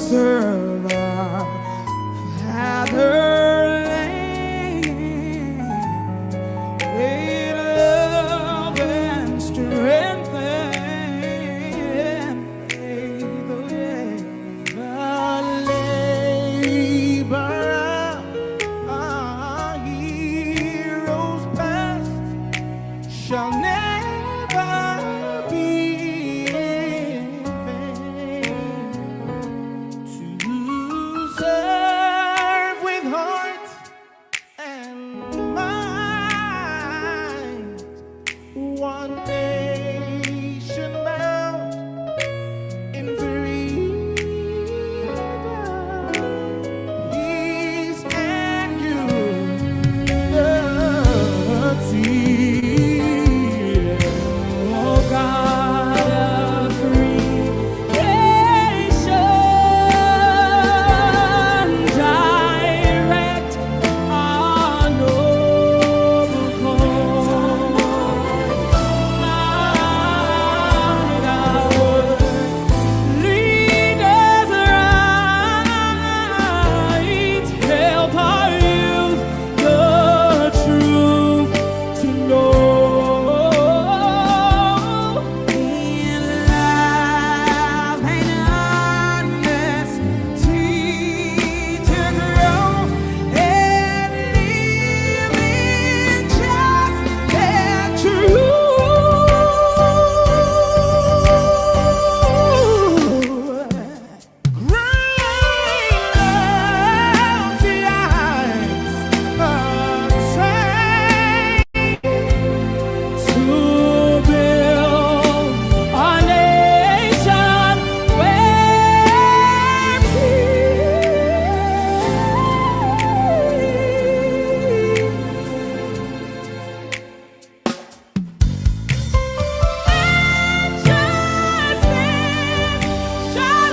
serve our fatherland, great love and strength and faith, oh yeah. The labor our heroes past shall never be in vain. To serve with heart and mind, one nation bound in freedom, peace and unity. Oh God of creation, direct our noble course. Guide our lead us right, help our youth the truth to know. In love and honesty to grow and live in just and true. To build a nation where justice shall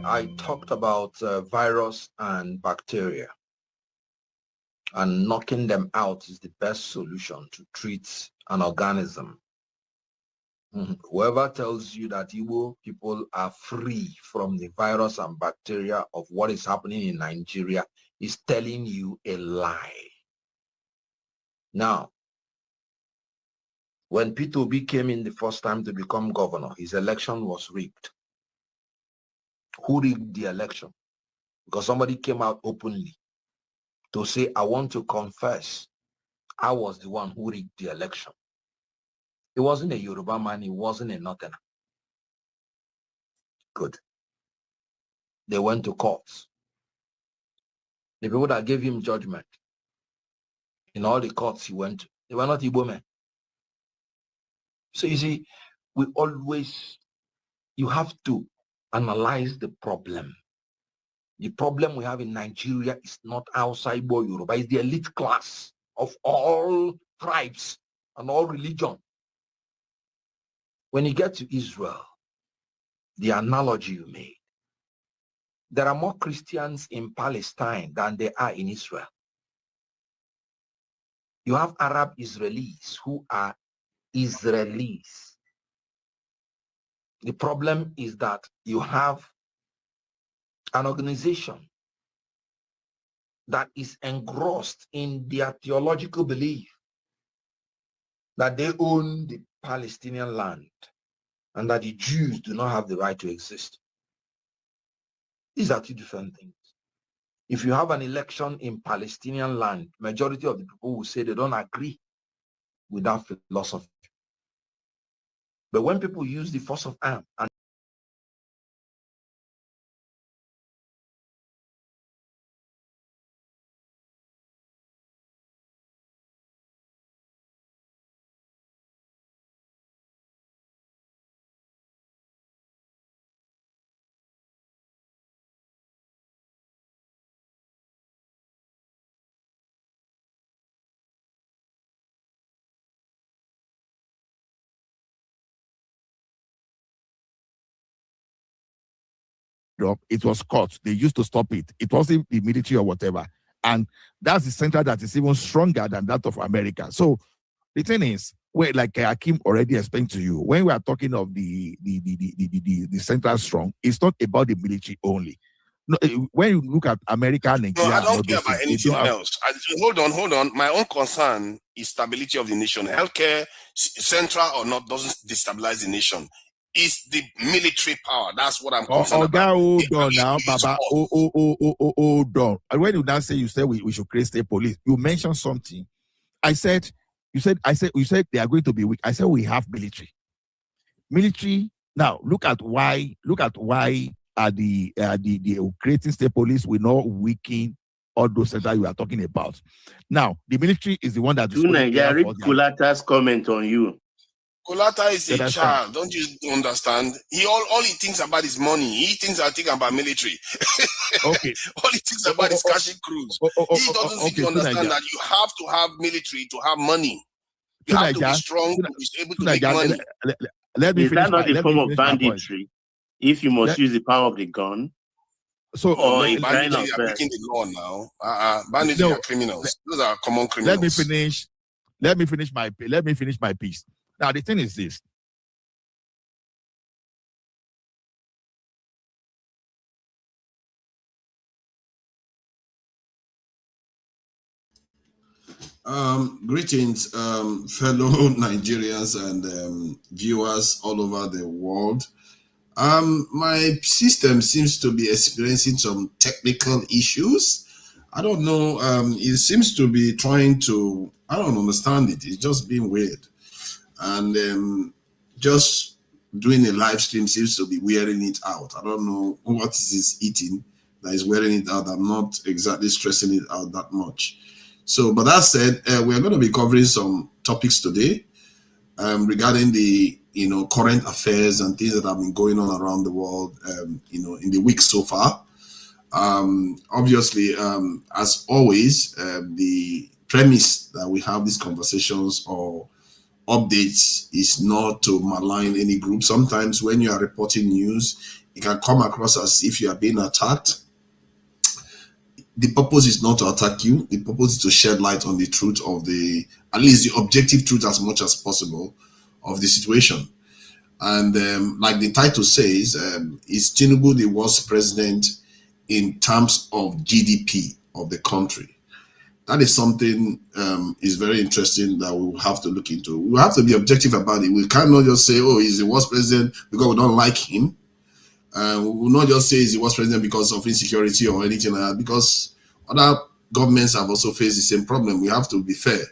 I talked about virus and bacteria, and knocking them out is the best solution to treat an organism. Whoever tells you that Igbo people are free from the virus and bacteria of what is happening in Nigeria is telling you a lie. Now, when P2B came in the first time to become governor, his election was rigged. Who rigged the election? Because somebody came out openly to say, I want to confess I was the one who rigged the election. It wasn't a Yoruba man, it wasn't a Northerner. Good. They went to courts. The people that gave him judgment in all the courts he went to, they were not Igbo men. So you see, you have to analyze the problem. The problem we have in Nigeria is not outside Igbo Yoruba, it's the elite class of all tribes and all religion. When you get to Israel, the analogy you made, there are more Christians in Palestine than there are in Israel. You have Arab Israelis who are Israelis. The problem is that you have an organization that is engrossed in their theological belief that they own the Palestinian land and that the Jews do not have the right to exist. These are two different things. If you have an election in Palestinian land, majority of the people will say they don't agree with that philosophy. But when people use the force of arms and it was caught. They used to stop it. It wasn't the military or whatever. And that's the center that is even stronger than that of America. So the thing is, like Hakim already explained to you, when we are talking of the central strong, it's not about the military only. No, when you look at America and Nigeria, no, I don't care about anything else. Hold on. My own concern is stability of the nation. Healthcare, central or not, doesn't destabilize the nation. It's the military power. That's what I'm concerned about. Hold on now, Baba. Hold on. And when you now say we should create state police, you mentioned something. You said they are going to be weak. I said we have military. Military. Now look at why the creating state police will not weaken all those that you are talking about. Now the military is the one that is. I read Kulata's comment on you. Kulata is a child. Don't you understand? All he thinks about is money. He thinks about military. Okay. All he thinks about is cashing crews. He doesn't seem to understand that you have to have military to have money. You have to be strong to be able to make money. Is that not a form of banditry? If you must use the power of the gun. So banditry are breaking the law now. Banditry are criminals. Those are common criminals. Let me finish my piece. Now the thing is this. Greetings, fellow Nigerians and viewers all over the world. My system seems to be experiencing some technical issues. I don't know. It seems to be trying to. I don't understand it. It's just being weird, and just doing a live stream seems to be wearing it out. I don't know what it is eating that is wearing it out. I'm not exactly stressing it out that much. So, but that said, we're going to be covering some topics today regarding the current affairs and things that have been going on around the world, in the week so far. Obviously, as always, the premise that we have these conversations or updates is not to malign any group. Sometimes when you are reporting news, it can come across as if you are being attacked. The purpose is not to attack you. The purpose is to shed light on the truth of at least the objective truth as much as possible of the situation. And like the title says, is Tinubu the worst president in terms of GDP of the country? That is something is very interesting that we will have to look into. We have to be objective about it. We cannot just say, oh, he's the worst president because we don't like him. We will not just say he's the worst president because of insecurity or anything like that, because other governments have also faced the same problem. We have to be fair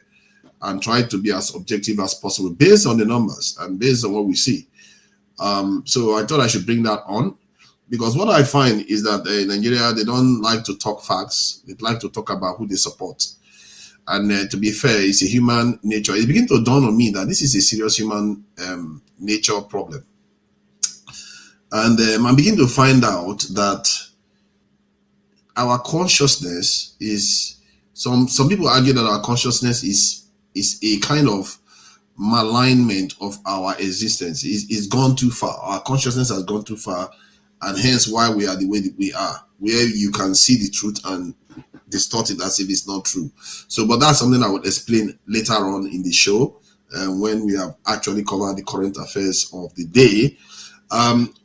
and try to be as objective as possible based on the numbers and based on what we see. So I thought I should bring that on, because what I find is that in Nigeria, they don't like to talk facts. They like to talk about who they support. And to be fair, it's a human nature. It begins to dawn on me that this is a serious human nature problem. And I begin to find out that our consciousness is, some people argue that our consciousness is a kind of malignment of our existence. It's gone too far. Our consciousness has gone too far, and hence why we are the way that we are, where you can see the truth and distort it as if it's not true. So, but that's something I would explain later on in the show, when we have actually covered the current affairs of the day.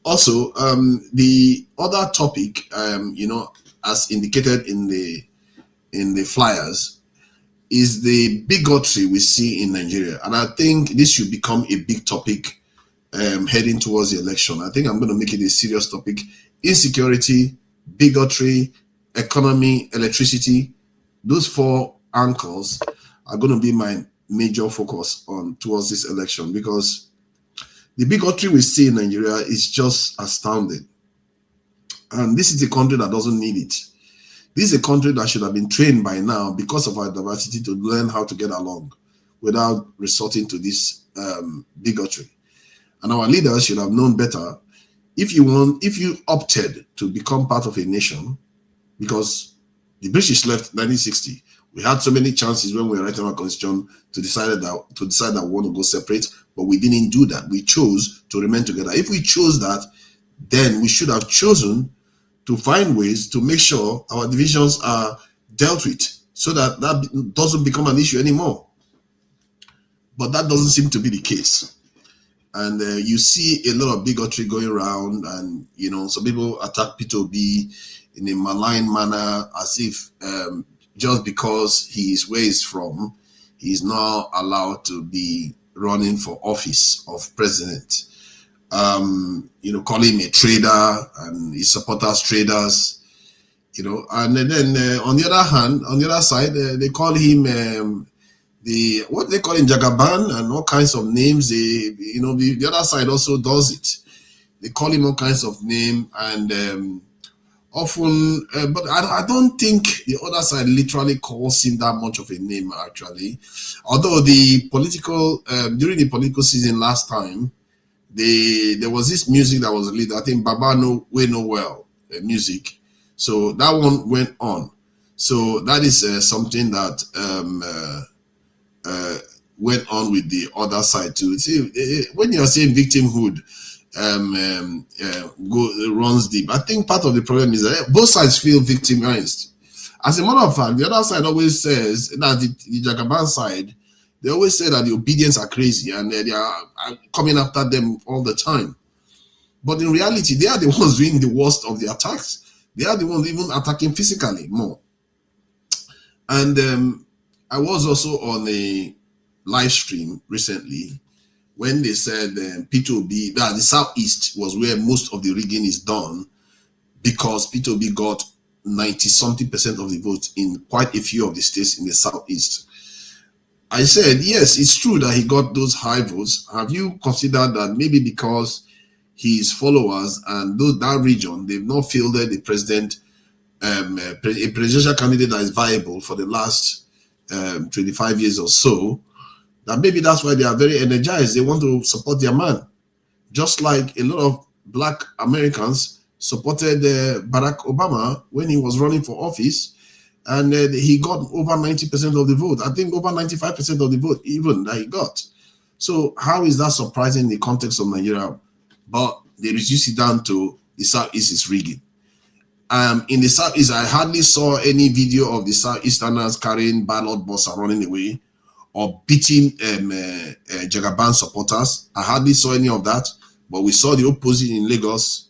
Also, the other topic, as indicated in the flyers, is the bigotry we see in Nigeria. And I think this should become a big topic heading towards the election. I think I'm going to make it a serious topic. Insecurity, bigotry, economy, electricity. Those 4 anchors are going to be my major focus on towards this election, because the bigotry we see in Nigeria is just astounding. And this is a country that doesn't need it. This is a country that should have been trained by now, because of our diversity, to learn how to get along without resorting to this bigotry. And our leaders should have known better. If you opted to become part of a nation, because the British left 1960, we had so many chances when we were writing our constitution to decide that we want to go separate, but we didn't do that. We chose to remain together. If we chose that, then we should have chosen to find ways to make sure our divisions are dealt with, so that that doesn't become an issue anymore. But that doesn't seem to be the case. And you see a lot of bigotry going around, and some people attack P2B in a malign manner, as if just because he is where he's from, he's not allowed to be running for office of president. Call him a trader and his supporters traders, and then on the other hand, on the other side, they call him what they call him, Jagaban, and all kinds of names. The other side also does it. They call him all kinds of names, and often, but I don't think the other side literally calls him that much of a name, actually. Although the political, during the political season last time, there was this music that was released, I think Baba No We Know Well music. So that one went on. So that is something that went on with the other side too. See, when you're saying victimhood runs deep, I think part of the problem is that both sides feel victimized. As a matter of fact, the other side always says that the Jagaban side, they always say that the obedience are crazy and they are coming after them all the time. But in reality, they are the ones doing the worst of the attacks. They are the ones even attacking physically more. And I was also on a live stream recently when they said P2B, that the Southeast was where most of the rigging is done, because P2B got 90-something% of the votes in quite a few of the states in the Southeast. I said, yes, it's true that he got those high votes. Have you considered that maybe because his followers and that region, they've not fielded a presidential candidate that is viable for the last 25 years or so, that maybe that's why they are very energized. They want to support their man. Just like a lot of Black Americans supported Barack Obama when he was running for office, and he got over 90% of the vote. I think over 95% of the vote even that he got. So how is that surprising in the context of Nigeria? But they reduce it down to the Southeast is rigging. In the Southeast, I hardly saw any video of the Southeasterners carrying ballot boxes and running away, or beating Jagaban supporters. I hardly saw any of that. But we saw the opposite in Lagos.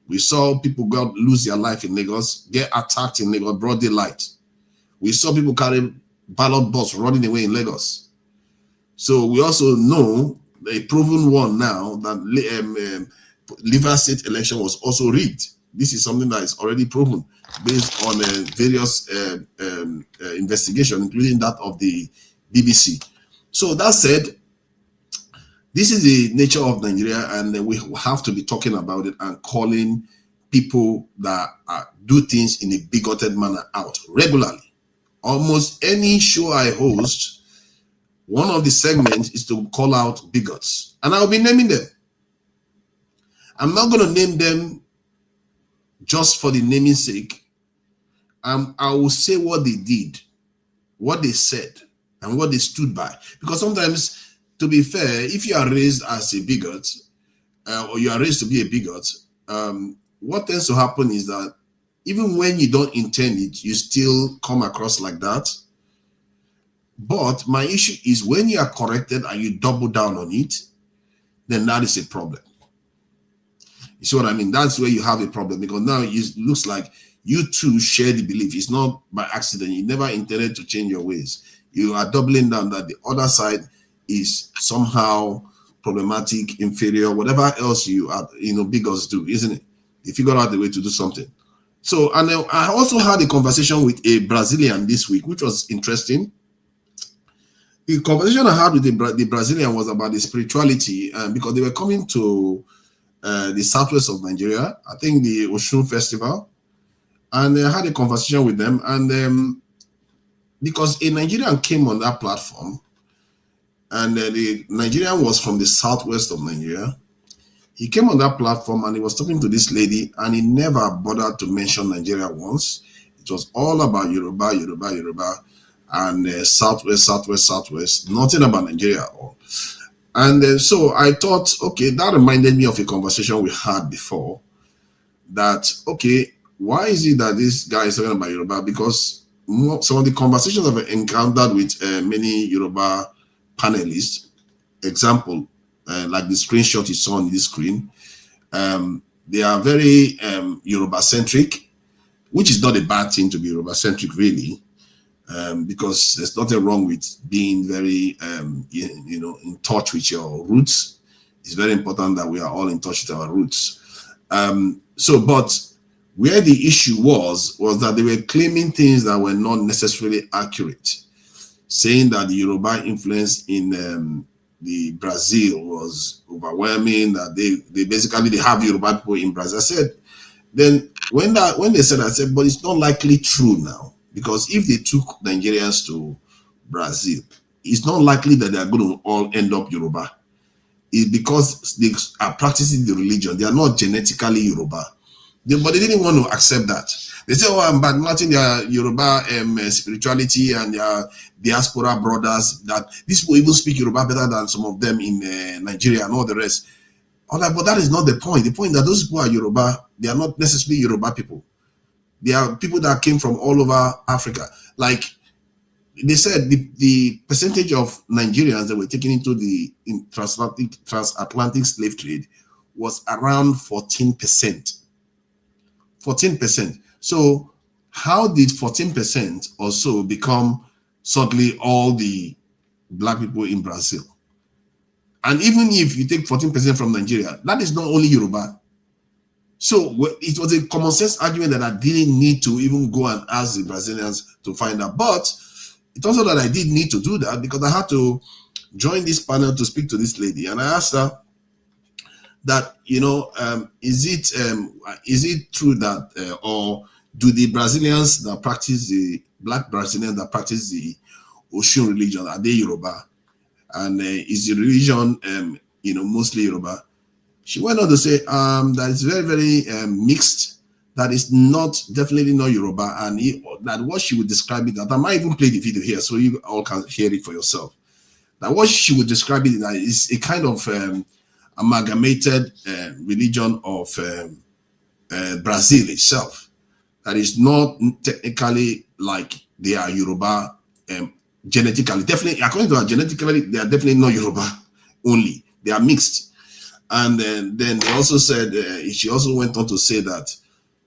We saw people lose their life in Lagos, get attacked in Lagos, broad daylight. We saw people carrying ballot boxes running away in Lagos. So we also know a proven one now that Liver State election was also rigged. This is something that is already proven based on various investigations, including that of the BBC. So that said, this is the nature of Nigeria, and we have to be talking about it and calling people that do things in a bigoted manner out regularly. Almost any show I host, one of the segments is to call out bigots, and I'll be naming them. I'm not going to name them just for the naming sake. I will say what they did, what they said, and what they stood by. Because sometimes, to be fair, if you are raised as a bigot, or you are raised to be a bigot, what tends to happen is that even when you don't intend it, you still come across like that. But my issue is when you are corrected and you double down on it, then that is a problem. You see what I mean? That's where you have a problem, because now it looks like you too share the belief. It's not by accident. You never intended to change your ways. You are doubling down that the other side is somehow problematic, inferior, whatever else you are, bigots do, isn't it? They figure out the way to do something. So, and I also had a conversation with a Brazilian this week, which was interesting. The conversation I had with the Brazilian was about the spirituality, because they were coming to the southwest of Nigeria, I think the Oshun Festival, and I had a conversation with them, and because a Nigerian came on that platform, and the Nigerian was from the southwest of Nigeria. He came on that platform and he was talking to this lady, and he never bothered to mention Nigeria once. It was all about Yoruba, Yoruba, Yoruba, and southwest, southwest, southwest. Nothing about Nigeria at all. And so I thought, okay, that reminded me of a conversation we had before. That, okay, why is it that this guy is talking about Yoruba? Because some of the conversations I've encountered with many Yoruba panelists, example, like the screenshot you saw on this screen, they are very Yoruba-centric, which is not a bad thing to be Yoruba-centric, really, because there's nothing wrong with being very, in touch with your roots. It's very important that we are all in touch with our roots. But where the issue was that they were claiming things that were not necessarily accurate, saying that the Yoruba influence in the Brazil was overwhelming, that they basically have Yoruba people in Brazil. I said, then when they said, I said, but it's not likely true now, because if they took Nigerians to Brazil, it's not likely that they are going to all end up Yoruba. It's because they are practicing the religion. They are not genetically Yoruba. But they didn't want to accept that. They say, oh, I'm badmouthing their Yoruba spirituality and their diaspora brothers, that these people even speak Yoruba better than some of them in Nigeria and all the rest. But that is not the point. The point that those people are Yoruba, they are not necessarily Yoruba people. They are people that came from all over Africa. Like they said, the percentage of Nigerians that were taken into the transatlantic slave trade was around 14%. 14%. So how did 14% or so become suddenly all the black people in Brazil? And even if you take 14% from Nigeria, that is not only Yoruba. So it was a common sense argument that I didn't need to even go and ask the Brazilians to find out. But it's also that I did need to do that, because I had to join this panel to speak to this lady. And I asked her that, is it true that, or do the Brazilians that practice, the black Brazilians that practice the Oshun religion, are they Yoruba? And is the religion, mostly Yoruba? She went on to say that it's very, very mixed, that is definitely not Yoruba, and that what she would describe it, that I might even play the video here so you all can hear it for yourself. That what she would describe it that is a kind of amalgamated religion of Brazil itself, that is not technically like they are Yoruba genetically. Definitely, according to her, genetically, they are definitely not Yoruba only. They are mixed. And then they also said, she also went on to say that,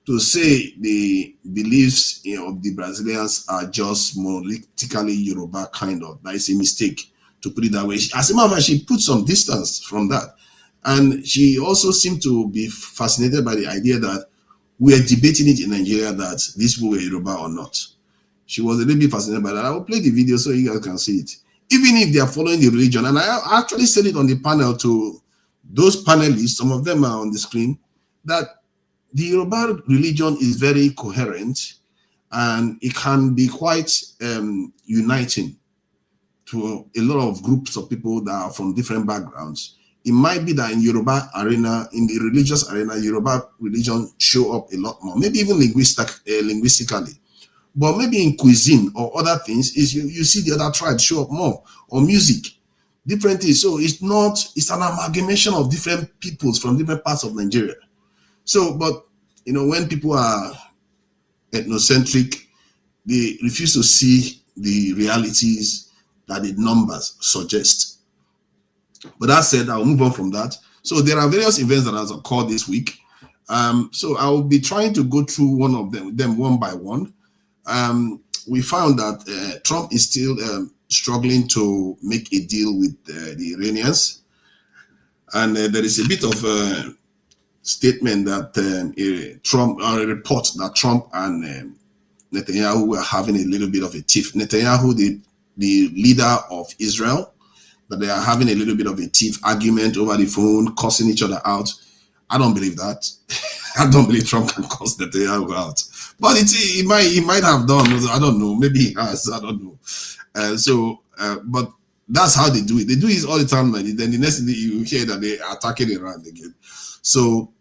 to say the beliefs of the Brazilians are just monolithically Yoruba kind of, that is a mistake, to put it that way. As a matter of fact, she put some distance from that. And she also seemed to be fascinated by the idea that we are debating it in Nigeria, that these people were Yoruba or not. She was a little bit fascinated by that. I will play the video so you guys can see it. Even if they are following the religion, and I actually said it on the panel to those panelists, some of them are on the screen, that the Yoruba religion is very coherent and it can be quite uniting to a lot of groups of people that are from different backgrounds. It might be that in Yoruba arena, in the religious arena, Yoruba religion show up a lot more, maybe even linguistically. But maybe in cuisine or other things, is you see the other tribes show up more, or music, different things. So it's an amalgamation of different peoples from different parts of Nigeria. So, but when people are ethnocentric, they refuse to see the realities that the numbers suggest. But that said, I'll move on from that. So there are various events that have occurred this week. So I will be trying to go through one of them one by one. We found that Trump is still struggling to make a deal with the Iranians. And there is a bit of statement that a report that Trump and Netanyahu were having a little bit of a tiff. Netanyahu, the leader of Israel, that they are having a little bit of a tiff argument over the phone, cussing each other out. I don't believe that. I don't believe Trump can cuss Netanyahu out. But he might have done. I don't know. Maybe he has. I don't know. But that's how they do it. They do it all the time. Then the next thing you hear that they are attacking Iran again. So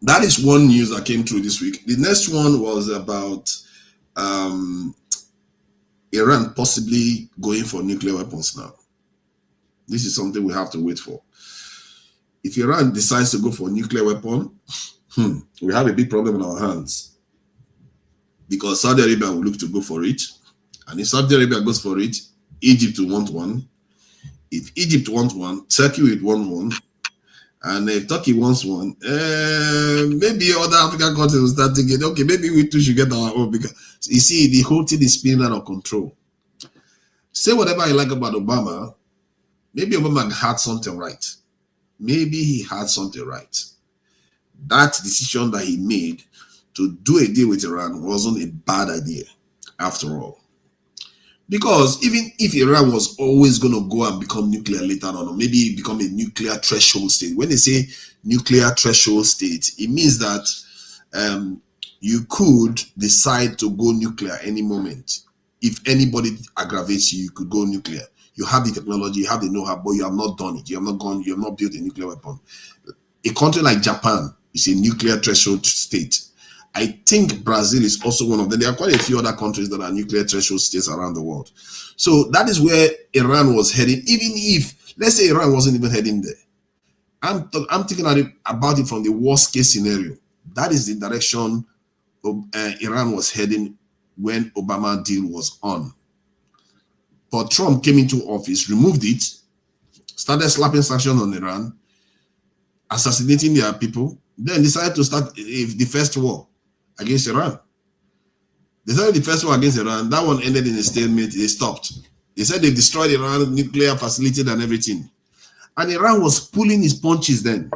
that is one news that came through this week. The next one was about Iran possibly going for nuclear weapons now. This is something we have to wait for. If Iran decides to go for a nuclear weapon, we have a big problem in our hands. Because Saudi Arabia will look to go for it. And if Saudi Arabia goes for it, Egypt will want one. If Egypt wants one, Turkey will want one. And if Turkey wants one, maybe other African countries will start thinking, okay, maybe we too should get our own. Because you see, the whole thing is spinning out of control. Say whatever you like about Obama, maybe Obama had something right. Maybe he had something right. That decision that he made to do a deal with Iran wasn't a bad idea, after all. Because even if Iran was always going to go and become nuclear later on, or maybe become a nuclear threshold state, when they say nuclear threshold state, it means that you could decide to go nuclear any moment. If anybody aggravates you, you could go nuclear. You have the technology, you have the know-how, but you have not done it. You have not built a nuclear weapon. A country like Japan is a nuclear threshold state. I think Brazil is also one of them. There are quite a few other countries that are nuclear threshold states around the world. So that is where Iran was heading. Even if, let's say Iran wasn't even heading there. I'm thinking about it from the worst case scenario. That is the direction Iran was heading when Obama deal was on. But Trump came into office, removed it, started slapping sanctions on Iran, assassinating their people, then decided to start the first war against Iran. They started the first war against Iran. That one ended in a stalemate. They stopped. They said they destroyed Iran nuclear facility and everything. And Iran was pulling his punches then.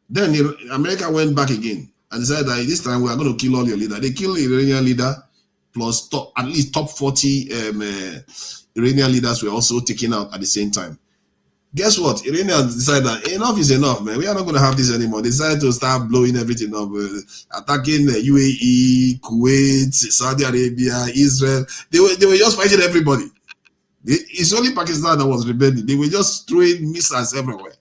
Then America went back again and decided that this time we are going to kill all your leaders. They killed the Iranian leader, plus at least top 40 Iranian leaders were also taken out at the same time. Guess what? Iranians decided that enough is enough, man. We are not going to have this anymore. They decided to start blowing everything up, attacking the UAE, Kuwait, Saudi Arabia, Israel. They were just fighting everybody. It's only Pakistan that was rebelling. They were just throwing missiles everywhere.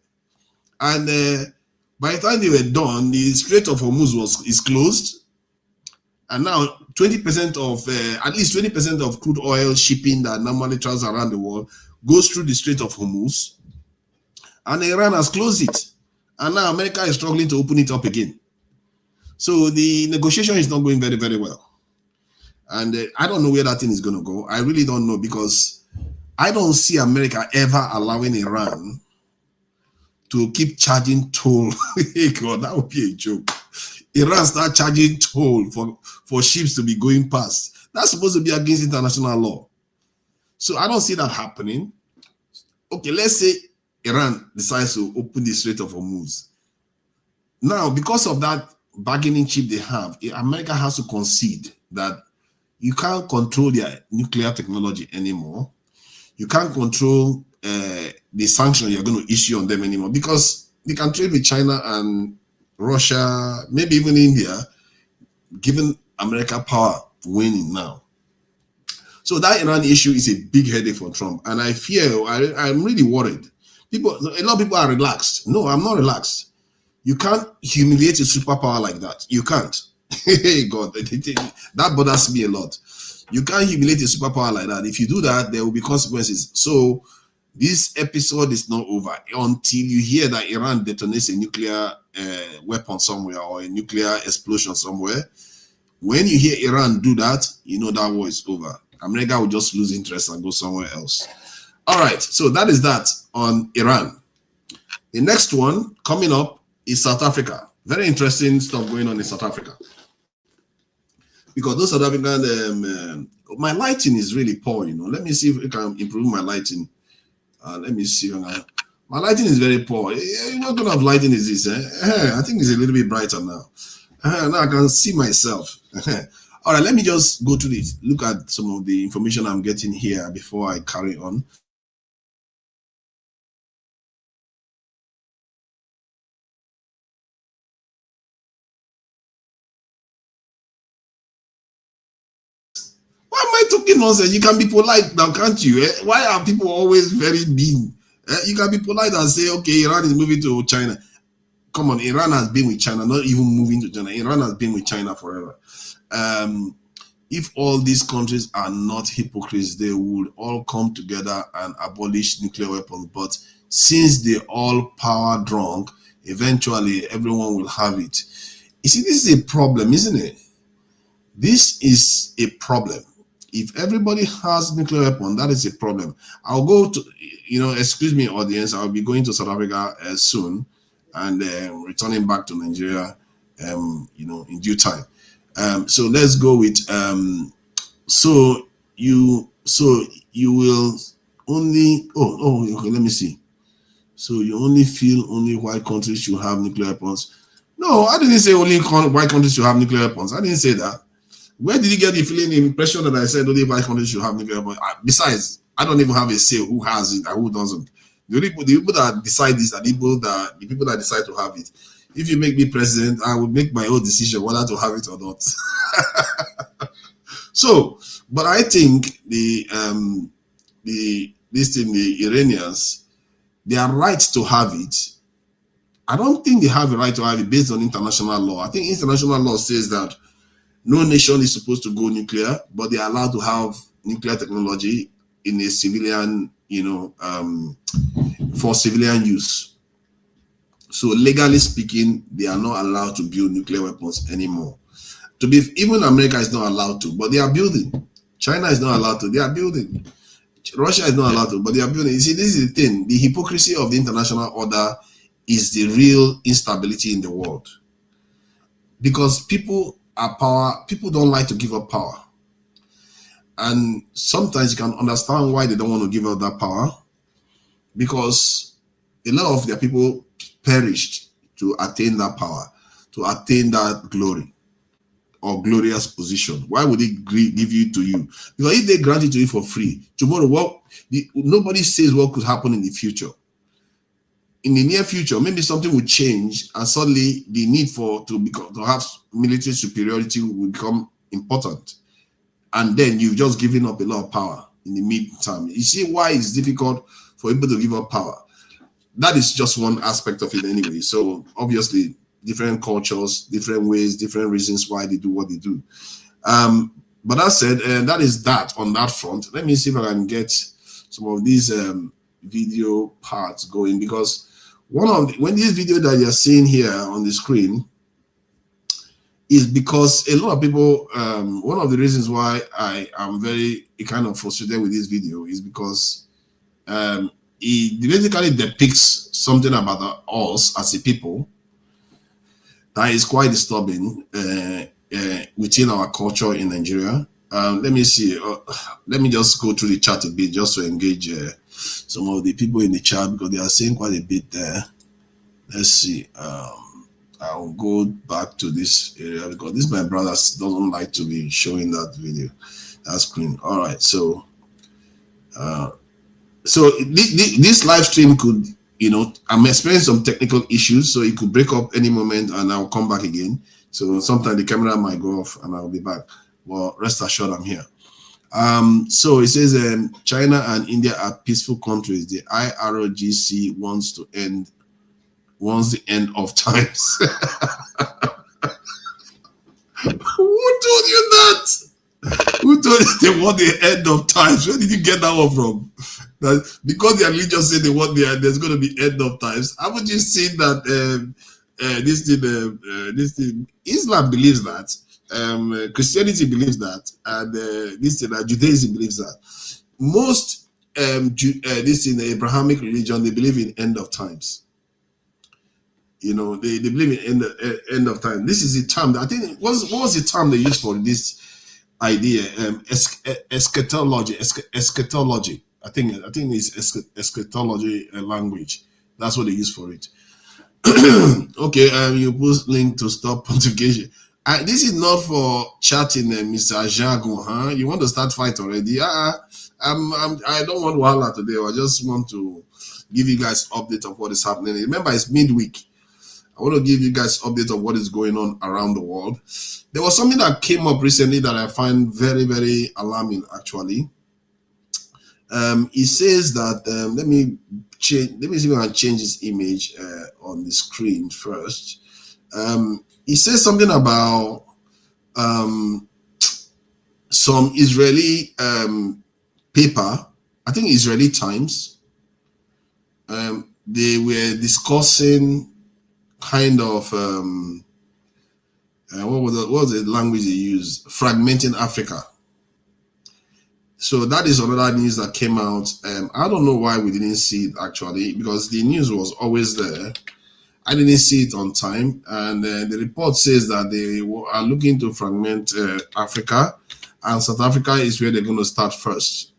And by the time they were done, the Strait of Hormuz is closed. And now 20% of, at least 20% of crude oil shipping that normally travels around the world goes through the Strait of Hormuz. And Iran has closed it. And now America is struggling to open it up again. So the negotiation is not going very, very well. And I don't know where that thing is going to go. I really don't know, because I don't see America ever allowing Iran to keep charging toll. God, that would be a joke. Iran start charging toll for ships to be going past. That's supposed to be against international law. So I don't see that happening. Okay, let's say Iran decides to open the Strait of Hormuz. Now, because of that bargaining chip they have, America has to concede that you can't control their nuclear technology anymore. You can't control the sanctions you're going to issue on them anymore, because they can trade with China and Russia, maybe even India, giving America power winning now. So that Iran issue is a big headache for Trump. And I fear, I'm really worried. A lot of people are relaxed. No, I'm not relaxed. You can't humiliate a superpower like that. You can't. Hey, God, that bothers me a lot. You can't humiliate a superpower like that. If you do that, there will be consequences. So this episode is not over until you hear that Iran detonates a nuclear weapon somewhere, or a nuclear explosion somewhere. When you hear Iran do that, you know that war is over. America will just lose interest and go somewhere else. All right, so that is that on Iran. The next one coming up is South Africa. Very interesting stuff going on in South Africa. Because those South African, my lighting is really poor, you know. Let me see if I can improve my lighting. Let me see. My lighting is very poor. What kind of lighting is this? I think it's a little bit brighter now. Now I can see myself. All right, let me just go to this. Look at some of the information I'm getting here before I carry on. Why am I talking nonsense? You can be polite now, can't you? Why are people always very mean? You can be polite and say, okay, Iran is moving to China. Come on, Iran has been with China, not even moving to China. Iran has been with China forever. If all these countries are not hypocrites, they would all come together and abolish nuclear weapons. But since they're all power drunk, eventually everyone will have it. You see, this is a problem, isn't it? This is a problem. If everybody has nuclear weapon, that is a problem. I'll go to, excuse me, audience, I'll be going to South Africa soon and returning back to Nigeria, in due time. So let's go with, so you will only, okay, let me see. So you only feel only white countries should have nuclear weapons. No, I didn't say only white countries should have nuclear weapons. I didn't say that. Where did you get the feeling, the impression that I said only white countries should have nuclear weapons? Besides, I don't even have a say who has it and who doesn't. The people that decide this are the people that decide to have it. If you make me president, I will make my own decision whether to have it or not. So, but I think the Iranians, they are right to have it. I don't think they have a right to have it based on international law. I think international law says that no nation is supposed to go nuclear, but they are allowed to have nuclear technology in a civilian, for civilian use. So legally speaking, they are not allowed to build nuclear weapons anymore. Even America is not allowed to, but they are building. China is not allowed to, they are building. Russia is not allowed to, but they are building. You see, this is the thing. The hypocrisy of the international order is the real instability in the world. Because people don't like to give up power. And sometimes you can understand why they don't want to give up that power, because a lot of their people perished to attain that power, to attain that glory or glorious position. Why would they give it to you? Because if they grant it to you for free, tomorrow, nobody says what could happen in the future. In the near future, maybe something will change, and suddenly the need to have military superiority will become important, and then you've just given up a lot of power in the meantime. You see why it's difficult for people to give up power. That is just one aspect of it anyway. So obviously, different cultures, different ways, different reasons why they do what they do. But that said, that is that on that front. Let me see if I can get some of these video parts going, because when this video that you're seeing here on the screen is because a lot of people, one of the reasons why I am very kind of frustrated with this video is because it basically depicts something about us as a people that is quite disturbing within our culture in Nigeria. Let me see. Let me just go through the chat a bit just to engage some of the people in the chat, because they are saying quite a bit there. Let's see. I'll go back to this area because this my brother doesn't like to be showing that video, that screen. All right, so this live stream could, I'm experiencing some technical issues, so it could break up any moment and I'll come back again. So sometimes the camera might go off and I'll be back. Well, rest assured I'm here. So it says China and India are peaceful countries. The IRGC wants the end of times. Who told you that? Who told you they want the end of times? Where did you get that one from? That because the religion said they want there's going to be end of times. Haven't you seen that this thing Islam believes that, Christianity believes that, and Judaism believes that. Most this in the Abrahamic religion, they believe in end of times. They believe in end of time. This is the term that I think what was the term they used for this idea? Eschatology. I think it's eschatology language. That's what they use for it. Okay, you post link to stop pontification. This is not for chatting, Mr. Jago, huh? You want to start fight already? I don't want wahala today. I just want to give you guys update of what is happening. Remember, it's midweek. I want to give you guys update of what is going on around the world. There was something that came up recently that I find very, very alarming, actually. It says that, let me see if I can change this image on the screen first. It says something about some Israeli paper, I think Israeli Times. They were discussing kind of what was the language they used? Fragmenting Africa. So that is another news that came out. I don't know why we didn't see it actually, because the news was always there. I didn't see it on time, and the report says that they are looking to fragment Africa, and South Africa is where they're going to start first.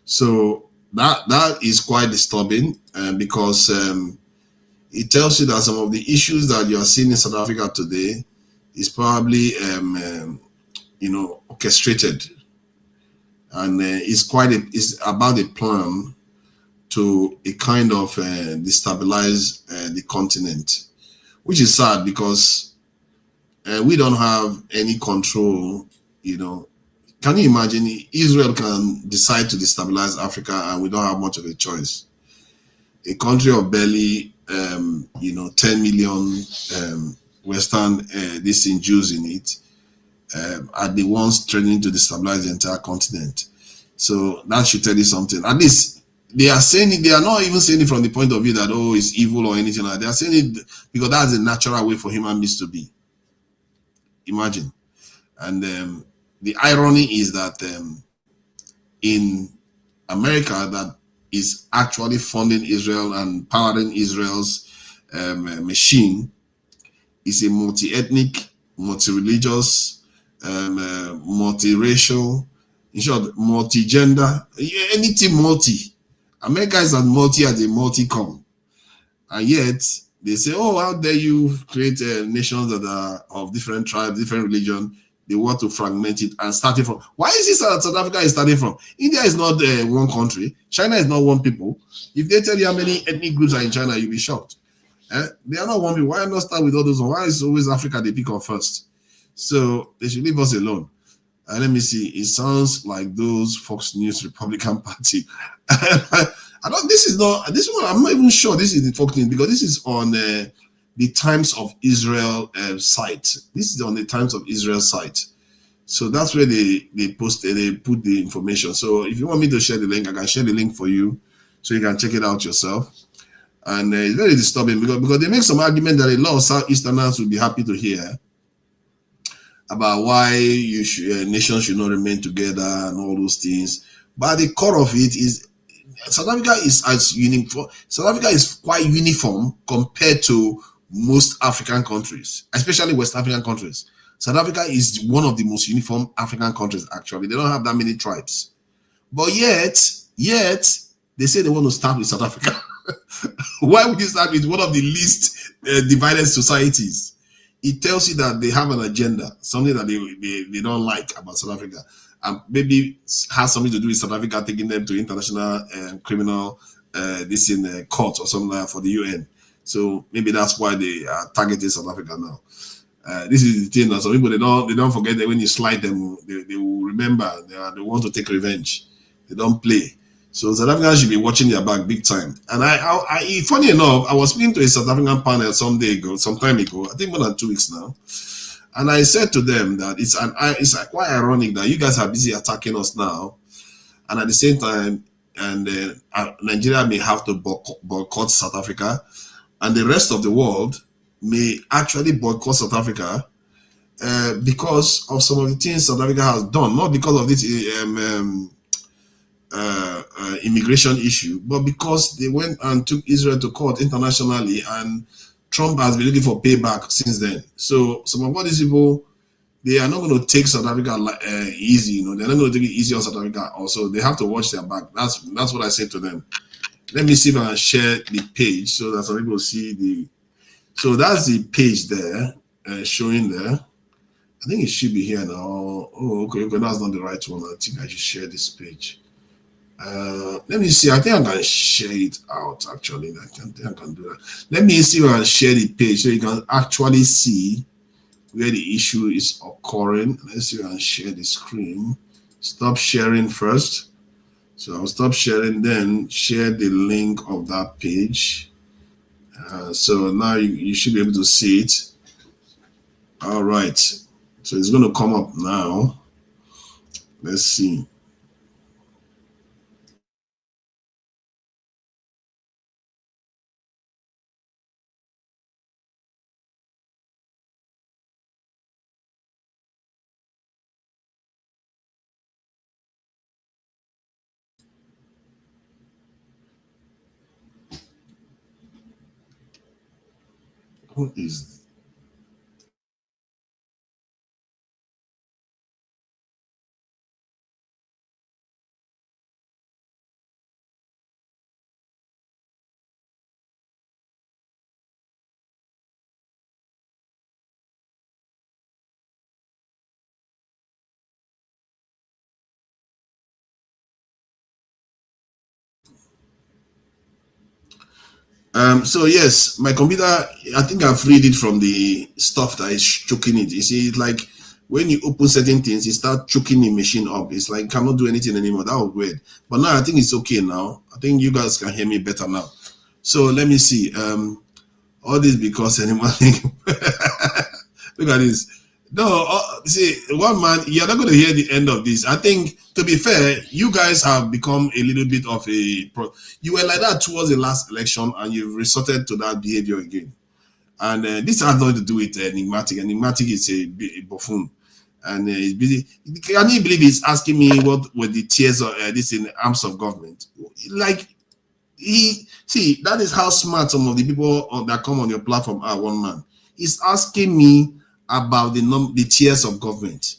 So that is quite disturbing, because it tells you that some of the issues that you are seeing in South Africa today is probably orchestrated, and it's about a plan to a kind of destabilize the continent, which is sad because we don't have any control. Can you imagine Israel can decide to destabilize Africa and we don't have much of a choice? A country of barely 10 million Western Jews in it are the ones threatening to destabilize the entire continent. So that should tell you something. At least they are saying it, they are not even saying it from the point of view that, oh, it's evil or anything like that. They are saying it because that's a natural way for human beings to be. Imagine. And the irony is that in America, that is actually funding Israel and powering Israel's machine, is a multi-ethnic, multi-religious, multi-racial, in short, multi-gender, anything multi. America is as multi as a multi-com. And yet, they say, oh, how dare you create nations that are of different tribes, different religion. They want to fragment it and starting from. Why is this South Africa is starting from? India is not one country. China is not one people. If they tell you how many ethnic groups are in China, you'll be shocked. They are not one people. Why not start with all those? Why is always Africa they pick up first? So they should leave us alone. Let me see. It sounds like those Fox News Republican Party. This one. I'm not even sure this is the Fox News because this is on the Times of Israel site. This is on the Times of Israel site. So that's where they put the information. So if you want me to share the link, I can share the link for you so you can check it out yourself. And it's very disturbing because they make some argument that a lot of Southeasterners would be happy to hear about why nations should not remain together and all those things. But the core of it is South Africa is South Africa is quite uniform compared to most African countries, especially West African countries. South Africa is one of the most uniform African countries, actually. They don't have that many tribes. But yet, they say they want to start with South Africa. Why would you start with one of the least divided societies? It tells you that they have an agenda, something that they don't like about South Africa. Maybe has something to do with South Africa taking them to international criminal court or something like that for the UN. So maybe that's why they are targeting South Africa now. This is the thing that some people they don't forget that when you slide them, they will remember. They want to take revenge. They don't play. So South Africa should be watching their back big time. And I funny enough, I was speaking to a South African panel some time ago, I think more than 2 weeks now. And I said to them that it's quite ironic that you guys are busy attacking us now, and at the same time, Nigeria may have to boycott South Africa, and the rest of the world may actually boycott South Africa because of some of the things South Africa has done, not because of this immigration issue, but because they went and took Israel to court internationally, and Trump has been looking for payback since then. So some of all these people, they are not going to take South Africa easy. They're not going to take it easy on South Africa. Also, they have to watch their back. That's what I say to them. Let me see if I can share the page so that some people see the. So that's the page there, showing there. I think it should be here now. Oh, okay, that's not the right one. I think I should share this page. Let me see. I think I can share it out actually. I think I can do that. Let me see if I can share the page so you can actually see where the issue is occurring. Let's see if I can share the screen. Stop sharing first. So I'll stop sharing, then share the link of that page. So now you should be able to see it. All right. So it's going to come up now. Let's see. Who is so yes, my computer, I think I've read it from the stuff that is choking it. You see, it's like when you open certain things, it starts choking the machine up. It's like cannot do anything anymore. That was weird. But now I think it's okay now. I think you guys can hear me better now. So let me see. All this because anyone look at this. No, see, one man, you're not going to hear the end of this. I think, to be fair, you guys have become a little bit of a you were like that towards the last election, and you've resorted to that behavior again. And this has nothing to do with Enigmatic. Enigmatic is a buffoon, and he's busy. Can you believe he's asking me what were the tiers of this in the arms of government? Like, that is how smart some of the people that come on your platform are. One man, he's asking me about the tiers of government,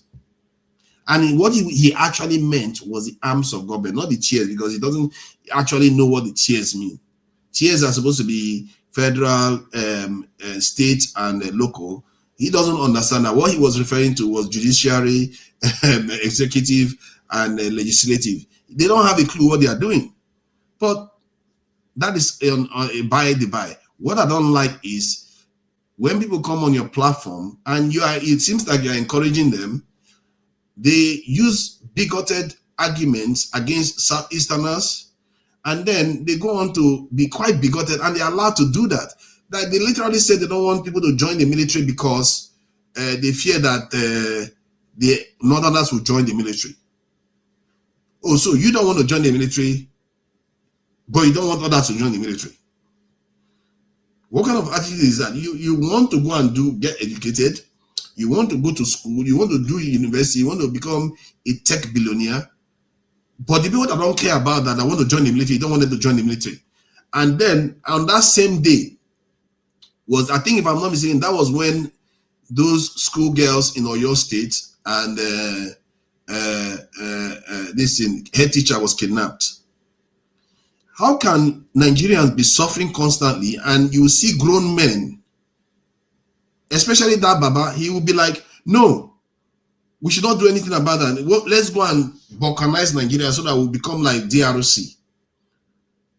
and what he actually meant was the arms of government, not the tiers, because he doesn't actually know what the tiers mean. Tiers are supposed to be federal, state, and local. He doesn't understand that. What he was referring to was judiciary, executive, and legislative. They don't have a clue what they are doing. But that is by the by. What I don't like is when people come on your platform and it seems like you're encouraging them, they use bigoted arguments against Southeasterners, and then they go on to be quite bigoted, and they're allowed to do that. Like, they literally said they don't want people to join the military because they fear that the Northerners will join the military. Oh, so you don't want to join the military, but you don't want others to join the military. What kind of attitude is that? You want to go and get educated, you want to go to school, you want to do university, you want to become a tech billionaire, but the people that don't care about that want to join the military, you don't want them to join the military. And then on that same day was, I think if I'm not mistaken, that was when those schoolgirls in Oyo State and this head teacher was kidnapped. How can Nigerians be suffering constantly, and you see grown men, especially that Baba, he will be like, no, we should not do anything about that. Well, let's go and balkanize Nigeria so that we'll become like DRC.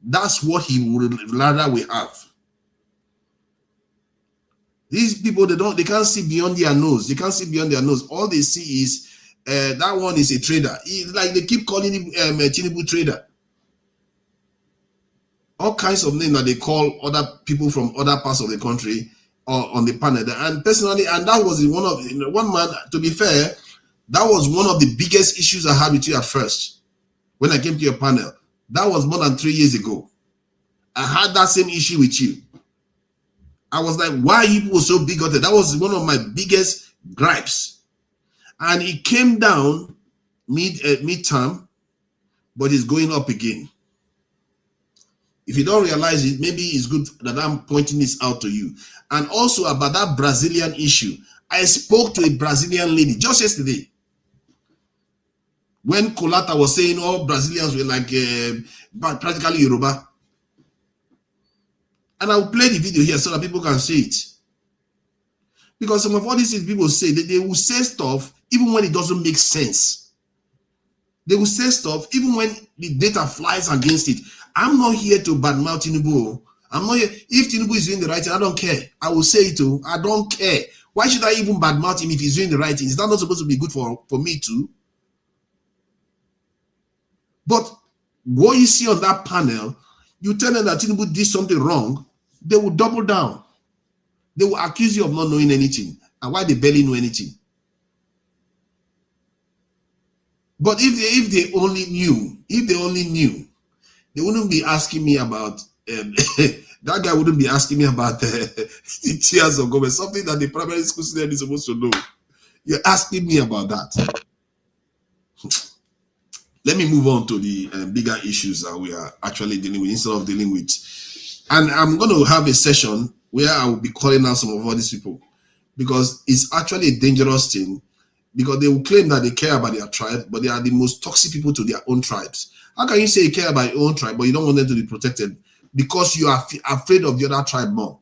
That's what he would rather we have. These people, they can't see beyond their nose. They can't see beyond their nose. All they see is that one is a trader. Like they keep calling him a Tinubu trader. All kinds of names that they call other people from other parts of the country on the panel. And personally, and that was one man, to be fair, that was one of the biggest issues I had with you at first. When I came to your panel, that was more than 3 years ago. I had that same issue with you. I was like, why are you people so bigoted? That was one of my biggest gripes. And it came down mid-term, but it's going up again. If you don't realize it, maybe it's good that I'm pointing this out to you. And also about that Brazilian issue. I spoke to a Brazilian lady just yesterday. When Kolata was saying all Brazilians were like practically Yoruba. And I'll play the video here so that people can see it. Because some of all these things people say, they will say stuff even when it doesn't make sense. They will say stuff even when the data flies against it. I'm not here to badmouth Tinubu. I'm not here. If Tinubu is doing the right thing, I don't care. I will say it too. I don't care. Why should I even badmouth him if he's doing the right thing? Is that not supposed to be good for me too? But what you see on that panel, you tell them that Tinubu did something wrong, they will double down. They will accuse you of not knowing anything. And why they barely know anything? But if they only knew, they wouldn't be asking me about that guy wouldn't be asking me about the tiers of government, something that the primary school student is supposed to know. You're asking me about that. Let me move on to the bigger issues that we are actually dealing with instead of dealing with. And I'm going to have a session where I will be calling out some of all these people, because it's actually a dangerous thing, because they will claim that they care about their tribe, but they are the most toxic people to their own tribes. How can you say you care about your own tribe, but you don't want them to be protected because you are afraid of the other tribe more?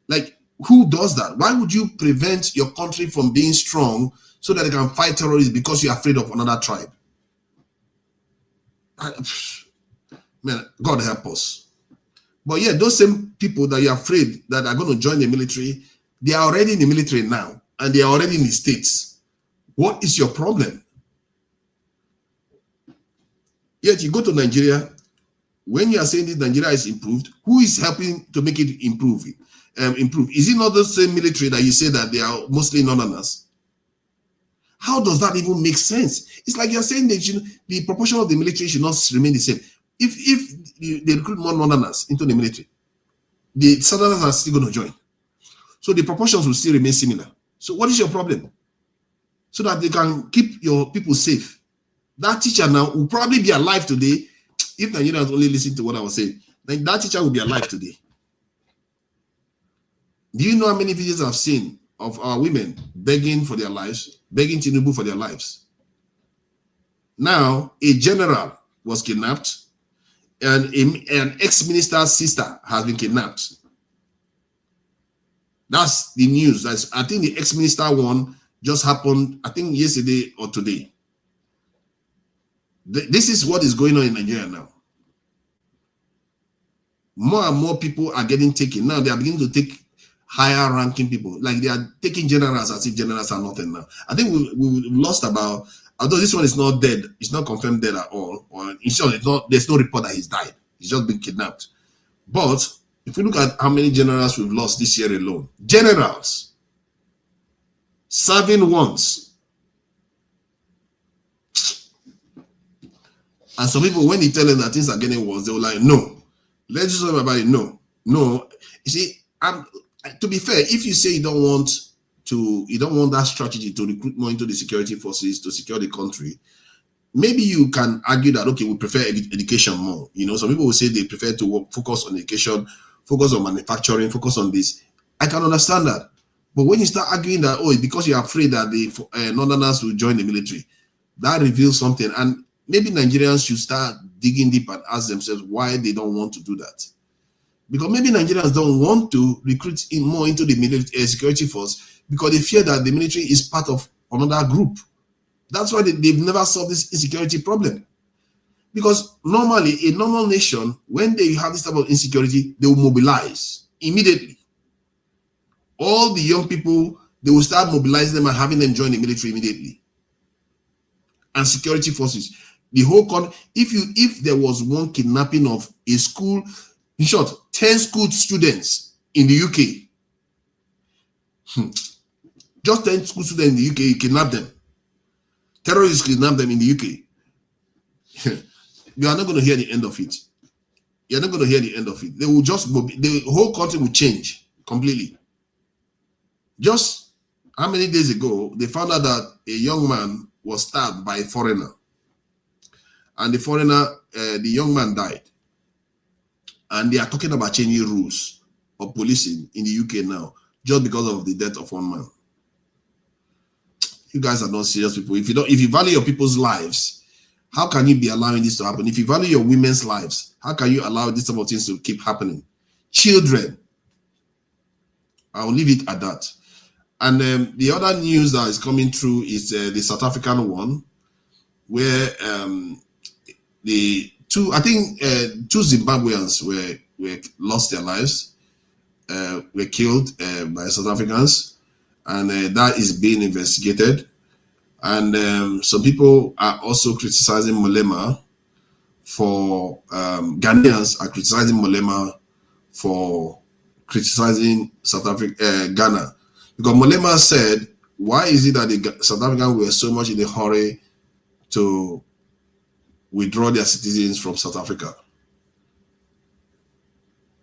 Like, who does that? Why would you prevent your country from being strong so that they can fight terrorists because you're afraid of another tribe? Man, God help us. But yeah, those same people that you're afraid that are going to join the military, they are already in the military now, and they are already in the States. What is your problem? Yet you go to Nigeria, when you are saying that Nigeria is improved, who is helping to make it improve? Is it not the same military that you say that they are mostly Northerners? How does that even make sense? It's like you're saying that the proportion of the military should not remain the same. If they recruit more Northerners into the military, the Southerners are still going to join. So the proportions will still remain similar. So what is your problem? So that they can keep your people safe. That teacher now will probably be alive today if Nigerians only listen to what I was saying. Then that teacher will be alive today. Do you know how many videos I've seen of our women begging for their lives, begging Tinubu for their lives? Now, a general was kidnapped, and an ex-minister's sister has been kidnapped. That's the news. I think the ex-minister one just happened, I think yesterday or today. This is what is going on in Nigeria now. More and more people are getting taken. Now they are beginning to take higher ranking people. Like they are taking generals as if generals are nothing now. I think we lost about, although this one is not dead, it's not confirmed dead at all. Or in short, there's no report that he's died. He's just been kidnapped. But if we look at how many generals we've lost this year alone, generals serving once. And some people, when they tell them that things are getting worse, they will like, no. Let's just talk about it. No. You see, to be fair, if you say you don't want that strategy to recruit more into the security forces to secure the country, maybe you can argue that, okay, we prefer education more. You know, some people will say they prefer to focus on education, focus on manufacturing, focus on this. I can understand that. But when you start arguing that, oh, because you're afraid that the Northerners will join the military, that reveals something. And maybe Nigerians should start digging deep and ask themselves why they don't want to do that. Because maybe Nigerians don't want to recruit more into the military security force because they fear that the military is part of another group. That's why they've never solved this insecurity problem. Because normally, a normal nation, when they have this type of insecurity, they will mobilize immediately. All the young people, they will start mobilizing them and having them join the military immediately. And security forces. The whole country, if there was one kidnapping of a school, in short, 10 school students in the UK, just 10 school students in the UK, you kidnap them. Terrorists kidnap them in the UK. You are not going to hear the end of it. You're not going to hear the end of it. They will just, the whole country will change completely. Just how many days ago, they found out that a young man was stabbed by a foreigner. And the young man died. And they are talking about changing rules of policing in the UK now, just because of the death of one man. You guys are not serious people. If you value your people's lives, how can you be allowing this to happen? If you value your women's lives, how can you allow this type of things to keep happening? children. I'll leave it at that. And the other news that is coming through is the South African one, where the two Zimbabweans were lost their lives, were killed by South Africans, and that is being investigated. And some people are also criticizing Malema for Ghanaians are criticizing Malema for criticizing South Africa, Ghana, because Malema said, why is it that the South Africans were so much in a hurry to withdraw their citizens from South Africa?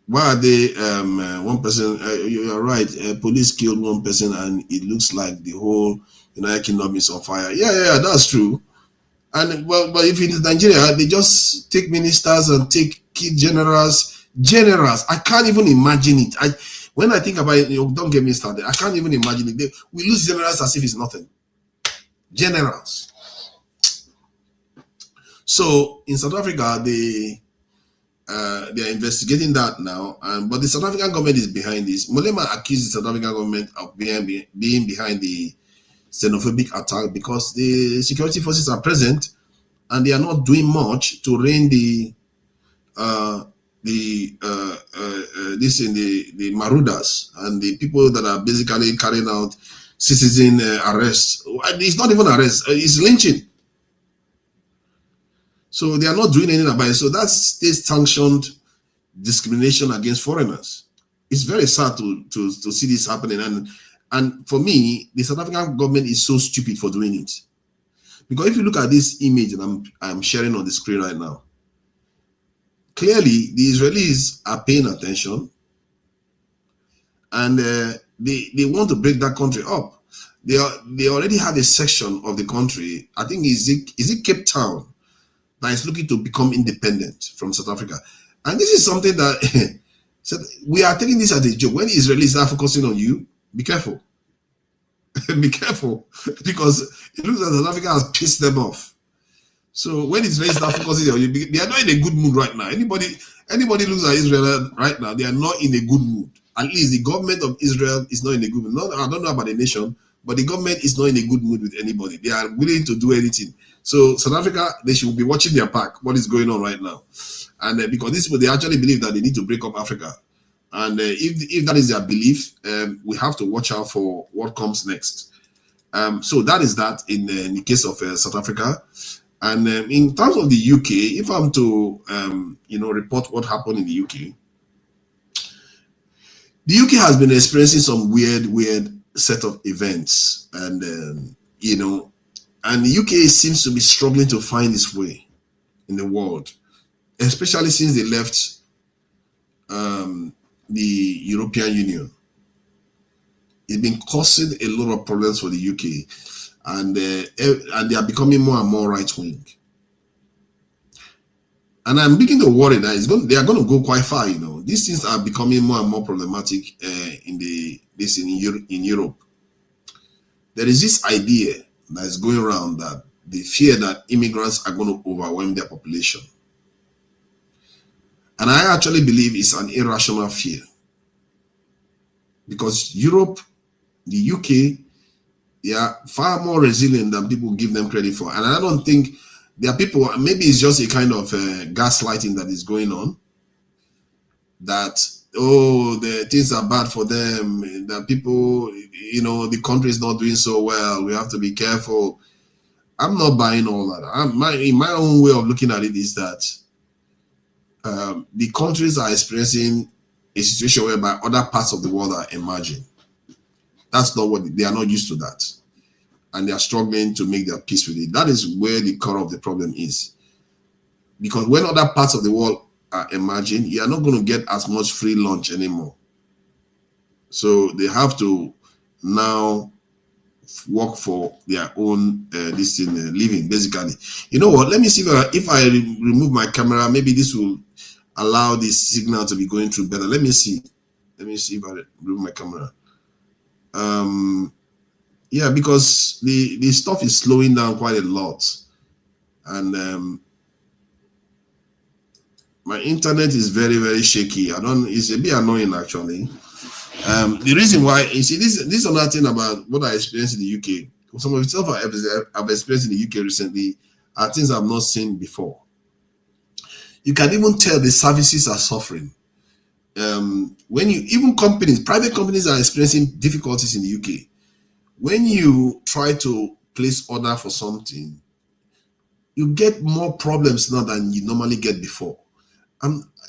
Why are they, one person, you are right, police killed one person and it looks like the whole United Kingdom is on fire. Yeah, that's true. And well, but if in Nigeria, they just take ministers and take key generals. I can't even imagine it. When I think about it, don't get me started. I can't even imagine it. We lose generals as if it's nothing. Generals. So in South Africa, they are investigating that now, but the South African government is behind this. Malema accused the South African government of being behind the xenophobic attack because the security forces are present and they are not doing much to rein the marauders and the people that are basically carrying out citizen arrests. It's not even arrest; it's lynching. So they are not doing anything about it. So that's state-sanctioned discrimination against foreigners. It's very sad to see this happening. And for me, the South African government is so stupid for doing it. Because if you look at this image that I'm sharing on the screen right now, clearly the Israelis are paying attention and they want to break that country up. They already have a section of the country, I think is it Cape Town, that is looking to become independent from South Africa. And this is something that we are taking this as a joke. When the Israelis are focusing on you, be careful. Be careful, because it looks like South Africa has pissed them off. So when Israelis start focusing on you, they are not in a good mood right now. Anybody looks at Israel right now, they are not in a good mood. At least the government of Israel is not in a good mood. I don't know about the nation, but the government is not in a good mood with anybody. They are willing to do anything. So South Africa, they should be watching their back, what is going on right now. And because they actually believe that they need to break up Africa. And if that is their belief, we have to watch out for what comes next. So that is that in the case of South Africa. And in terms of the UK, if I'm to report what happened in the UK has been experiencing some weird set of events, and and the UK seems to be struggling to find its way in the world, especially since they left the European Union. It's been causing a lot of problems for the UK, and they are becoming more and more right-wing. And I'm beginning to worry that they are going to go quite far. These things are becoming more and more problematic in Europe. There is this idea that is going around that they fear that immigrants are going to overwhelm their population. And I actually believe it's an irrational fear, because Europe, the UK, they are far more resilient than people give them credit for. And I don't think there are people, maybe it's just a kind of gaslighting that is going on, that, the things are bad for them, that people, the country is not doing so well, we have to be careful. I'm not buying all that. My own way of looking at it is that the countries are experiencing a situation whereby other parts of the world are emerging. That's not what they are not used to that, and they are struggling to make their peace with it. That is where the core of the problem is, because when other parts of the world are emerging, you are not going to get as much free lunch anymore. So they have to now work for their own living, basically. You know what? Let me see if I remove my camera, maybe this will allow this signal to be going through better. Let me see if I remove my camera. Yeah, because the stuff is slowing down quite a lot, and My internet is very, very shaky. It's a bit annoying actually. The reason why, you see, this is another thing about what I experienced in the UK. Some of the stuff I've experienced in the UK recently are things I've not seen before. You can even tell the services are suffering. When even private companies are experiencing difficulties in the UK. When you try to place order for something, you get more problems now than you normally get before.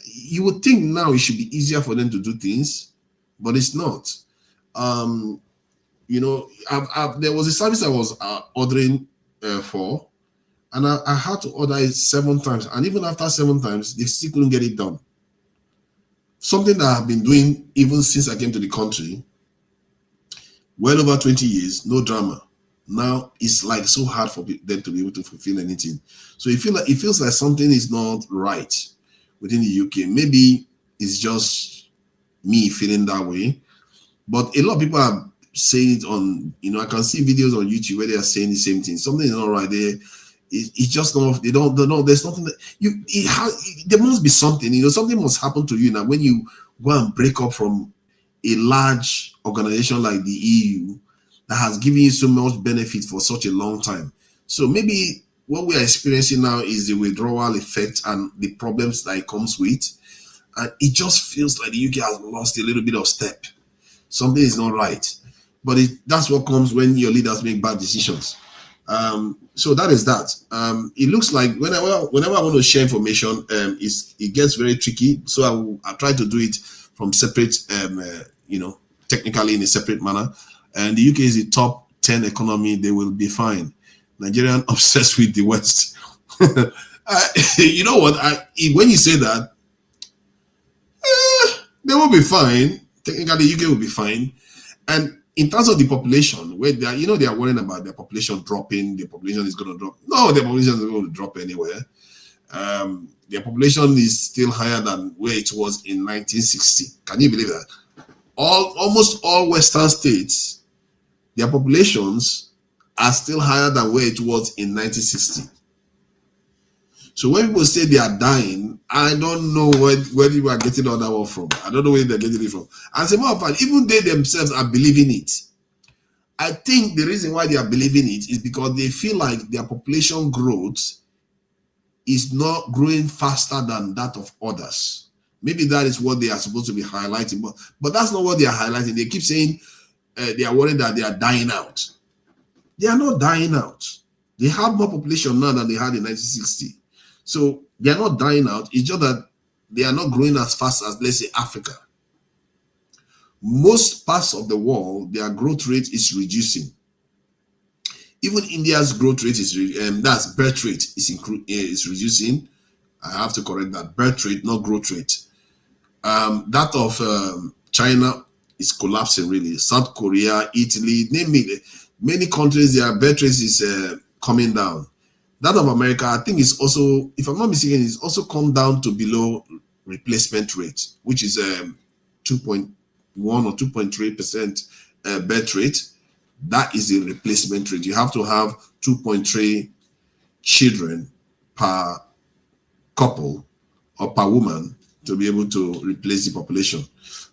You would think now it should be easier for them to do things, but it's not. You know, there was a service I was ordering for, and I had to order it 7 times, and even after 7 times, they still couldn't get it done. Something that I've been doing even since I came to the country, well over 20 years, no drama. Now it's like so hard for them to be able to fulfill anything. So it feels like something is not right within the UK. Maybe it's just me feeling that way, but a lot of people are saying it on, you know, I can see videos on YouTube where they are saying the same thing. Something is not right there. It's just not. They don't know. There's nothing that there must be something. You know, something must happen to you now when you go and break up from a large organization like the EU that has given you so much benefit for such a long time. So maybe what we are experiencing now is the withdrawal effect and the problems that it comes with. And it just feels like the UK has lost a little bit of step. Something is not right. But that's what comes when your leaders make bad decisions. So that is that. It looks like whenever I want to share information, it gets very tricky. So I try to do it from separate, you know, technically in a separate manner. And the UK is the top 10 economy. They will be fine. Nigerian obsessed with the West. You know what? When you say that, they will be fine. Technically, the UK will be fine. And in terms of the population, where they are, you know, they are worrying about their population dropping. The population is going to drop. No, their population is going to drop anywhere. Their population is still higher than where it was in 1960. Can you believe that? Almost all Western states, their populations are still higher than where it was in 1960. So when people say they are dying, I don't know where you are getting all that one from. I don't know where they're getting it from. As a matter of fact, even they themselves are believing it. I think the reason why they are believing it is because they feel like their population growth is not growing faster than that of others. Maybe that is what they are supposed to be highlighting, but that's not what they are highlighting. They keep saying they are worried that they are dying out. They are not dying out. They have more population now than they had in 1960. So they are not dying out. It's just that they are not growing as fast as, let's say, Africa. Most parts of the world, their growth rate is reducing. Even India's growth rate is that's birth rate is reducing. I have to correct that. Birth rate, not growth rate. That of China is collapsing really. South Korea, Italy, name it. Many countries, their birth rate is coming down. That of America, I think, is also, if I'm not mistaken, is also come down to below replacement rate, which is 2.1 or 2.3% birth rate. That is the replacement rate. You have to have 2.3 children per couple or per woman to be able to replace the population.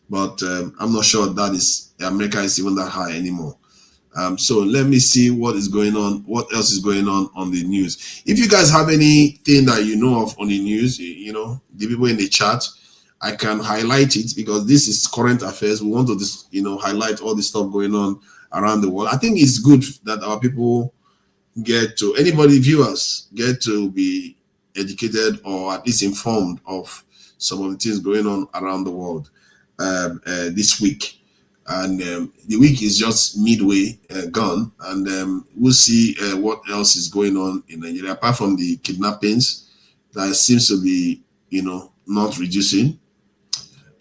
But I'm not sure that is, America is even that high anymore. So let me see what is going on. What else is going on the news? If you guys have anything that you know of on the news, you know, the people in the chat, I can highlight it because this is current affairs. We want to just, you know, highlight all the stuff going on around the world. I think it's good that our people viewers get to be educated or at least informed of some of the things going on around the world this week. And the week is just midway gone, and we'll see what else is going on in Nigeria apart from the kidnappings that seems to be, you know, not reducing.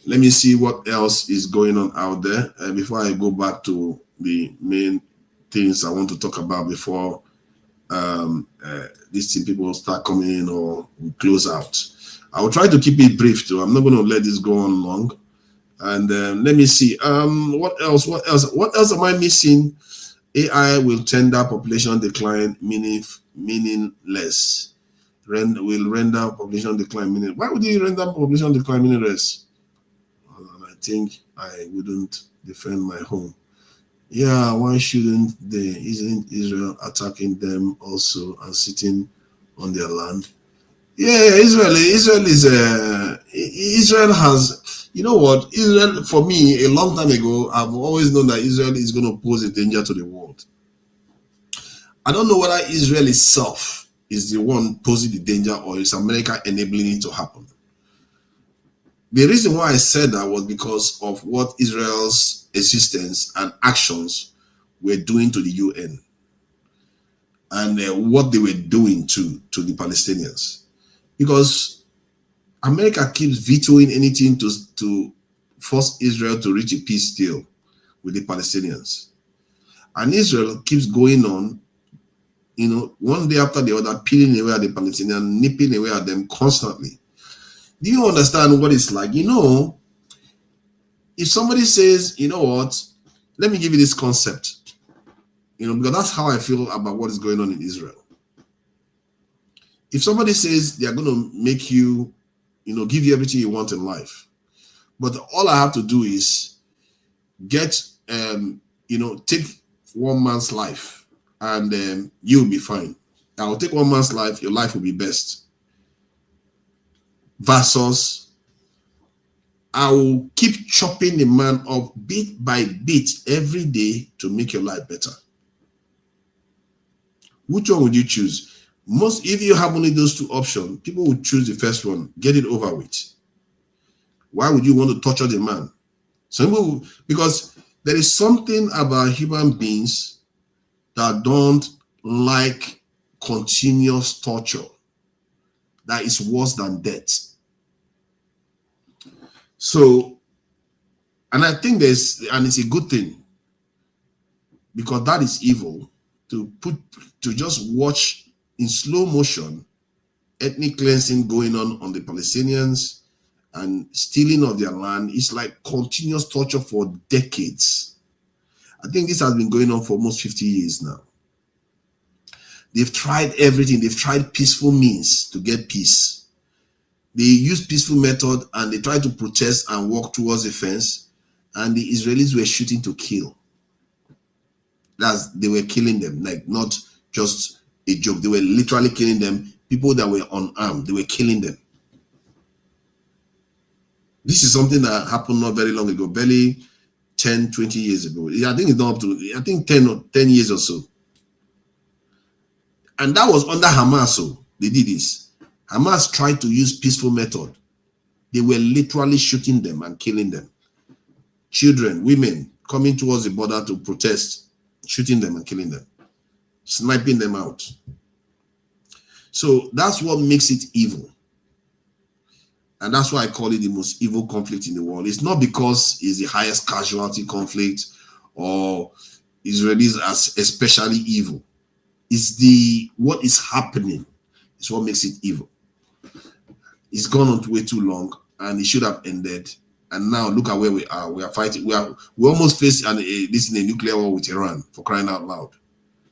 Let me see what else is going on out there before I go back to the main things I want to talk about before these people start coming in or we close out. I will try to keep it brief too. I'm not going to let this go on long. And let me see. What else am I missing? AI will tender population decline meaningless. will render population decline meaningless. Why would you render population decline meaningless? And I think I wouldn't defend my home. Yeah, why shouldn't they? Isn't Israel attacking them also and sitting on their land? Yeah, Israel has, you know what? Israel, for me, a long time ago, I've always known that Israel is going to pose a danger to the world. I don't know whether Israel itself is the one posing the danger or is America enabling it to happen. The reason why I said that was because of what Israel's existence and actions were doing to the UN and what they were doing to the Palestinians. Because America keeps vetoing anything to force Israel to reach a peace deal with the Palestinians. And Israel keeps going on, you know, one day after the other, peeling away at the Palestinians, nipping away at them constantly. Do you understand what it's like? You know, if somebody says, you know what, let me give you this concept, you know, because that's how I feel about what is going on in Israel. If somebody says they are going to make you, you know, give you everything you want in life, but all I have to do is get, you know, take one man's life and you'll be fine. I will take one man's life, your life will be best. Versus, I will keep chopping the man up bit by bit every day to make your life better. Which one would you choose? If you have only those two options, people would choose the first one, get it over with. Why would you want to torture the man? Some people, because there is something about human beings that don't like continuous torture that is worse than death. So, and I think it's a good thing, because that is evil, to just watch in slow motion ethnic cleansing going on the Palestinians and stealing of their land. It's like continuous torture for decades. I think this has been going on for almost 50 years now. They've tried everything. They've tried peaceful means to get peace. They use peaceful method and they try to protest and walk towards the fence, and the Israelis were shooting to kill. They were killing them, like not just a joke. They were literally killing them. People that were unarmed, they were killing them. This is something that happened not very long ago, barely 10, 20 years ago. I think it's not up to, I think 10 years or so. And that was under Hamas, so they did this. Hamas tried to use peaceful method. They were literally shooting them and killing them. Children, women coming towards the border to protest, shooting them and killing them, sniping them out. So that's what makes it evil. And that's why I call it the most evil conflict in the world. It's not because it's the highest casualty conflict or Israelis are especially evil. It's what is happening is what makes it evil. It's gone on way too long and it should have ended. And now look at where we are. We are fighting. We almost faced this in a nuclear war with Iran, for crying out loud.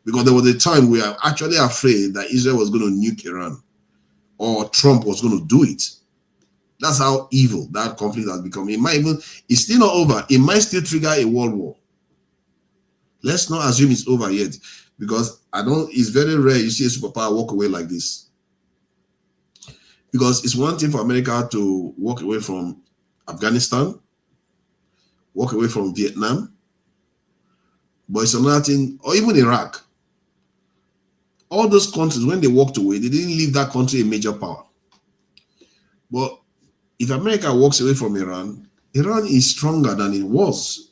Because there was a time we are actually afraid that Israel was going to nuke Iran or Trump was going to do it. That's how evil that conflict has become. It's still not over. It might still trigger a world war. Let's not assume it's over yet, because it's very rare you see a superpower walk away like this. Because it's one thing for America to walk away from Afghanistan, walk away from Vietnam, but it's another thing, or even Iraq. All those countries, when they walked away, they didn't leave that country a major power. But if America walks away from Iran, Iran is stronger than it was.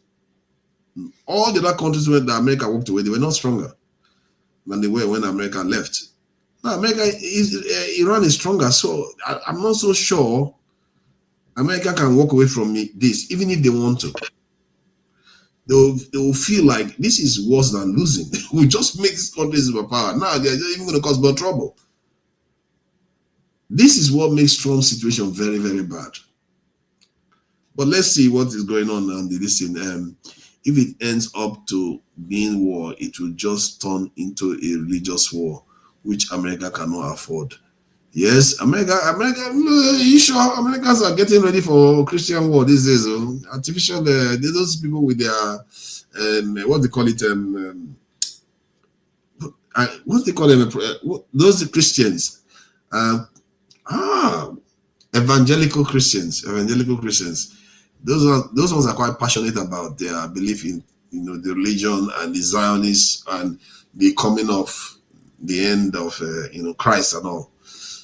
All the other countries where America walked away, they were not stronger than they were when America left. Now, Iran is stronger, so I'm not so sure America can walk away from this, even if they want to. They will feel like this is worse than losing. We just make this country superpower. Now they're even going to cause more trouble. This is what makes Trump's situation very, very bad. But let's see what is going on now. If it ends up to being war, it will just turn into a religious war, which America cannot afford. Yes, America. You sure Americans are getting ready for Christian war these days? Artificial. Those people with their what they call it. What they call them? Those Christians. Uh, evangelical Christians. Evangelical Christians. Those ones are quite passionate about their belief in the religion and the Zionists and the coming of the end of Christ and all.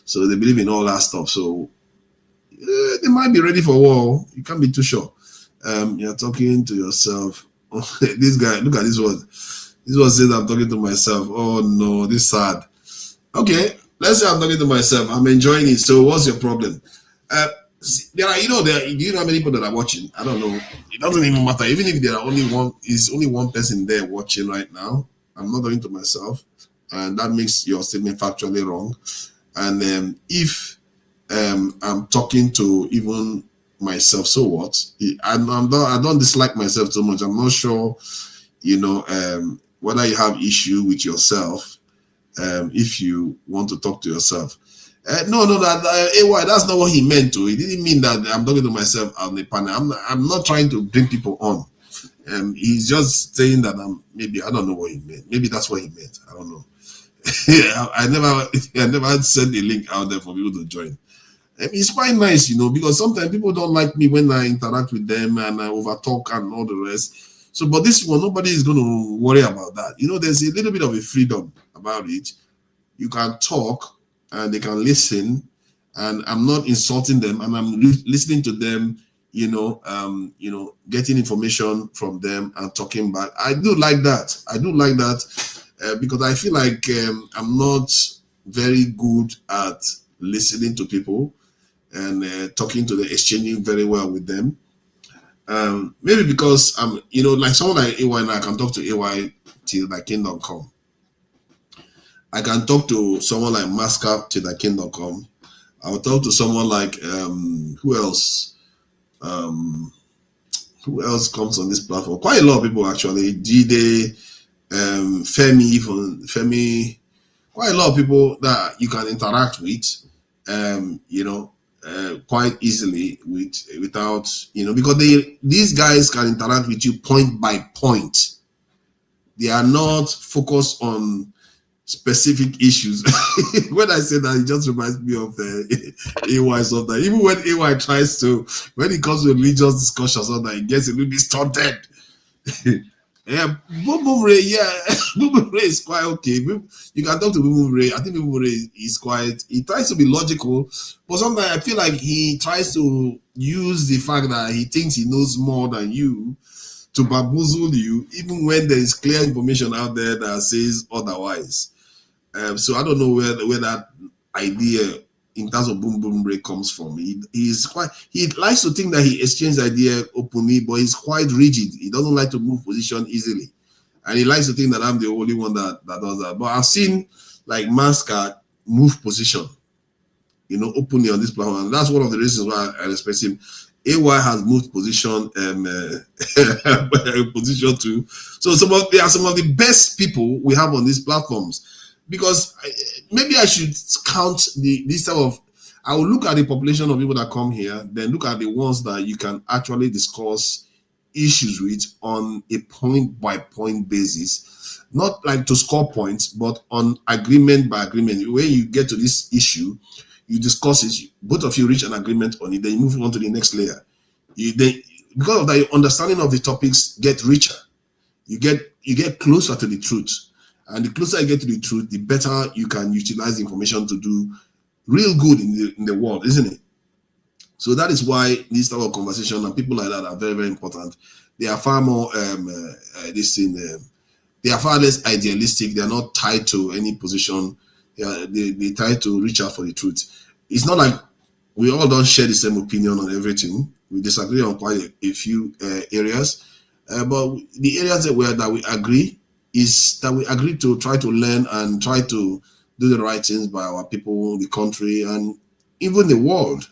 So they believe in all that stuff. So they might be ready for war. You can't be too sure. You're talking to yourself. This guy, look at this one. This one says I'm talking to myself. Oh no, this is sad. Okay, let's say I'm talking to myself. I'm enjoying it. So what's your problem? Do you know how many people that are watching? I don't know. It doesn't even matter. Even if there are only one person there watching right now. I'm not talking to myself, and that makes your statement factually wrong. And if I'm talking to even myself, so what? I don't dislike myself so much. I'm not sure, whether you have issue with yourself. If you want to talk to yourself. No, AY, that's not what he meant to. He didn't mean that I'm talking to myself on the panel. I'm not trying to bring people on. He's just saying that I don't know what he meant. Maybe that's what he meant. I don't know. I never sent a link out there for people to join. It's quite nice, because sometimes people don't like me when I interact with them and I overtalk and all the rest. So, but this one, nobody is going to worry about that. There's a little bit of a freedom about it. You can talk and they can listen, and I'm not insulting them, and I'm listening to them, getting information from them and talking back. I do like that. Because I feel like I'm not very good at listening to people and talking to them, exchanging very well with them. Maybe because I'm, like someone like AY, and I can talk to AY till my kingdom come. I can talk to someone like Mascap till the kingdom come. I'll talk to someone like who else? Who else comes on this platform? Quite a lot of people actually. Jide, Femi, quite a lot of people that you can interact with, quite easily without, because these guys can interact with you point by point. They are not focused on specific issues. When I say that, it just reminds me of AY sometimes. Even when AY tries to, when it comes to religious discussions, sometimes it gets a little bit stunted. Yeah, Boom Boom Ray, Boom Boom Ray is quite okay. You can talk to Boom Boom Ray. I think Boom Boom Ray is quite, he tries to be logical, but sometimes I feel like he tries to use the fact that he thinks he knows more than you to bamboozle you, even when there is clear information out there that says otherwise. So I don't know where that idea in terms of Boom Boom Ray comes from. He likes to think that he exchanges idea openly, but he's quite rigid. He doesn't like to move position easily, and he likes to think that I'm the only one that does that. But I've seen like Mascot move position, openly on this platform, and that's one of the reasons why I respect him. AY has moved position position too. So they are some of the best people we have on these platforms. Because maybe I should count this type of. I will look at the population of people that come here, then look at the ones that you can actually discuss issues with on a point-by-point basis, not like to score points, but on agreement by agreement. When you get to this issue, you discuss it. Both of you reach an agreement on it. Then you move on to the next layer. Because of that, your understanding of the topics get richer. You get closer to the truth. And the closer you get to the truth, the better you can utilize the information to do real good in the world, isn't it? So that is why this type of conversation and people like that are very, very important. They are far more they are far less idealistic. They are not tied to any position. They try to reach out for the truth. It's not like we all don't share the same opinion on everything. We disagree on quite a few areas. But the areas that we agree is that we agree to try to learn and try to do the right things by our people, the country, and even the world.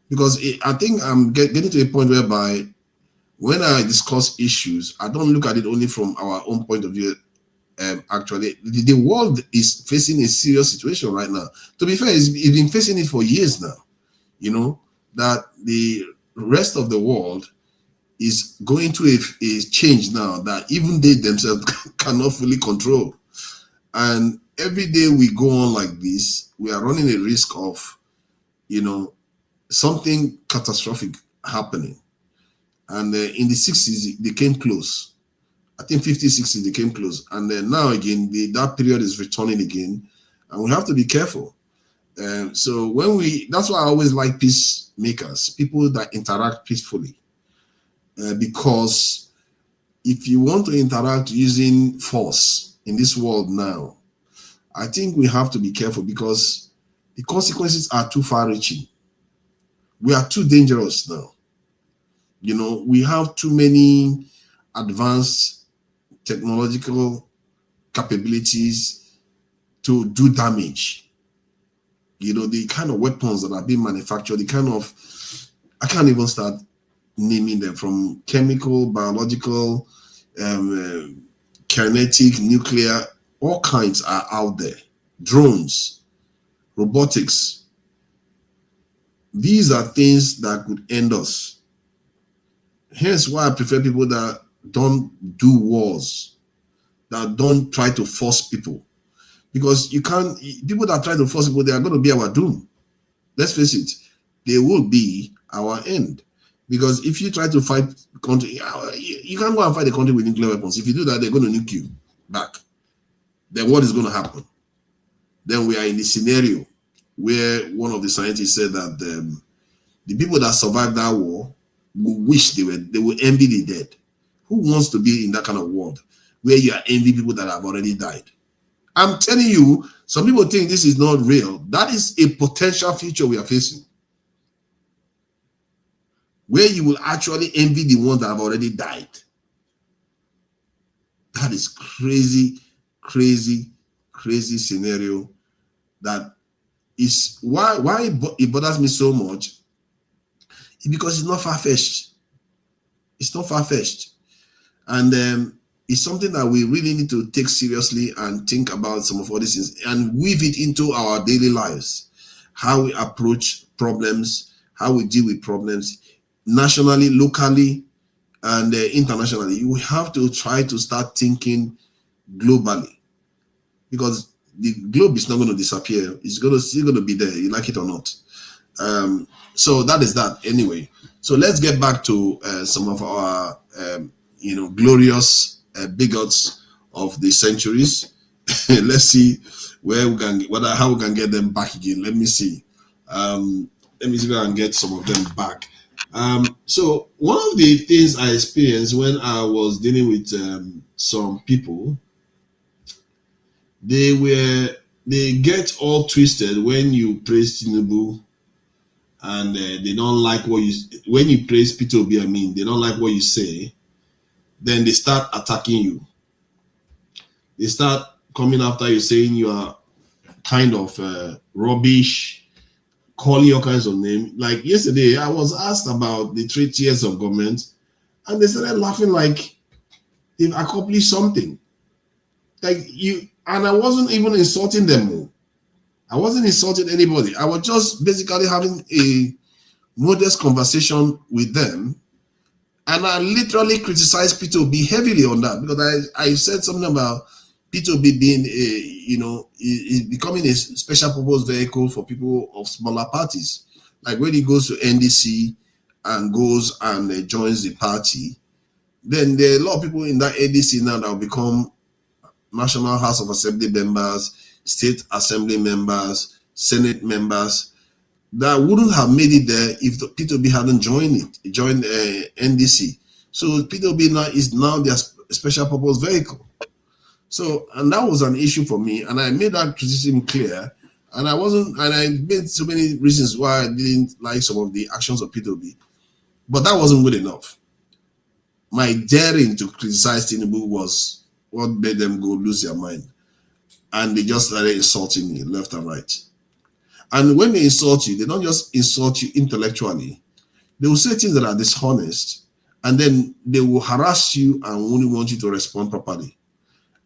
Because I think I'm getting to a point whereby when I discuss issues, I don't look at it only from our own point of view actually, the world is facing a serious situation right now. To be fair, it's been facing it for years now. You know, that the rest of the world is going through a change now that even they themselves cannot fully control. And every day we go on like this, we are running a risk of, you know, something catastrophic happening. And in the 60s, they came close. I think 50s, 60s, they came close. And then now again, that period is returning again. And we have to be careful. So that's why I always like peacemakers, people that interact peacefully. Because if you want to interact using force in this world now, I think we have to be careful because the consequences are too far-reaching. We are too dangerous now. You know, we have too many advanced technological capabilities to do damage. You know, the kind of weapons that are being manufactured, the kind of, I can't even start naming them, from chemical, biological, kinetic, nuclear, all kinds are out there. Drones, robotics. These are things that could end us. Hence why I prefer people that don't do wars, that don't try to force people. Because you can't, people that try to force people, they are going to be our doom. Let's face it, they will be our end. Because if you try to fight country, you can't go and fight a country with nuclear weapons. If you do that, they're going to nuke you back. Then what is going to happen? Then we are in the scenario where one of the scientists said that the people that survived that war will wish they will envy the dead. Who wants to be in that kind of world where you are envying people that have already died? I'm telling you, some people think this is not real. That is a potential future we are facing, where you will actually envy the ones that have already died. That is crazy, crazy, crazy scenario. That is why it bothers me so much. Because it's not far-fetched. It's not far-fetched. And it's something that we really need to take seriously and think about some of all these things and weave it into our daily lives. How we approach problems, how we deal with problems, nationally, locally, and internationally. You have to try to start thinking globally, because the globe is not going to disappear. It's still going to be there, you like it or not. So that is that anyway. So let's get back to some of our glorious bigots of the centuries. Let's see where we can how we can get them back again. Let me see. Let me see if I can get some of them back. So one of the things I experienced when I was dealing with some people, they get all twisted when you praise Tinubu, and they don't like when you praise Peter Obi, they don't like what you say. Then they start attacking you. They start coming after you, saying you are kind of rubbish, calling all kinds of names. Like yesterday, I was asked about the 3 tiers of government, and they started laughing like they've accomplished something. Like you, and I wasn't even insulting them. I wasn't insulting anybody. I was just basically having a modest conversation with them. And I literally criticized Peter Obi heavily on that, because I said something about Peter Obi being becoming a special purpose vehicle for people of smaller parties. Like when he goes to NDC and goes and joins the party, then there are a lot of people in that NDC now that will become National House of Assembly members, State Assembly members, Senate members, that wouldn't have made it there if Peter Obi hadn't joined NDC. So Peter Obi is now their special purpose vehicle. So, and that was an issue for me, and I made that criticism clear. And I made so many reasons why I didn't like some of the actions of Peter Obi, but that wasn't good enough. My daring to criticize Tinubu was what made them go lose their mind, and they just started insulting me left and right. And when they insult you, they don't just insult you intellectually. They will say things that are dishonest, and then they will harass you and only want you to respond properly.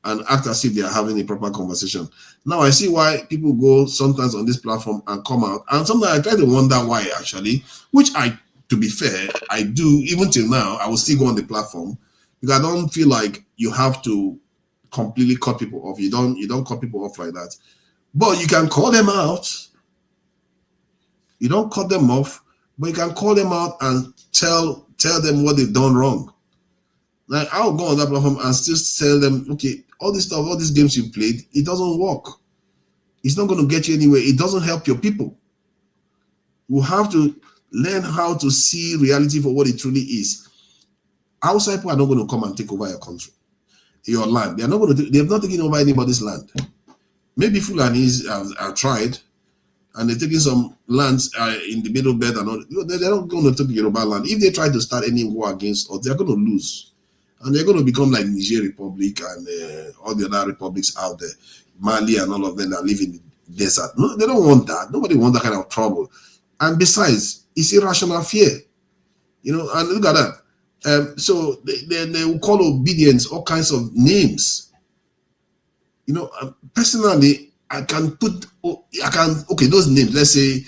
and act as if they are having a proper conversation. Now I see why people go sometimes on this platform and come out, and sometimes I try to wonder why actually, which to be fair, I do even till now. I will still go on the platform because I don't feel like you have to completely cut people off. You don't cut people off like that, but you can call them out. You don't cut them off, but you can call them out and tell them what they've done wrong. Like I'll go on that platform and still tell them, okay, all this stuff, all these games you played, it doesn't work. It's not going to get you anywhere. It doesn't help your people. You have to learn how to see reality for what it truly is. Outside people are not going to come and take over your country, your land. They are not going to. They have not taken over anybody's land. Maybe Fulanis have tried, and they're taking some lands in the middle belt and all. They're not going to take Yoruba land. If they try to start any war against us, they're going to lose, and they're going to become like Niger Republic and all the other republics out there, Mali and all of them that live in the desert. No, they don't want that. Nobody wants that kind of trouble. And besides, it's irrational fear, you know. And look at that. So they will call obedience all kinds of names. You know, personally, okay, those names. Let's say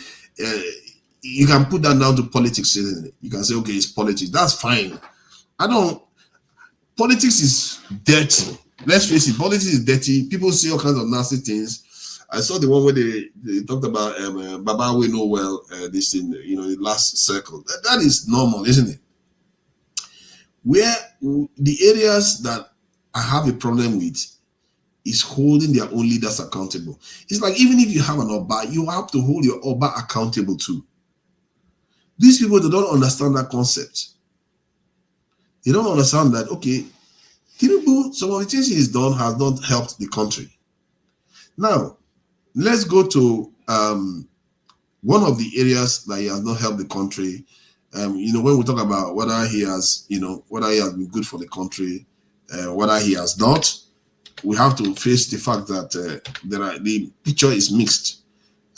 you can put that down to politics, isn't it? You can say, okay, it's politics. That's fine. Politics is dirty. Let's face it, politics is dirty. People say all kinds of nasty things. I saw the one where they talked about Baba we know well, this in, you know, the last circle. That is normal, isn't it? Where the areas that I have a problem with is holding their own leaders accountable. It's like even if you have an Oba, you have to hold your Oba accountable too. These people, they don't understand that concept. They don't understand that, okay, Tinubu, some of the things he's done has not helped the country. Now, let's go to one of the areas that he has not helped the country. You know, when we talk about whether he has, you know, whether he has been good for the country, whether he has not, we have to face the fact that the picture is mixed,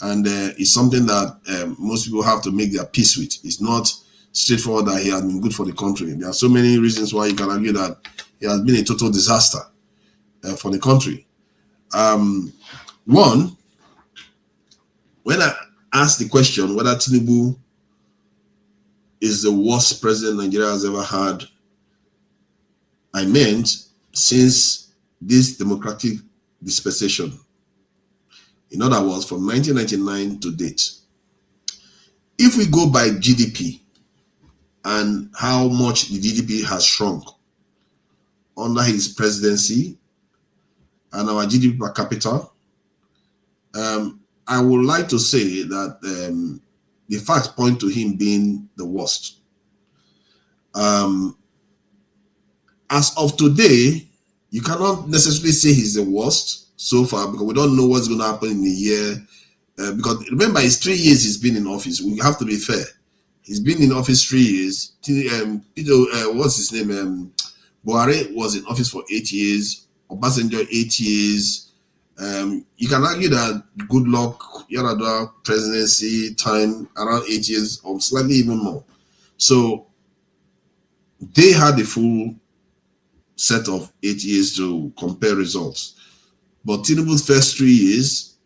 and it's something that most people have to make their peace with. It's not straightforward that he has been good for the country. There are so many reasons why you can argue that he has been a total disaster for the country. One, when I asked the question whether Tinubu is the worst president Nigeria has ever had, I meant since this democratic dispensation. In other words, from 1999 to date. If we go by GDP and how much the GDP has shrunk under his presidency and our GDP per capita, I would like to say that the facts point to him being the worst. As of today, you cannot necessarily say he's the worst so far because we don't know what's going to happen in a year. Because remember, it's 3 years he's been in office. We have to be fair. He's been in office 3 years. What's his name? Buhari was in office for 8 years. Obasanjo 8 years. You can argue that good luck, Yar'Adua presidency time around 8 years or slightly even more. So they had the full set of 8 years to compare results. But Tinubu's first 3 years,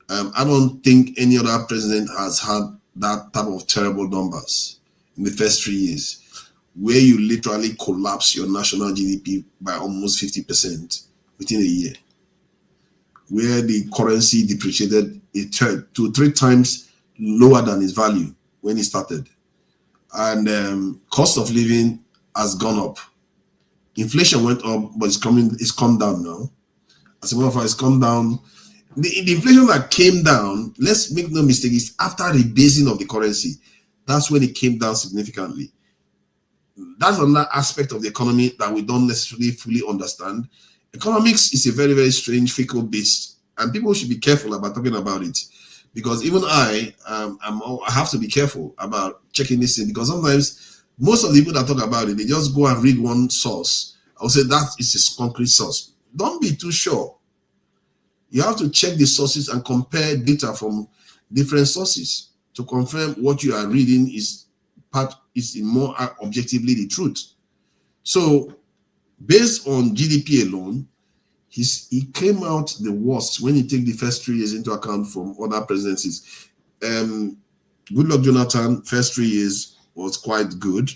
I don't think any other president has had that type of terrible numbers in the first 3 years, where you literally collapse your national GDP by almost 50% within a year, where the currency depreciated 2 to 3 times lower than its value when it started. And cost of living has gone up. Inflation went up, but it's come down now. As a matter of fact, it's come down. The inflation that came down, let's make no mistake, is after rebasing of the currency. That's when it came down significantly. That's another aspect of the economy that we don't necessarily fully understand. Economics is a very, very strange, fickle beast, and people should be careful about talking about it, because even I have to be careful about checking this in, because sometimes most of the people that talk about it, they just go and read one source. I'll say that is a concrete source. Don't be too sure. You have to check the sources and compare data from different sources to confirm what you are reading is more objectively the truth. So based on GDP alone, he came out the worst when you take the first 3 years into account from other presidencies. Goodluck Jonathan, first 3 years was quite good.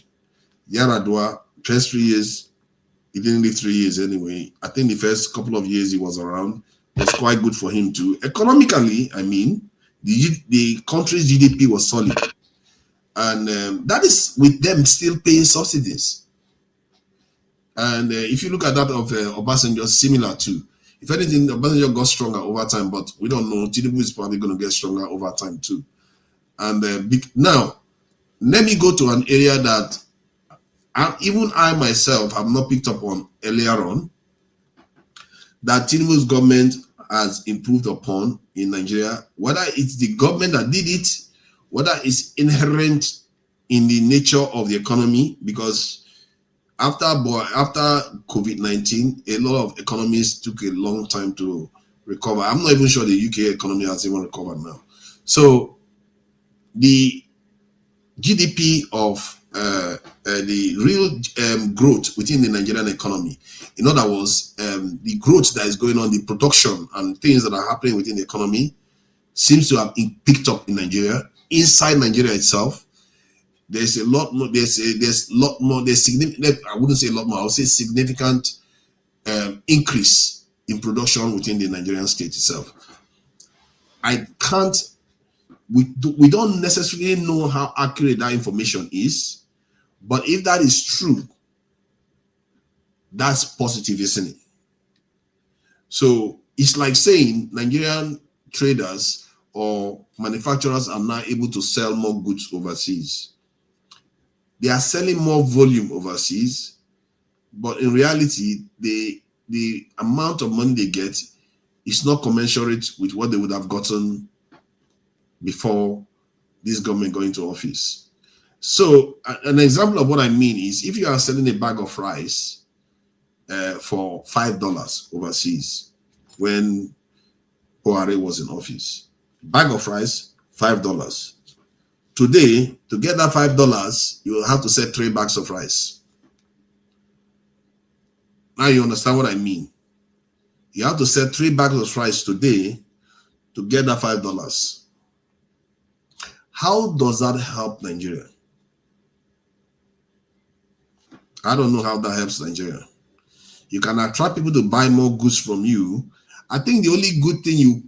Yaradua, first 3 years, he didn't live 3 years anyway. I think the first couple of years he was around was quite good for him too. Economically, I mean, the country's GDP was solid. And that is with them still paying subsidies. And if you look at that of Obasanjo, similar too. If anything, Obasanjo got stronger over time, but we don't know. Tinubu is probably going to get stronger over time too. And now, let me go to an area that even I myself have not picked up on earlier on, that Tinubu's government has improved upon in Nigeria, whether it's the government that did it, whether it's inherent in the nature of the economy, because after COVID-19, a lot of economies took a long time to recover. I'm not even sure the UK economy has even recovered now. So the GDP of the real growth within the Nigerian economy, in other words, the growth that is going on, the production and things that are happening within the economy seems to have picked up in Nigeria. Inside Nigeria itself, there's a lot more, there's significant, I wouldn't say a lot more, I would say significant increase in production within the Nigerian state itself. We don't necessarily know how accurate that information is, but if that is true, that's positive, isn't it? So it's like saying Nigerian traders or manufacturers are now able to sell more goods overseas. They are selling more volume overseas, but in reality, the amount of money they get is not commensurate with what they would have gotten before this government going into office. So an example of what I mean is, if you are selling a bag of rice for $5 overseas when Buhari was in office, bag of rice, $5. Today, to get that $5, you will have to sell 3 bags of rice. Now you understand what I mean. You have to sell 3 bags of rice today to get that $5. How does that help Nigeria? I don't know how that helps Nigeria. You can attract people to buy more goods from you. I think the only good thing you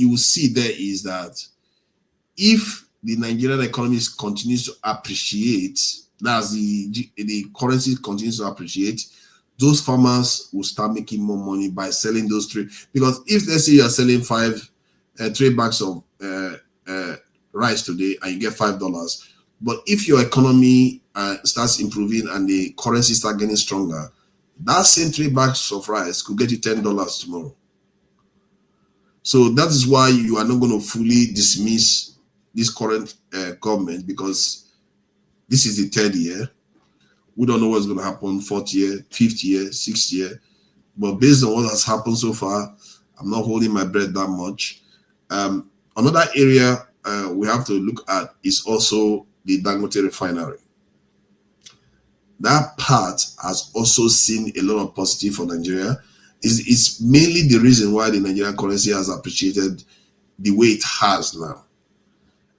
will see there is that if the Nigerian economy continues to appreciate, that's the currency continues to appreciate, those farmers will start making more money by selling those 3. Because if, let's say, you are selling 3 bags of rice today and you get $5, but if your economy starts improving and the currency starts getting stronger, that same 3 bags of rice could get you $10 tomorrow. So that is why you are not going to fully dismiss this current government, because this is the 3rd year. We don't know what's going to happen 4th year, 5th year, 6th year. But based on what has happened so far, I'm not holding my breath that much. Another area we have to look at is also the Dangote refinery. That part has also seen a lot of positive for Nigeria. It's mainly the reason why the Nigerian currency has appreciated the way it has now.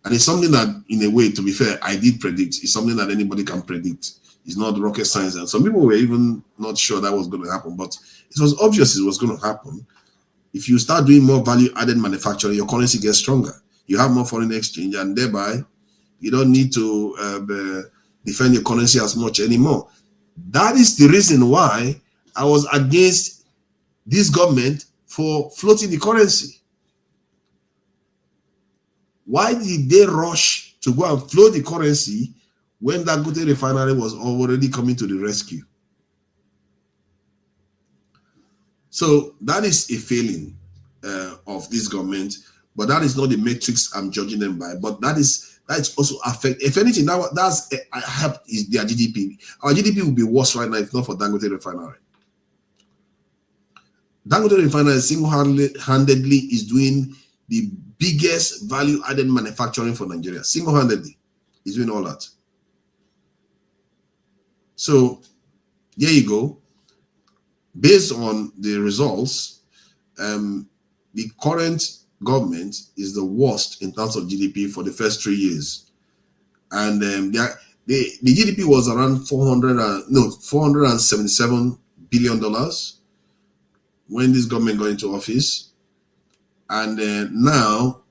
And it's something that, in a way, to be fair, I did predict. It's something that anybody can predict. It's not rocket science. And some people were even not sure that was going to happen, but it was obvious it was going to happen. If you start doing more value-added manufacturing, your currency gets stronger. You have more foreign exchange, and thereby, you don't need to defend your currency as much anymore. That is the reason why I was against this government for floating the currency. Why did they rush to go and float the currency when that Dangote refinery was already coming to the rescue? So that is a failing of this government, but that is not the metrics I'm judging them by. But that's also affect. If anything, that's helped is their GDP. Our GDP would be worse right now if not for Dangote refinery. Dangote refinery single-handedly is doing the biggest value-added manufacturing for Nigeria. Single-handedly is doing all that. So there you go. based on the results, the current government is the worst in terms of GDP for the first 3 years, and the GDP was around $477 billion when this government got into office, and now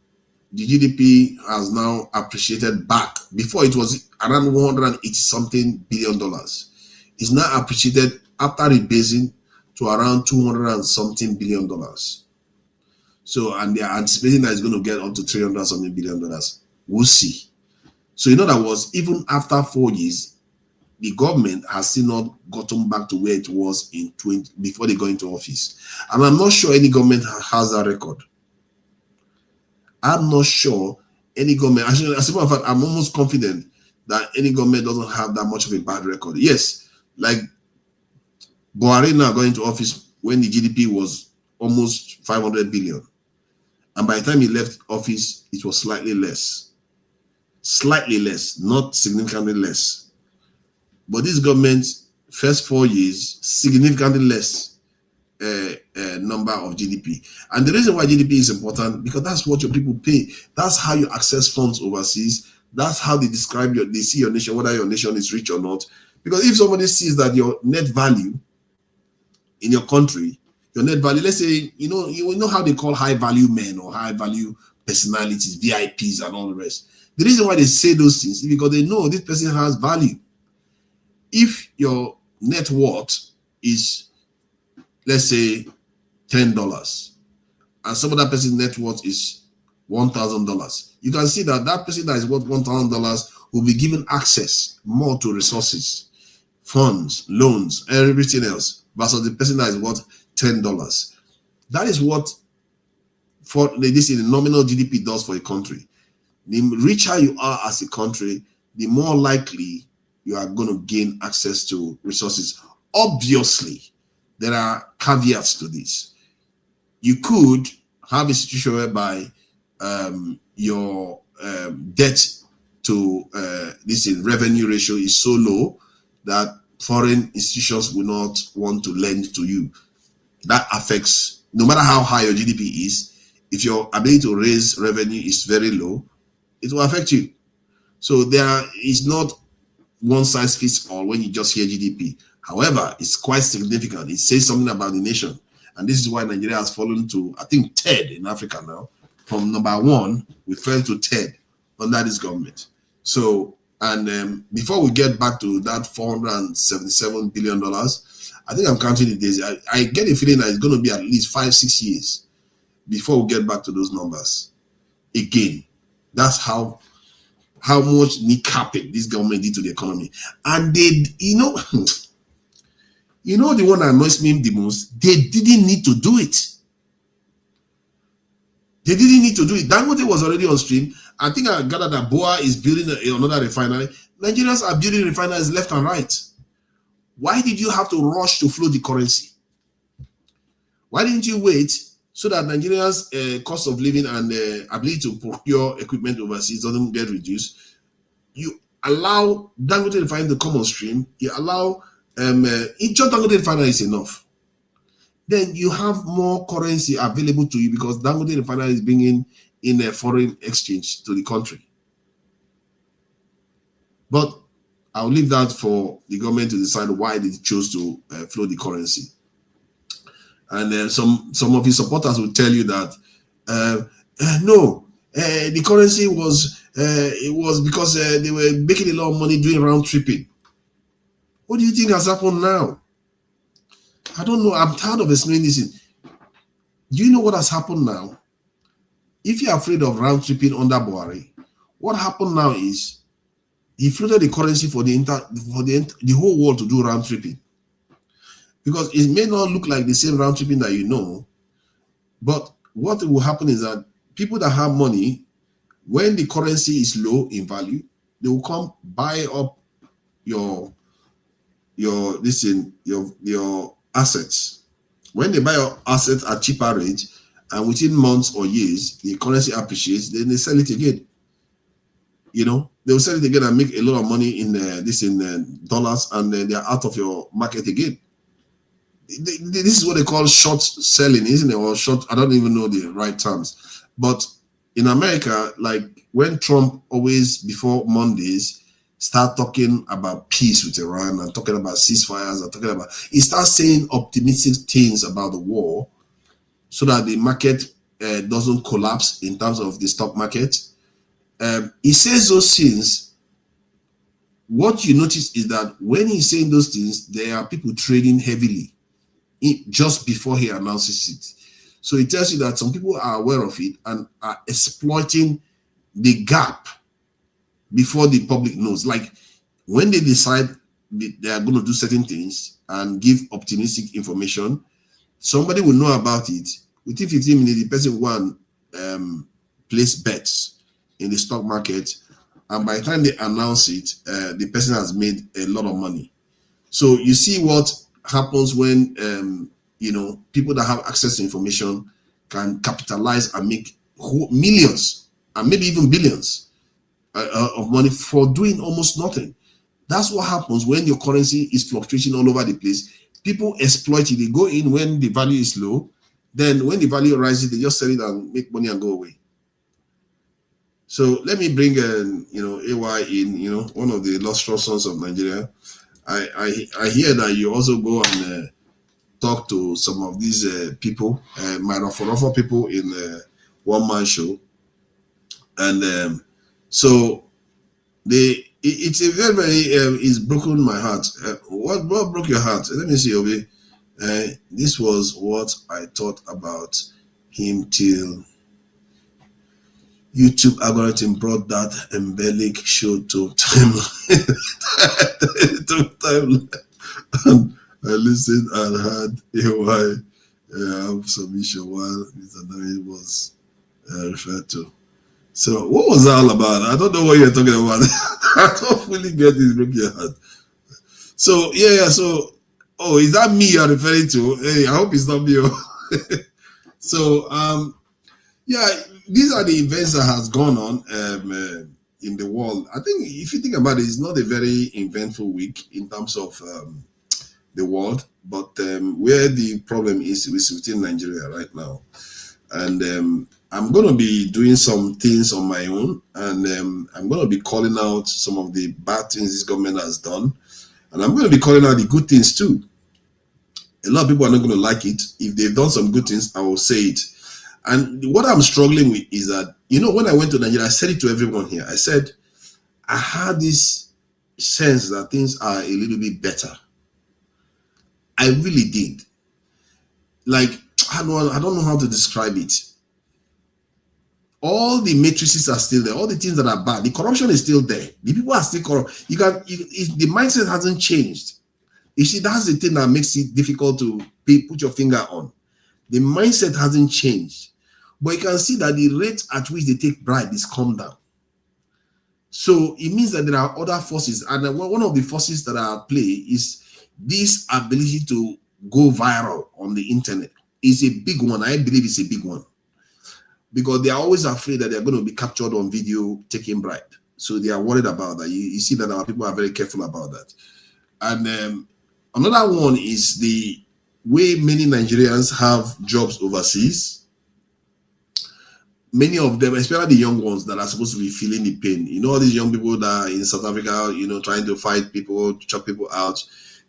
the GDP has now appreciated back. Before it was around 180 something billion dollars. It's now appreciated after rebasing to around 200 and something billion dollars. So, and they are anticipating that it's going to get up to 300 something billion dollars. We'll see. So, in other words, even after 4 years, the government has still not gotten back to where it was in before they go into office. And I'm not sure any government has that record. I'm not sure any government, actually, as a matter of fact, I'm almost confident that any government doesn't have that much of a bad record. Yes, like Buhari now going to office when the GDP was almost 500 billion. And by the time he left office, it was slightly less, not significantly less. But this government's first 4 years, significantly less number of GDP. And the reason why GDP is important, because that's what your people pay. That's how you access funds overseas. That's how they describe they see your nation, whether your nation is rich or not. Because if somebody sees that your net value in your country, your net value, let's say, you know how they call high value men or high value personalities, VIPs and all the rest. The reason why they say those things is because they know this person has value. If your net worth is, let's say, $10, and some other person's net worth is $1,000, you can see that that person that is worth $1,000 will be given access more to resources, funds, loans, everything else, versus the person that is worth $10. That is what for this in the nominal GDP does for a country. The richer you are as a country, the more likely you are going to gain access to resources. Obviously, there are caveats to this. You could have a situation whereby your debt to this revenue ratio is so low that foreign institutions will not want to lend to you. That affects, no matter how high your GDP is, if your ability to raise revenue is very low, it will affect you. So there is not one size fits all when you just hear GDP. However, it's quite significant. It says something about the nation. And this is why Nigeria has fallen to, I think, third in Africa now. From number 1, we fell to third under this government. So, and before we get back to that $477 billion, I think I'm counting the days. I get a feeling that it's going to be at least 5-6 years before we get back to those numbers. Again, that's how much kneecapping this government did to the economy. And they, the one that annoys me the most, they didn't need to do it. They didn't need to do it. Dangote was already on stream. I think I gathered that Boa is building another refinery. Nigerians are building refineries left and right. Why did you have to rush to float the currency? Why didn't you wait so that Nigerians' cost of living and ability to procure equipment overseas doesn't get reduced? You allow Dangote refinery to come on stream. You allow just Dangote refinery is enough. Then you have more currency available to you because Dangote refinery is bringing in a foreign exchange to the country. But I'll leave that for the government to decide why they chose to float the currency. And some of his supporters will tell you that no, the currency was it was because they were making a lot of money doing round tripping. What do you think has happened now? I don't know. I'm tired of explaining this. Do you know what has happened now? If you're afraid of round tripping under Buhari, what happened now is he floated the currency for the whole world to do round tripping. Because it may not look like the same round tripping that you know, but what will happen is that people that have money, when the currency is low in value, they will come buy up your assets. When they buy your assets at cheaper rate, and within months or years, the currency appreciates, then they sell it again. They will sell it again and make a lot of money in dollars, and then they are out of your market again. this is what they call short selling, isn't it? Or short, I don't even know the right terms. But in America, like when Trump always before Mondays start talking about peace with Iran and talking about ceasefires and talking about, he starts saying optimistic things about the war so that the market doesn't collapse in terms of the stock market. He says those things. What you notice is that when he's saying those things, there are people trading heavily just before he announces it. So it tells you that some people are aware of it and are exploiting the gap before the public knows. Like when they decide they are going to do certain things and give optimistic information, somebody will know about it. Within 15 minutes, the person will place bets in the stock market. And by the time they announce it, the person has made a lot of money. So you see what happens when people that have access to information can capitalize and make millions and maybe even billions of money for doing almost nothing. That's what happens when your currency is fluctuating all over the place. People exploit it. They go in when the value is low. Then when the value rises, they just sell it and make money and go away. So let me bring AY in, one of the illustrious sons of Nigeria. I hear that you also go and talk to some of these people, my Rofo people in one-man show. And so it's a very, very, it's broken my heart. What broke your heart? Let me see, Obi. This was what I thought about him till YouTube algorithm brought that embellic show to timeline. And I listened and heard AY have submission while Mr. Nari was referred to. So what was that all about? I don't know what you're talking about. I don't really get this broken heart. So so is that me you're referring to? Hey, I hope it's not me. So these are the events that has gone on in the world. I think if you think about it, it's not a very eventful week in terms of the world, but where the problem is within Nigeria right now. And I'm going to be doing some things on my own, and I'm going to be calling out some of the bad things this government has done, and I'm going to be calling out the good things too. A lot of people are not going to like it. If they've done some good things, I will say it. And what I'm struggling with is that, when I went to Nigeria, I said it to everyone here. I said, I had this sense that things are a little bit better. I really did. Like, I don't know how to describe it. All the matrices are still there. All the things that are bad. The corruption is still there. The people are still corrupt. The mindset hasn't changed. You see, that's the thing that makes it difficult to put your finger on. The mindset hasn't changed. But you can see that the rate at which they take bribe is come down. So it means that there are other forces. And one of the forces that are at play is this ability to go viral on the internet. Is a big one. I believe it's a big one. Because they are always afraid that they're going to be captured on video taking bribe. So they are worried about that. You see that our people are very careful about that. And another one is the way many Nigerians have jobs overseas. Many of them, especially the young ones that are supposed to be feeling the pain. All these young people that are in South Africa, trying to fight people, chop people out.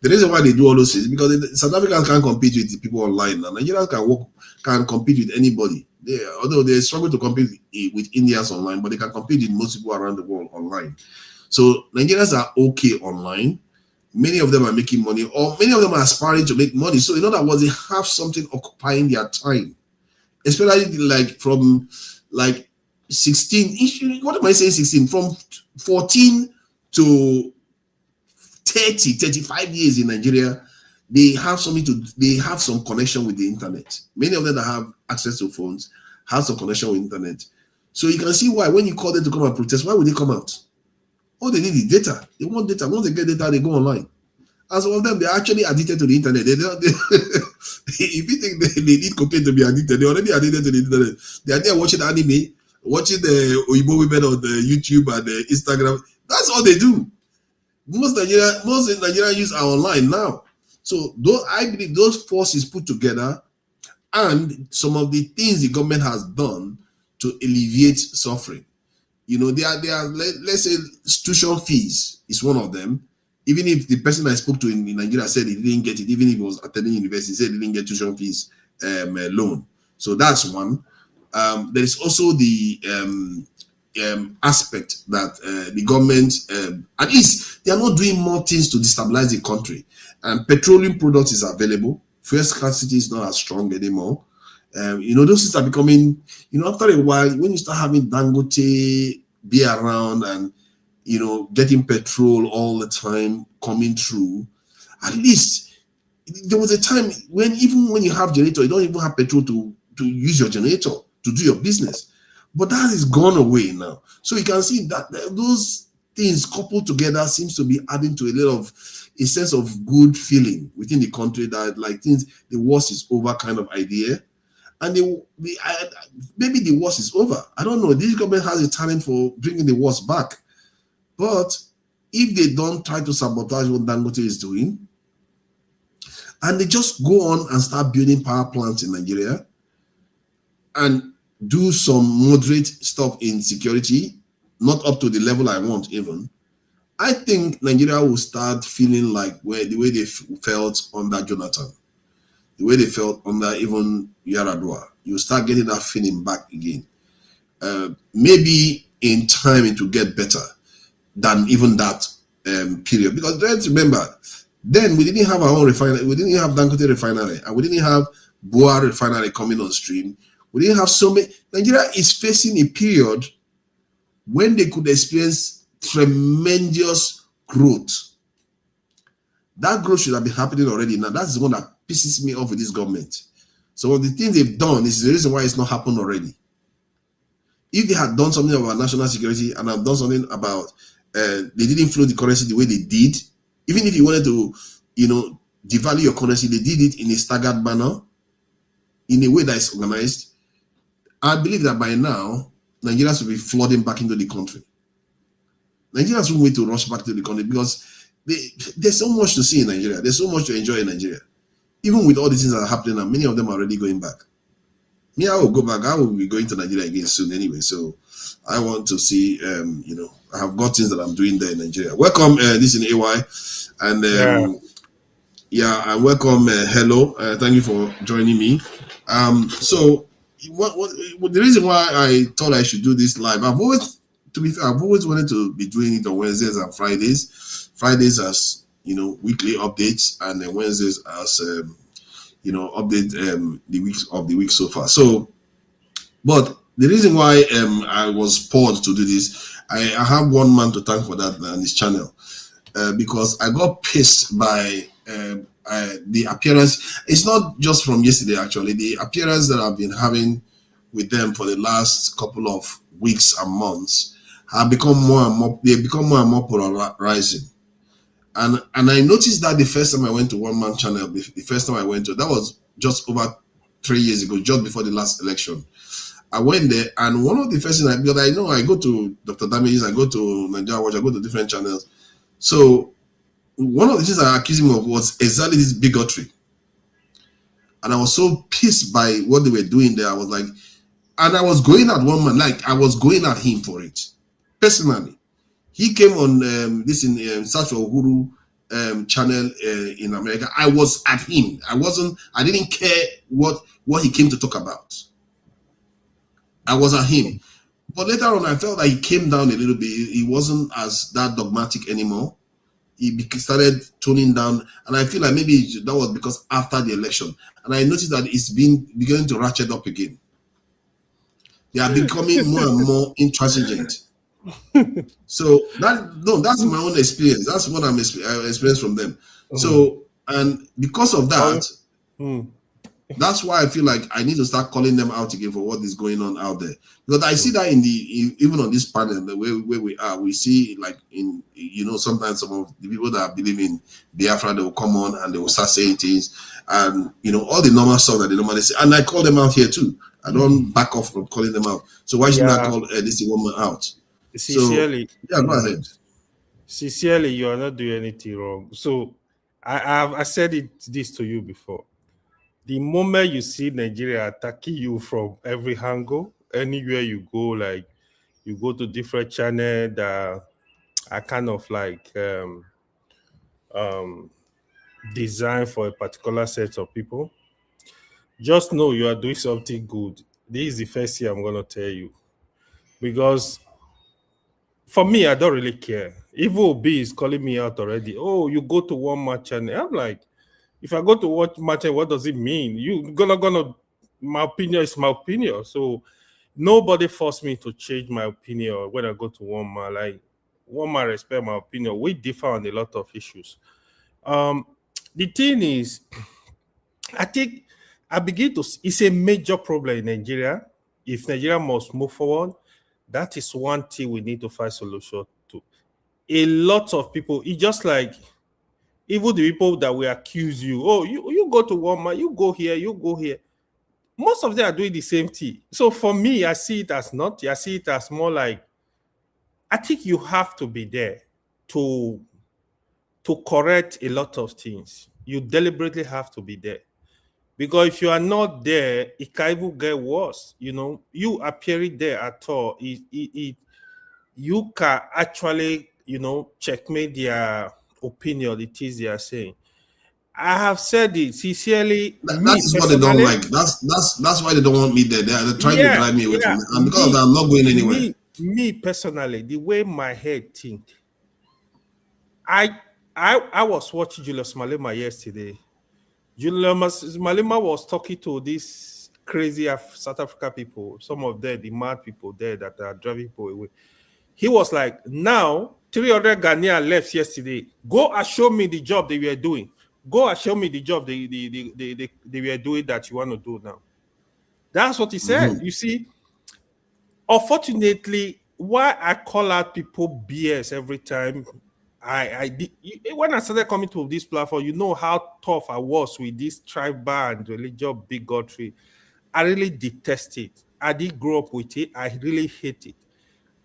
The reason why they do all those things is because South Africans can't compete with the people online. And Nigerians can compete with anybody. Although they struggle to compete with Indians online, but they can compete with most people around the world online. So Nigerians are okay online. Many of them are making money, or many of them are aspiring to make money. So in other words, they have something occupying their time. Especially like from 16, what am I saying 16? From 14 to 30, 35 years in Nigeria, they have some connection with the internet. Many of them that have access to phones have some connection with internet. So you can see why when you call them to come and protest, why would they come out? All they need is data. They want data. Once they get data, they go online. And some of them, they're actually addicted to the internet. If you think they need cocaine to be addicted, they're already addicted to the internet. They are there watching anime, watching the Oyibo women on the YouTube and the Instagram. That's all they do. Most Nigerian youths are online now. So I believe those forces put together and some of the things the government has done to alleviate suffering. You know, they are let's say tuition fees is one of them. Even if the person I spoke to in Nigeria said he didn't get it, even if he was attending university, he said he didn't get tuition fees loan. So that's one. There is also the aspect that the government, at least they are not doing more things to destabilize the country. And petroleum products is available. Fuel scarcity is not as strong anymore. You know, those things are becoming, you know, after a while, when you start having Dangote be around and, you know, getting petrol all the time coming through, at least there was a time when even when you have generator, you don't even have petrol to use your generator to do your business. But that is gone away now. So you can see that those things coupled together seems to be adding to a sense of good feeling within the country that like things, the worst is over kind of idea. And maybe the worst is over. I don't know. This government has a talent for bringing the worst back. But if they don't try to sabotage what Dangote is doing, and they just go on and start building power plants in Nigeria and do some moderate stuff in security, not up to the level I want even, I think Nigeria will start feeling like the way they felt under Jonathan, the way they felt under even Yaradua. You start getting that feeling back again. Maybe in time it will get better than even that period. Because let's remember, then we didn't have our own refinery, we didn't have Dangote refinery, and we didn't have Boa refinery coming on stream. We didn't have so many. Nigeria is facing a period when they could experience tremendous growth. That growth should have been happening already. Now, that's the one that pisses me off with this government. So the things they've done is the reason why it's not happened already. If they had done something about national security and have done something about they didn't flow the currency the way they did, even if you wanted to, you know, devalue your currency, they did it in a staggered manner, in a way that is organized. I believe that by now, Nigerians will be flooding back into the country. Nigerians won't wait to rush back to the country because there's so much to see in Nigeria. There's so much to enjoy in Nigeria. Even with all these things that are happening now, many of them are already going back. Me, I will go back. I will be going to Nigeria again soon anyway. So I want to see, you know, I have got things that I'm doing there in Nigeria. Welcome, this is AY. And and welcome, hello. Thank you for joining me. So what the reason why I thought I should do this live, I've always wanted to be doing it on Wednesdays and Fridays. Fridays as, you know, weekly updates, and then Wednesdays as you know, update the weeks of the week so far. So, but the reason why I was paused to do this, I have one man to thank for that on this channel, because I got pissed by the appearance. It's not just from yesterday, actually. The appearance that I've been having with them for the last couple of weeks and months have become more and more. They've become more and more polarizing. And I noticed that the first time I went to One Man Channel, the first time I went to, that was just over 3 years ago, just before the last election. I went there, and one of the first things because I know I go to Dr. Damages, I go to Nigeria Watch, I go to different channels. So one of the things I accused him of was exactly this bigotry. And I was so pissed by what they were doing there. I was like, and I was going at One Man, like I was going at him for it, personally. He came on this in Search for Uhuru channel in America. I was at him. I didn't care what he came to talk about. I was at him. But later on, I felt that he came down a little bit. He wasn't as that dogmatic anymore. He started toning down. And I feel like maybe that was because after the election. And I noticed that it's beginning to ratchet up again. They are becoming more and more intransigent. So that's my own experience. That's what I experienced from them. So, and because of that, that's why I feel like I need to start calling them out again for what is going on out there. Because I see that even on this panel, the way where we are, we see like in, you know, sometimes some of the people that believe in Biafra, they will come on and they will start saying things, and you know, all the normal stuff that they normally say. And I call them out here too. I don't back off from calling them out. So why should I call this woman out? Sincerely, so, yeah, go ahead. Sincerely, you are not doing anything wrong. So I said this to you before. The moment you see Nigeria attacking you from every angle, anywhere you go, like you go to different channels that are kind of like designed for a particular set of people, just know you are doing something good. This is the first thing I'm gonna tell you. Because for me, I don't really care. Evil B is calling me out already. Oh, you go to one match channel. I'm like, if I go to watch match, what does it mean? You gonna my opinion is my opinion. So nobody forced me to change my opinion when I go to one man. Like one man respect my opinion. We differ on a lot of issues. The thing is, I think I begin to it's a major problem in Nigeria. If Nigeria must move forward, that is one thing we need to find solution to. A lot of people, it's just like even the people that will accuse you, oh, you go to Walmart, you go here, you go here. Most of them are doing the same thing. So for me, I see it as not, I see it as more like I think you have to be there to correct a lot of things. You deliberately have to be there. Because if you are not there, it can even get worse. You know, you appearing there at all, you can actually, checkmate their opinion, it is they are saying. I have said it sincerely. That is what they don't like. That's why they don't want me there. They're trying to drive me away from it. And because of that, I'm not going anywhere. Me personally, the way my head thinks, I was watching Julius Malema yesterday. Julius Malema was talking to these crazy South Africa people, some of them, the mad people there that are driving people away. He was like, now 300 Ghanaians left yesterday. Go and show me the job they were doing. Go and show me the job they were doing that you want to do now. That's what he said. Mm-hmm. You see, unfortunately, why I call out people BS every time, when I started coming to this platform, you know how tough I was with this tribal and religious bigotry. I really detest it. I did grow up with it. I really hate it.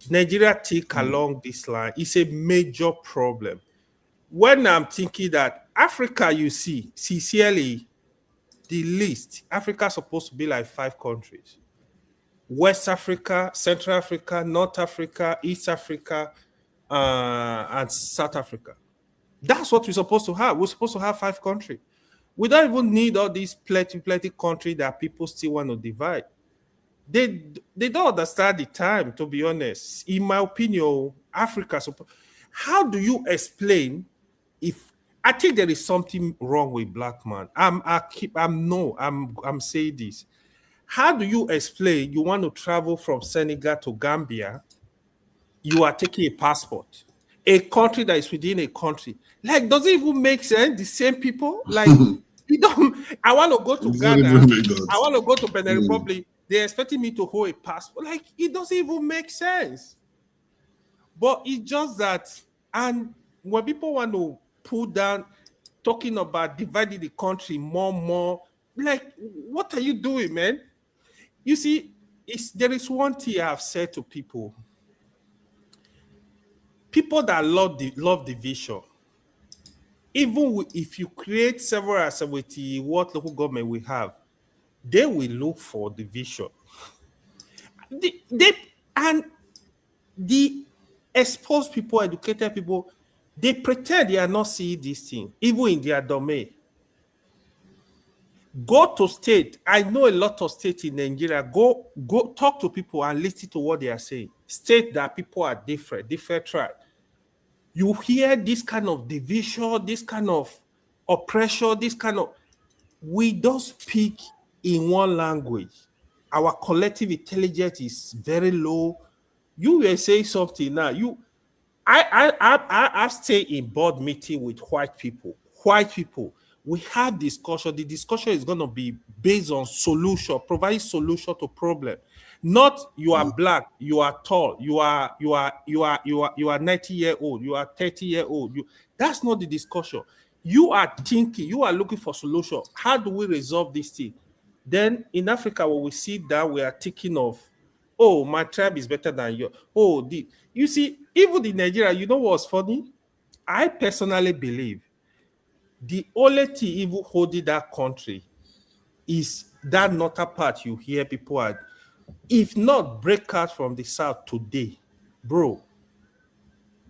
Nigeria take along this line. It's a major problem. When I'm thinking that Africa, you see, sincerely, the least, Africa is supposed to be like 5 countries. West Africa, Central Africa, North Africa, East Africa, and South Africa. That's what we're supposed to have. We're supposed to have 5 countries. We don't even need all these plenty countries that people still want to divide. They don't understand the time, to be honest. In my opinion, Africa. How do you explain if I think there is something wrong with black man? I'm saying this. How do you explain you want to travel from Senegal to Gambia? You are taking a passport, a country that is within a country. Like, does it even make sense? The same people, like, you don't. I want to go to Ghana. I want to go to Benin Republic. They're expecting me to hold a passport. Like, it doesn't even make sense. But it's just that, and when people want to pull down, talking about dividing the country more, like, what are you doing, man? You see, there is one thing I've said to people. People that love division, even if you create several assembly, what local government we have, they will look for division. The exposed people, educated people, they pretend they are not seeing this thing, even in their domain. Go to state. I know a lot of states in Nigeria. Go talk to people and listen to what they are saying. State that people are different tribes. You hear this kind of division, this kind of oppression, we don't speak in one language. Our collective intelligence is very low. You were saying something now. I stay in board meeting with white people. We have discussion. The discussion is going to be based on solution, providing solution to problem. Not you are black, you are tall, you are 90-year-old, you are 30-year-old. That's not the discussion. You are thinking, you are looking for solution. How do we resolve this thing? Then in Africa, when we sit down, we are thinking of, oh, my tribe is better than yours. Oh, you see, even in Nigeria, you know what's funny? I personally believe The only thing even holding that country is that northern part you hear people are, if not break out from the south today, bro,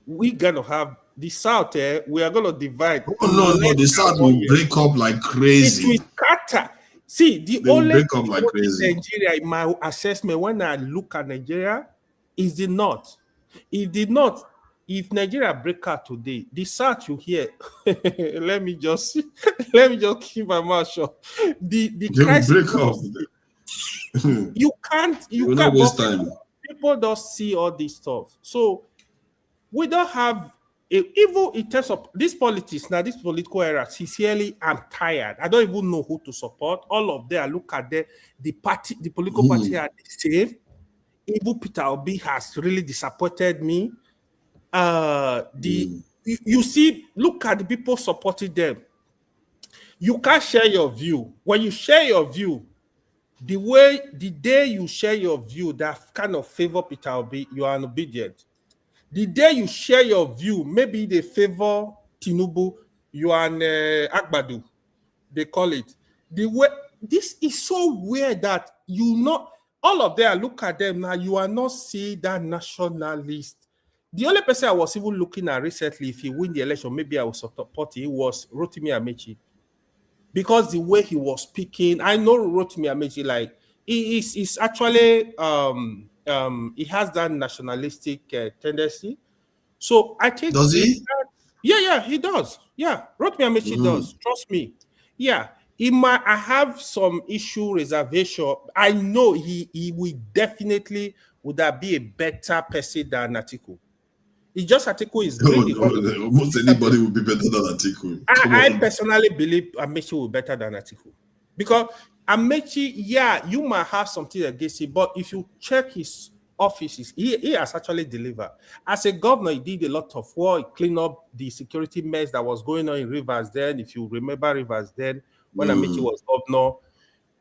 we gonna have the south, we are gonna divide Oh in no, less the than South 1 will year. break up like It will crazy. scatter. See, the They will only break up thing like holding crazy. Nigeria, in my assessment, when I look at Nigeria, is the north. If the north, if Nigeria break out today, the south you hear, let me just keep my mouth shut. The They will crisis break up. you can't They will not waste time. People don't see all this stuff. So we don't have even in terms of this politics now, this political era. Sincerely, I'm tired. I don't even know who to support. All of them, I look at the party, the political party are the same. Even Peter Obi has really disappointed me. You see, look at the people supporting them. You can't share your view. When you share your view, the day you share your view that kind of favor Peter Obi, you are obedient. The day you share your view, maybe they favor Tinubu, you are an Agbadu, they call it. The way this is so weird that you not all of them. Look at them now. You are not seeing that nationalist. The only person I was even looking at recently, if he win the election, maybe I will support him, was Rotimi Amechi. Because the way he was speaking, I know Rotimi Amechi, like he's actually he has that nationalistic tendency. So I think Does he? yeah, he does. Yeah, Rotimi Amechi does. Trust me. Yeah, I have some reservation. I know he will definitely would that be a better person than Atiku. It's just Atiku is greedy. Almost anybody will be better than Atiku. I personally believe Amechi will be better than Atiku. Because Amechi, yeah, you might have something against him, but if you check his offices, he has actually delivered. As a governor, he did a lot of work. He cleaned up the security mess that was going on in Rivers then. If you remember Rivers then, when Amechi was governor,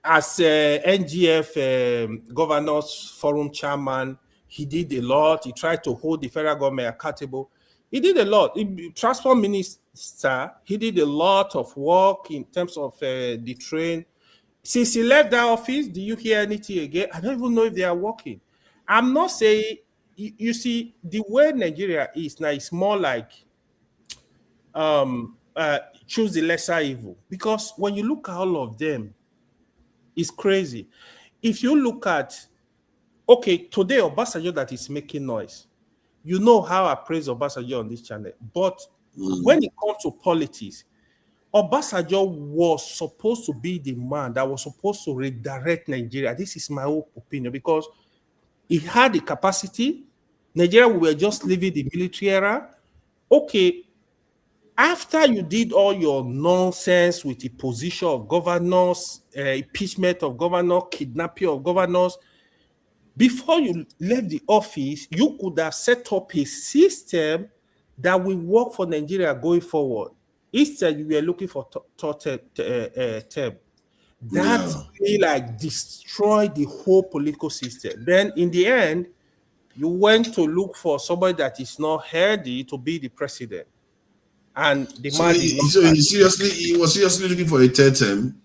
as NGF Governors Forum chairman, he did a lot. He tried to hold the federal government accountable. He did a lot. Transport minister, he did a lot of work in terms of the train. Since he left that office, do you hear anything again? I don't even know if they are working. I'm not saying, you see, the way Nigeria is now, it's more like choose the lesser evil. Because when you look at all of them, it's crazy. If you look at, okay, today Obasanjo that is making noise, you know how I praise Obasanjo on this channel. But when it comes to politics, Obasanjo was supposed to be the man that was supposed to redirect Nigeria. This is my own opinion because he had the capacity. Nigeria, we were just leaving the military era. Okay, after you did all your nonsense with the position of governors, impeachment of governors, kidnapping of governors, before you left the office, you could have set up a system that will work for Nigeria going forward. Instead, you were looking for term. That really like destroyed the whole political system. Then in the end, you went to look for somebody that is not healthy to be the president. And the man did not. So he was seriously looking for a third term.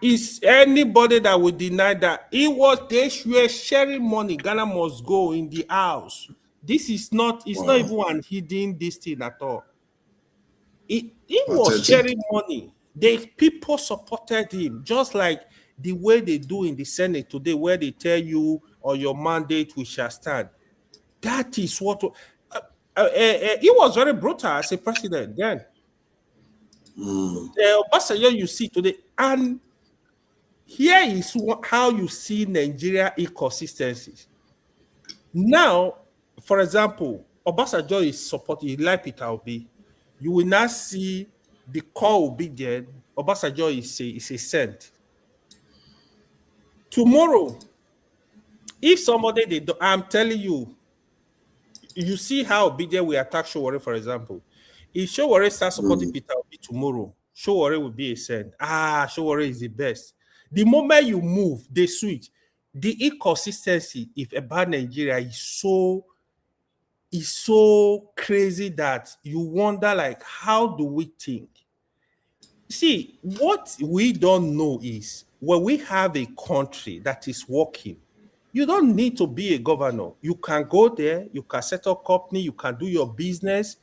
Is anybody that would deny that they were sharing money? Ghana must go in the house. This is not, it's not even an hidden this thing at all. He was sharing money. People supported him, just like the way they do in the Senate today, where they tell you, or your mandate we shall stand. That is what he was very brutal as a president then. Obasanjo you see today, and here is how you see Nigeria inconsistencies. Now, for example, Obasanjo is supporting like Peter Obi. You will not see the core obedient. Obasanjo is a saint. Tomorrow, if somebody I'm telling you, you see how obedient we attack Showore, for example. If Showore starts supporting Peter Obi tomorrow, Showore will be a saint. Showore is the best. The moment you move, they switch. The inconsistency, if about Nigeria is so crazy that you wonder, like, how do we think? See, what we don't know is when we have a country that is working, you don't need to be a governor. You can go there, you can set up company, you can do your business,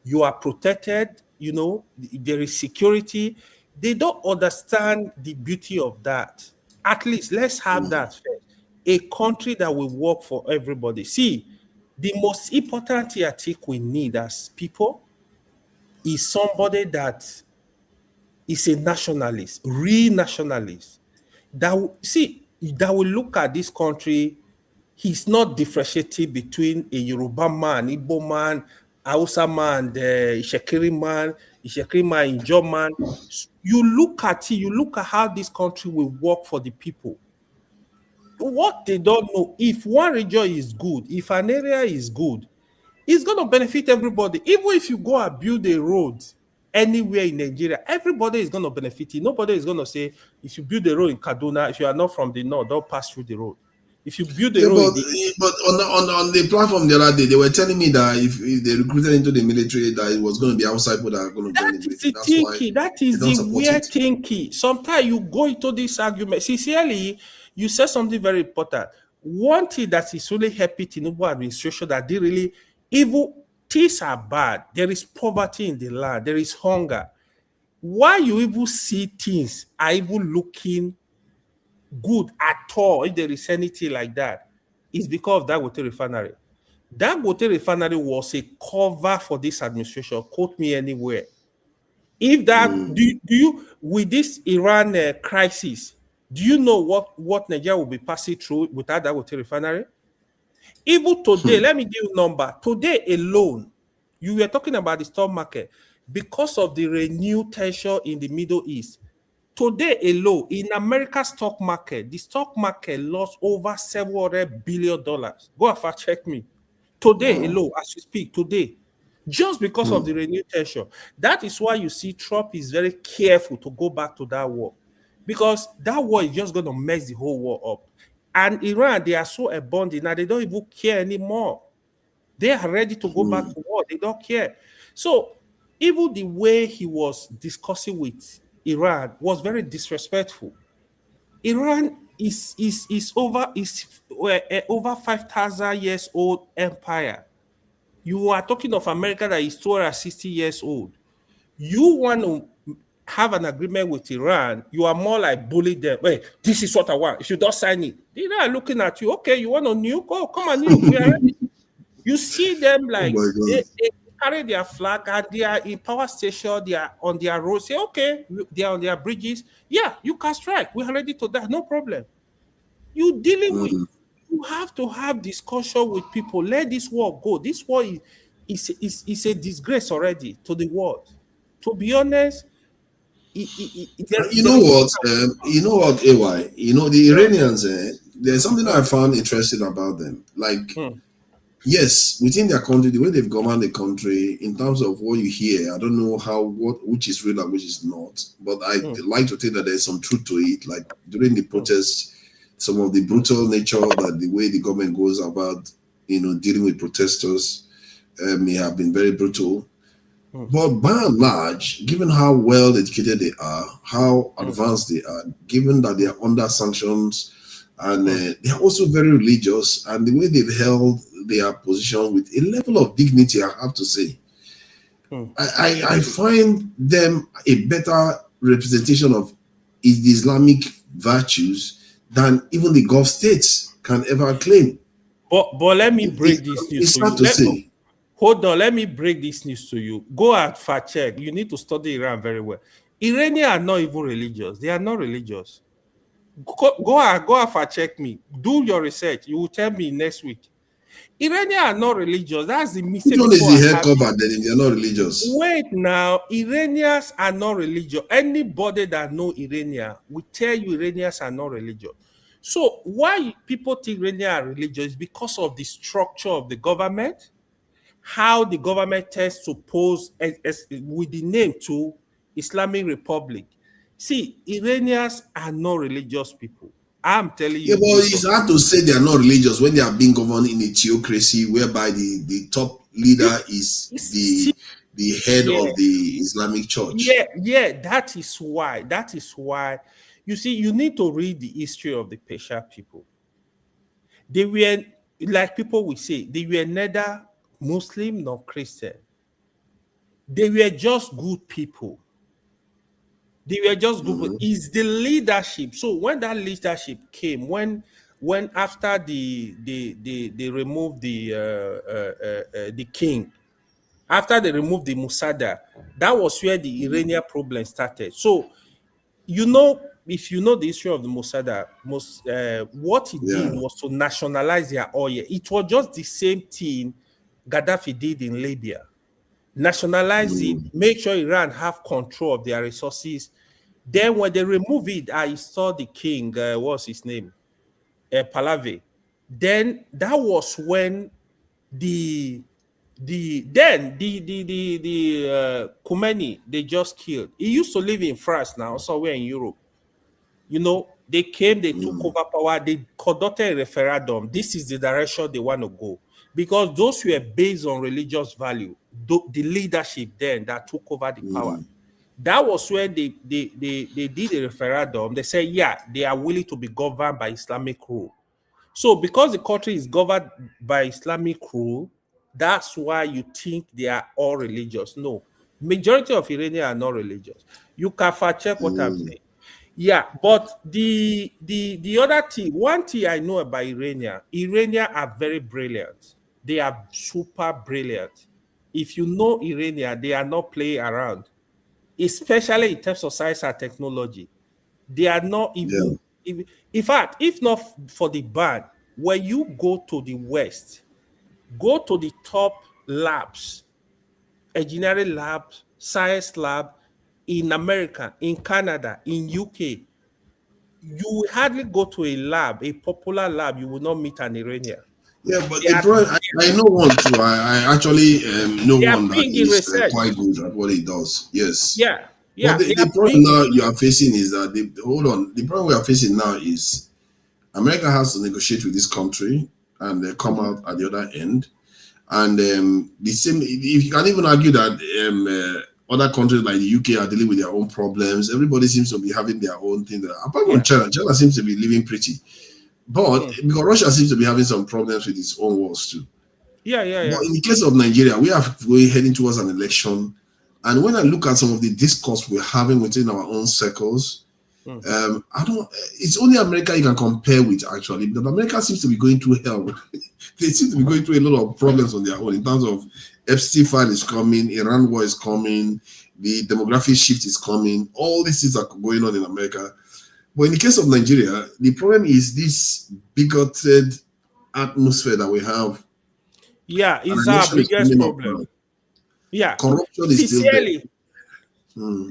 you are protected, there is security. They don't understand the beauty of that. At least let's have that first. A country that will work for everybody. See, the most important thing I think we need as people is somebody that is a nationalist, real nationalist, that will look at this country. He's not differentiating between a Yoruba man, Igbo man, Hausa man, the Ishekiri man, Ijaw man. You look at it, you look at how this country will work for the people. What they don't know, if one region is good, if an area is good, it's going to benefit everybody. Even if you go and build a road anywhere in Nigeria, everybody is going to benefit it. Nobody is going to say, if you build a road in Kaduna, if you are not from the north, don't pass through the road. If you build a road, but on the platform the other day, they were telling me that if they recruited into the military, that it was going to be outside people that are going to join the military. That's thinking. That is the weird thinking. Sometimes you go into this argument. Sincerely, you said something very important. One thing that is really helping Tinubu administration that they really, even things are bad. There is poverty in the land. There is hunger. Why you even see things are even looking good at all, if there is anything like that, is because of Dangote refinery. Dangote refinery was a cover for this administration. Quote me anywhere. If that do you with this Iran crisis, do you know what Nigeria will be passing through without Dangote refinery? Even today, let me give you a number. Today alone, you were talking about the stock market because of the renewed tension in the Middle East. Today alone, in America's stock market, the stock market lost over $700 billion. Go and fact check me. Today alone, as we speak, today, just because of the renewed tension. That is why you see Trump is very careful to go back to that war, because that war is just going to mess the whole war up. And Iran, they are so abundant now, they don't even care anymore. They are ready to go back to war. They don't care. So even the way he was discussing with Iran was very disrespectful. Iran is over 5,000 years old empire. You are talking of America that is 260 years old. You want to have an agreement with Iran, you are more like bully them. Wait, this is what I want. If you don't sign it, they are looking at you. Okay, you want to nuke? Oh, come on, nuke. We are ready. You see them like they carry their flag and they are in power station, they are on their roads. Say, okay, they are on their bridges. Yeah, you can strike. We are ready to that. No problem. You dealing with, you have to have discussion with people. Let this war go. This war is a disgrace already to the world. To be honest, you know what, AY, the Iranians, there's something I found interesting about them. Like, yes, within their country, the way they've governed the country, in terms of what you hear, I don't know which is real and which is not, but I like to think that there's some truth to it. Like during the protests, some of the brutal nature that the way the government goes about, dealing with protesters may have been very brutal. But by and large, given how well educated they are, how advanced they are, given that they are under sanctions, and they are also very religious, and the way they've held their position with a level of dignity, I have to say, I find them a better representation of the Islamic virtues than even the Gulf states can ever claim. But let me break this news. It's hard to say. Hold on, let me break this news to you. Go and fact check. You need to study Iran very well. Iranians are not even religious. They are not religious. Go and fact check me. Do your research. You will tell me next week. Iranians are not religious. That's the mistake. Which one is the hair cover then if they're not religious? Wait now. Iranians are not religious. Anybody that know Iranian will tell you Iranians are not religious. So why people think Iranians are religious is because of the structure of the government, how the government tends to pose with the name to Islamic Republic. See, Iranians are not religious people. I'm telling you. Yeah, but it's hard to say they are not religious when they are being governed in a theocracy whereby the top leader is the head Yeah. of the Islamic Church. Yeah, that is why. That is why. You see, you need to read the history of the Persian people. They were, like people will say, they were neither Muslim nor Christian. They were just good people. They were just good people. It's the leadership. So when that leadership came, when after they removed the king, after they removed the Musada, that was where the Iranian problem started. So if you know the history of the Mossad, what he did was to nationalize their oil. It was just the same thing Gaddafi did in Libya. Nationalize it, make sure Iran have control of their resources. Then when they remove it, I saw the king, what's his name? Pahlavi. Then that was when the Khomeini they just killed. He used to live in France now, somewhere in Europe. They came, they took over power, they conducted a referendum. This is the direction they want to go. Because those were based on religious value, the leadership then that took over the power. That was when they did a referendum. They said, yeah, they are willing to be governed by Islamic rule. So because the country is governed by Islamic rule, that's why you think they are all religious. No, majority of Iranians are not religious. You can fact check what I'm saying. Yeah, but the other thing, one thing I know about Iranians are very brilliant. They are super brilliant. If you know Iranian, they are not playing around, especially in terms of science and technology. They are not even, in fact, if not for the ban, when you go to the West, go to the top labs, engineering labs, science lab in America, in Canada, in UK, you will hardly go to a lab, a popular lab, you will not meet an Iranian. Yeah, but the problem, I know one too. I actually know one that is quite good at what he does. Yes. Yeah. But the problem now you are facing is that, the problem we are facing now is America has to negotiate with this country and they come out at the other end. And the same, if you can even argue that other countries like the UK are dealing with their own problems. Everybody seems to be having their own thing. Apart from China seems to be living pretty. But because Russia seems to be having some problems with its own wars too. Yeah. But in the case of Nigeria, we're heading towards an election. And when I look at some of the discourse we're having within our own circles, it's only America you can compare with actually, because America seems to be going through hell. They seem to be going through a lot of problems on their own in terms of Epstein file is coming, Iran war is coming, the demographic shift is coming, all these things are going on in America. But in the case of Nigeria, the problem is this bigoted atmosphere that we have. Yeah, it's our biggest problem. Yeah, corruption is still there.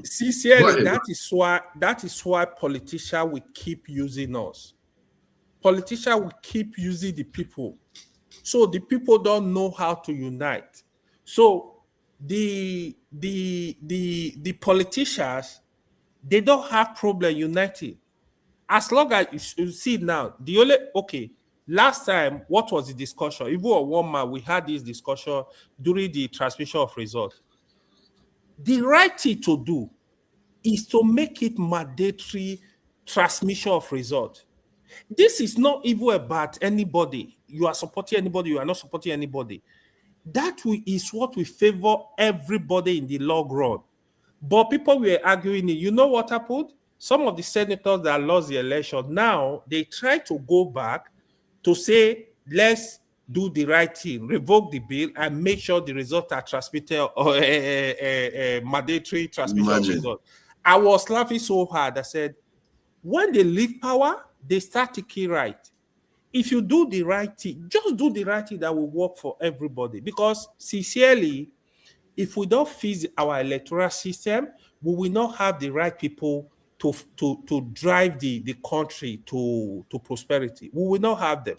Sincerely, that is why politicians will keep using us. Politicians will keep using the people. So the people don't know how to unite. So the politicians, they don't have problem uniting. As long as you see now, last time, what was the discussion? Even on 1 month, we had this discussion during the transmission of results. The right thing to do is to make it mandatory transmission of results. This is not even about anybody. You are supporting anybody, you are not supporting anybody. That is what we favor everybody in the long run. But people were arguing it. You know what happened? Some of the senators that lost the election, now they try to go back to say, let's do the right thing, revoke the bill, and make sure the results are transmitted or mandatory transmission of results. I was laughing so hard. I said, when they leave power, they start taking right. If you do the right thing, just do the right thing that will work for everybody. Because sincerely, if we don't fix our electoral system, we will not have the right people to drive the country to prosperity. We will not have them.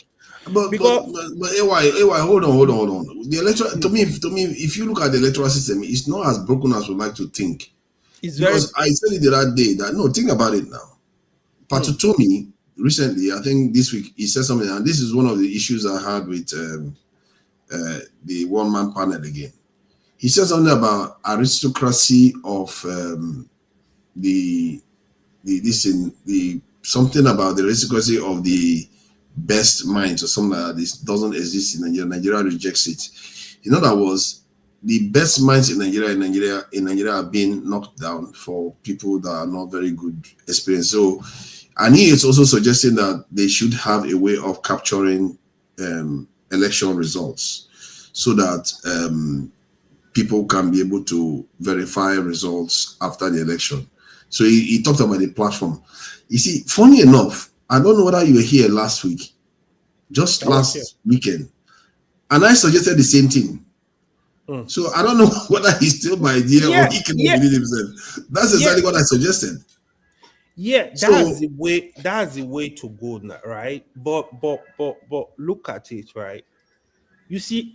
But AY, hold on. The electoral, to me, if you look at the electoral system, it's not as broken as we like to think. Because I said it the other day that think about it now. Patutomi recently, I think this week, he said something, and this is one of the issues I had with the one-man panel again. He said something about aristocracy of something about the aristocracy of the best minds or something like that. This doesn't exist in Nigeria. Nigeria rejects it. In other words, the best minds in Nigeria are being knocked down for people that are not very good experience. So, and he is also suggesting that they should have a way of capturing election results so that people can be able to verify results after the election. So he talked about the platform. You see, funny enough, I don't know whether you were here last week, just last weekend, and I suggested the same thing. So I don't know whether he's still my idea or he cannot believe himself. That's exactly what I suggested. Yeah, that's the way. That's the way to go now, right? But look at it, right? You see.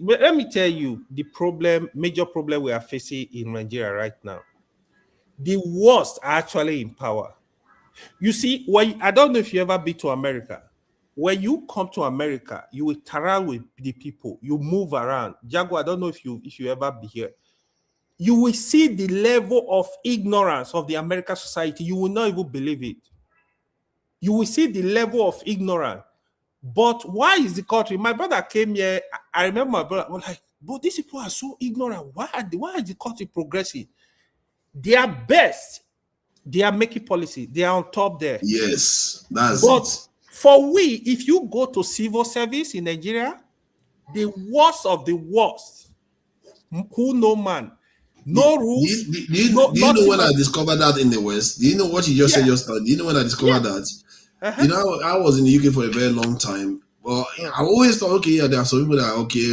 Let me tell you the major problem we are facing in Nigeria right now. The worst are actually in power. You see, I don't know if you ever been to America. When you come to America, you will interact with the people. You move around. Jago, I don't know if you ever be here. You will see the level of ignorance of the American society. You will not even believe it. You will see the level of ignorance. But why is the country? My brother came here. I remember my brother was like, but these people are so ignorant. Why is the country progressing? They are best. They are making policy. They are on top there. Yes, that's but it. For we, if you go to civil service in Nigeria, the worst of the worst, who no man, no rules. Do you know when I discovered that in the West? Do you know what you just said just now? Do you know when I discovered that? You know, I was in the UK for a very long time. Well, I always thought, okay, there are some people that are okay,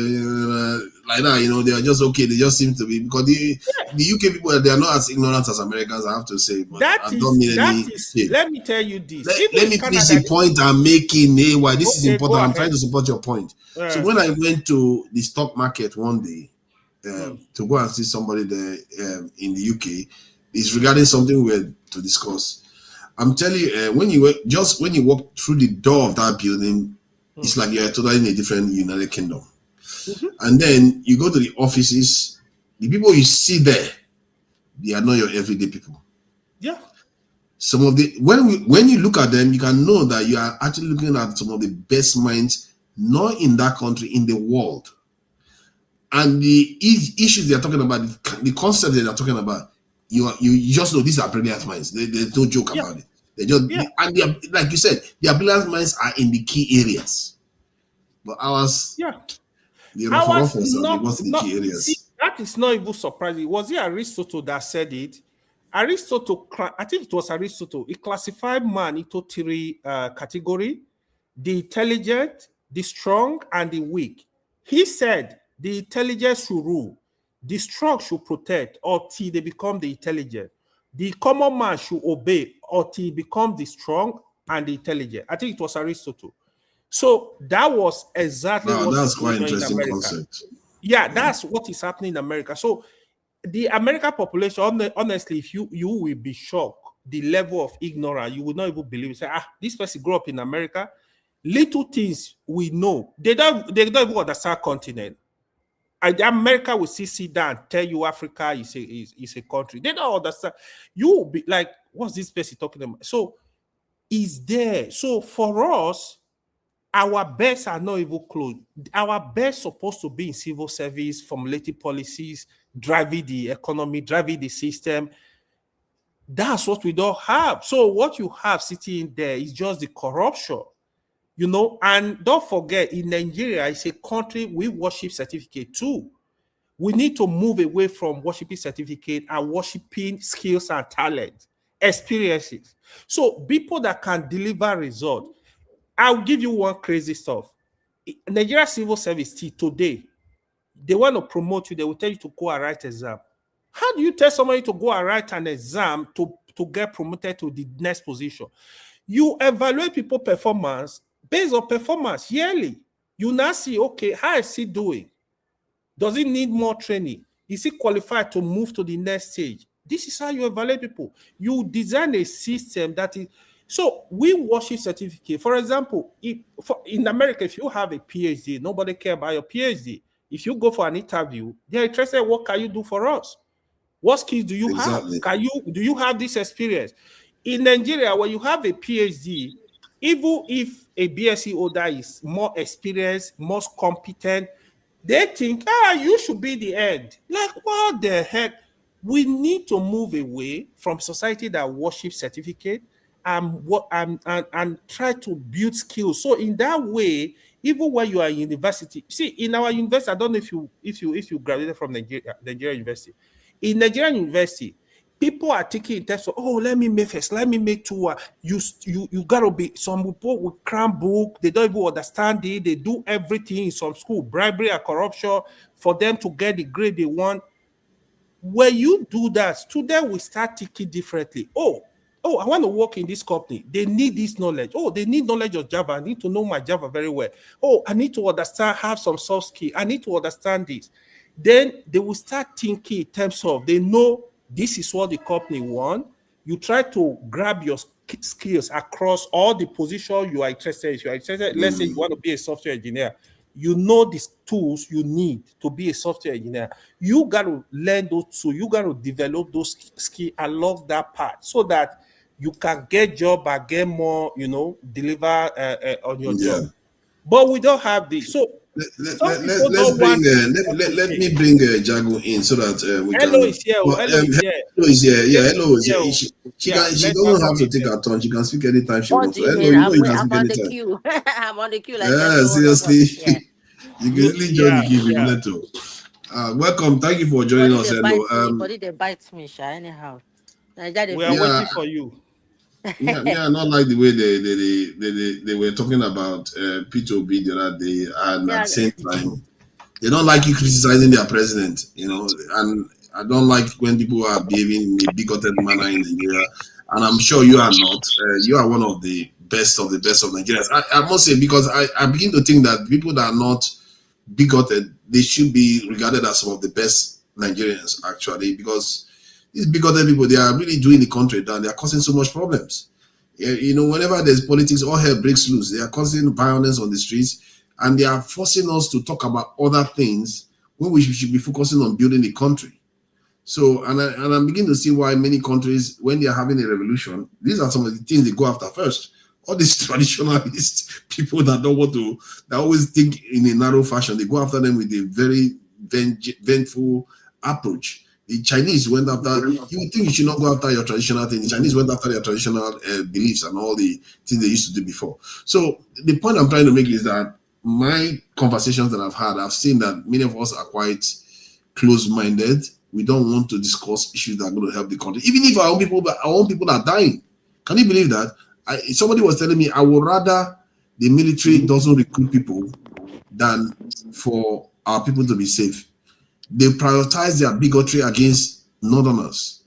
like that, they are just okay. They just seem to be, because the UK people, they are not as ignorant as Americans, I have to say. But let me tell you this. Let me finish the point I'm making. Why this is important. I'm trying to support your point. So when I went to the stock market one day to go and see somebody there in the UK, it's regarding something we were to discuss. I'm telling you, when you walk through the door of that building, it's like you're totally in a different United Kingdom. And then you go to the offices, the people you see there, they are not your everyday people. Yeah. Some of the when you look at them, you can know that you are actually looking at some of the best minds, not in that country, in the world. And the issues they are talking about, the concept they are talking about, you just know these are brilliant minds. There's no joke about it. They just and they are, like you said, their brilliant minds are in the key areas. But ours, the key areas. See, that is not even surprising. Was it Aristotle that said it? Aristotle, I think it was Aristotle. He classified man into three categories: the intelligent, the strong, and the weak. He said the intelligent should rule, the strong should protect until they become the intelligent. The common man should obey until he becomes the strong and the intelligent. I think it was Aristotle. So that was exactly that's quite interesting in America. Concept. Yeah, that's what is happening in America. So the American population, honestly, if you will be shocked, the level of ignorance, you will not even believe it. Say, this person grew up in America. Little things we know. They don't even understand continent. America will sit down and tell you Africa is a country. They don't understand. You will be like, what's this person talking about? So is there. So for us, our best are not even close. Our best supposed to be in civil service, formulating policies, driving the economy, driving the system. That's what we don't have. So what you have sitting there is just the corruption, and don't forget, in Nigeria, it's a country with worship certificate too. We need to move away from worshiping certificate and worshiping skills and talent, experiences. So people that can deliver results. I'll give you one crazy stuff. Nigeria civil service today, they want to promote you. They will tell you to go and write exam. How do you tell somebody to go and write an exam to get promoted to the next position? You evaluate people's performance based on performance yearly. You now see, okay, how is he doing? Does he need more training? Is he qualified to move to the next stage? This is how you evaluate people. You design a system that is... So we worship certificate. For example, in America, if you have a PhD, nobody cares about your PhD. If you go for an interview, they're interested. What can you do for us? What skills do you Exactly. have? Do you have this experience? In Nigeria, when you have a PhD, even if a BSc holder is more experienced, more competent, they think, you should be the end. Like, what the heck? We need to move away from society that worships certificate and try to build skills. So in that way, even when you are in university, see, in our university, I don't know if you graduated from Nigeria University. In Nigerian University, people are taking in terms of, let me make first, let me make two. You gotta be, some people will cram book, they don't even understand it, they do everything in some school, bribery and corruption for them to get the grade they want. When you do that, students will start thinking differently. I want to work in this company. They need this knowledge. They need knowledge of Java. I need to know my Java very well. I need to understand, have some soft skill. I need to understand this. Then they will start thinking in terms of, they know this is what the company want. You try to grab your skills across all the positions you are interested in. If you are interested, let's say you want to be a software engineer. You know these tools you need to be a software engineer. You got to learn those tools. You got to develop those skills along that path so that you can get job and get more, deliver on your job. But we don't have this. So let me bring Jago in so that we Hello can. is here. Hello is here. Yeah, Hello is here. She doesn't have to take her turn. She can speak anytime she wants. Hello, you can speak anytime. Queue. I'm on the queue. Seriously. You can really join the queue if you want to. Welcome. Thank you for joining us. Hello. Body they bite me, anyhow. We are waiting for you. Not like the way they were talking about P2B the other day, and at the same time, they don't like you criticizing their president, and I don't like when people are behaving in a bigoted manner in Nigeria, and I'm sure you are not. You are one of the best of Nigerians. I must say, because I begin to think that people that are not bigoted, they should be regarded as some of the best Nigerians, actually, because these bigoted people, they are really doing the country down. They are causing so much problems. Whenever there's politics, all hell breaks loose. They are causing violence on the streets, and they are forcing us to talk about other things when we should be focusing on building the country. So, and I'm beginning to see why many countries, when they are having a revolution, these are some of the things they go after first. All these traditionalist people that always think in a narrow fashion, they go after them with a very vengeful approach. The Chinese went after, you would think you should not go after your traditional thing. The Chinese went after their traditional beliefs and all the things they used to do before. So the point I'm trying to make is that my conversations that I've had, I've seen that many of us are quite close-minded. We don't want to discuss issues that are going to help the country. Even if our own people are dying. Can you believe that? Somebody was telling me, I would rather the military doesn't recruit people than for our people to be safe. They prioritize their bigotry against Northerners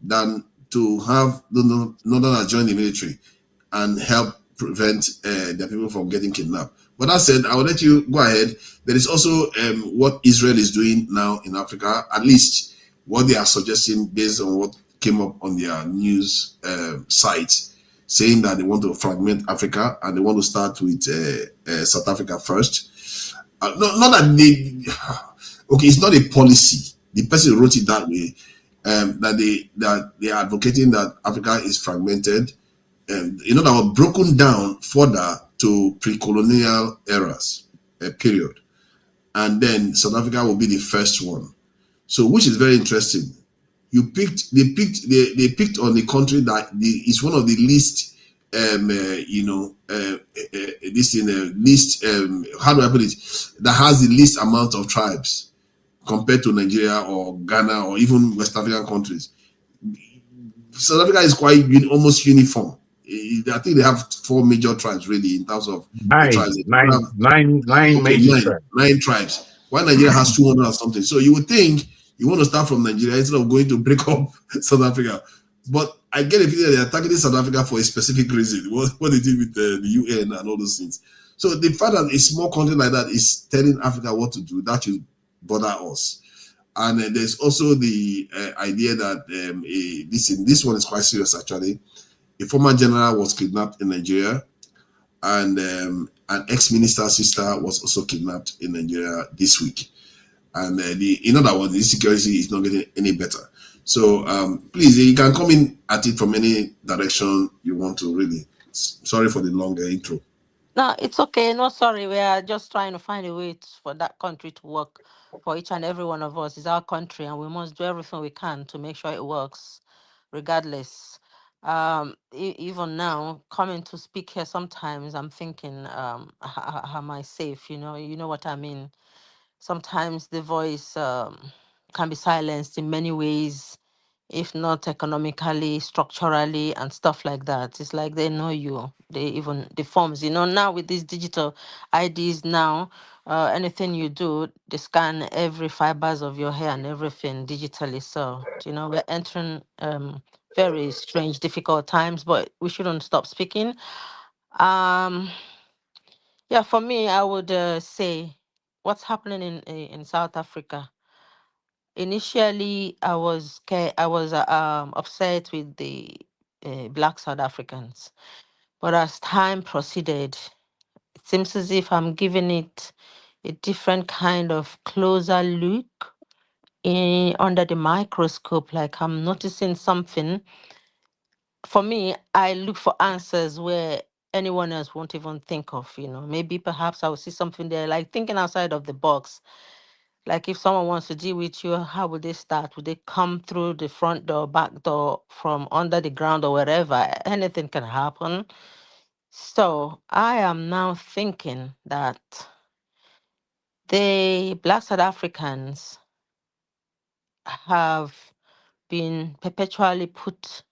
than to have the Northerners join the military and help prevent their people from getting kidnapped. But that said, I will let you go ahead. There is also what Israel is doing now in Africa, at least what they are suggesting based on what came up on their news sites, saying that they want to fragment Africa and they want to start with South Africa first. Not that they... Okay, it's not a policy. The person wrote it that way, that they are advocating that Africa is fragmented, that was broken down further to pre-colonial eras, period. And then South Africa will be the first one. So, which is very interesting. They picked on the country that is one of the least, how do I put it? That has the least amount of tribes compared to Nigeria or Ghana or even West African countries. South Africa is quite almost uniform. I think they have 4 major tribes really in terms of nine tribes. While Nigeria has 200 or something. So you would think you want to start from Nigeria instead of going to break up South Africa. But I get a feeling they are targeting South Africa for a specific reason. What they did with the UN and all those things. So the fact that a small country like that is telling Africa what to do, that should bother us. And there's also the idea that this one is quite serious actually. A former general was kidnapped in Nigeria, and an ex-minister's sister was also kidnapped in Nigeria this week. and in other words, the insecurity is not getting any better. So please, you can come in at it from any direction you want to. Really, sorry for the long intro. No, it's okay. No, sorry. We are just trying to find a way for that country to work for each and every one of us. It's our country, and we must do everything we can to make sure it works, regardless. Even now, coming to speak here, sometimes I'm thinking, am I safe? You know what I mean. Sometimes the voice can be silenced in many ways, if not economically, structurally, and stuff like that. It's like they know you. They even the forms, now with these digital IDs now, anything you do, they scan every fibers of your hair and everything digitally. So, we're entering very strange, difficult times, but we shouldn't stop speaking. Um, yeah, for me, I would say what's happening in South Africa. Initially, I was upset with the Black South Africans, but as time proceeded, it seems as if I'm giving it a different kind of closer look under the microscope. Like I'm noticing something. For me, I look for answers where anyone else won't even think of. Maybe perhaps I will see something there, like thinking outside of the box. Like if someone wants to deal with you, how would they start? Would they come through the front door, back door, from under the ground or wherever? Anything can happen. So I am now thinking that the Black South Africans have been perpetually put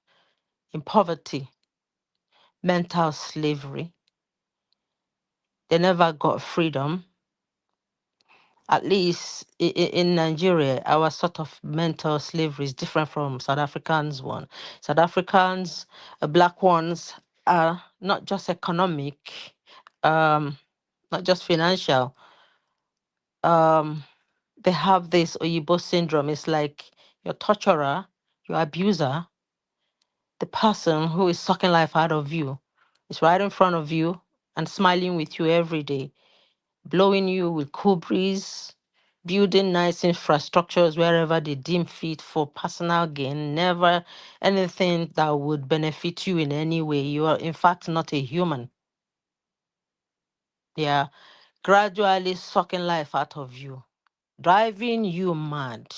in poverty, mental slavery. They never got freedom. At least in Nigeria, our sort of mental slavery is different from South Africans' one. South Africans, black ones, are not just economic, um, not just financial. Um, they have this Oyibo syndrome. It's like your torturer, your abuser, the person who is sucking life out of you, is right in front of you and smiling with you every day, blowing you with cool breeze, building nice infrastructures wherever they deem fit for personal gain, never anything that would benefit you in any way. You are, in fact, not a human. They are gradually sucking life out of you, driving you mad.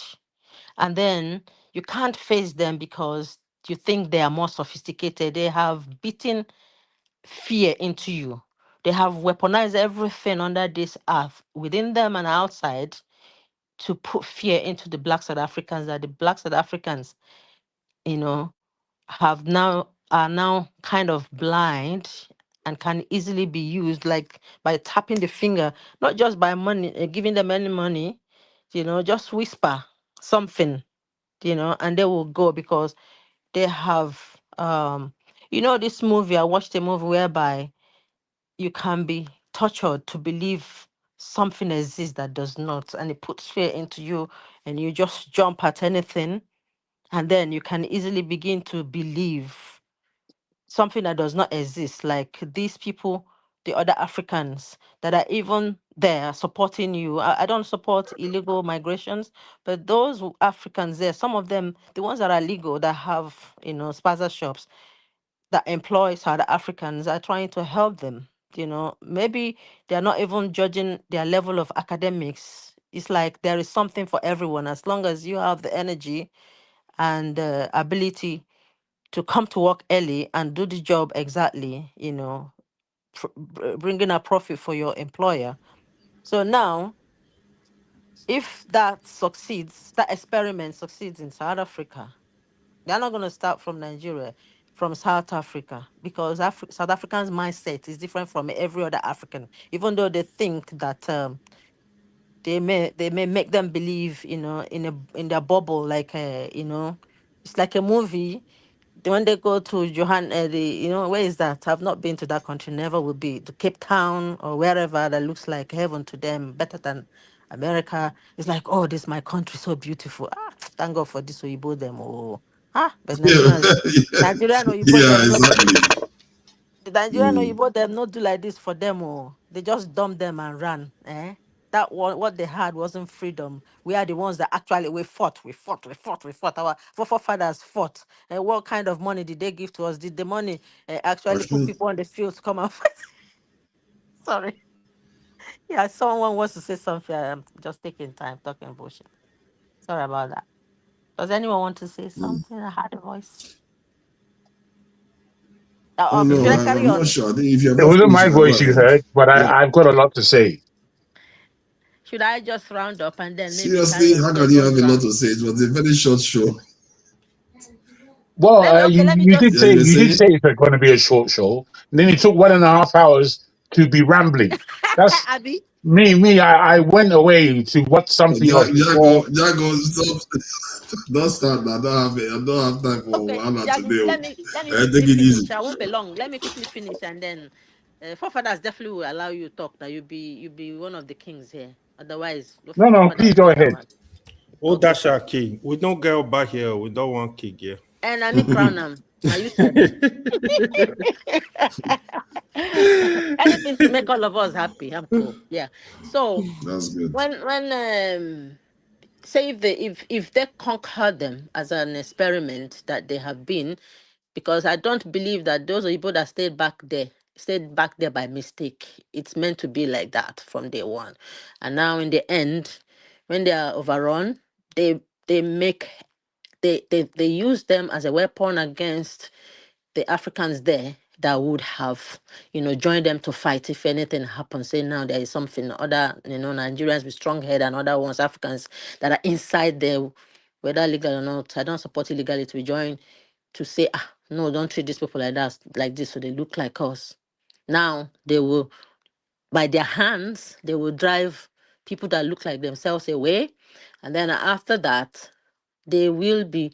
And then you can't face them because you think they are more sophisticated. They have beaten fear into you. They have weaponized everything under this earth, within them and outside, to put fear into the Black South Africans, that the Black South Africans, you know, are now kind of blind and can easily be used, like by tapping the finger, not just by money, giving them any money, just whisper something, and they will go because they have this movie. I watched a movie whereby you can be tortured to believe something exists that does not, and it puts fear into you, and you just jump at anything, and then you can easily begin to believe something that does not exist. Like these people, the other Africans that are even there supporting you. I don't support illegal migrations, but those Africans there, some of them, the ones that are legal, that have spaza shops, that employ South Africans, are trying to help them. Maybe they're not even judging their level of academics. It's like there is something for everyone as long as you have the energy and ability to come to work early and do the job exactly, bringing a profit for your employer. So now, if that succeeds, that experiment succeeds in South Africa, they're not going to start from Nigeria, from South Africa, because South Africans' mindset is different from every other African. Even though they think that they may make them believe, in their bubble, like it's like a movie. When they go to where is that? I've not been to that country. Never will be to Cape Town or wherever that looks like heaven to them, better than America. It's like, oh, this is my country, so beautiful. Thank God for this Oyibo them. Oh, but Yeah, Nigerian Oyibo yeah, them not. exactly. The Nigerian Mm. Oyibo them not do like this for them. Oh, they just dump them and run. Eh? that what they had wasn't freedom. We are the ones that actually we fought. Our forefathers fought. And what kind of money did they give to us? Did the money actually put Actually, people on the field to come and fight? Sorry. Yeah, someone wants to say something. I'm just taking time talking bullshit. Sorry about that. Does anyone want to say something? I had a voice. oh no, Should I carry I'm not on? sure. I think if you're It not wasn't finished, my you can go voice you ahead. heard, but Yeah. I've got a lot to say. Should I just round up and then maybe Seriously, carry on how to the can you have next a lot round? to say? It was a very short show. Well, Let me you just did Yeah, say you were you did saying? say it's going to be a short show. And then it took 1.5 hours to be rambling. That's Abby. I went away to watch something else before. Jago, stop. Don't start now. I don't have time for Okay, Wahala Jagu, today. let me Take quickly it easy. finish. I won't be long. Let me quickly finish, and then forefathers definitely will allow you to talk. That you be one of the kings here. Otherwise, the No, forefathers please will go take that ahead. one. Oh, Okay, that's sir. our king. We don't get back here. We don't want king here. And I mean crown them. Now you sabi. Anything to make all of us happy. I'm cool. Yeah. So That's good. when say if they conquer them as an experiment that they have been, because I don't believe that those people that stayed back there by mistake. It's meant to be like that from day one. And now in the end, when they are overrun, they they make they use them as a weapon against the Africans there that would have, joined them to fight if anything happens. Say now there is something other, Nigerians with strong head and other ones, Africans that are inside there, whether legal or not. I don't support illegality. We join to say, no, don't treat these people like that, like this, so they look like us. Now they will, by their hands, they will drive people that look like themselves away. And then after that, they will be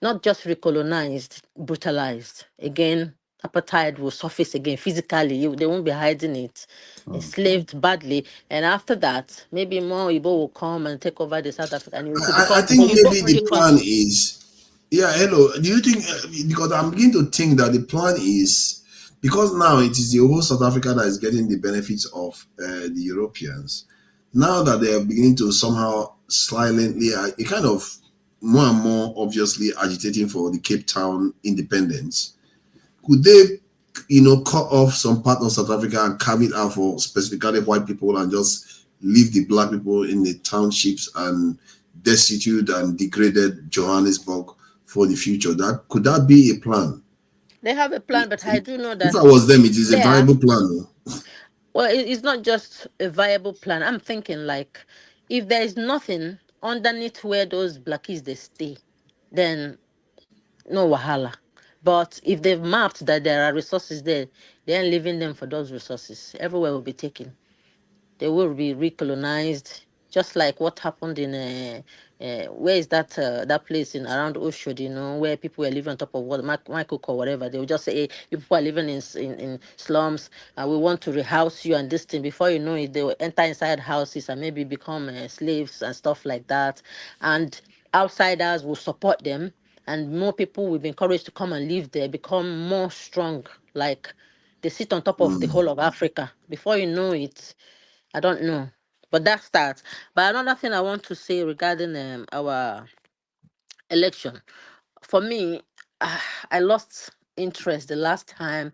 not just recolonized, brutalized. Again, apartheid will surface again physically. They won't be hiding it. Enslaved badly. And after that, maybe more Igbo will come and take over the South Africa and it will I become a think maybe Igbo-friendly the plan country. is, yeah, hello. Do you think, because I'm beginning to think that the plan is, because now it is the whole South Africa that is getting the benefits of the Europeans, now that they are beginning to somehow silently, it kind of more and more obviously agitating for the Cape Town independence, could they, cut off some part of South Africa and carve it out for specifically white people and just leave the black people in the townships and destitute and degraded Johannesburg for the future? Could that be a plan? They have a plan, but I do know If I that was them, it is a there, viable plan. well, it's not just a viable plan. I'm thinking like, if there is nothing underneath where those blackies they stay, then no wahala. But if they've mapped that there are resources there, they ain't leaving them for those resources. Everywhere will be taken. They will be recolonized, just like what happened in where is that place in around Oshod, where people were living on top of what Michael or whatever. They will just say, hey, you people are living in slums, and we want to rehouse you and this thing. Before you know it, they will enter inside houses and maybe become slaves and stuff like that. And outsiders will support them, and more people will be encouraged to come and live there, become more strong, like they sit on top of the whole of Africa. Before you know it, I don't know. But that starts. But another thing I want to say regarding our election, for me, I lost interest the last time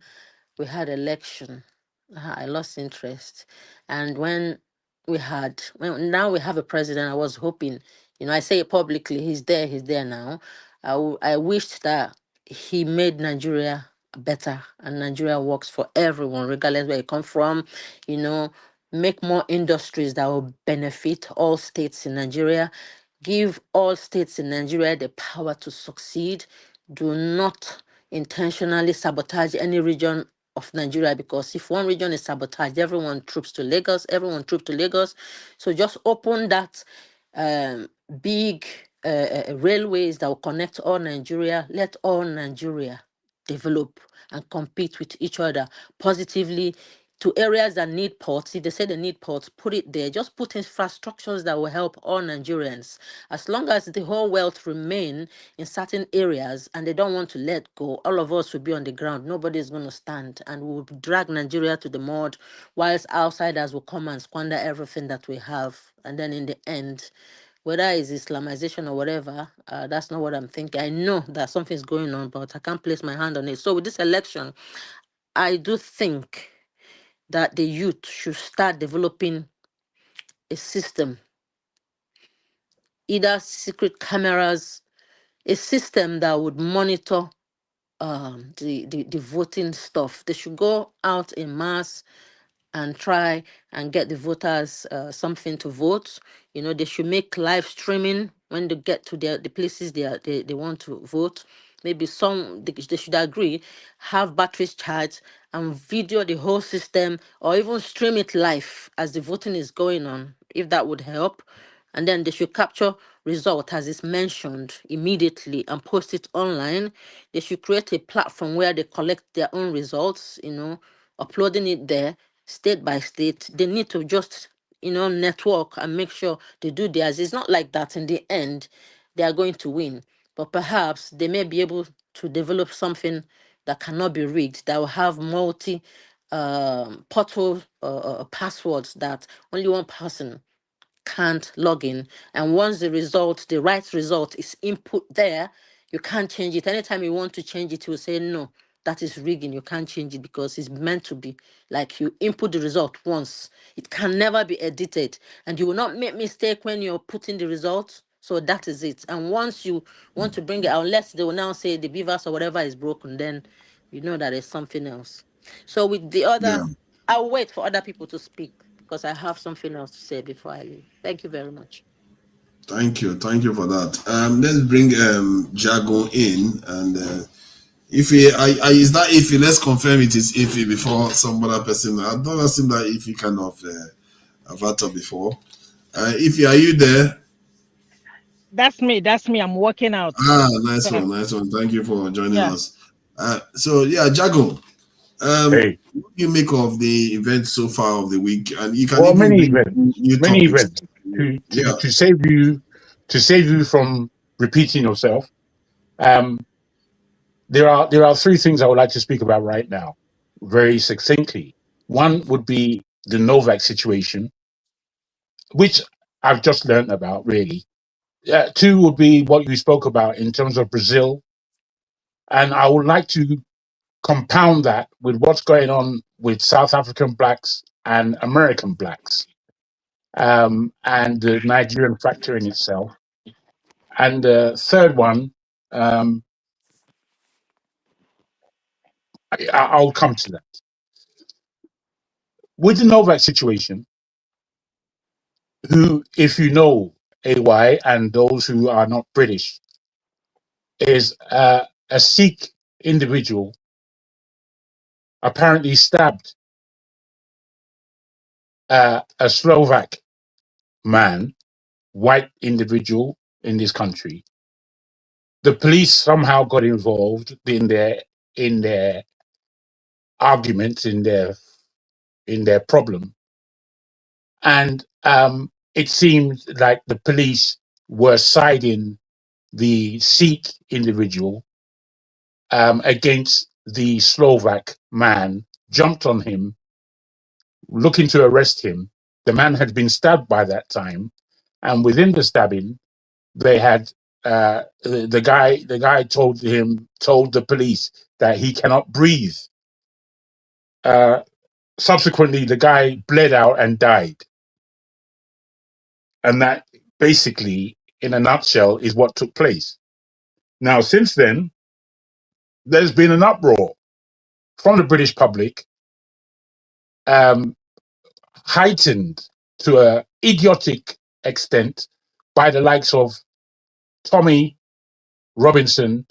we had election. I lost interest, and when now we have a president, I was hoping, I say it publicly, he's there now. I wished that he made Nigeria better, and Nigeria works for everyone, regardless where you come from. You know, make more industries that will benefit all states in Nigeria, give all states in Nigeria the power to succeed. Do not intentionally sabotage any region of Nigeria, because if one region is sabotaged, everyone troops to Lagos. So just open that um, big railways that will connect all Nigeria. Let all Nigeria develop and compete with each other positively to areas that need ports. If they say they need ports, put it there. Just put infrastructures that will help all Nigerians. As long as the whole wealth remain in certain areas and they don't want to let go, all of us will be on the ground. Nobody is going to stand, and we will drag Nigeria to the mud, whilst outsiders will come and squander everything that we have. And then in the end, whether it's Islamization or whatever, that's not what I'm thinking. I know that something's going on, but I can't place my hand on it. So with this election, I do think that the youth should start developing a system, either secret cameras, a system that would monitor the voting stuff. They should go out in mass and try and get the voters something to vote. You know, they should make live streaming when they get to the places they want to vote. Maybe they should agree, have batteries charged and video the whole system, or even stream it live as the voting is going on, if that would help. And then they should capture result as it's mentioned immediately and post it online. They should create a platform where they collect their own results, you know, uploading it there state by state. They need to just, you know, network and make sure they do theirs. It's not like that in the end they are going to win, but perhaps they may be able to develop something that cannot be rigged, that will have multi portal passwords that only one person can't log in. And once the right result is input there, you can't change it. Anytime you want to change it, you will say, no, that is rigging. You can't change it because it's meant to be. Like, you input the result once. It can never be edited. And you will not make mistake when you're putting the result. So that is it. And once you want to bring it, unless they will now say the beavers or whatever is broken, then you know that there's something else. So with the other, Yeah. I'll wait for other people to speak because I have something else to say before I leave. Thank you very much. Thank you for that. Let's bring Jago in, and if he is that iffy, let's confirm it is iffy before some other person. I don't seem that iffy kind of avatar before. Iffy, are you there? That's me. I'm working out. Nice one. Thank you for joining Yeah. us. So yeah, Jago. Hey. What do you make of the events so far of the week? And you can Well, even many bring events. To save you from repeating yourself. There are three things I would like to speak about right now, very succinctly. One would be the Novak situation, which I've just learned about, really. Two would be what you spoke about in terms of Brazil. And I would like to compound that with what's going on with South African blacks and American blacks, and the Nigerian factor in itself. And the third one, I'll come to that. With the Novak situation, who, if you know AY and those who are not British, is a Sikh individual apparently stabbed a Slovak man, white individual in this country. The police somehow got involved in their arguments, in their problem, and it seemed like the police were siding the Sikh individual against the Slovak man, jumped on him, looking to arrest him. The man had been stabbed by that time, and within the stabbing, they had the guy told the police that he cannot breathe. Subsequently, the guy bled out and died, and that basically, in a nutshell, is what took place. Now, since then, there's been an uproar from the British public, heightened to an idiotic extent by the likes of Tommy Robinson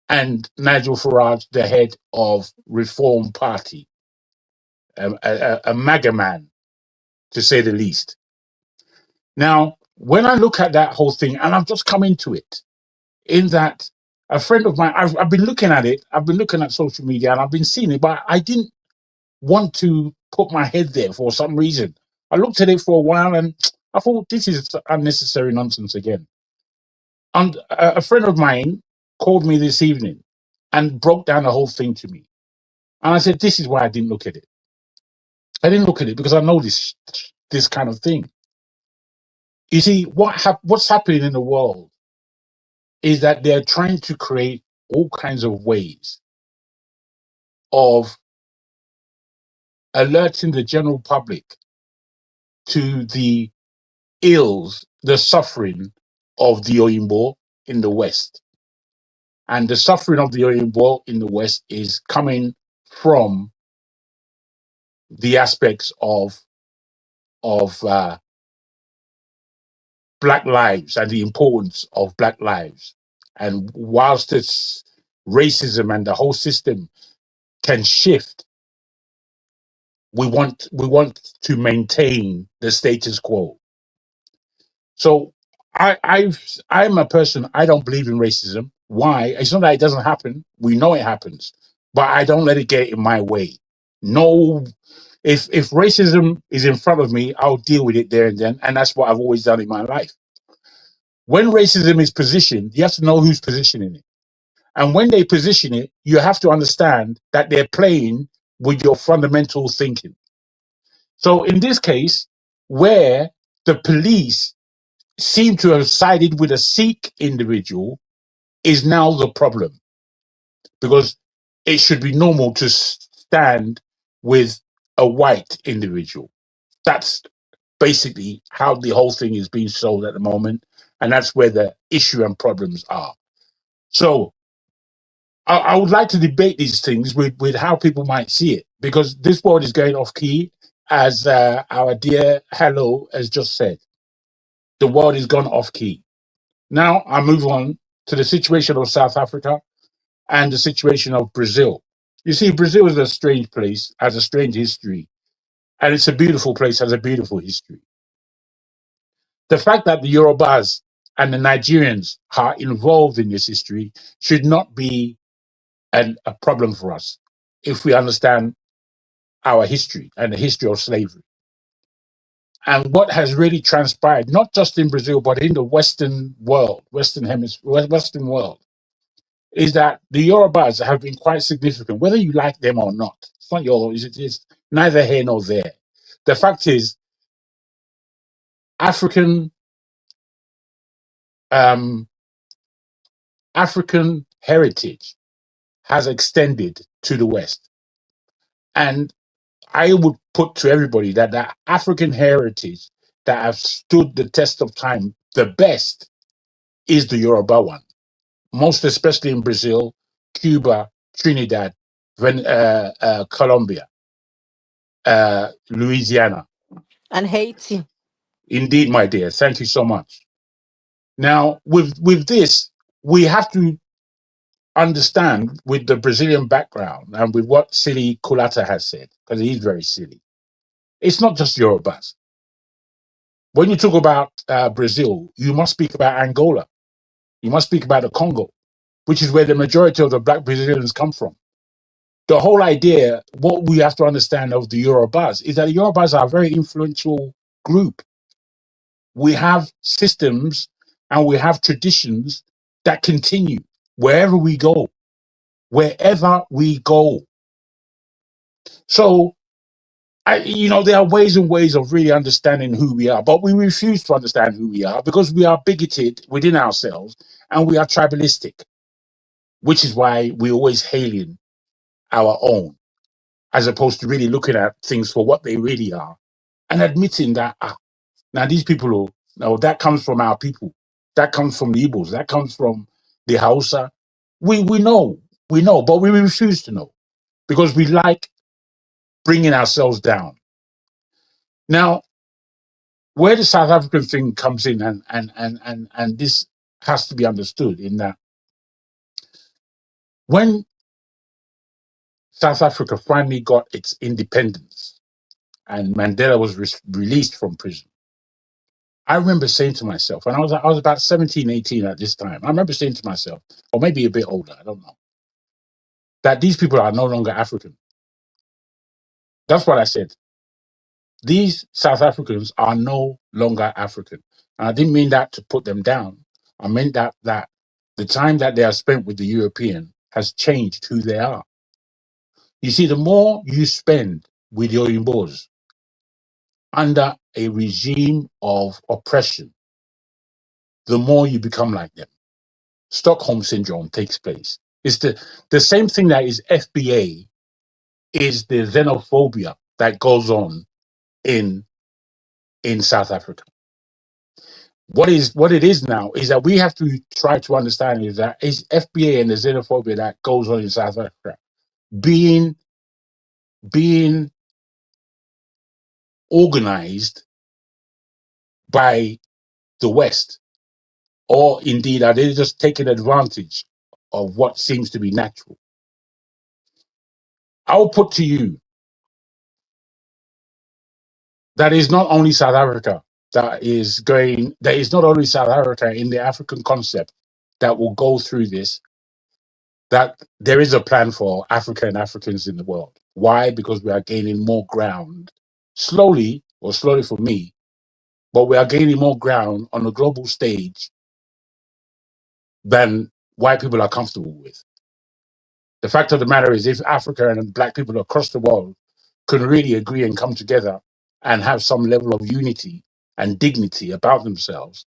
and Nigel Farage, the head of Reform Party, a MAGA man, to say the least. Now, when I look at that whole thing, and I've just come into it, in that a friend of mine, I've been looking at it, I've been looking at social media, and I've been seeing it, but I didn't want to put my head there for some reason. I looked at it for a while and I thought, this is unnecessary nonsense again. And a friend of mine called me this evening and broke down the whole thing to me. And I said, this is why I didn't look at it. I didn't look at it because I know this kind of thing. You see, what's happening in the world is that they're trying to create all kinds of ways of alerting the general public to the ills, the suffering of the Oyinbo in the West. And the suffering of the Oyinbo in the West is coming from the aspects of Black lives and the importance of Black lives. And whilst it's racism and the whole system can shift, we want to maintain the status quo. So I'm a person, I don't believe in racism. Why? It's not that it doesn't happen. We know it happens, but I don't let it get in my way. No, if racism is in front of me, I'll deal with it there and then. And that's what I've always done in my life. When racism is positioned, you have to know who's positioning it. And when they position it, you have to understand that they're playing with your fundamental thinking. So in this case, where the police seem to have sided with a Sikh individual is now the problem, because it should be normal to stand with a white individual. That's basically how the whole thing is being sold at the moment, and that's where the issue and problems are. So I would like to debate these things with how people might see it, because this world is going off key, as our dear Hello has just said. The world is gone off key. Now I move on to the situation of South Africa and the situation of Brazil. You see, Brazil is a strange place, has a strange history, and it's a beautiful place, has a beautiful history. The fact that the Yorubas and the Nigerians are involved in this history should not be a problem for us if we understand our history and the history of slavery. And what has really transpired, not just in Brazil, but in the Western world, Western hemisphere, Western world, is that the Yorubas have been quite significant, whether you like them or not. It's not it's neither here nor there. The fact is, African heritage has extended to the West. And I would put to everybody that the African heritage that have stood the test of time the best is the Yoruba one, most especially in Brazil, Cuba, Trinidad, Colombia, Louisiana. And Haiti. Indeed, my dear. Thank you so much. Now, with this, we have to understand, with the Brazilian background and with what silly Kulata has said, because he's very silly, it's not just Yorubas. When you talk about Brazil, you must speak about Angola. You must speak about the Congo, which is where the majority of the Black Brazilians come from. The whole idea, what we have to understand of the Yorubas, is that the Yorubas are a very influential group. We have systems and we have traditions that continue wherever we go. Wherever we go. So, there are ways and ways of really understanding who we are, but we refuse to understand who we are because we are bigoted within ourselves and we are tribalistic, which is why we're always hailing our own, as opposed to really looking at things for what they really are and admitting that, now these people, that comes from our people, that comes from the Igbos, that comes from the Hausa. We know, but we refuse to know because we like bringing ourselves down. Now, where the South African thing comes in, and this has to be understood, in that when South Africa finally got its independence and Mandela was released from prison, I remember saying to myself, and I was about 17, 18 at this time, I remember saying to myself, or maybe a bit older, I don't know, that these people are no longer African. That's what I said. These South Africans are no longer African. And I didn't mean that to put them down. I meant that the time that they have spent with the European has changed who they are. You see, the more you spend with your Imbos under a regime of oppression, the more you become like them. Stockholm syndrome takes place. It's the same thing that is FBA is the xenophobia that goes on in South Africa. What it is now is that we have to try to understand is that is FBA and the xenophobia that goes on in South Africa being organized by the West, or indeed are they just taking advantage of what seems to be natural? I'll put to you that is not only South Africa that is not only South Africa in the African concept that will go through this, that there is a plan for Africa and Africans in the world. Why? Because we are gaining more ground slowly for me, but we are gaining more ground on the global stage than white people are comfortable with. The fact of the matter is, if Africa and black people across the world can really agree and come together and have some level of unity and dignity about themselves,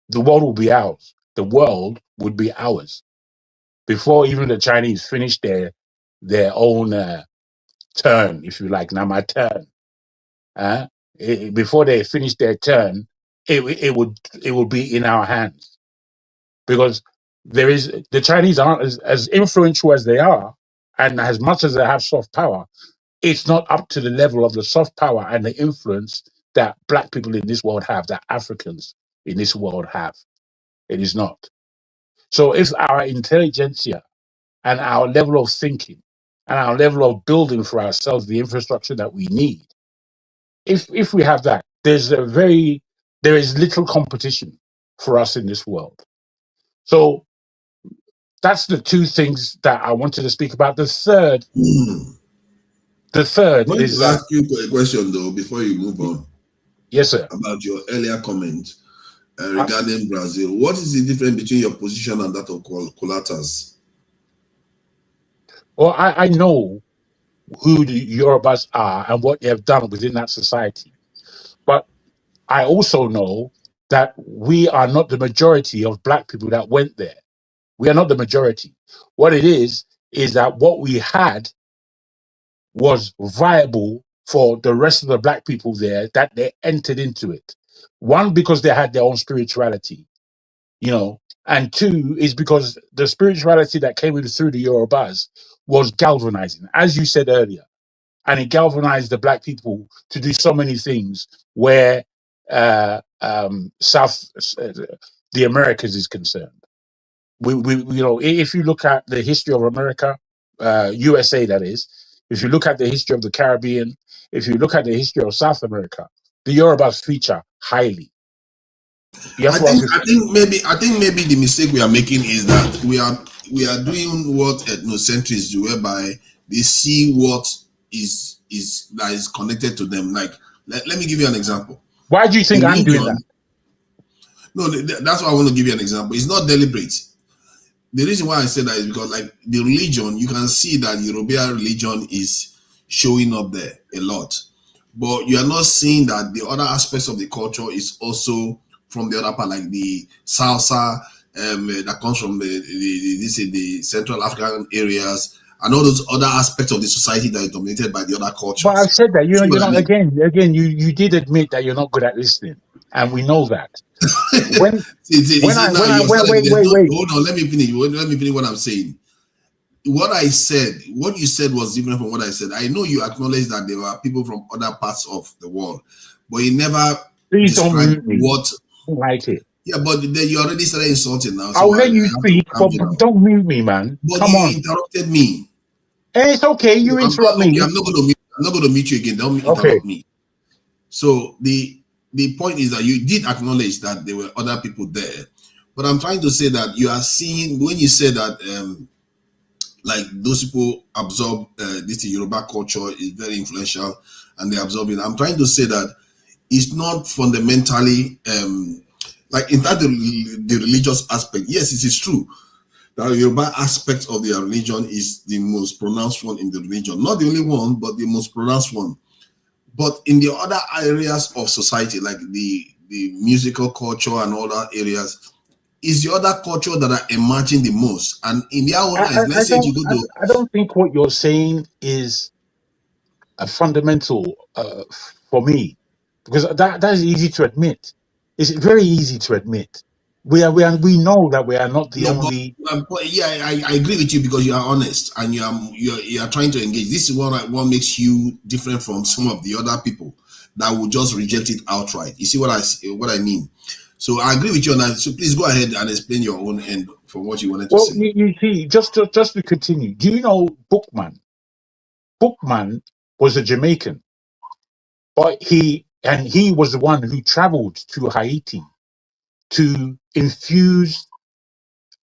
the world will be ours. The world would be ours. Before even the Chinese finish their own turn, if you like, now my turn. Before they finish their turn, it would be in our hands, because the Chinese aren't as influential as they are, and as much as they have soft power, it's not up to the level of the soft power and the influence that black people in this world have, that Africans in this world have. It is not. So if our intelligentsia and our level of thinking and our level of building for ourselves the infrastructure that we need, if we have that, there is little competition for us in this world. So that's the two things that I wanted to speak about. The third I want to ask you a question though before you move on. Yes, sir. About your earlier comment regarding Brazil. What is the difference between your position and that of Colatas? Well, I know who the Yorubas are and what they have done within that society. But I also know that we are not the majority of black people that went there. We are not the majority. What it is that what we had was viable for the rest of the black people there, that they entered into it. One, because they had their own spirituality, and two is because the spirituality that came in through the Yorubas was galvanizing, as you said earlier. And it galvanized the black people to do so many things where the Americas is concerned. We if you look at the history of America, USA that is, if you look at the history of the Caribbean, if you look at the history of South America, the Yorubas feature highly. I think maybe the mistake we are making is that we are doing what ethnocentrism do, whereby they see what is that is connected to them. Like let me give you an example. Why do you think I'm doing that? No, that's why I want to give you an example. It's not deliberate. The reason why I said that is because, like, the religion, you can see that Yoruba religion is showing up there a lot, but you are not seeing that the other aspects of the culture is also from the other part, like the salsa that comes from the Central African areas, and all those other aspects of the society that is dominated by the other cultures. But I've said that you're not. Again, you did admit that you're not good at listening, and we know that. Wait. Hold on, let me finish. Let me finish what I'm saying. What you said was different from what I said. I know you acknowledge that there were people from other parts of the world, but you never described what. I don't like it. Yeah, but then you already started insulting now. So I'll let you speak, but don't mute me, man. But Come on. You interrupted me. Hey, it's okay. You interrupt me. I'm not going to mute you again. Don't interrupt me. So the point is that you did acknowledge that there were other people there, but I'm trying to say that you are seeing, when you say that like those people absorb this Yoruba culture is very influential, and they absorb it. I'm trying to say that it's not fundamentally like in that the religious aspect. Yes, it is true that the Yoruba aspect of their religion is the most pronounced one in the religion. Not the only one, but the most pronounced one. But in the other areas of society, like the musical culture and other areas, is the other culture that are emerging the most. And in their own eyes, let's say you go to I don't think what you're saying is a fundamental for me, because that is easy to admit. It's very easy to admit. We know that we are not the yeah, only. but yeah, I agree with you because you are honest and you are trying to engage. This is what makes you different from some of the other people that will just reject it outright. You see what I mean? So I agree with you on that. So please go ahead and explain your own end from what you wanted to Well, say. you see, just to continue. Do you know Bookman? Bookman was a Jamaican, but he was the one who traveled to Haiti to infuse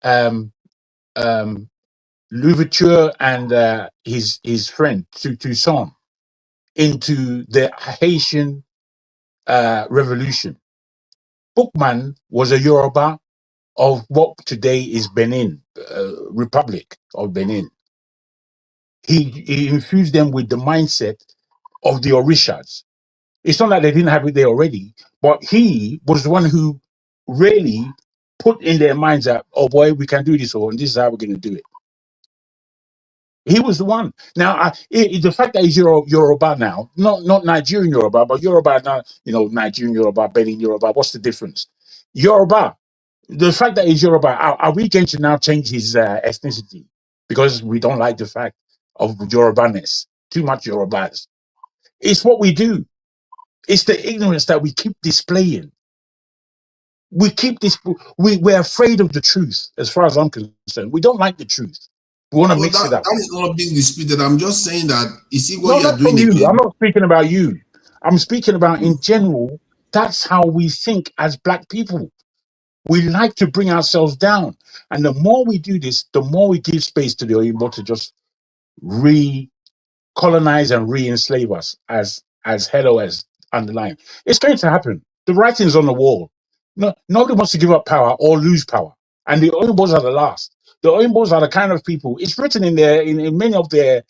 um, Louverture and his friend Toussaint into the Haitian revolution. Bookman was a Yoruba of what today is Benin, Republic of Benin. He infused them with the mindset of the Orishas. It's not like they didn't have it there already, but he was the one who really put in their minds that, oh boy, we can do this, and this is how we're going to do it. He was the one. Now, the fact that he's Yoruba now, not Nigerian Yoruba, but Yoruba now, Nigerian Yoruba, Benin Yoruba, what's the difference? Yoruba. The fact that he's Yoruba, are we going to now change his ethnicity because we don't like the fact of Yorubaness? Too much Yorubas. It's what we do. It's the ignorance that we keep displaying. We're afraid of the truth, as far as I'm concerned. We don't like the truth. We want to Well, mix it up. that is not being disputed. I'm just saying that you see what No, you are not doing from you. again. I'm not speaking about you. I'm speaking about in general. That's how we think as Black people. We like to bring ourselves down. And the more we do this, the more we give space to the Oyinbo to just re-colonize and re-enslave us, as Hello has underlined. It's going to happen. The writing's on the wall. No, nobody wants to give up power or lose power. And the Oyimbos are the last. The Oyimbos are the kind of people, it's written in many of their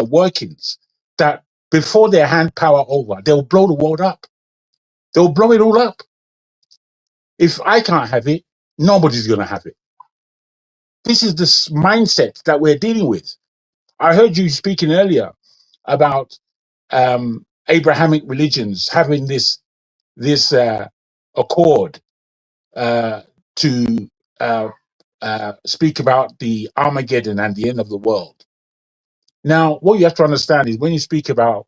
workings, that before they hand power over, they'll blow the world up. They'll blow it all up. If I can't have it, nobody's going to have it. This is the mindset that we're dealing with. I heard you speaking earlier about Abrahamic religions having this accord to speak about the Armageddon and the end of the world. Now, what you have to understand is when you speak about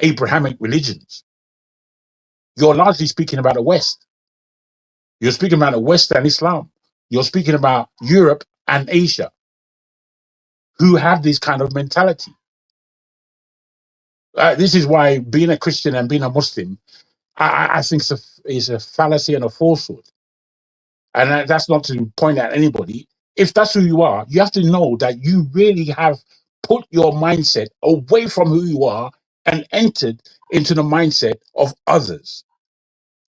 Abrahamic religions, you're largely speaking about the West. You're speaking about the West and Islam. You're speaking about Europe and Asia, who have this kind of mentality. This is why being a Christian and being a Muslim, I think is a fallacy and a falsehood. And that's not to point at anybody. If that's who you are, you have to know that you really have put your mindset away from who you are and entered into the mindset of others.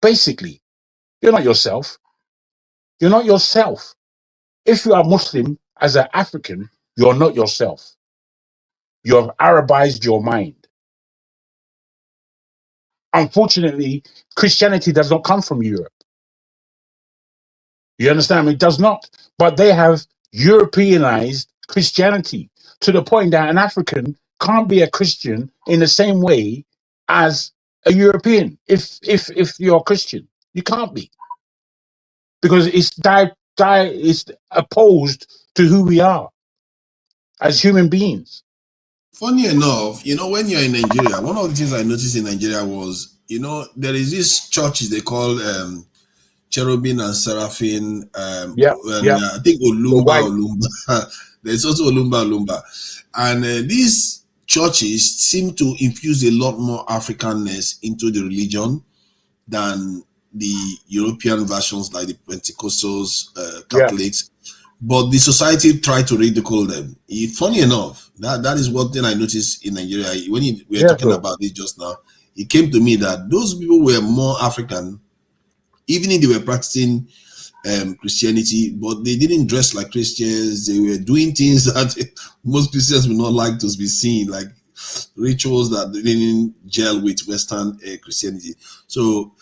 Basically, you're not yourself. You're not yourself. If you are Muslim as an African, you're not yourself. You have Arabized your mind. Unfortunately, Christianity does not come from Europe. You understand me? It does not. But they have Europeanized Christianity to the point that an African can't be a Christian in the same way as a European. If you're a Christian, you can't be, because it's it's opposed to who we are as human beings. Funny enough, when you're in Nigeria, one of the things I noticed in Nigeria was, there is this churches they call Cherubim and Seraphim, Yeah, and yeah. I think The white, Olumba. There's also Olumba. And these churches seem to infuse a lot more Africanness into the religion than the European versions like the Pentecostals, yeah. Catholics. but the society tried to ridicule them. Funny enough, that is one thing I noticed in Nigeria. When we were talking about this just now, it came to me that those people were more African, even if they were practicing Christianity, but they didn't dress like Christians. They were doing things that most Christians would not like to be seen, like rituals that didn't gel with Western Christianity. So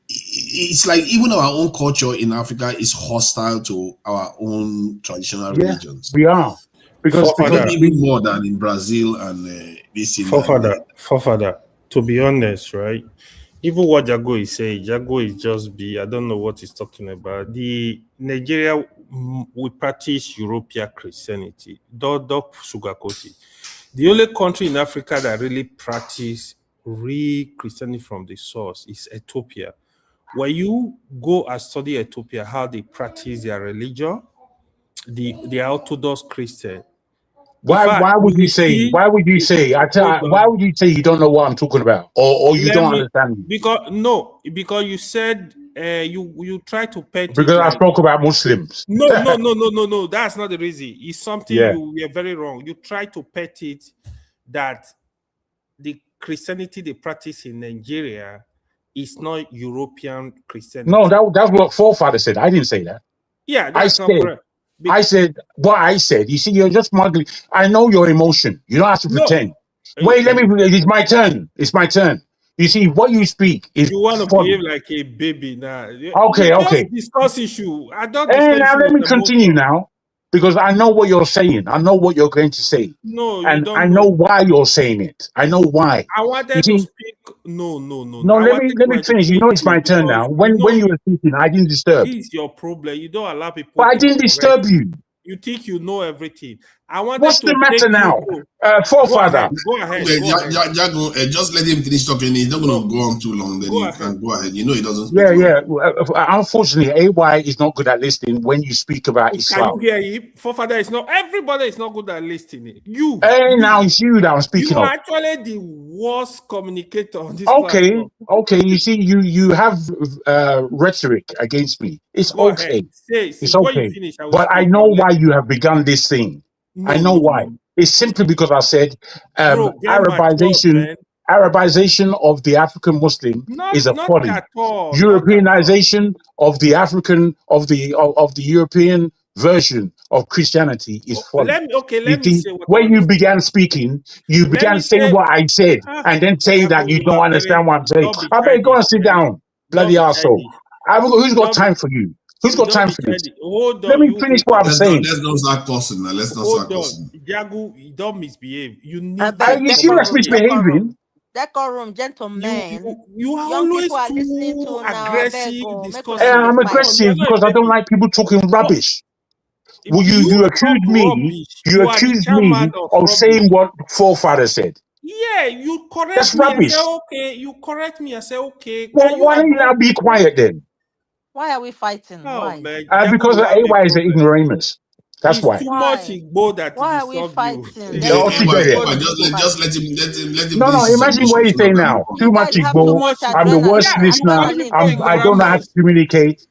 it's like even our own culture in Africa is hostile to our own traditional religions. We are, because even more than in Brazil and this in Forefather, to be honest, right? Even what Jago is saying, Jago is just I don't know what he's talking about. The Nigeria, we practice European Christianity. Don't sugarcoat it. The only country in Africa that really practice real Christianity from the source is Ethiopia. When you go and study Ethiopia, how they practice their religion, the Orthodox Christian. Why would you say you don't know what I'm talking about, or you don't understand me? Because you said you try to paint because I spoke about Muslims. No, that's not the reason. It's something you are very wrong. You try to paint it that the Christianity they practice in Nigeria is not European Christianity. No, that's what forefather said. I didn't say that. Yeah, that's not correct. I said what I said. You see, you're just muggling. I know your emotion. You don't have to pretend. Wait, let me. It's my turn. It's my turn. You see, what you speak is. You want to behave like a baby now. Okay. Just discuss issue. I don't. Now let me continue now, because I know what you're saying. I know what you're going to say. No, and I know why you're saying it. I know why. I wanted to speak. No. No, let me finish. You know it's my turn now. When you were speaking, I didn't disturb. This is your problem. You don't allow people. But I didn't disturb you. You think you know everything. I wanted What's the matter now? Forefather. Go ahead. Jago, just let him finish talking. He's not going to go on too long. Then you can go ahead. You know he doesn't speak. Yeah. Unfortunately, AY is not good at listening when you speak about Islam. Can you hear him? Forefather is not. Everybody is not good at listening. Now it's you that I'm speaking of. You are actually the worst communicator on this platform. Okay. You see, you have rhetoric against me. It's okay. It's okay. But I know why you have begun this thing. I know why. It's simply because I said Arabization of the African Muslim is a folly. Europeanization of the African of the European version of Christianity is folly. Let me say what when you began speaking, you began saying what I said, and then saying that you don't understand what I'm saying. I better go and sit down, bloody arsehole. Who's got time for you? Who's got time for this? Let me finish what I'm saying. Let's not start cussing now. Let's not start cussing. Jago, you don't misbehave. You need you see what's misbehaving? Decorum, gentlemen. You are always too aggressive. I'm aggressive because I don't like people talking rubbish. Well, you accuse me. You accuse me of saying what forefather said. Yeah, you correct That's me. Rubbish. I say, okay. You correct me. I say, okay. Well, why don't you now be quiet then? Why are we fighting? Why? Because AY is an ignoramus. That's why. Too much Igbo that why are we fighting? Just let him. No. Imagine what he's saying now. Too much Igbo. I'm the worst listener. I don't know how to communicate.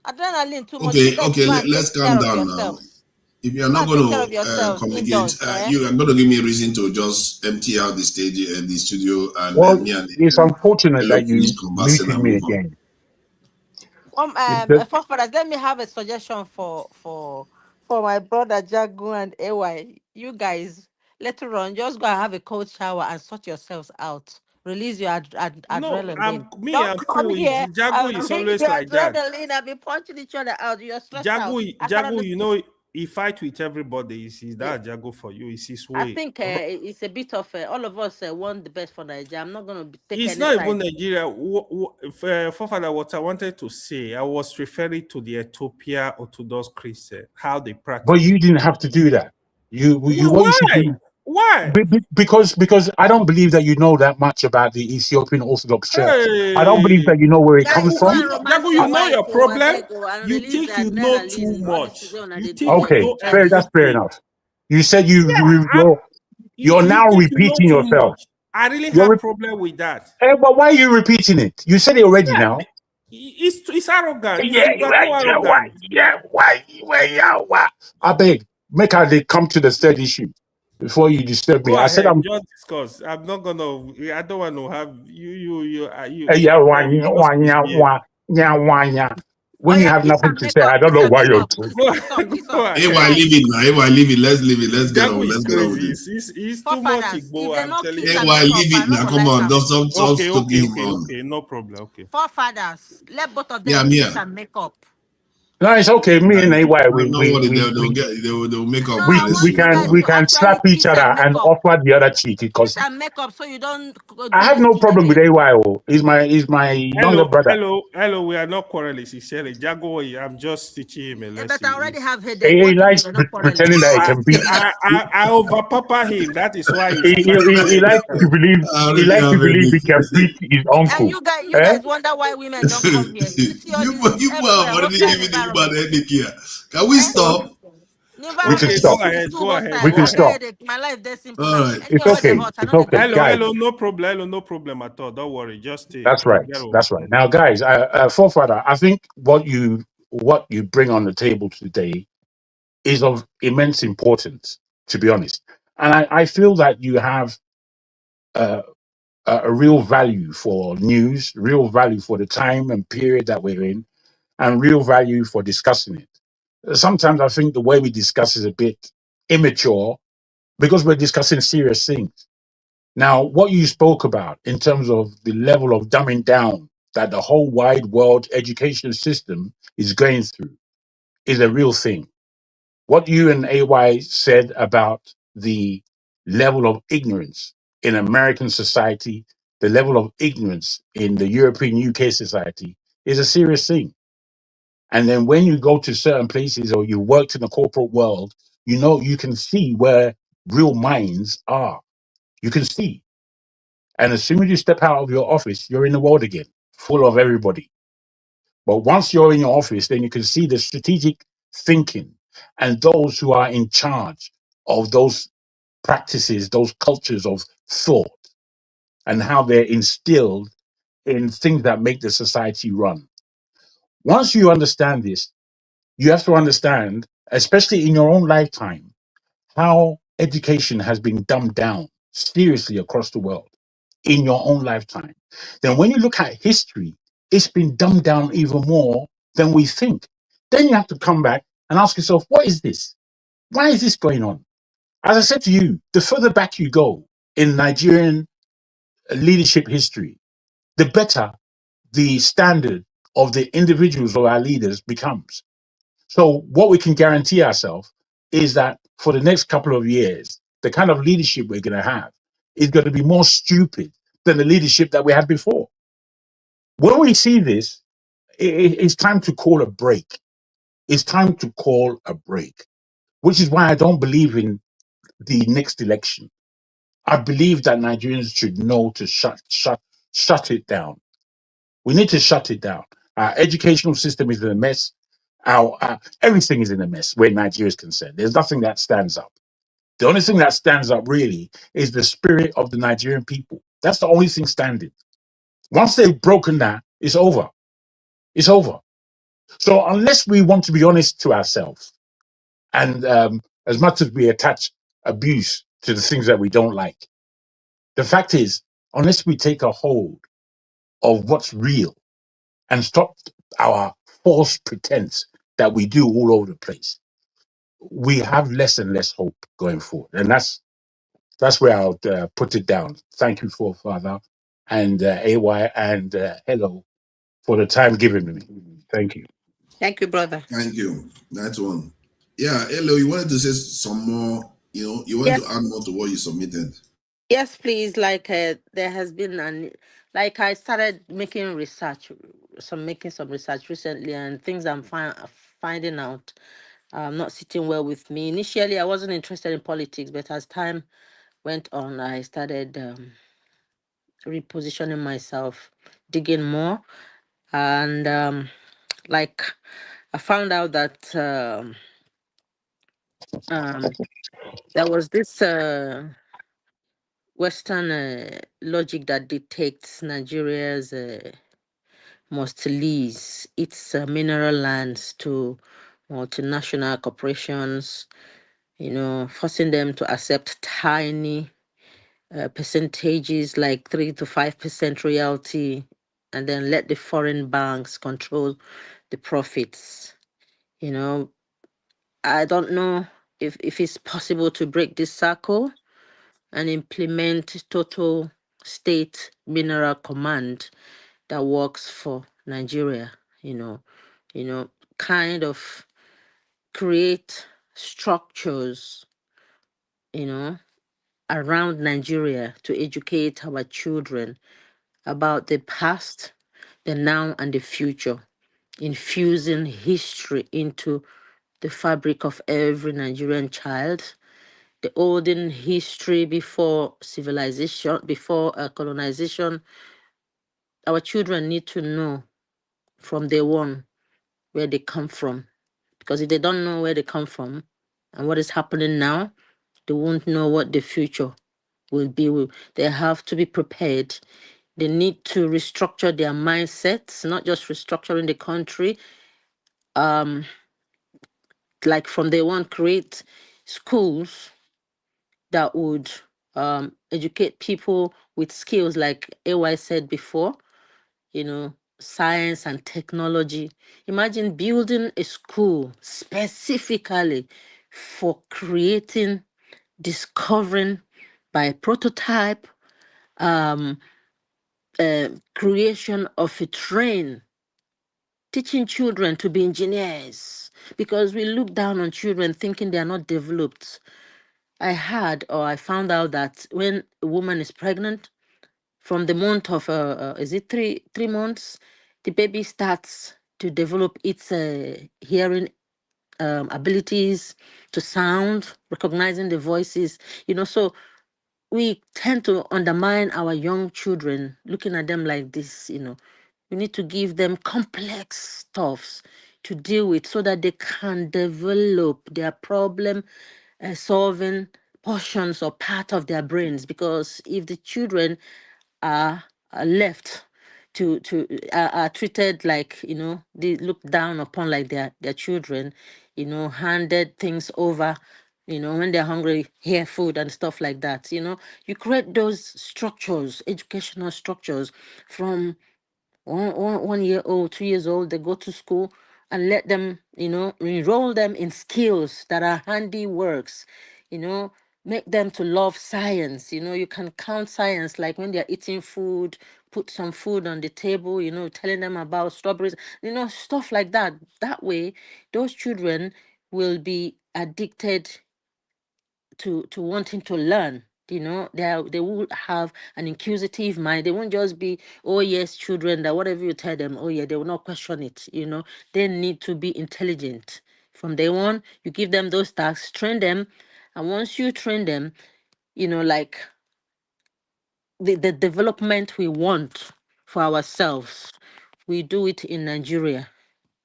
Adrenaline too much. Okay. Let's calm down now. If you are not going to communicate, you are going to give me a reason to just empty out the stage, the studio, and me and it's unfortunate that you muted me again. Let me have a suggestion for my brother Jago and AY. You guys, later on, just go and have a cold shower and sort yourselves out. Release your adrenaline. I'm cool. Jago is always like that. Adrenaline and be punching each other out. You're stressed Jago, out. you know, he fight with everybody. Is that Jago for you? Is his way? I think it's a bit of all of us want the best for Nigeria. I'm not going to take it's any not side. Even Nigeria. Forefather, what I wanted to say, I was referring to the Ethiopia Orthodox Christian, how they practice. But you didn't have to do that. Why? Because I don't believe that you know that much about the Ethiopian Orthodox Church. I don't believe that you know where it comes from. Jago, you know your problem. You think you know too much. Okay, that's fair enough. You said you're now repeating yourself. I really have a problem with that. But why are you repeating it? You said it already now. It's arrogant. Yeah, You are too arrogant. I beg, make her they come to the third issue before you disturb me. Go I said ahead, I'm just discuss. I'm not gonna. I don't want to have yeah, you just misbehave. yeah. Oh When you yeah, have kiss nothing and to make say, I up, don't kiss know and why make you're up. talking. Go, Kiss go up. AY, ahead. Guys, leave it now. AY, leave it. Let's leave it. Let's get Jago on. is Let's get on with crazy. this. He's too much forefathers, if Igbo. they I'm no telling kiss you. and AY, make up, leave I it no now. go Come like on. them. Stop stoking him on. Okay. No problem. Okay. Forefathers, let both of Yeah, them I'm kiss here. and make up. No, it's okay. Me and AY, Don't worry, they'll make up. No, we I Let's we want see. you can guys we to can actually slap each kiss and other make and up. offer the other cheek Kiss because and make up so you don't I do have this no thing problem with again. AY. He's my younger brother. Hello. We are not quarreling. Sincerely, Jago, I'm just teaching him a But I lesson. already have headache. He What do you mean likes you're not quarreling? pretending that he can beat. I over papa him. That is why he's He, he, attacking he me he all the likes to time. believe I he already likes to have believe he it. can beat his And uncle. you Eh? guys wonder why women don't come here. Do you see all you this people have everywhere, already hostile given the woman environment? headache here. Can we Eh? stop? The We can environment Okay, is, stop. is too hostile. We Go can I get ahead. stop. headache. My life that's simple All now. right. It's Anywhere where they okay. hot, I It's know they okay, come. guys. No problem. No problem at all. Don't worry. Just stay. That's right. Get on. That's right. Now, guys, forefather, I think what you bring on the table today is of immense importance, to be honest. And I feel that you have uh, a real value for news, real value for the time and period that we're in, and real value for discussing it. Sometimes I think the way we discuss is a bit immature because we're discussing serious things. Now, what you spoke about in terms of the level of dumbing down that the whole wide world education system is going through is a real thing. What you and AY said about the level of ignorance in American society, the level of ignorance in the European UK society is a serious thing. And then when you go to certain places or you worked in the corporate world, you know, you can see where real minds are. You can see. And as soon as you step out of your office, you're in the world again, full of everybody. But once you're in your office, then you can see the strategic thinking and those who are in charge of those practices, those cultures of thought, and how they're instilled in things that make the society run. Once you understand this, you have to understand, especially in your own lifetime, how education has been dumbed down seriously across the world in your own lifetime. Then when you look at history, it's been dumbed down even more than we think. Then you have to come back and ask yourself, what is this? Why is this going on? As I said to you, the further back you go in Nigerian leadership history, the better the standard of the individuals or our leaders becomes. So what we can guarantee ourselves is that for the next couple of years, the kind of leadership we're going to have is going to be more stupid than the leadership that we had before. When we see this, it's time to call a break. It's time to call a break, which is why I don't believe in the next election. I believe that Nigerians should know to shut it down. We need to shut it down. Our educational system is in a mess. Our everything is in a mess where Nigeria is concerned. There's nothing that stands up. The only thing that stands up really is the spirit of the Nigerian people. That's the only thing standing. Once they've broken that, it's over. It's over. So unless we want to be honest to ourselves, and as much as we attach abuse to the things that we don't like, the fact is, unless we take a hold of what's real and stop our false pretense that we do all over the place, we have less and less hope going forward. And that's where I'll put it down. Thank you, Father, and AY, and hello for the time given to me. Thank you. Thank you, brother. Thank you. That's one. Yeah, hello. You wanted to say some more, you wanted to Yes, add more to what you submitted. yes, please. Like there has been like I started making research, making some research recently, and things I'm finding out not sitting well with me. Initially, I wasn't interested in politics, but as time went on, I started repositioning myself, digging more, and like I found out that there was this Western logic that dictates Nigeria's must lease its mineral lands to multinational corporations, forcing them to accept tiny percentages like 3 to 5% royalty, and then let the foreign banks control the profits. I don't know if it's possible to break this cycle and implement total state mineral command that works for Nigeria, kind of create structures, around Nigeria to educate our children about the past, the now, and the future, infusing history into the fabric of every Nigerian child. The olden history before civilization, before colonization, our children need to know from day one where they come from. Because if they don't know where they come from and what is happening now, they won't know what the future will be. They have to be prepared. They need to restructure their mindsets, not just restructuring the country. Like from day one, create schools that would educate people with skills like AY said before, science and technology. Imagine building a school specifically for creating, discovering by prototype, creation of a train, teaching children to be engineers, because we look down on children thinking they are not developed. I found out that when a woman is pregnant, from the month of is it 3 months, the baby starts to develop its hearing abilities, to sound, recognizing the voices. So we tend to undermine our young children, looking at them like this. We need to give them complex stuffs to deal with so that they can develop their problem solving portions or part of their brains. Because if the children are left are treated like, they look down upon like their children, handed things over, when they're hungry, here food and stuff like that. You create those structures, educational structures, from 1 year old, 2 years old. They go to school, and let them, enroll them in skills that are handiworks, you know, make them to love science. You can count science, like when they're eating food, put some food on the table, telling them about strawberries, stuff like that. That way, those children will be addicted to wanting to learn. They will have an inquisitive mind. They won't just be, oh yes, children, that whatever you tell them, oh yeah, they will not question it. They need to be intelligent from day one. You give them those tasks, train them, and once you train them, like the development we want for ourselves, we do it in Nigeria.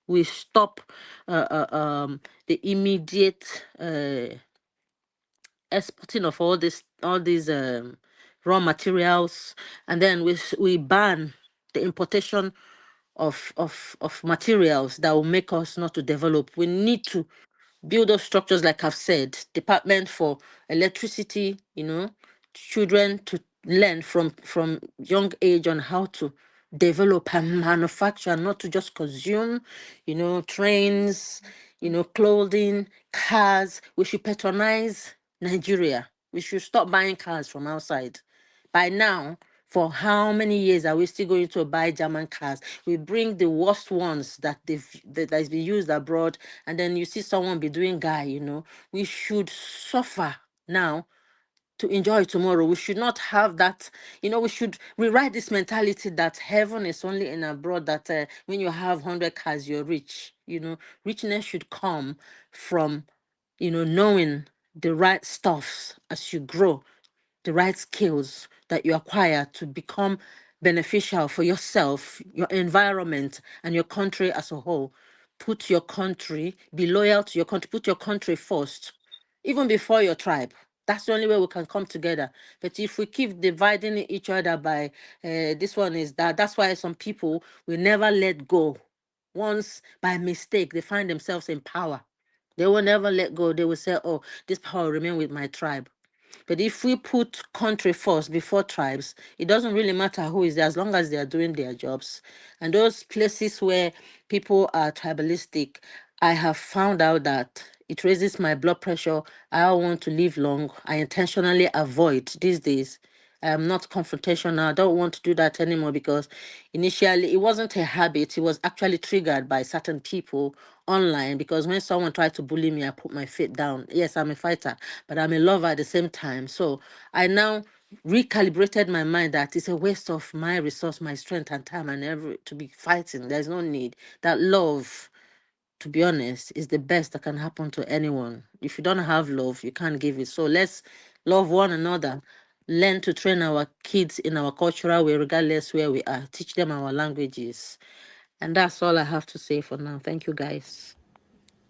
We stop the immediate exporting of all these raw materials, and then we ban the importation of materials that will make us not to develop. We need to build those structures, like I've said, department for electricity, children to learn from young age on how to develop and manufacture, not to just consume, trains, clothing, cars. We should patronize Nigeria. We should stop buying cars from outside. By now, for how many years are we still going to buy German cars? We bring the worst ones that has been used abroad, and then you see someone be doing guy. We should suffer now to enjoy tomorrow. We should not have that. We should rewrite this mentality that heaven is only in abroad, that when you have 100 cars, you're rich. Richness should come from, knowing the right stuffs as you grow, the right skills that you acquire to become beneficial for yourself, your environment, and your country as a whole. Put your country, be loyal to your country, put your country first, even before your tribe. That's the only way we can come together. But if we keep dividing each other by this one is that, that's why some people will never let go. Once by mistake they find themselves in power, they will never let go. They will say, oh, this power will remain with my tribe. But if we put country first before tribes, it doesn't really matter who is there as long as they are doing their jobs. And those places where people are tribalistic, I have found out that it raises my blood pressure. I don't want to live long. I intentionally avoid these days. I'm not confrontational. I don't want to do that anymore because initially it wasn't a habit. It was actually triggered by certain people online because when someone tried to bully me, I put my feet down. Yes, I'm a fighter, but I'm a lover at the same time. So I now recalibrated my mind that it's a waste of my resource, my strength and time and every to be fighting. There's no need. That love, to be honest, is the best that can happen to anyone. If you don't have love, you can't give it. So let's love one another. Learn to train our kids in our cultural way, regardless where we are. Teach them our languages. And that's all I have to say for now. Thank you, guys.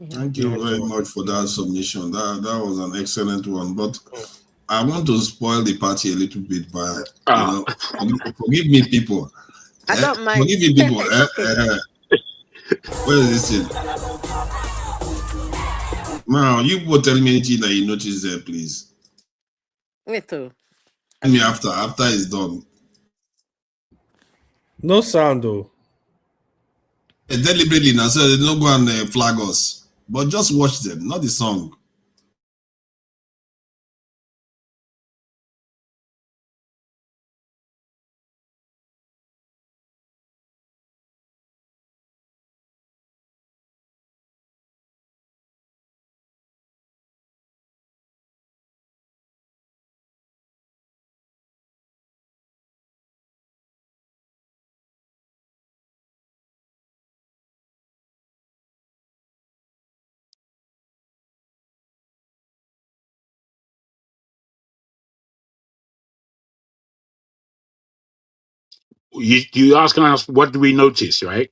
Yeah. Thank you very much for that submission. That was an excellent one. But I want to spoil the party a little bit by, forgive me, people. I don't mind. Forgive me, people. Where is this thing? Now, you will tell me anything that you notice there, please. Me too. Tell me after it's done. No sound though. Deliberately now, so they don't go and flag us. But just watch them, not the song. You asking us what do we notice, right?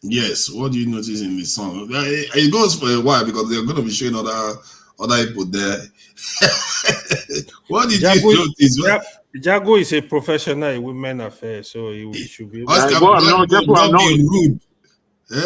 Yes, what do you notice in the song? It goes for a while because they're going to be showing other people there. What did you notice? Jago is a professional in women affairs, so he should be able That's what I'm noticing.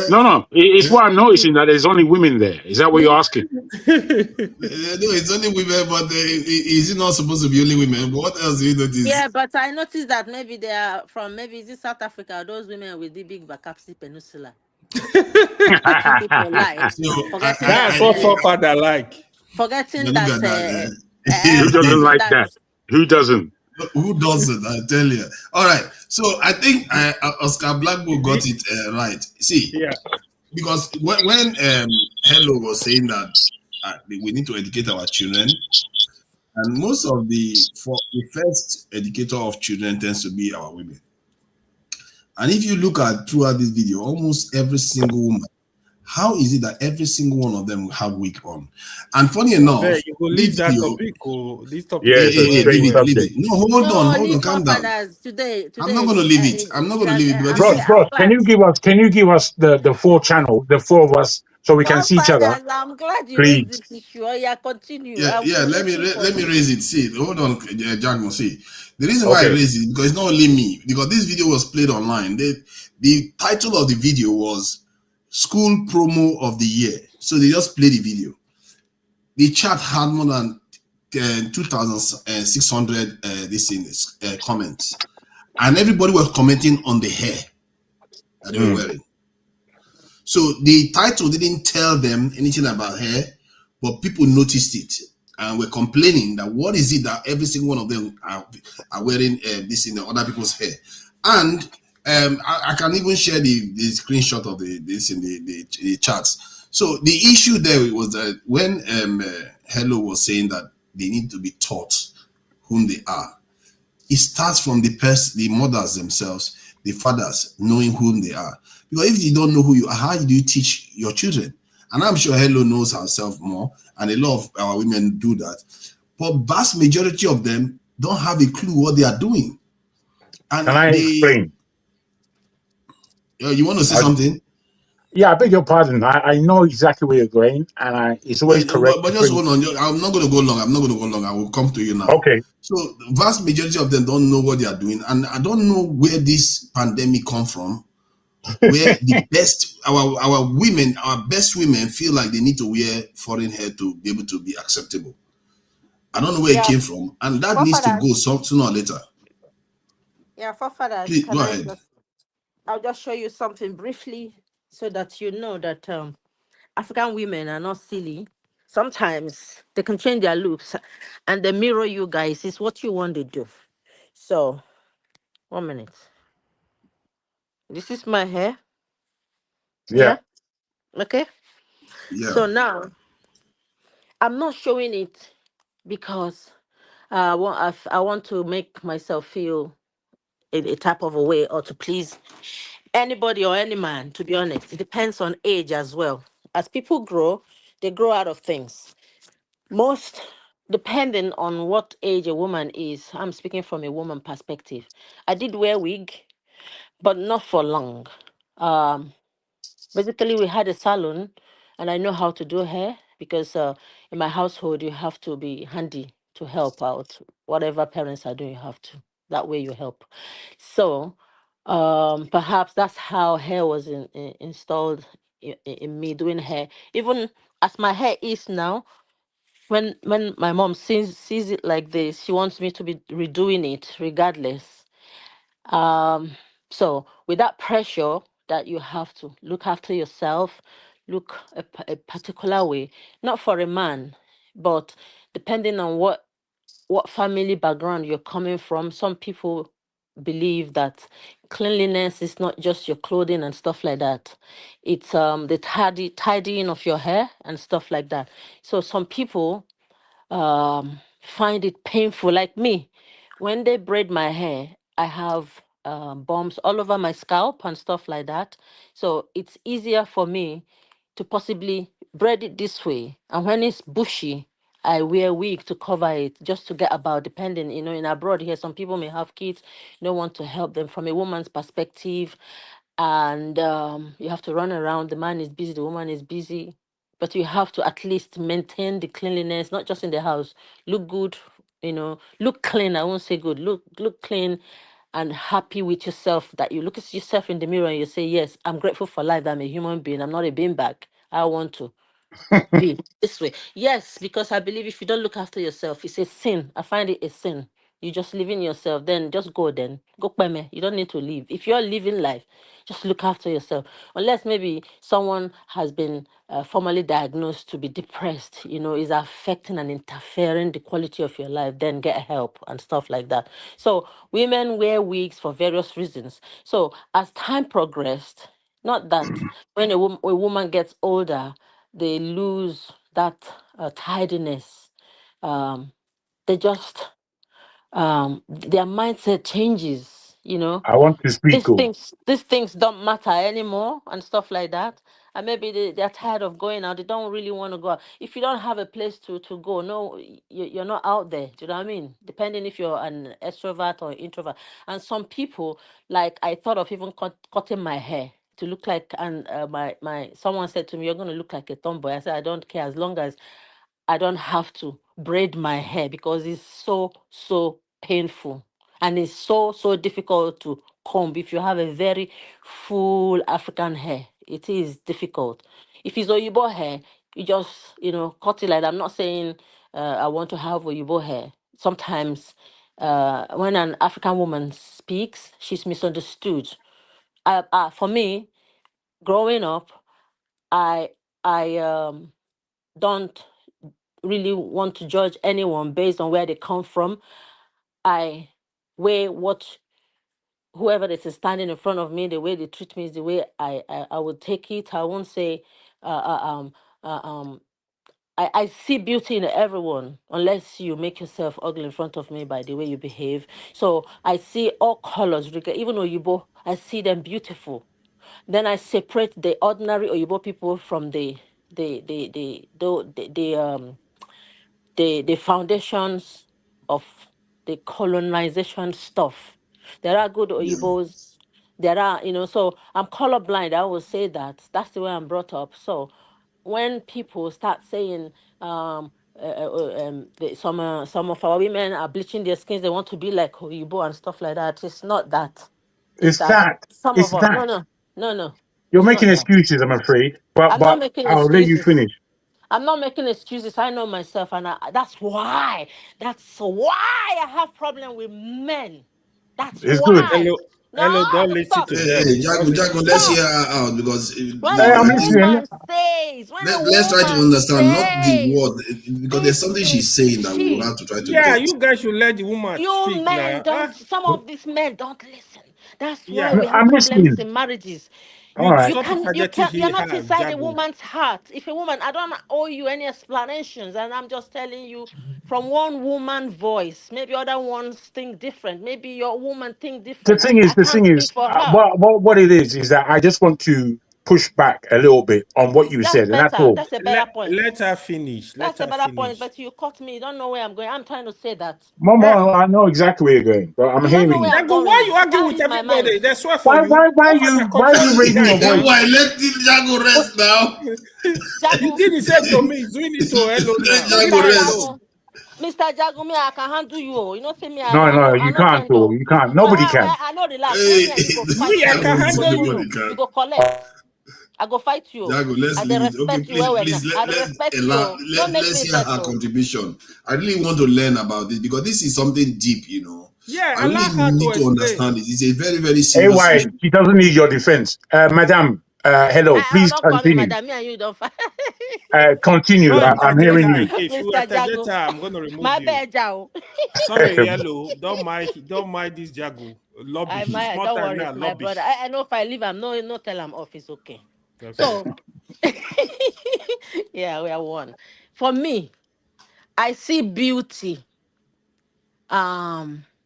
No, it's what I'm noticing that there's only women there. Is that what you're asking? No, it's only women, but is it not supposed to be only women? But what else do you notice? Yeah, but I noticed that maybe they are from is it South Africa, those women with the big Bakapsi Peninsula. People like forgetting that's what Papa like. Forgetting that who doesn't like that? Who doesn't? Who doesn't? I tell you. All right. So I think Oscar Blackburn got it right. See, because when Hello was saying that we need to educate our children, and most of the first educator of children tends to be our women. And if you look at throughout this video, almost every single woman, how is it that every single one of them will have wig on? And funny enough, you will leave that topic. This topic. Leave it. No, hold on, calm down. Today, I'm not going to leave it. I'm not going to leave it. Bro, can you give us the full channel, the four of us, so we can see each other? I'm glad you raised this issue. Continue. Let me raise it. See, hold on, Jagmo. See, the reason why I raised it because it's not only me. Because this video was played online. The title of the video was School Promo of the Year. So they just played the video. The chat had more than 2,600 comments, and everybody was commenting on the hair that they were wearing. So the title didn't tell them anything about hair, but people noticed it and were complaining that what is it that every single one of them are wearing this in other people's hair. And I can even share the screenshot of this in the charts. So the issue there was that when Hello was saying that they need to be taught whom they are, it starts from the mothers themselves, the fathers knowing whom they are. Because if you don't know who you are, how do you teach your children? And I'm sure Hello knows herself more, and a lot of our women do that. But vast majority of them don't have a clue what they are doing. And can I explain? You want to say something? Yeah, I beg your pardon. I know exactly where you're going, and it's always correct But to just bring. hold on. I'm not going to go long. I'm not going to go long. I will come to you now. Okay. So the vast majority of them don't know what they are doing, and I don't know where this pandemic come from. Where the best our women, our best women feel like they need to wear foreign hair to be able to be acceptable. I don't know where it Yeah, came from, and that needs to go forefathers. sooner or later. Yeah, forefathers. Please Can go I ahead. just? I'll just show you something briefly so that you know that African women are not silly. Sometimes they can change their looks, and they mirror you guys. Is what you want to do. So 1 minute. This is my hair. Yeah. Yeah. Okay. Yeah, So now I'm not showing it because I want to make myself feel a type of a way or to please anybody or any man, to be honest. It depends on age as well. As people grow, they grow out of things. Most depending on what age a woman is, I'm speaking from a woman perspective. I did wear wig, but not for long. Um, Basically, we had a salon, and I know how to do hair because in my household, you have to be handy to help out. Whatever parents are doing, you have to. That way, you help. So, perhaps that's how hair was installed in me doing hair. Even as my hair is now, when my mom sees it like this, she wants me to be redoing it regardless. Um, so with that pressure that you have to look after yourself, look a particular way, not for a man, but depending on what family background you're coming from, some people believe that cleanliness is not just your clothing and stuff like that. It's the tidying of your hair and stuff like that. So some people find it painful, like me. When they braid my hair, I have bumps all over my scalp and stuff like that. So it's easier for me to possibly braid it this way. And when it's bushy, I wear wig to cover it just to get about, depending, in abroad here, some people may have kids, you don't want to help them from a woman's perspective. And you have to run around. The man is busy, the woman is busy, but you have to at least maintain the cleanliness, not just in the house. Look good, look clean. I won't say good. Look clean and happy with yourself. That you look at yourself in the mirror and you say, "Yes, I'm grateful for life. That I'm a human being. I'm not a beanbag. I want to be this way." Yes, because I believe if you don't look after yourself, it's a sin. I find it a sin. You just living yourself, then just go then. Go me. You don't need to live. If you're living life, just look after yourself. Unless maybe someone has been formally diagnosed to be depressed, is affecting and interfering the quality of your life, then get help and stuff like that. So women wear wigs for various reasons. So as time progressed, not that when a woman gets older, they lose that tidiness. Um, they just their mindset changes. I want to speak. Oh, These things don't matter anymore and stuff like that. And maybe they're tired of going out. They don't really want to go out. If you don't have a place to go, no, you're not out there. Do you know what I mean? Depending if you're an extrovert or introvert. And some people, like, I thought of even cutting my hair to look like, and my someone said to me, "You're going to look like a tomboy." I said, "I don't care, as long as I don't have to braid my hair, because it's so painful, and it's so difficult to comb. If you have a very full African hair, it is difficult. If it's Oyibo hair, you just cut it like that. I'm not saying I want to have Oyibo hair. Sometimes when an African woman speaks, she's misunderstood. For me, growing up, I I don't really want to judge anyone based on where they come from. I weigh what whoever that is standing in front of me, the way they treat me is the way I would take it. I won't say uh, uh, um uh, um I see beauty in everyone, unless you make yourself ugly in front of me by the way you behave. So I see all colors, even Oyibo, I see them beautiful. Then I separate the ordinary Oyibo people from the foundations of the colonization stuff. There are good yeah, Oyibos, There are, so I'm colorblind. I always say that. That's the way I'm brought up. So when people start saying some of our women are bleaching their skins, they want to be like Oyibo and stuff like that. It's not that. It's It's that that. some It's of us. that. No. You're It's making not that. excuses, I'm afraid. But I'm not making I'll let you excuses. finish. I'm not making excuses. I know myself, and that's why. That's why I have problem with men. That's It's good. why. Hello, No, don't listen stop, to Hey, them. Don't Jago, listen to let's them. hear stop. her out because When Hey, a I'm let, listening. let's try to understand, not the says word, because there's this something she's is saying that we will she. have to try to Yeah, get. you guys should let the woman You speak men now. don't. Some of these men don't listen. That's why Yeah. we have I'm problems listening. in marriages. All You right. You stop can. You interjecting can. You're he, not her, inside a Jago. woman's heart. If a woman, I don't owe you any explanations, and I'm just telling you from one woman voice. Maybe other ones think different. Maybe your woman think different. I The can't thing speak is, for her. what it is that I just want to push back a little bit on what you That's said, and that's better. all. That's a better Let, point. let her finish. Let That's a her better point. finish. But you caught me. You don't know where I'm going. I'm trying to say that. Ah, Mama, I know exactly where you're going, but I'm You don't know hearing where you. I'm Jago, why going. you You argue can't with read my mind. everybody? That's why for you. Go find a Why are control you this raising guy your Hey, voice? now. boy, let Jago rest now. He Jago, did the same to me. He's doing it to Hello Let now. Jago Leave her Mr. rest. alone. Jago, Mr. Jago, me, I can handle you. Oh. You know, see me, No, no, I you no can't. send Oh, oh. you can't. Well, Nobody can. I know relax. When Hey, me and you go fight, Me, I where can Jago, you go handle do nobody you? you. You can. go collect. I go fight you. Oh. Jago, let's I dey leave it. Okay, respect you. Well, please, I dey respect you. Oh. Don't make let's me hear vex. her Oh. contribution. I really want to learn about this because this is something deep, you know. Yeah, I allow really her to need to explain. understand it. It's a very, very serious AY, issue. she doesn't need your defense. Madam, hello, I please don't call me continue. madam. Me and you don't fight. Continue. Don't I'm interject hearing her you. again. If you Mr. interject Jago, her, I'm gonna remove my you. bad, Jao. Sorry, Yellow. Don't mind this Jago. I Lobby. my Small don't time worry, now, it's my lobby. brother. I know if I leave, I'm no tell him off. It's okay. Okay. So, yeah, we are one. For me, I see beauty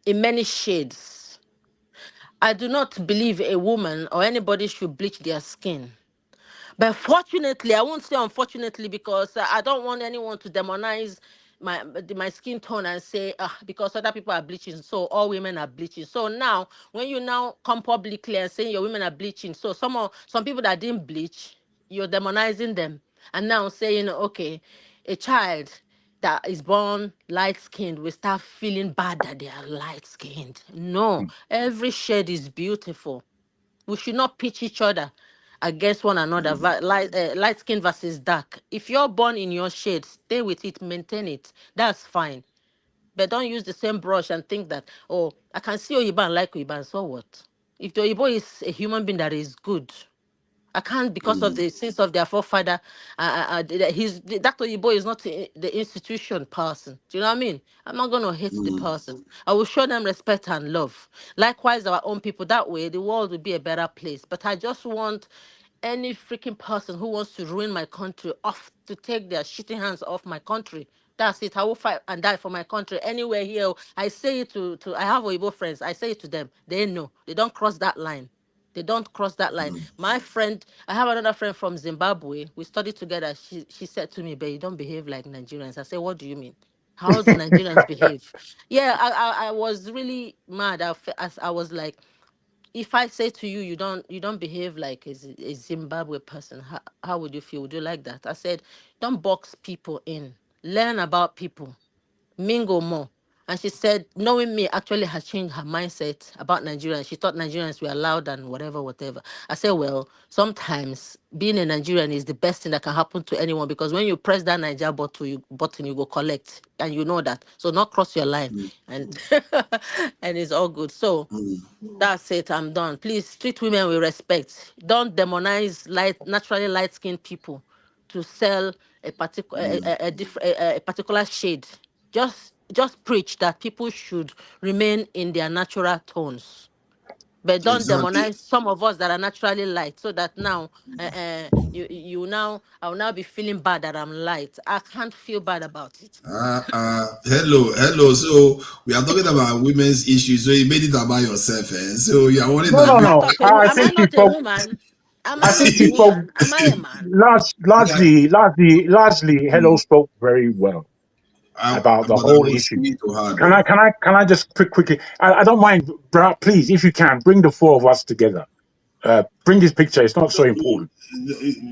in many shades. I do not believe a woman or anybody should bleach their skin. But fortunately, I won't say unfortunately because I don't want anyone to demonize my skin tone and say because other people are bleaching, so all women are bleaching. So now, when you now come publicly and saying your women are bleaching, so some people that didn't bleach, you're demonizing them, and now saying okay, a child that is born light skinned will start feeling bad that they are light skinned. No, every shade is beautiful. We should not pitch each other against one another. Light skin versus dark. If you're born in your shade, stay with it, maintain it. That's fine. But don't use the same brush and think that, oh, I can see Oyiban like Oyiban, so what? If the Oyibo is a human being that is good, I can't because of the sins of their forefather. Dr. Yibo is not the institution person. Do you know what I mean? I'm not gonna hate the person. I will show them respect and love. Likewise, our own people. That way, the world will be a better place. But I just want any freaking person who wants to ruin my country off to take their shitty hands off my country. That's it. I will fight and die for my country anywhere here. I say it to I have Oyibo friends. I say it to them. They know. They don't cross that line. They don't cross that line. My friend, I have another friend from Zimbabwe. We studied together. She said to me, "But you don't behave like Nigerians." I said, "What do you mean? How do Nigerians behave?" Yeah, I was really mad. I was like, if I say to you, you don't behave like a Zimbabwe person, how would you feel? Would you like that? I said, don't box people in. Learn about people, mingle more. And she said, knowing me actually has changed her mindset about Nigerians. She thought Nigerians were loud and whatever, whatever. I said, well, sometimes being a Nigerian is the best thing that can happen to anyone because when you press that Niger button, you go collect, and you know that. So not cross your line, and and it's all good. So that's it. I'm done. Please treat women with respect. Don't demonize naturally light-skinned people to sell a particular a particular shade. Just preach that people should remain in their natural tones. But don't Exactly. demonize some of us that are naturally light, so that now I will now be feeling bad that I'm light. I can't feel bad about it. Hello. So we are talking about women's issues. So you made it about yourself, eh? So you are worried No, that no, Am I no. not a I am I think she not a spoke. woman? Am I I think not a she spoke woman? Am I a man? that, largely. Hello spoke very well. about the but I whole will issue. say to her Can though. I just quickly? I don't mind, please, if you can, bring the four of us together. Bring this picture. It's not so important.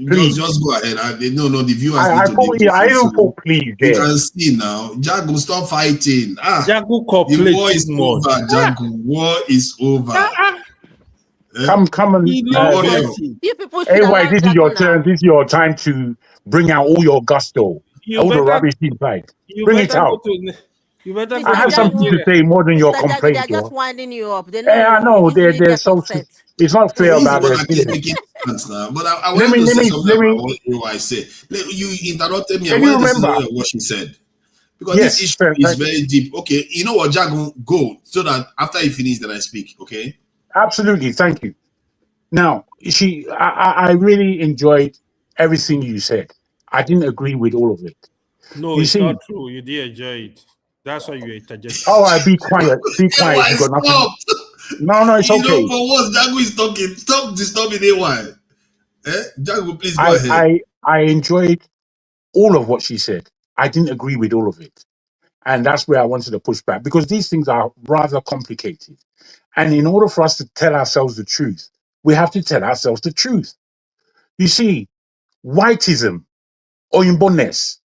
Please. Just go ahead. No, the viewers need to I leave this. even So put please you there. can see now. Jagu, stop fighting. Jagu The cooperate war too is much. over. Jagu, war is over. Come and He love Warrior. fighting. You people should anyway, allow this is your Jago turn. now. This is your time to bring out all your gusto, You all the better rubbish inside. you Bring it better go out. to you better go I Mr. to have something to Jago, Nigeria. say more than your Mr. Jago, they're complaint, just or winding you up. They know I you know easily they're get so. upset. It's not No, fair he's the about one their that keeps feelings. making sense now. But I Let wanted me to let say me something let about me. what I said. You interrupted me. I Can you wanted to say remember? something about what she said. Because this Yes, issue is thank you. very deep. Okay, you know what, Jagu, go so that after you finish, then I speak. Okay. Absolutely, thank you. Now, I really enjoyed everything you said. I didn't agree with all of it. No, You it's not see, true. You did enjoy it. That's why you interjected. all right, be quiet, be quiet. AY, You got nothing. stop. No, it's You know, okay. for what Jagu is talking, stop disturbing AY. Jagu, please go ahead. I enjoyed all of what she said. I didn't agree with all of it. And that's where I wanted to push back because these things are rather complicated. And in order for us to tell ourselves the truth, we have to tell ourselves the truth. You see, whiteism, oyimboness,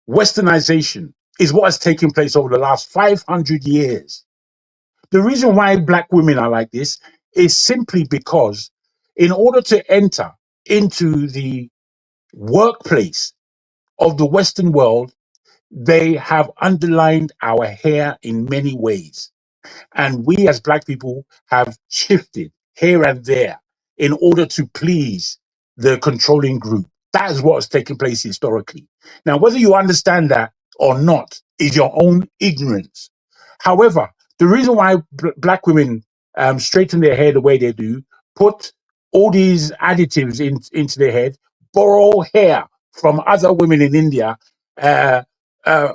westernization is what has taken place over the last 500 years. The reason why black women are like this is simply because in order to enter into the workplace of the Western world, they have underlined our hair in many ways. And we as black people have shifted here and there in order to please the controlling group. That is what has taken place historically. Now, whether you understand that or not is your own ignorance. However, the reason why black women straighten their hair the way they do, put all these additives into their head, borrow hair from other women in India, uh, uh,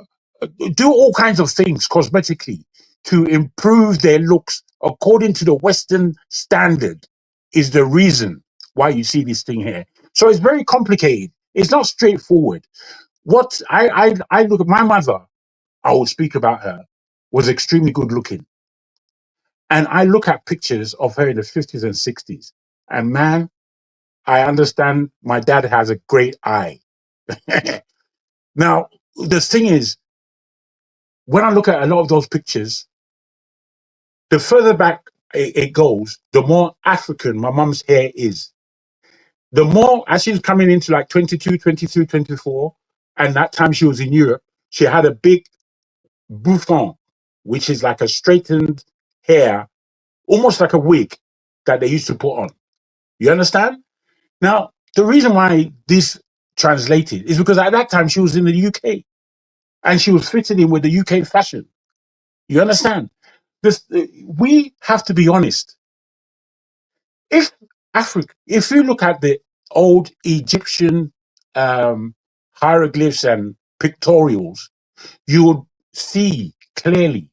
do all kinds of things cosmetically to improve their looks according to the Western standard is the reason why you see this thing here. So it's very complicated. It's not straightforward. What I look at my mother, I will speak about her, was extremely good looking. And I look at pictures of her in the 50s and 60s. And man, I understand my dad has a great eye. Now, the thing is, when I look at a lot of those pictures, the further back it goes, the more African my mom's hair is. The more, as she's coming into like 22, 23, 24, and that time she was in Europe, she had a big bouffant, which is like a straightened hair, almost like a wig that they used to put on. You understand? Now, the reason why this translated is because at that time she was in the UK and she was fitting in with the UK fashion. You understand? We have to be honest. If if you look at the old Egyptian hieroglyphs and pictorials, you would see clearly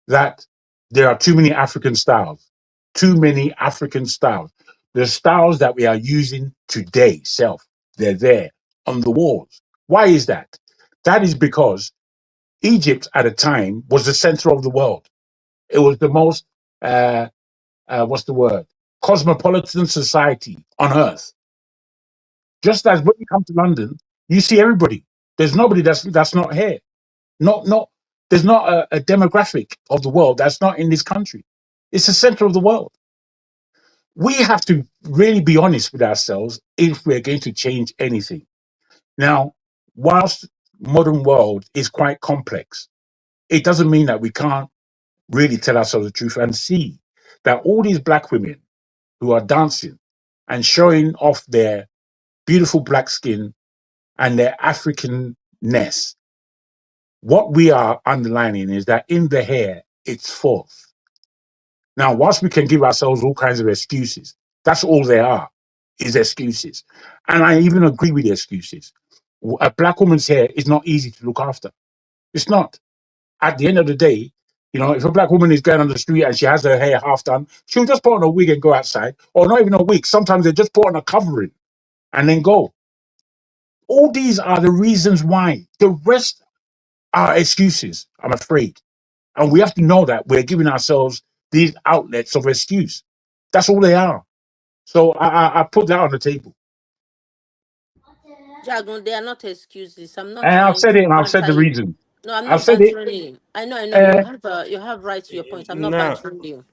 that there are too many African styles. Too many African styles. The styles that we are using today, they're there on the walls. Why is that? That is because Egypt at a time was the center of the world. It was the most what's the word? Cosmopolitan society on earth. Just as when you come to London, you see everybody. There's nobody that's not here. Not there's not a demographic of the world that's not in this country. It's the center of the world. We have to really be honest with ourselves if we're going to change anything. Now, whilst modern world is quite complex, it doesn't mean that we can't really tell ourselves the truth and see that all these black women who are dancing and showing off their beautiful black skin and their Africanness. What we are underlining is that in the hair, it's false. Now, whilst we can give ourselves all kinds of excuses, that's all they are, is excuses. And I even agree with the excuses. A black woman's hair is not easy to look after. It's not. At the end of the day, if a black woman is going on the street and she has her hair half done, she'll just put on a wig and go outside, or not even a wig. Sometimes they just put on a covering and then go. All these are the reasons why. The rest are excuses, I'm afraid. And we have to know that we're giving ourselves these outlets of excuse. That's all they are. So I put that on the table. Jagun, they are not excuses. I'm not And I've trying said it to and I've said banter the you. reason. No, I'm I've not said it. bantering you. I know. Uh, You have right to your point. I'm not Now, bantering you.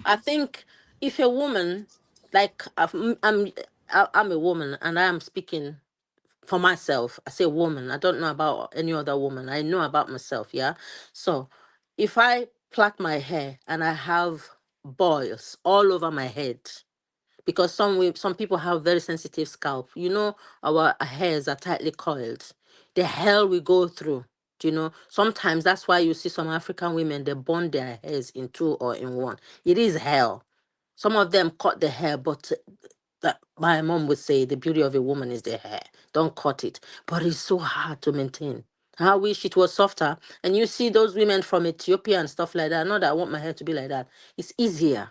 I think if a woman, like I'm a woman and I am speaking for myself. I say woman. I don't know about any other woman. I know about myself. Yeah. So if I plait my hair and I have boils all over my head, because some people have very sensitive scalp. You know, our hairs are tightly coiled. The hell we go through. Do you know? Sometimes that's why you see some African women they bond their hairs in two or in one. It is hell. Some of them cut the hair, but that my mom would say the beauty of a woman is the hair. Don't cut it. But it's so hard to maintain. I wish it was softer. And you see those women from Ethiopia and stuff like that. Not that I want my hair to be like that. It's easier.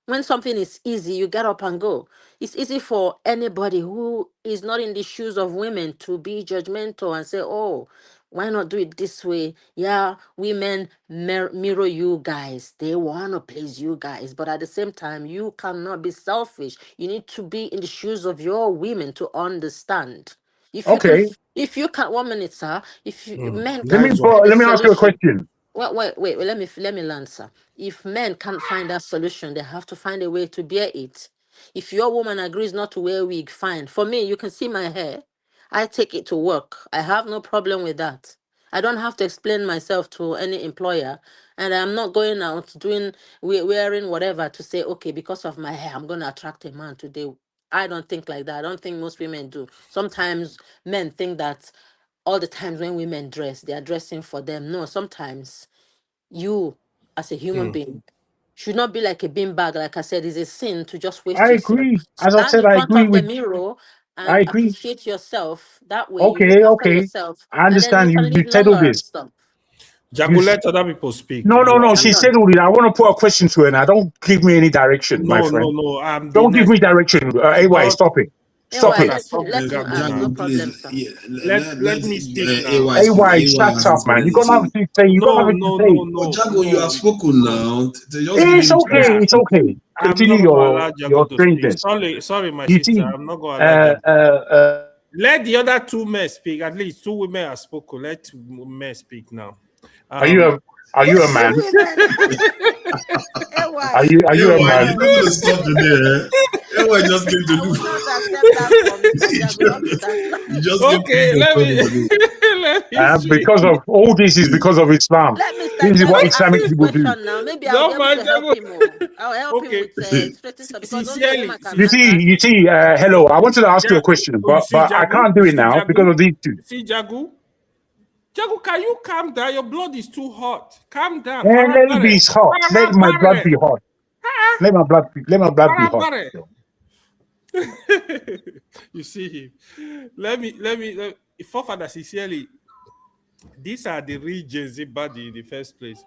When something is easy, you get up and go. It's easy for anybody who is not in the shoes of women to be judgmental and say, oh, why not do it this way? Yeah, women mirror you guys. They want to please you guys. But at the same time, you cannot be selfish. You need to be in the shoes of your women to understand. okay. If you can, 1 minute, sir. If men Let me can't guys, find a let me ask you a solution, question. wait. Let me answer. If men can't find that solution, they have to find a way to bear it. If your woman agrees not to wear wig, fine. For me, you can see my hair. I take it to work. I have no problem with that. I don't have to explain myself to any employer, and I'm not going out wearing whatever to say, okay, because of my hair, I'm going to attract a man today. I don't think like that. I don't think most women do. Sometimes men think that all the times when women dress, they are dressing for them. No, sometimes you, as a human being, should not be like a beanbag. Like I said, it's a sin to just waste I yourself. agree. As I Stand said, in I front agree of the with. mirror I and agree. appreciate yourself. That way, you look Okay, after okay. yourself, I and then you understand. can You live said all longer and this. stuff. You Jagun, let other people speak. no, no, no. I'm She done. said all this. I want to put a question to her now. Don't give me any direction, my friend. No. I'm the Don't give next. me direction. AY, Just stop it. Stop Anyway, it. Fafana, stop let him disturbing ask. now. No Jago, problem, please. sir. Yeah, Let me speak now. AY speak. AY, AY shut has up, man. You spoken. got So, nothing to say. You got No, nothing to no, say. no, but no, Jago, you have no, spoken no. now. They just give It's him chance okay. to It's speak. okay. I'm not Continue gonna allow your Jago to speak. strangeness. Sorry, my You sister. see, I'm not gonna allow uh, Jago. uh, uh, Let the other two men speak. At least two women have spoken. Let two men speak now. are you Um, a man? Women. AY, Are you a AY, man? you're not going to stop today. AY just came to I will look. not accept that from Mr. Jago. Not Mr. You just came to okay, look let for me trouble. let me speak. Because of all this is because of Islam. Let Mr. This is what Jago ask Islamic his people do. question now. Maybe I'll be No able man, to help Jago. him more. I'll help him Okay, with straight stuff because only a sincerely, woman can answer. You see, hello. I wanted to ask you a question, You but see I Jagu? can't do You it see now because Jagu? of these two. See Jagu? Jagu, can you calm down? Your blood is too hot. Calm down. And let it be hot. Let my blood be hot. Let my blood be hot. Farabare. You see him. Forefather, sincerely, these are the real Gen Z body in the first place.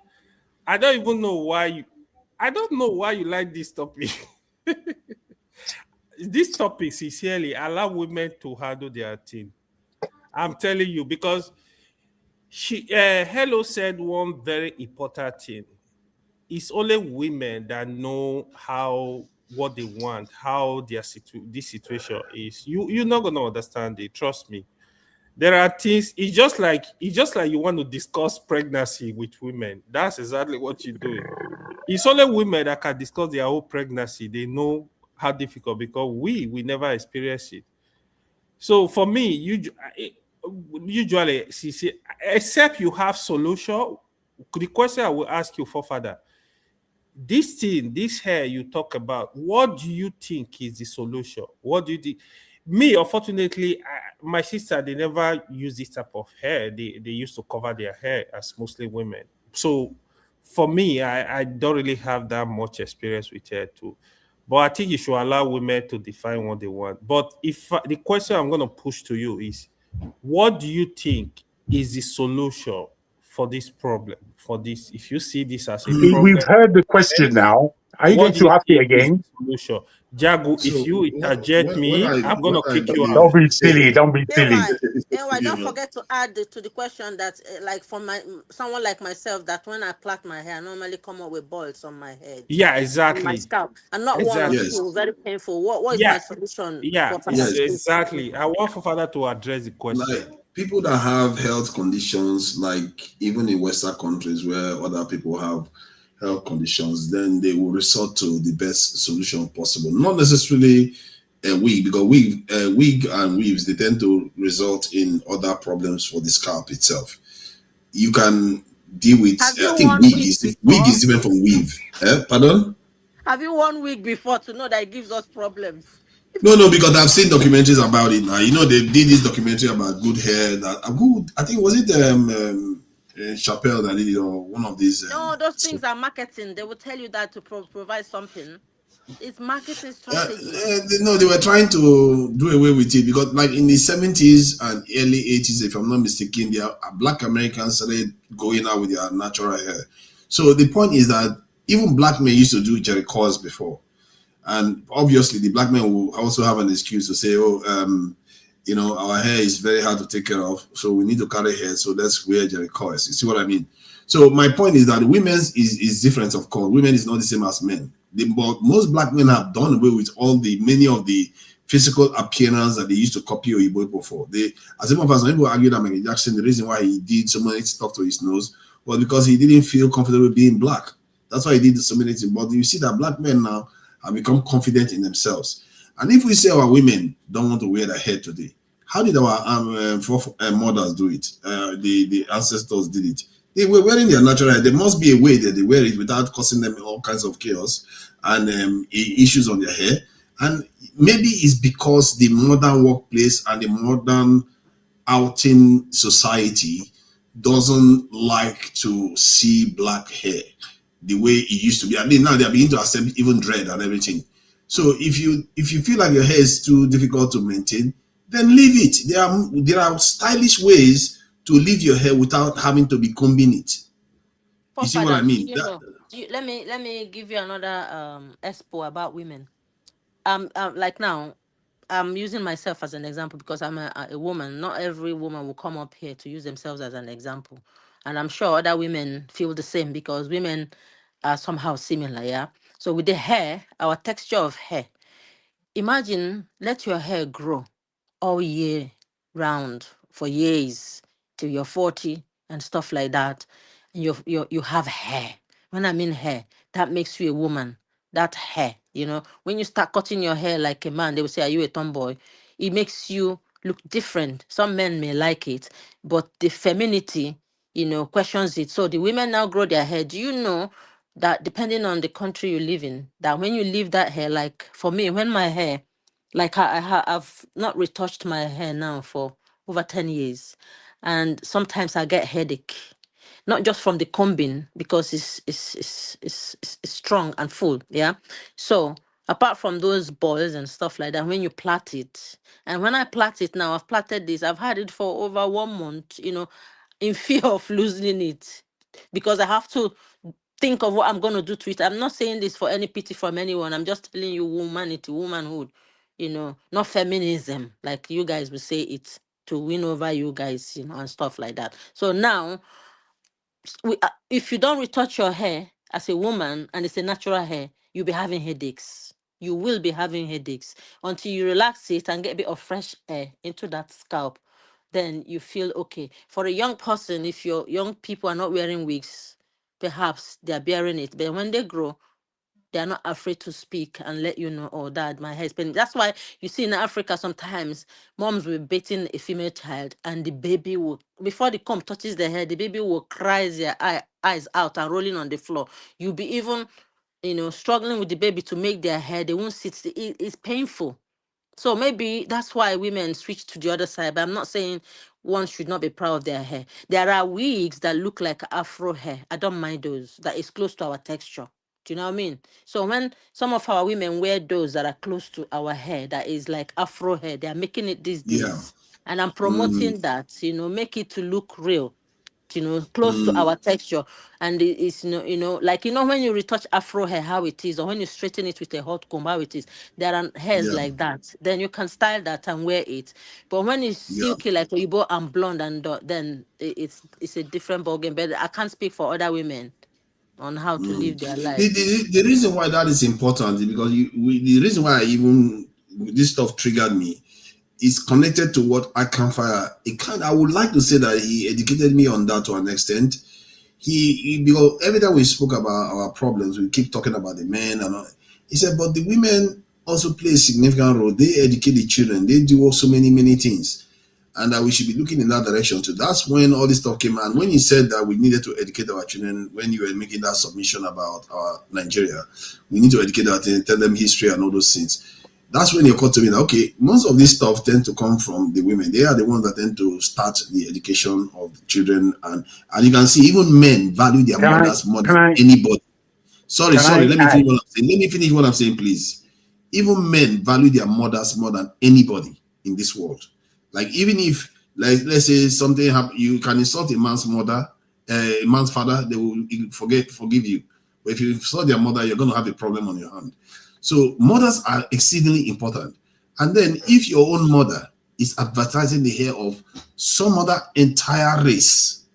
I don't even know why I don't know why you like this topic. This topic, sincerely, allow women to handle their thing. I'm telling you, because Hello said one very important thing. It's only women that know what they want, how this situation is. You're not gonna understand it. Trust me. There are things. It's just like you want to discuss pregnancy with women. That's exactly what you're doing. It's only women that can discuss their whole pregnancy. They know how difficult because we never experience it. So for me, usually, see, except you have solution, the question I will ask you, Father, this thing, this hair you talk about, what do you think is the solution? What do you think? Me, unfortunately, my sister, they never use this type of hair. They used to cover their hair as mostly women. So for me, I don't really have that much experience with hair too. But I think you should allow women to define what they want. But if the question I'm going to push to you is, what do you think is the solution for this problem? For this, if you see this as a We've problem, heard the question now. Are you going What do to you ask it think is again? the solution? Jagu, So if you interject what me, I'm what gonna I kick you believe, out. Don't be silly. Don't be silly. AY, you don't know, forget to add to the question that, like, for someone like myself, that when I plait my hair, I normally come up with balls on my head, Yeah, on my exactly. scalp, and not one or Exactly. yes, two, very painful. What is my Yeah, solution yeah, for it's yes. perhaps this? exactly. I want for father to address the Like question. people that have health conditions, like even in Western countries where other people have health conditions, then they will resort to the best solution possible. Not necessarily a wig, because wig and weaves, they tend to result in other problems for the scalp itself. You can deal with. Have you I think worn wig wig before? is different from weave. Pardon? Have you worn wig before to know that it gives us problems? No, no, because I've seen documentaries about it now. You know, they did this documentary about good hair. That who I think was it Chappelle that did it, or one of these. No, those things are marketing. They will tell you that to provide something. It's marketing strategy. No, they were trying to do away with it because, like in the 70s and early 80s, if I'm not mistaken, Black Americans started going out with their natural hair. So the point is that even black men used to do Jerry curls before. And obviously, the black men will also have an excuse to say, "Oh, you know, our hair is very hard to take care of, so we need to carry hair. So let's wear Jerry curls." You see what I mean? So my point is that women's is different. Of course, women is not the same as men. But most black men have done away with many of the physical appearance that they used to copy Oyibo people for. As a matter of fact, some people argue that Michael Jackson, the reason why he did so many stuff to his nose was because he didn't feel comfortable being black. That's why he did so many things. But you see that black men now have become confident in themselves. And if we say our women don't want to wear their hair today, how did our mothers do it? The ancestors did it. They were wearing their natural hair. There must be a way that they wear it without causing them all kinds of chaos and issues on their hair. And maybe it's because the modern workplace and the modern outing society doesn't like to see black hair the way it used to be. I mean, now they're beginning to accept even dread and everything. So if you feel like your hair is too difficult to maintain, then leave it. There are stylish ways to leave your hair without having to be combing it. You see what I Father, mean? let me give you another expo about women. Like now, I'm using myself as an example because I'm a woman. Not every woman will come up here to use themselves as an example. And I'm sure other women feel the same because women are somehow similar, yeah? So with the hair, our texture of hair, imagine let your hair grow all year round for years till you're 40 and stuff like that. And you have hair. When I mean hair, that makes you a woman. That hair, when you start cutting your hair like a man, they will say, "Are you a tomboy?" It makes you look different. Some men may like it, but the femininity, questions it. So the women now grow their hair. Do you know that depending on the country you live in, that when you leave that hair, like for me, when my hair, like I've not retouched my hair now for over 10 years, and sometimes I get headache, not just from the combing because it's strong and full, yeah. So apart from those balls and stuff like that, when you plait it, and when I plait it now, I've plaited this, I've had it for over 1 month, in fear of losing it because I have to think of what I'm going to do to it. I'm not saying this for any pity from anyone. I'm just telling you humanity, womanhood, not feminism, like you guys will say it to win over you guys, and stuff like that. So now, if you don't retouch your hair as a woman and it's a natural hair, you'll be having headaches. You will be having headaches until you relax it and get a bit of fresh air into that scalp. Then you feel okay. For a young person, if your young people are not wearing wigs, perhaps they are bearing it. But when they grow, they are not afraid to speak and let you know, "Oh, dad, my hair is pain." That's why you see in Africa sometimes moms will be beating a female child and the baby will, before the comb touches the hair, the baby will cry their eyes out and rolling on the floor. You'll be even, struggling with the baby to make their hair. They won't sit. It's painful. So maybe that's why women switch to the other side. But I'm not saying one should not be proud of their hair. There are wigs that look like Afro hair. I don't mind those. That is close to our texture. Do you know what I mean? So when some of our women wear those that are close to our hair, that is like Afro hair, they are making it these Yeah. days. And I'm Mm, promoting that, make it to look real. close to our texture. And it's like when you retouch afro hair how it is, or when you straighten it with a hot comb how it is, there are hairs Yeah. like that, then you can style that and wear it. But when it's Yeah. silky like Oyibo and blonde, and then it's a different ballgame. But I can't speak for other women on how to live their life. The reason why that is important is because the reason why even this stuff triggered me is connected to what I can fire. I would like to say that he educated me on that to an extent. Because every time we spoke about our problems, we keep talking about the men and all. He said, but the women also play a significant role. They educate the children. They do so many things, and that we should be looking in that direction too. That's when all this stuff came out. And when he said that we needed to educate our children, when you were making that submission about Nigeria, we need to educate our children, tell them history and all those things. That's when it occurred to me that, okay, most of this stuff tend to come from the women. They are the ones that tend to start the education of the children. And you can see even men value their mothers more than anybody. Sorry, let me finish what I'm saying. Let me finish what I'm saying, please. Even men value their mothers more than anybody in this world. Like, even if, like, let's say something happens, you can insult a man's mother, a man's father, they will forgive you. But if you insult their mother, you're going to have a problem on your hand. So mothers are exceedingly important. And then if your own mother is advertising the hair of some other entire race,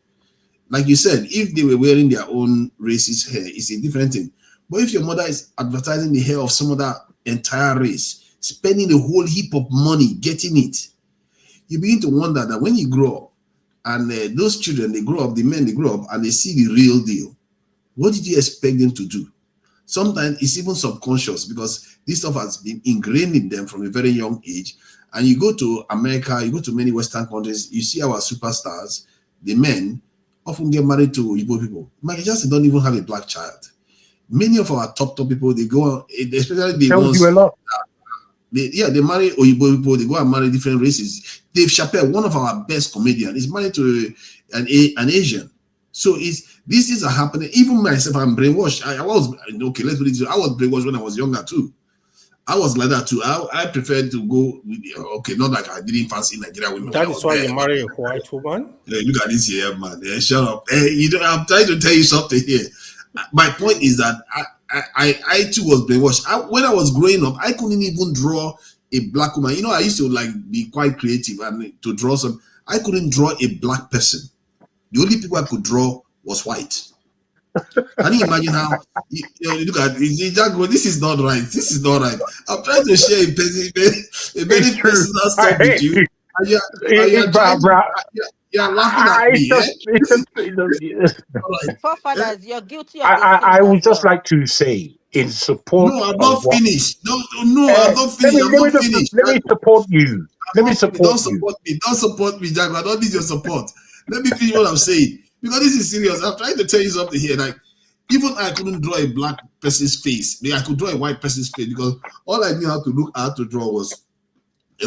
like you said, if they were wearing their own race's hair, it's a different thing. But if your mother is advertising the hair of some other entire race, spending a whole heap of money getting it, you begin to wonder that when you grow up, and those children, they grow up, the men, they grow up, and they see the real deal, what did you expect them to do? Sometimes it's even subconscious, because this stuff has been ingrained in them from a very young age. And you go to America, you go to many Western countries, you see our superstars, the men often get married to Igbo people. Michael Jackson don't even have a black child. Many of our top people, they go, especially the Tells ones, you a lot. they marry Oyibo people, they go and marry different races. Dave Chappelle, one of our best comedians, is married to an Asian. So these things are happening. Even myself, I'm brainwashed. I was, okay, let's put it this way, I was brainwashed when I was younger too. I was like that too. I preferred to go with, okay, not like I didn't fancy Nigeria women. That is why you marry a white woman? Look at this here, man. Shut up. I'm trying to tell you something here. My point is that I too was brainwashed. When I was growing up, I couldn't even draw a black woman. I used to like be quite creative and to draw some. I couldn't draw a black person. The only people I could draw was white. Can you imagine how you look at it? This is not right. This is not right. I'm trying to share a very personal stuff with you. And you're laughing at me. Forefathers, you're guilty of I would just like to say in support. No, I'm not finished. No, I'm not finished. I'm not finished. Let me support you. Don't support me, Jack. I don't need your support. Let me finish what I'm saying. Because this is serious. I'm trying to tell you something here. Like, even I couldn't draw a black person's face. I could draw a white person's face because all I knew how to draw was,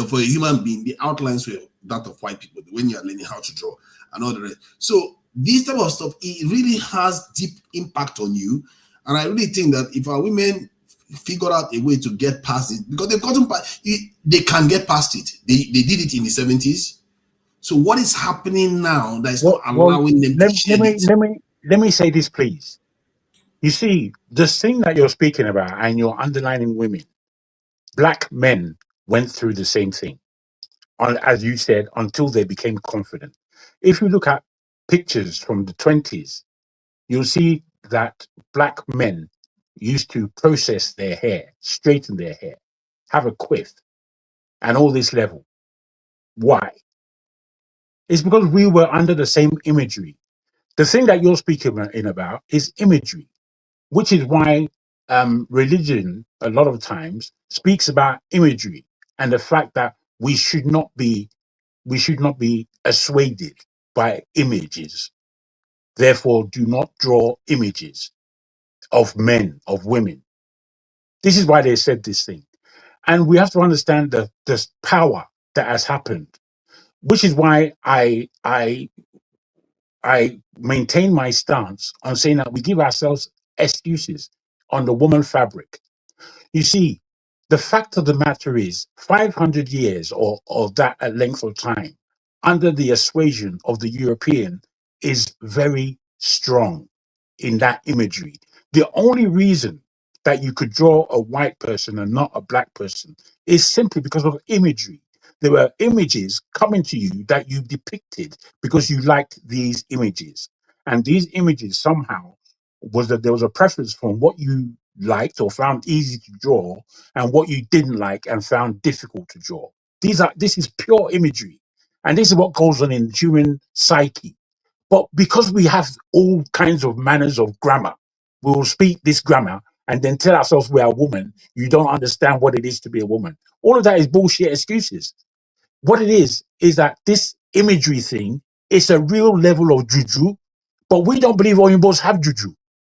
for a human being, the outlines were that of white people when you are learning how to draw and all the rest. So this type of stuff, it really has deep impact on you. And I really think that if our women figure out a way to get past it, because they've gotten past it, they can get past it. They did it in the 70s. So what is happening now that is not allowing them to share it? Let me say this, please. You see, this thing that you're speaking about and you're underlining women, black men went through the same thing, as you said, until they became confident. If you look at pictures from the 20s, you'll see that black men used to process their hair, straighten their hair, have a quiff, and all this level. Why? It's because we were under the same imagery. The thing that you're speaking about is imagery, which is why religion a lot of times speaks about imagery and the fact that we should not be assuaded by images. Therefore, do not draw images of men, of women. This is why they said this thing. And we have to understand the power that has happened, which is why I maintain my stance on saying that we give ourselves excuses on the woman fabric. You see, the fact of the matter is 500 years or that length of time under the assuasion of the European is very strong in that imagery. The only reason that you could draw a white person and not a black person is simply because of imagery. There were images coming to you that you depicted because you liked these images. And these images somehow was that there was a preference from what you liked or found easy to draw and what you didn't like and found difficult to draw. This is pure imagery. And this is what goes on in human psyche. But because we have all kinds of manners of grammar, we will speak this grammar and then tell ourselves we're a woman. You don't understand what it is to be a woman. All of that is bullshit excuses. What it is that this imagery thing is a real level of juju, but we don't believe Oyinbos have juju.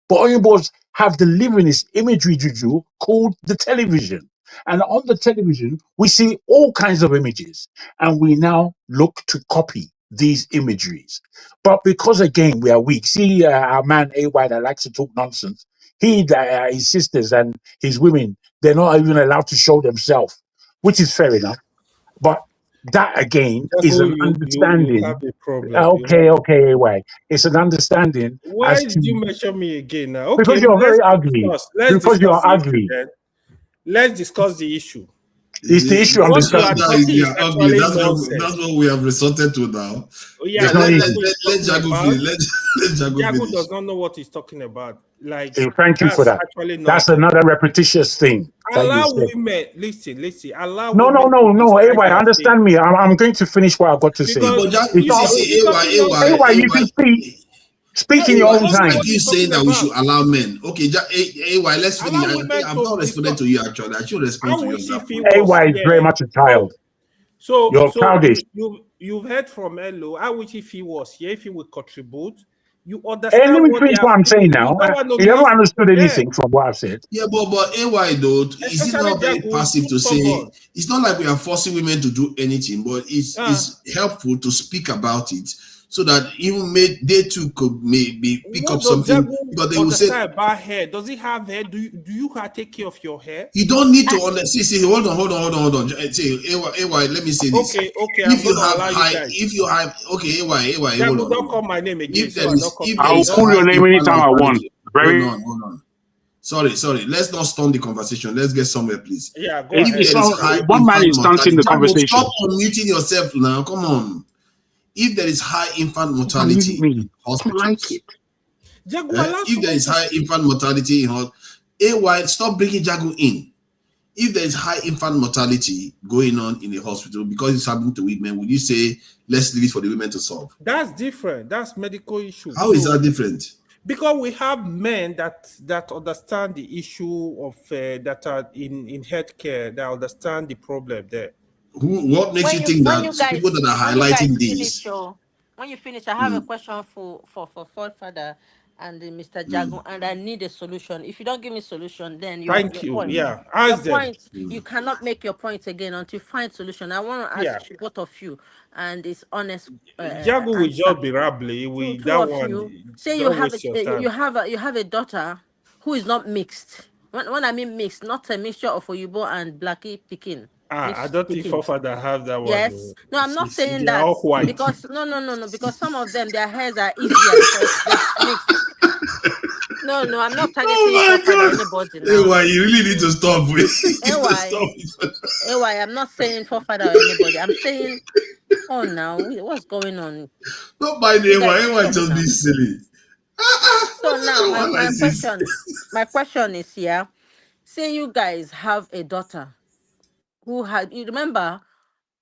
But Oyinbos have the livingest imagery juju called the television. And on the television, we see all kinds of images, and we now look to copy these imageries. But because, again, we are weak, see our man AY that likes to talk nonsense, his sisters and his women, they're not even allowed to show themselves, which is fair enough. But that, again, is Jago, an you have understanding. a problem. Okay, AY. It's an understanding Why as did you to, mention me again now? Okay, because you're very ugly. Let's Because discuss you're the issue ugly. then. Let's discuss the issue. It's the issue I'm What you are discussing. talking is actually that's nonsense. what we have resorted to now. Oh, yeah, It's not easy. Let Jago finish. Let Jago Jago finish. does not know what he's talking about. Like, Thank you for that's that. actually That's nonsense. another repetitious thing that you Allow said. women, listen. Allow No, women to decide AY, their understand fate. me. I'm going to finish what I've got to say. Because But you see, he's talking nonsense. AY, you can speak. Speak in He your does own not know time. what You he's saying talking that we should about. allow men. Okay, AY, let's finish. Allow I women think I'm to not responding discuss. to you actually. I should respond I to you. wish if he AY was is very here. much a child. You're childish. You've heard from Elo. I wish if he was here, if he would contribute, you Hey, understand let me what they finish are what I'm saying feeling. now. You don't want to You haven't listen understood to them. anything from what I've said. Yeah, but AY though, is it Especially not very Jago, passive to say? stubborn. It's not like we are forcing women to do anything, but it's helpful to speak about it so that even they too could maybe pick What up does something Jago because they will say understand about hair? Does he have hair? Do you take care of your hair? you don't need to understand. See, hold on. See, AY, let me say this. Okay. I'm If you gonna have allow high, you guys. if you have okay, AY, hold Jago, on. don't call my name again, If there so I don't is call if my there I'll name. is call high your name infant anytime I want. mortality, hold on. Sorry. Let's not stun the conversation. Let's get somewhere, please. Yeah, go If ahead. there is high One man infant is stunting mortality, the Jago, conversation. stop unmuting yourself now. Come on. If there is high infant mortality in hospitals, Jago, allow if there is high infant mortality in hospitals, AY, stop bringing Jago in. If there is high infant mortality going on in a hospital because it's happening to women, would you say let's leave it for the women to solve? That's different. That's medical issue. How is that different? Because we have men that understand the issue of that are in healthcare, that understand the problem there. What makes you think that people that are highlighting this? When you finish, I have a question for Father and Mr. Jago, and I need a solution. If you don't give me solution, then your Thank you. point. Yeah, Your ask them. point, you cannot make your point again until you find solution. I want to ask both of you, and it's honest Jago will answer. just be rambling. Two of you say you Don't have waste your time. you have a daughter who is not mixed. When I mean mixed, not a mixture of Oyibo and Blackie Pekin. I don't think Father have that one. Yes. No, I'm not saying they are that all white. because no, because some of them their hairs are easier because they're mixed. No, I'm not targeting Father anybody now. Why you really need to stop with AY, I'm not saying Father or anybody. I'm saying, oh now, what's going on? Not by the AY just be silly. So now my question is here. Say you guys have a daughter who had, you remember,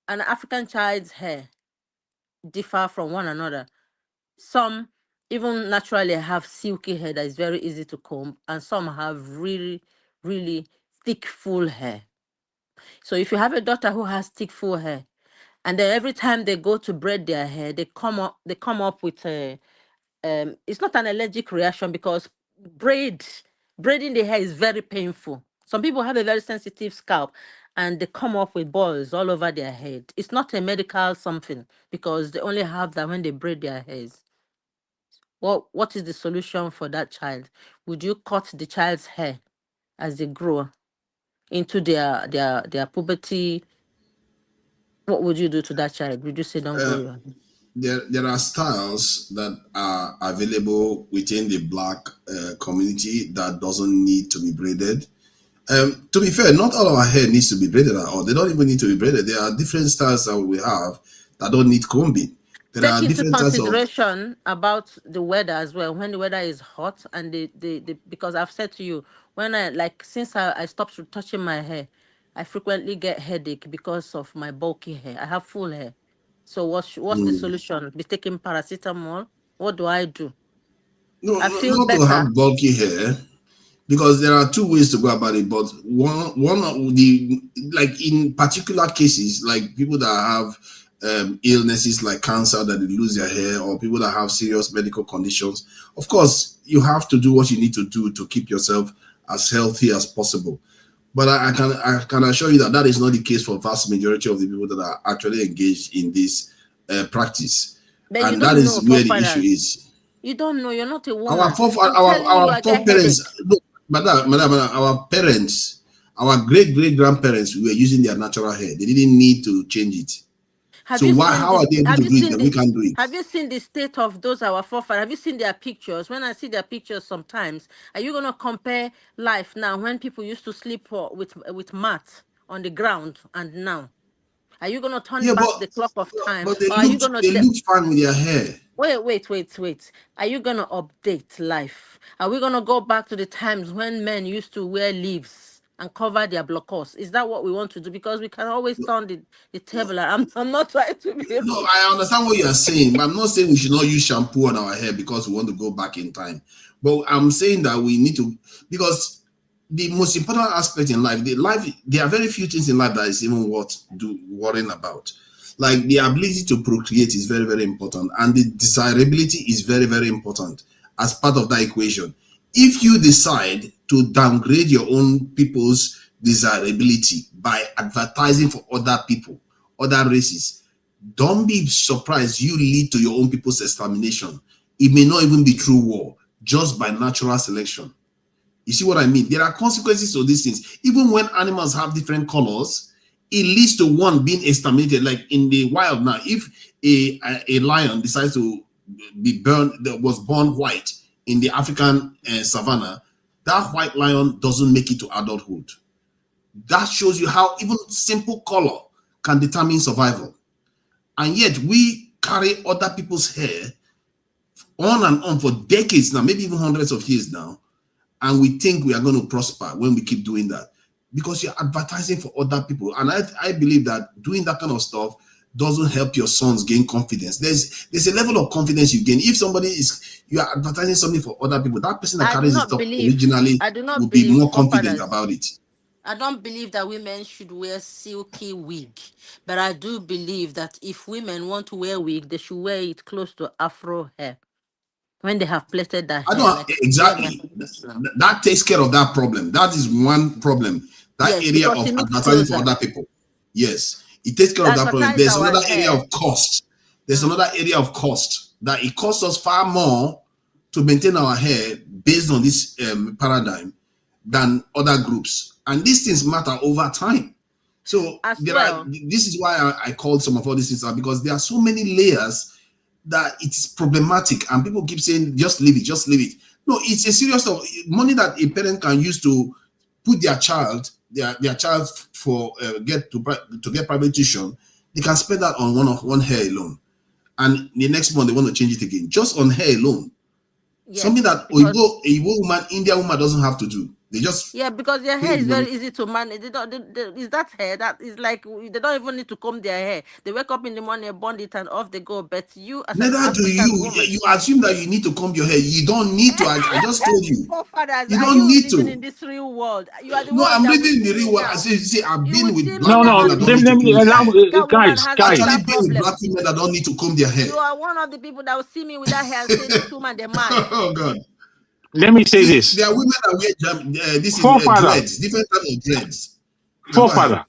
an African child's hair differ from one another. Some even naturally have silky hair that is very easy to comb, and some have really, really thick, full hair. So if you have a daughter who has thick, full hair, and then every time they go to braid their hair, they come up with a it's not an allergic reaction because braiding the hair is very painful. Some people have a very sensitive scalp and they come up with balls all over their head. It's not a medical something because they only have that when they braid their hairs. What is the solution for that child? Would you cut the child's hair as they grow into their puberty? What would you do to that child? Would you say don't grow your hair? there are styles that are available within the black community that doesn't need to be braided. To be fair, not all of our hair needs to be braided at all. They don't even need to be braided. There are different styles that we have that don't need combing. There Take are into different types of. consideration about the weather as well. When the weather is hot and the because I've said to you, when I like since I stopped touching my hair, I frequently get headache because of my bulky hair. I have full hair. So what's the solution? Be taking paracetamol? What do I do? No, I feel not to better. have bulky hair, because there are two ways to go about it. But one of the, like in particular cases, like people that have illnesses like cancer that they lose their hair, or people that have serious medical conditions, of course you have to do what you need to do to keep yourself as healthy as possible. But I can assure you that that is not the case for vast majority of the people that are actually engaged in this practice, But you and that don't know is where the issue forefathers. is. You don't know. You're not a Our woman. forefathers, I'm telling you, our I get foreparents, headache. look, madam, our parents, our great grandparents were using their natural hair. They didn't need to change it. Have So you why? seen How this? are they able Have to you do it seen and we the? can't do it? Have you seen the state of those our forefathers? Have you seen their pictures? When I see their pictures, sometimes are you gonna compare life now when people used to sleep with mat on the ground and now? Are you gonna turn Yeah, back the clock of time, but or are you gonna they looked fine with their hair. wait? Are you gonna update life? Are we gonna go back to the times when men used to wear leaves and cover their blockers? Is that what we want to do? Because we can always turn the table. I'm not trying to be No, rude. I understand what you are saying, but I'm not saying we should not use shampoo on our hair because we want to go back in time. But I'm saying that we need to, because the most important aspect in life, there are very few things in life that is even worth worrying about. Like the ability to procreate is very, very important, and the desirability is very, very important as part of that equation. If you decide to downgrade your own people's desirability by advertising for other people, other races, don't be surprised you lead to your own people's extermination. It may not even be through war, just by natural selection. You see what I mean? There are consequences to these things. Even when animals have different colors, it leads to one being exterminated. Like in the wild now, if a lion decides to be was born white in the African savannah, that white lion doesn't make it to adulthood. That shows you how even simple color can determine survival. And yet we carry other people's hair on and on for decades now, maybe even hundreds of years now, and we think we are going to prosper when we keep doing that, because you're advertising for other people. And I believe that doing that kind of stuff doesn't help your sons gain confidence. There's a level of confidence you gain if you are advertising something for other people. That person that I do carries the not stuff believe. originally I do will not be believe more confident forefathers. about it. I don't believe that women should wear silky wig, but I do believe that if women want to wear wig, they should wear it close to afro hair when they have plaited their I hair. don't Like where my exactly. husband is now. That takes care of that problem. That is one problem. That Yes, area because of it looks advertising for closer. other people. Yes, it takes care of that problem. Advertise There's our another area hair. of cost. There's Mm. another area of cost that it costs us far more to maintain our hair based on this paradigm than other groups. And these things matter over time. So As well. this is why I called some of all these things out, because there are so many layers that it's problematic, and people keep saying just leave it. No, it's a serious of money that a parent can use to put their child for get private tuition. They can spend that on one hair alone, and the next month they want to change it again, just on hair alone. Something Yes, that because a woman, Indian woman doesn't have to do. They just yeah, because their hair pay is the money. very easy to manage. They don't. Is that hair that is like they don't even need to comb their hair. They wake up in the morning, bond it, and off they go. But you, as an Neither do African you. woman, You assume that you need to comb your hair. You don't need to. I just told you. forefathers, You are don't you need living to. in this real world? You are the No, one I'm that will reading see the me real world. now. I've You will been see with me black No, now no. people and that be don't Let, need let to me comb this their allow hair. African woman guys, has guys. that Actually, been with problem. black women that don't need to comb their hair. You are one of the people that will see me with that hair and say this woman they're mad. Oh God! Let me say See, this. there are women that wear this is Forefather, dreads, different types of dreads. Now go ahead. forefather.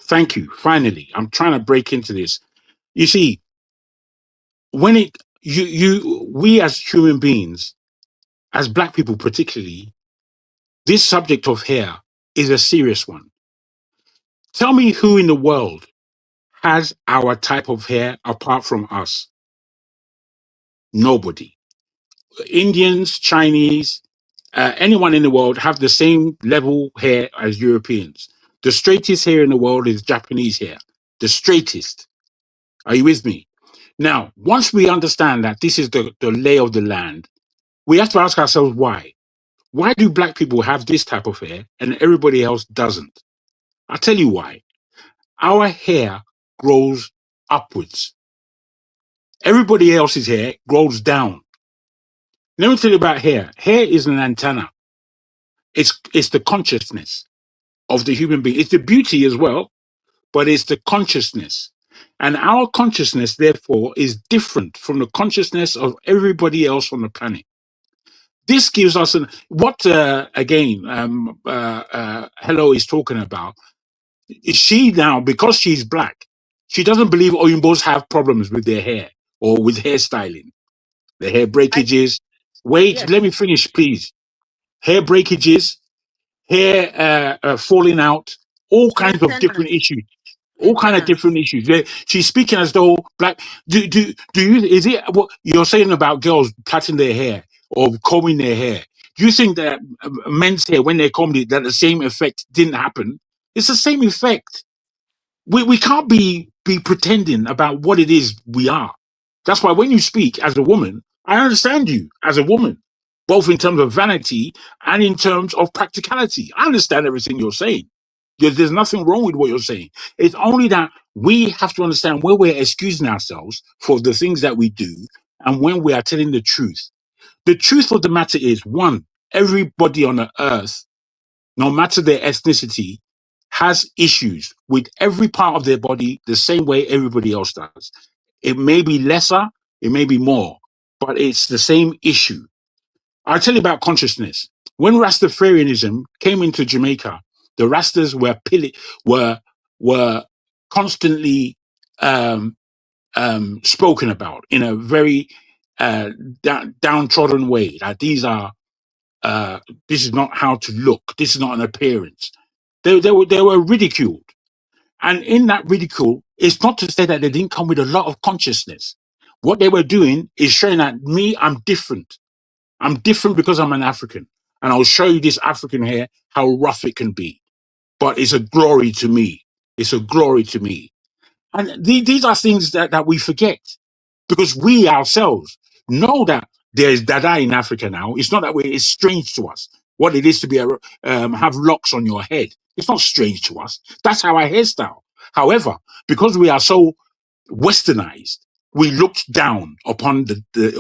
Thank you. Finally, I'm trying to break into this. You see, when we as human beings, as black people particularly, this subject of hair is a serious one. Tell me who in the world has our type of hair apart from us. Nobody. Indians, Chinese, anyone in the world have the same level hair as Europeans. The straightest hair in the world is Japanese hair. The straightest. Are you with me? Now, once we understand that this is the lay of the land, we have to ask ourselves why. Why do black people have this type of hair and everybody else doesn't? I'll tell you why. Our hair grows upwards. Everybody else's hair grows down. Let me tell you about hair. Hair is an antenna. It's the consciousness of the human being. It's the beauty as well, but it's the consciousness. And our consciousness, therefore, is different from the consciousness of everybody else on the planet. This gives us Hello is talking about. She now, because she's black, she doesn't believe Oyimbos have problems with their hair or with hairstyling, the hair breakages. Wait, Yes, let me finish, please. Hair breakages, hair falling out, all kinds of different maintenance. issues. All kind of different issues. She's speaking as though black. Do you? Is it what you're saying about girls plaiting their hair or combing their hair? Do you think that men's hair, when they combed it, that the same effect didn't happen? It's the same effect. We can't be pretending about what it is we are. That's why when you speak as a woman, I understand you as a woman, both in terms of vanity and in terms of practicality. I understand everything you're saying. There's nothing wrong with what you're saying. It's only that we have to understand where we're excusing ourselves for the things that we do and when we are telling the truth. The truth of the matter is, one, everybody on the earth, no matter their ethnicity, has issues with every part of their body the same way everybody else does. It may be lesser, it may be more, but it's the same issue. I'll tell you about consciousness. When Rastafarianism came into Jamaica, the Rastas were constantly spoken about in a very downtrodden way. Like this is not how to look. This is not an appearance. They were ridiculed, and in that ridicule, it's not to say that they didn't come with a lot of consciousness. What they were doing is showing that I'm different. I'm different because I'm an African, and I'll show you this African hair how rough it can be. But it's a glory to me. It's a glory to me. And these are things that we forget because we ourselves know that there's Dada in Africa now. It's not that way. It's strange to us what it is to be have locks on your head. It's not strange to us. That's our hairstyle. However, because we are so westernized, we looked down upon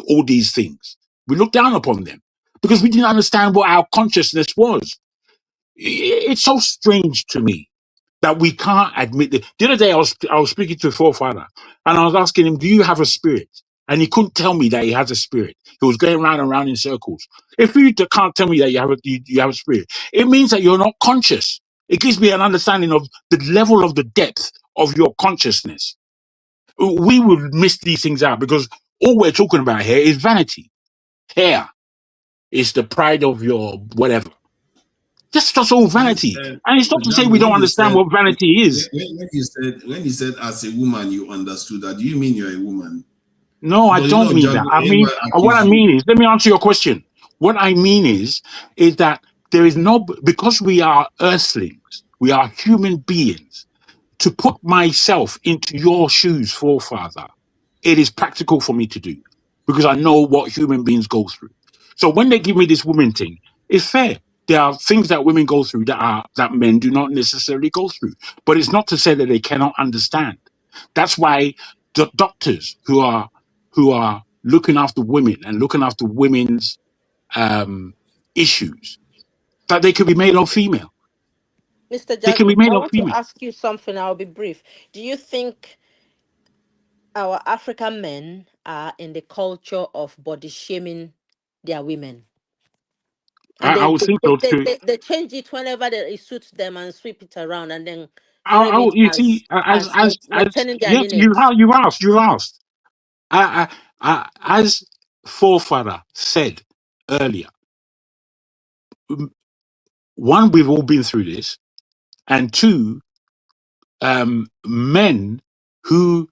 all these things. We looked down upon them because we didn't understand what our consciousness was. It's so strange to me that we can't admit that. The other day I was speaking to a forefather and I was asking him, do you have a spirit? And he couldn't tell me that he has a spirit. He was going round and round in circles. If you can't tell me that you have a spirit, it means that you're not conscious. It gives me an understanding of the level of the depth of your consciousness. We will miss these things out because all we're talking about here is vanity. Hair is the pride of your whatever. Just all vanity. And it's not to say we don't understand what vanity is. When you said as a woman you understood that, do you mean you're a woman? No, I don't mean that. I mean, what I mean is, let me answer your question. What I mean is that there is because we are earthlings, we are human beings. To put myself into your shoes, forefather, it is practical for me to do because I know what human beings go through. So when they give me this woman thing, it's fair. There are things that women go through that men do not necessarily go through, but it's not to say that they cannot understand. That's why the doctors who are looking after women and looking after women's issues, that they could be male or female. Mr. They can be Jasmine, male I or want to female. ask you something. I'll be brief. Do you think our African men are in the culture of body shaming their women? And I would think so too. they change it whenever it suits them and sweep it around and then frame it You see, as maintaining their yes, lineage. you asked. As forefather said earlier, one, we've all been through this, and two, men who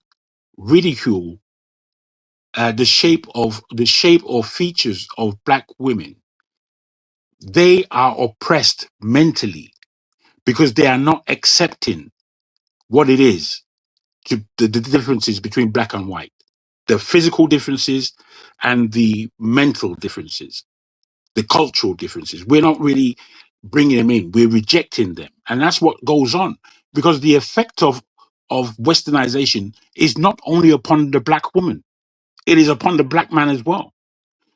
ridicule the shape or features of black women, they are oppressed mentally because they are not accepting what it is to the differences between black and white, the physical differences and the mental differences, the cultural differences. We're not really bringing them in. We're rejecting them. And that's what goes on, because the effect of westernization is not only upon the black woman, it is upon the black man as well.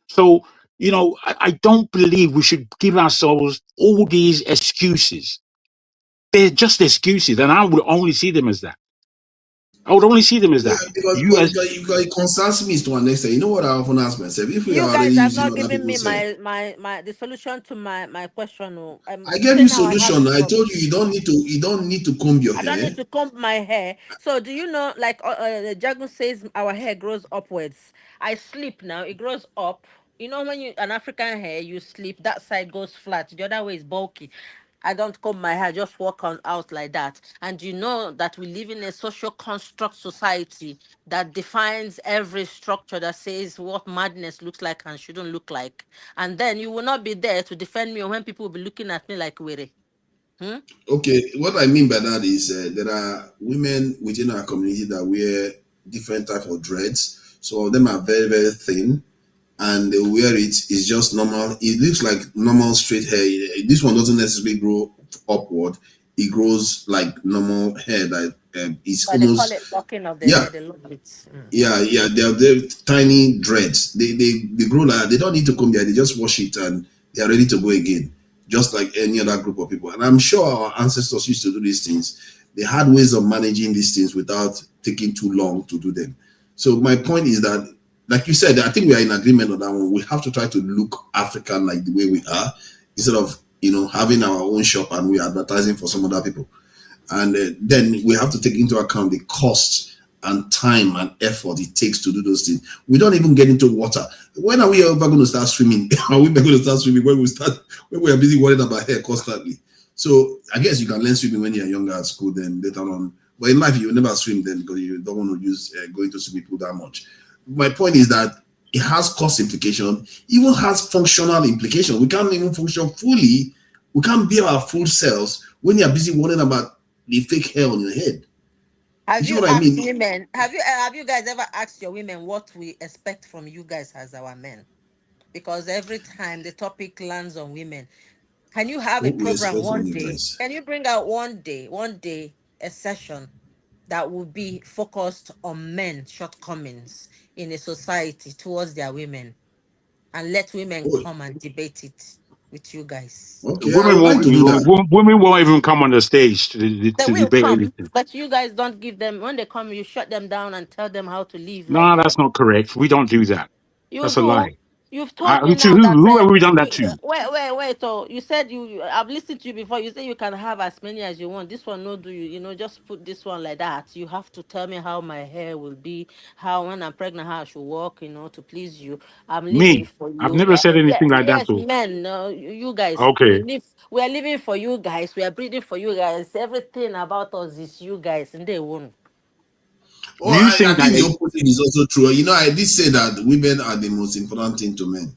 So, I don't believe we should give ourselves all these excuses. They're just excuses, and I would only see them as that. I would only see them as Yeah, that. because You as it concerns me to an extent. You know what I often ask myself? If we are You already guys have using not other given me people's hair, my the solution to my question. Oh. I You gave say you now I have a solution. I problem. told you you don't need to comb your I don't hair. need to comb my hair. So do you know, like Jagun says, our hair grows upwards. I sleep now, it grows up. You know, when you an African hair, you sleep, that side goes flat, the other way is bulky. I don't comb my hair, just walk on out like that. And you know that we live in a social construct society that defines every structure that says what madness looks like and shouldn't look like. And then you will not be there to defend me when people will be looking at me like we're. Okay, what I mean by that is there are women within our community that wear different type of dreads. Some of them are very, very thin, and they wear it. It's just normal. It looks like normal straight hair. This one doesn't necessarily grow upward. It grows like normal hair that is But they call almost, it locking of the yeah. hair. They love it. Mm. Yeah. They're tiny dreads. They grow like, they don't need to comb their hair. They just wash it and they are ready to go again, just like any other group of people. And I'm sure our ancestors used to do these things. They had ways of managing these things without taking too long to do them. So my point is that, like you said, I think we are in agreement on that one. We have to try to look African like the way we are, instead of having our own shop and we're advertising for some other people. And then we have to take into account the cost and time and effort it takes to do those things. We don't even get into water. When are we ever going to start swimming? Are we ever going to start swimming when we are busy worrying about hair constantly? So I guess you can learn swimming when you're younger at school, then later on. But in life, you will never swim then because you don't want to use going to swimming pool that much. My point is that it has cost implication, even has functional implication. We can't even function fully. We can't be our full selves when you're busy worrying about the fake hair on your head. Have You see you what I asked mean? women? Have you guys ever asked your women what we expect from you guys as our men? Because every time the topic lands on women, can you have a What we program expect from one you day? guys. Can you bring out one day a session that will be focused on men's shortcomings in a society towards their women, and let women Oh, come and debate it with you guys? okay, I would like to do that. women won't even come on the stage to They will debate come, anything. but you guys don't give them, when they come, you shut them down and tell them how to live No, like that's not correct. We don't do that. you That's a do. lie. You've told me now that Who have we done that to? wait. Oh, you said I've listened to you before. You say you can have as many as you want. This one no do you. Just put this one like that. You have to tell me how my hair will be, how when I'm pregnant, how I should walk. To please you. I'm living Me? for I've you. never said anything like that. Yes, So men. You guys. We okay, live. We are living for you guys. We are breathing for you guys. Everything about us is you guys, and they won't. Oh, do you I think think the that? opposite is also true. I did say that women are the most important thing to men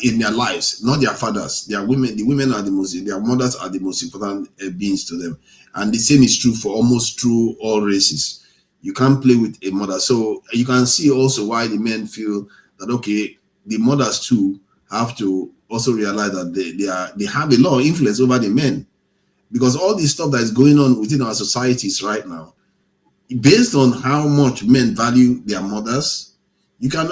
in their lives, not their fathers. Their women, the women are their mothers are the most important beings to them. And the same is true for almost through all races. You can't play with a mother. So you can see also why the men feel that, okay, the mothers too have to also realize that they have a lot of influence over the men. Because all this stuff that is going on within our societies right now, based on how much men value their mothers, you can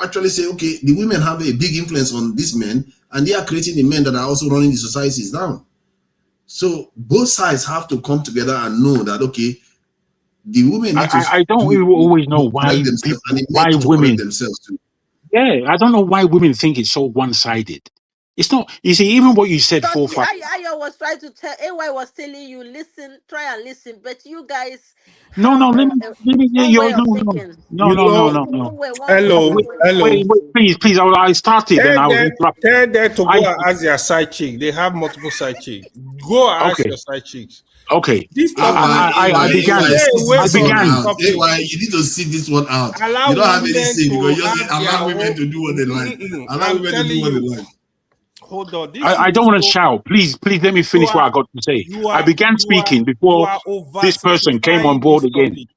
actually say, okay, the women have a big influence on these men, and they are creating the men that are also running the societies down. So both sides have to come together and know that, okay, the women need to I don't even always know correct why themselves, and the men why need to correct women. themselves too. Yeah, I don't know why women think it's so one-sided. It's not. You see, even what you said Trust 4 me, 5. I was trying to tell, AY was telling you, listen, try and listen, but you guys No, have let me one way you of thinking. You know, One way, hello, one way. hello. wait, please. I started and I was interrupted. Tell them to I go and ask their side chick. They have multiple side chicks. Go and ask okay. your side chicks. Okay. This AY, topic, I began. stay away see I this from one began. this out. topic. AY, you need to see this one out. Allow You don't have any women say because to you just have their allow women own. to do what they like. Allow I'm women to telling do what they you. like. Hold on. This I thing don't is want to so. shout. Please let me finish what I got to say. I began speaking You before are this person came on oversimplifying board this again. topic.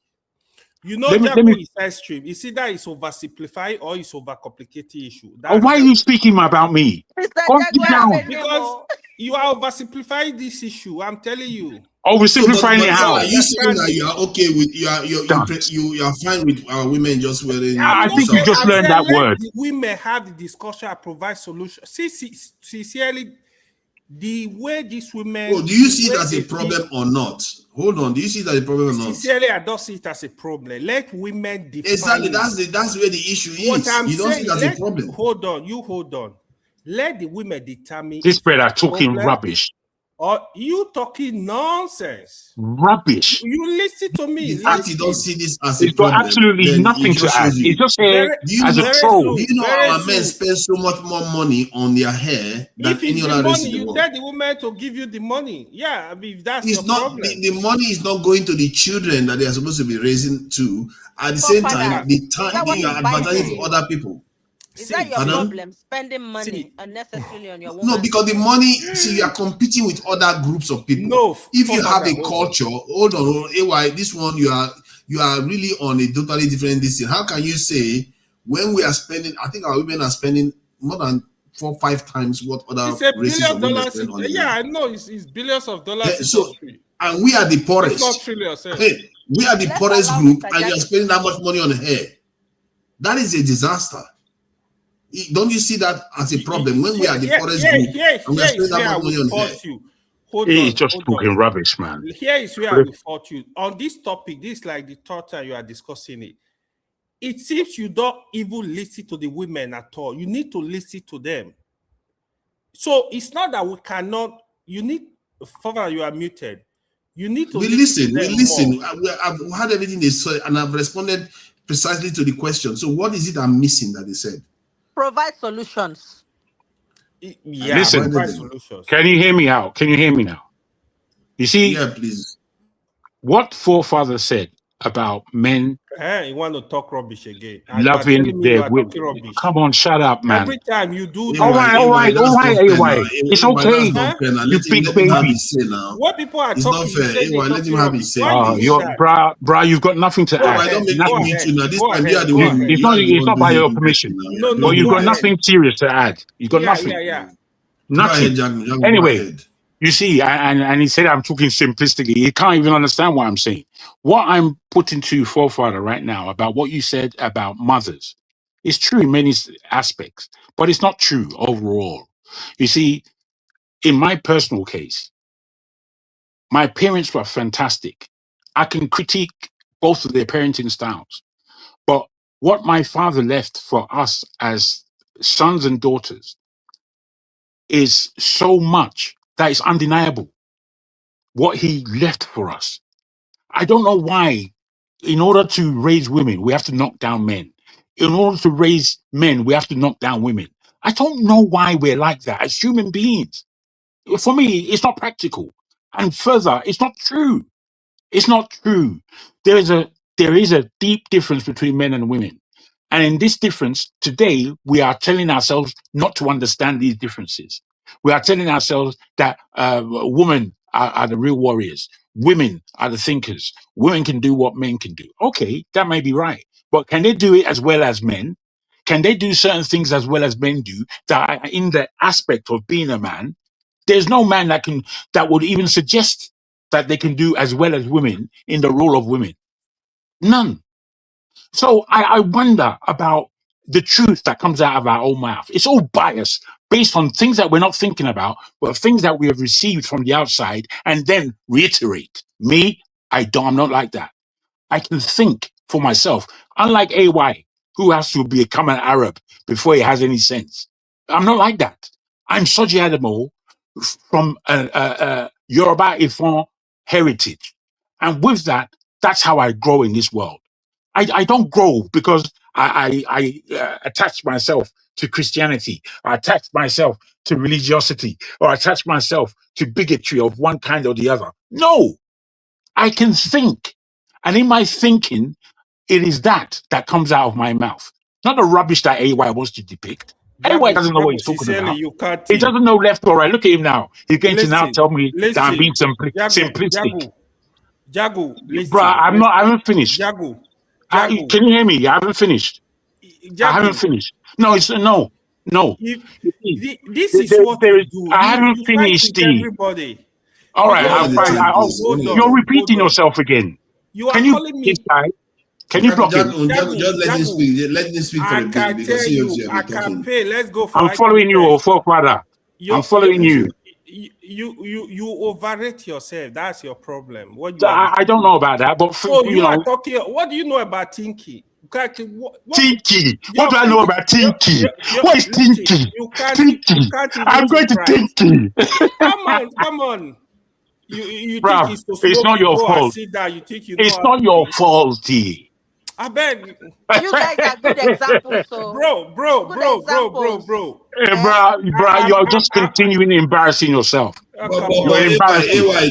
You know, Let me. Jago is extreme. It's either it's oversimplifying or it's overcomplicating issue. Oh, why are you speaking about me? Mr. Come sit Jaguar, have down. a name, Because oh. you are oversimplifying this issue. I'm telling you. So, but Oversimplifying it You how? are you saying understand that it. you are okay with Don't. you are fine with women just wearing I think you nisab? just I learned said, that let word. the women have the discussion and provide solutions. See, sincerely, the way these women. Oh, do you the see it way as a they problem feel- or not? Hold on. Do you see it as a problem or not? Sincerely, I don't see it as a problem. Let women define Exactly. it. That's where the issue What is. I'm You don't see saying, it as a problem. hold on. Let the women determine This if brother it's a talking problem rubbish. or you talking nonsense. Rubbish. You listen to me. The fact you don't Listen. see this as a It's got problem, absolutely then nothing it to just add. shows It's you. just here Very, Do you as a know? very troll. Do soon. you know Very our men soon. spend so much more money on their hair than If any it's the other race money, in the you world? tell the woman to give you the money. Yeah, I mean, if that's your It's not problem. the money is not going to the children that they are supposed to be raising to. At the So, same father, time, is that what you is are advertising binding for you? other people. Is that your See, problem? Spending money see. unnecessarily on your No, woman's because the hair? money, see, you are competing with other groups of people. No, If you have father, a culture, hold on, AY, this one you are really on a totally different distance. How can you say when we are spending? I think our women are spending more than 4-5 times what other it's $1 races of women billion. spend on Yeah, their I know it's billions of dollars so, industry. and we are the It's not poorest. trillions. Hey, we are the Let's poorest allow group, Mr. and you are spending that much money on hair. That is a disaster. Don't you see that as a problem when we are the poorest group and we are Here is spending that where I much will money on hair? fault you. Hold He's on. just talking rubbish, man. Here is where I will fault you. On this topic, this is like the third time you are discussing it. It seems you don't even listen to the women at all. You need to listen to them. So it's not that we cannot, you need, further you are muted. You need to listen to them more. I've heard everything they said and I've responded precisely to the question. So what is it I'm missing that they said? Provide solutions. Yeah, Listen, provide solutions. can you hear me out? Can you hear me now? You see, yeah, please. What forefather said about men You want to talk rubbish again? loving You their are women. talking rubbish. Come on, shut up, man. Every time you do All that. right, That's not fair now. AY. It's okay. That's not fair now. You big Let him have baby. his say now. What people are It's talking, not fair. you say they Let him talking have rubbish. his say. Why do you do that? Bruh, you've got nothing to Go add. I don't make go you ahead. mute you now. This Go time ahead. you are the Go one. ahead. It's not by your permission. No, But you've go got ahead. nothing serious to add. You've got nothing. Yeah. Nothing. Go ahead, Jack, Anyway, go ahead. you see, and he said I'm talking simplistically. He can't even understand what I'm saying. What I'm putting to you, forefather, right now about what you said about mothers is true in many aspects, but it's not true overall. You see, in my personal case, my parents were fantastic. I can critique both of their parenting styles, but what my father left for us as sons and daughters is so much that is undeniable. What he left for us. I don't know why, in order to raise women, we have to knock down men. In order to raise men, we have to knock down women. I don't know why we're like that as human beings. For me, it's not practical. And further, it's not true. It's not true. There is a deep difference between men and women. And in this difference, today, we are telling ourselves not to understand these differences. We are telling ourselves that women are the real warriors. Women are the thinkers. Women can do what men can do. Okay, that may be right. But can they do it as well as men? Can they do certain things as well as men do that are in the aspect of being a man? There's no man that would even suggest that they can do as well as women in the role of women. None. So I wonder about the truth that comes out of our own mouth. It's all biased based on things that we're not thinking about, but things that we have received from the outside and then reiterate. Me, I'm not like that. I can think for myself. Unlike AY, who has to become an Arab before he has any sense. I'm not like that. I'm Soji Adamo from Yoruba Ifon heritage. And with that, that's how I grow in this world. I don't grow because I attach myself to Christianity, I attach myself to religiosity, or attach myself to bigotry of one kind or the other. No, I can think. And in my thinking, it is that comes out of my mouth. Not the rubbish that AY wants to depict. AY doesn't know what he's talking sincerely, about. you can't He think. doesn't know left or right. Look at him now. He's going to now Listen, tell me that I'm being listen, simplistic. Jagu, listen. Bro, I haven't finished. Jagu. Can you hear me? I haven't finished. I haven't finished. No, it's no. This is what you do. I haven't you finished. Fight with everybody. All right, One at a time, please. you're repeating yourself again. You are Can you calling me. Can you block him? Just let him speak. Let him speak for I a bit can because tell he you, I talking. can pay. Let's go for. I'm following you, or father. I'm following you. You overrate yourself. That's your problem. What So I don't know about that, but you are talking. What do you know about Tinky? Tinky. What do I know about Tinky? What is Tinky? You can't. Tinky. I'm going to Tinky. Come on. You Bruh, think it's to smoke, it's not your fault. sit down. You think you know it's not your fault, T. I beg. You guys are good examples, so bro. Hey, bro, you're just continuing embarrassing yourself. But you're embarrassing. AY,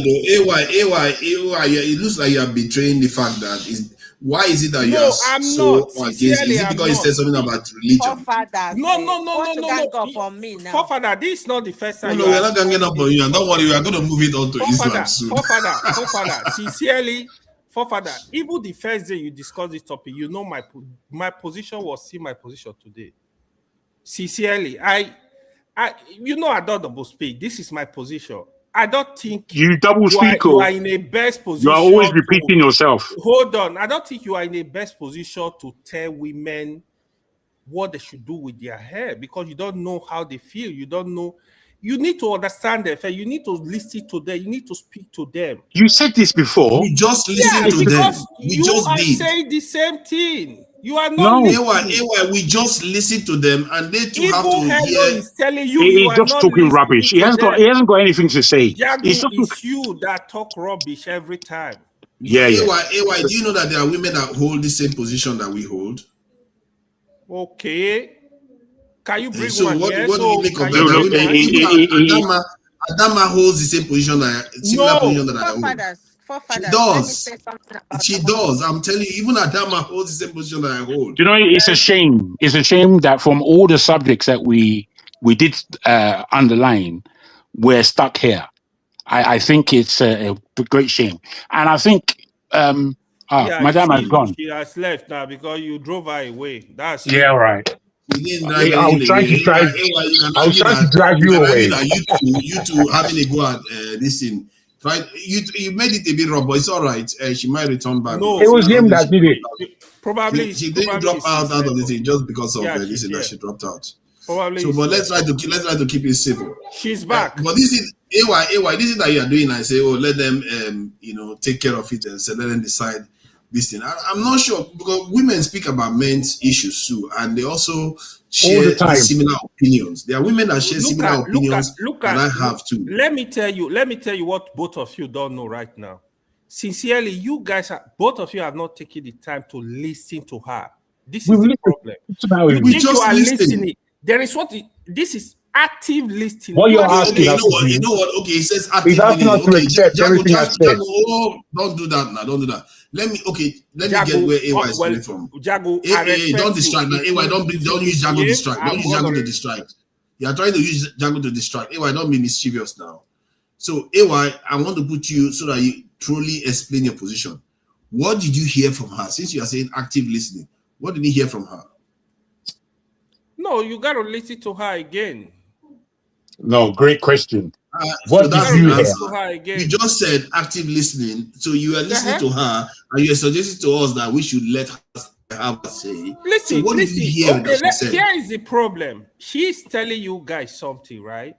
it looks like you are betraying the fact that why is it that you are so against? Is it because you said something about religion? No. On me now. Forefather, this is not the first time. No, we're not ganging up on you. And don't worry, we are going to move it on to Islam soon. Forefather, sincerely, Forefather, even the first day you discussed this topic, you know my position was still my position today. Sincerely, I don't double speak. This is my position. I don't think you double speak. You are in a best position. You are always repeating yourself. Hold on. I don't think you are in a best position to tell women what they should do with their hair because you don't know how they feel. You don't know. You need to understand them. You need to listen to them. You need to speak to them. You said this before. We just listened to them. We just did. Saying the same thing. You are not. No, AY, we just listened to them, and they too have to hear. Is telling you. He's just talking rubbish. He hasn't got anything to say. It's you that talk rubbish every time. Yeah. AY, do you know that there are women that hold the same position that we hold? Okay. Can you bring so one what here? do you make of that? Adama holds the same position position that I hold. She does. I'm telling you, even Adama holds the same position that I hold. You know, it's a shame. It's a shame that from all the subjects that we did underline, we're stuck here. I think it's a great shame. And I think Madame has gone. She has left now because you drove her away. That's right. I was trying to drive you away. You two having a go at this thing. Right, you made it a bit wrong, but it's all right. She might return back. No, it was him that did it. Probably she didn't drop out of the thing just because of this thing that she dropped out. Probably. So, but let's try to keep it civil. She's back. But this is AY. This is that you are doing. I say, let them, take care of it and say let them decide this thing. I'm not sure because women speak about men's issues too, and they also share similar opinions. There are women that share similar opinions, and I have too. Let me tell you what both of you don't know right now. Sincerely, you guys both of you have not taken the time to listen to her. This is the problem. We just listening. There is this is active listening. What you're asking, you know what? Okay, it says active listening. He's asking us to accept everything I said. Don't do that now. Don't do that. Let me get where AY is coming from. Jago, don't distract now. AY, don't use Jago to distract. Don't use Jago to distract. You are trying to use Jago to distract. AY, don't be mischievous now. So AY, I want to put you so that you truly explain your position. What did you hear from her? Since you are saying active listening, what did you hear from her? No, you got to listen to her again. No, great question. What did you hear? You just said active listening, so you are listening to her, and you are suggesting to us that we should let her have a say. Listen, so what did you hear that she said? Here is the problem. She's telling you guys something, right?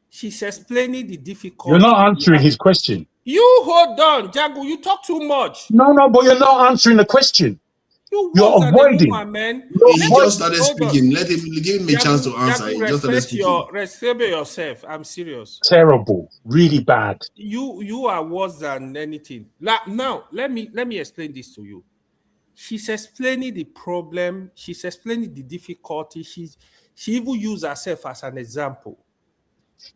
She's explaining the difficulty. You're not answering his question. You hold on, Jago. You talk too much. No, but you're not answering the question. You're avoiding. Woman, man. He just started speaking. Give him a chance to answer. He just started speaking. Respect yourself. I'm serious. Terrible. Really bad. You are worse than anything. Now, let me explain this to you. she's explaining the problem. She's explaining the difficulty. She even used herself as an example.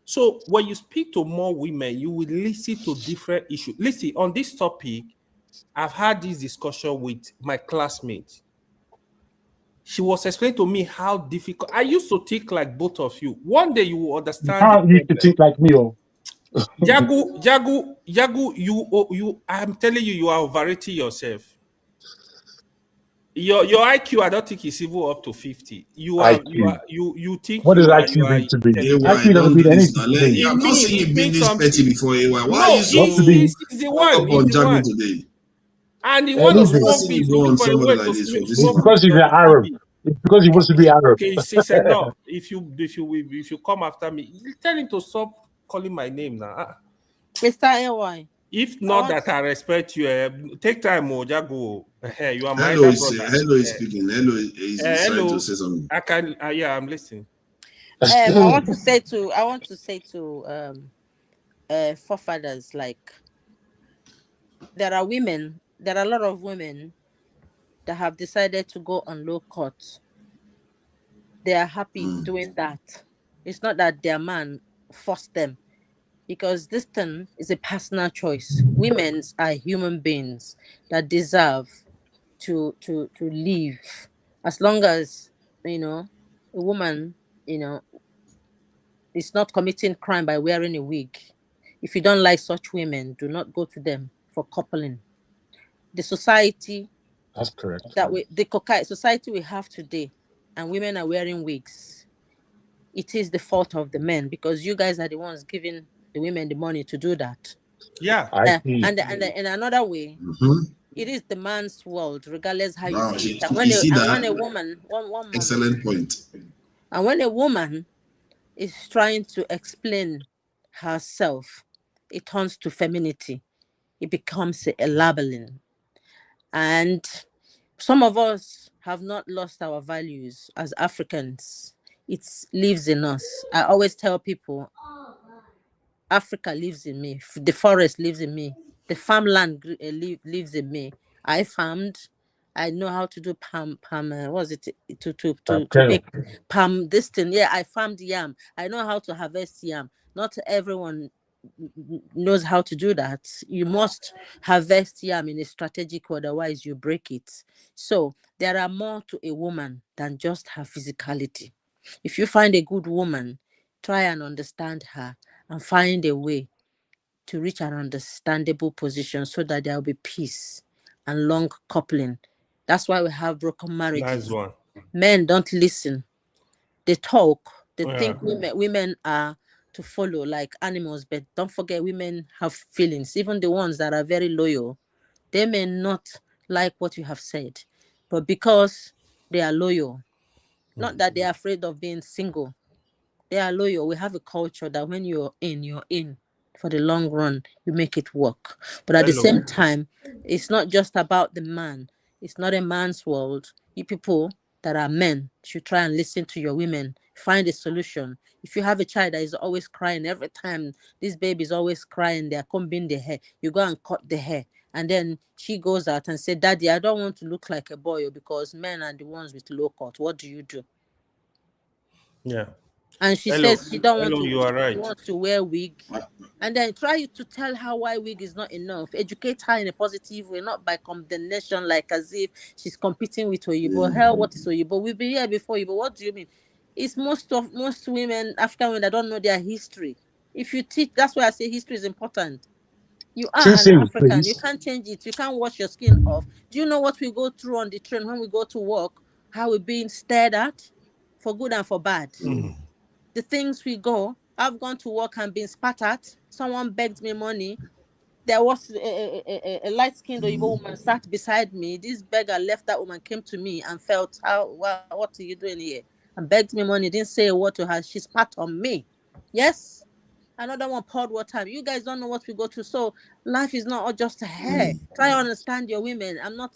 So when you speak to more women, you will listen to different issues. Listen, on this topic, I've had this discussion with my classmates. She was explaining to me how difficult. I used to think like both of you. One day you will You understand the can't need to problem. think like me. Oh. Jagu, you. I'm telling you, you are overrating yourself. Your IQ, I don't think is even up to 50. IQ. You think What is you IQ are going to be? intelligent. AY, IQ doesn't don't do mean this anything now. today. Yeah, It I've not mean seen you it being means this petty something. before, AY. Why are No, you Not so today. he's the up one. He's on the Jagu one. today? And he I've want to Leave it. not swamp seen me. you He's go looking on for a somebody way like to this for this It's swamp long. because me he's on an the Arab. TV. It's because he wants to be Arab. Okay, it's enough. If you come after me, tell him to stop calling my name now. Mr. AY, If I not want that I respect you, take time, Jago. You are my Hello elder is brother. hello is speaking. Hello is trying to Hello. say something. I can. Yeah, I'm listening. I want to say to forefathers, like, there are a lot of women that have decided to go on low court. They are happy doing that. It's not that their man forced them, because this thing is a personal choice. Women are human beings that deserve to live, as long as, a woman, is not committing crime by wearing a wig. If you don't like such women, do not go to them for coupling. The society That's correct. society we have today, and women are wearing wigs, it is the fault of the men, because you guys are the ones giving the women the money to do that. Yeah. I see. And in another way, Mm-hmm. it is the man's world, regardless how you Wow, see it. you see And when that? a woman, one moment, Excellent point. and when a woman is trying to explain herself, it turns to femininity. It becomes a labeling. And some of us have not lost our values as Africans. It lives in us. I always tell people, Africa lives in me. The forest lives in me. The farmland lives in me. I farmed. I know how to do palm. What was it to Kernel. make palm this thing? Yeah, I farmed yam. I know how to harvest yam. Not everyone knows how to do that. You must harvest yam in a strategic way, otherwise you break it. So there are more to a woman than just her physicality. If you find a good woman, try and understand her and find a way to reach an understandable position, so that there will be peace and long coupling. That's why we have broken marriages. Nice one. Men don't listen. They talk. They Yeah. think women are to follow like animals, but don't forget, women have feelings. Even the ones that are very loyal, they may not like what you have said, but because they are loyal, not that they are afraid of being single, they are loyal. We have a culture that when you're in for the long run, you make it work. But at the Hello. same time, it's not just about the man. It's not a man's world. You people that are men should try and listen to your women. Find a solution. If you have a child that is always crying every time, this baby is always crying, they're combing the hair, you go and cut the hair. And then she goes out and say, Daddy, I don't want to look like a boy, because men are the ones with low cut. What do you do? Yeah. And she Hello. says she don't want Hello, to you are she right. wants to wear wig. And then try to tell her why wig is not enough. Educate her in a positive way, not by condemnation, like as if she's competing with Oyibo. Hell, what is Oyibo? We've been here before Oyibo. What do you mean? It's most women, African women, that don't know their history. If you teach, that's why I say history is important. You are an Sincere, African. You please. can't change it. You can't wash your skin off. Do you know what we go through on the train when we go to work? How we're being stared at, for good and for bad. The things we go, I've gone to work and been spat at. Someone begged me money. There was a light-skinned Oyibo woman sat beside me. This beggar left that woman, came to me and felt, what are you doing here? And begged me money. Didn't say a word to her. She spat on me. Yes. Another one poured water. You guys don't know what we go through. So life is not all just a hair. Try to understand your women. I'm not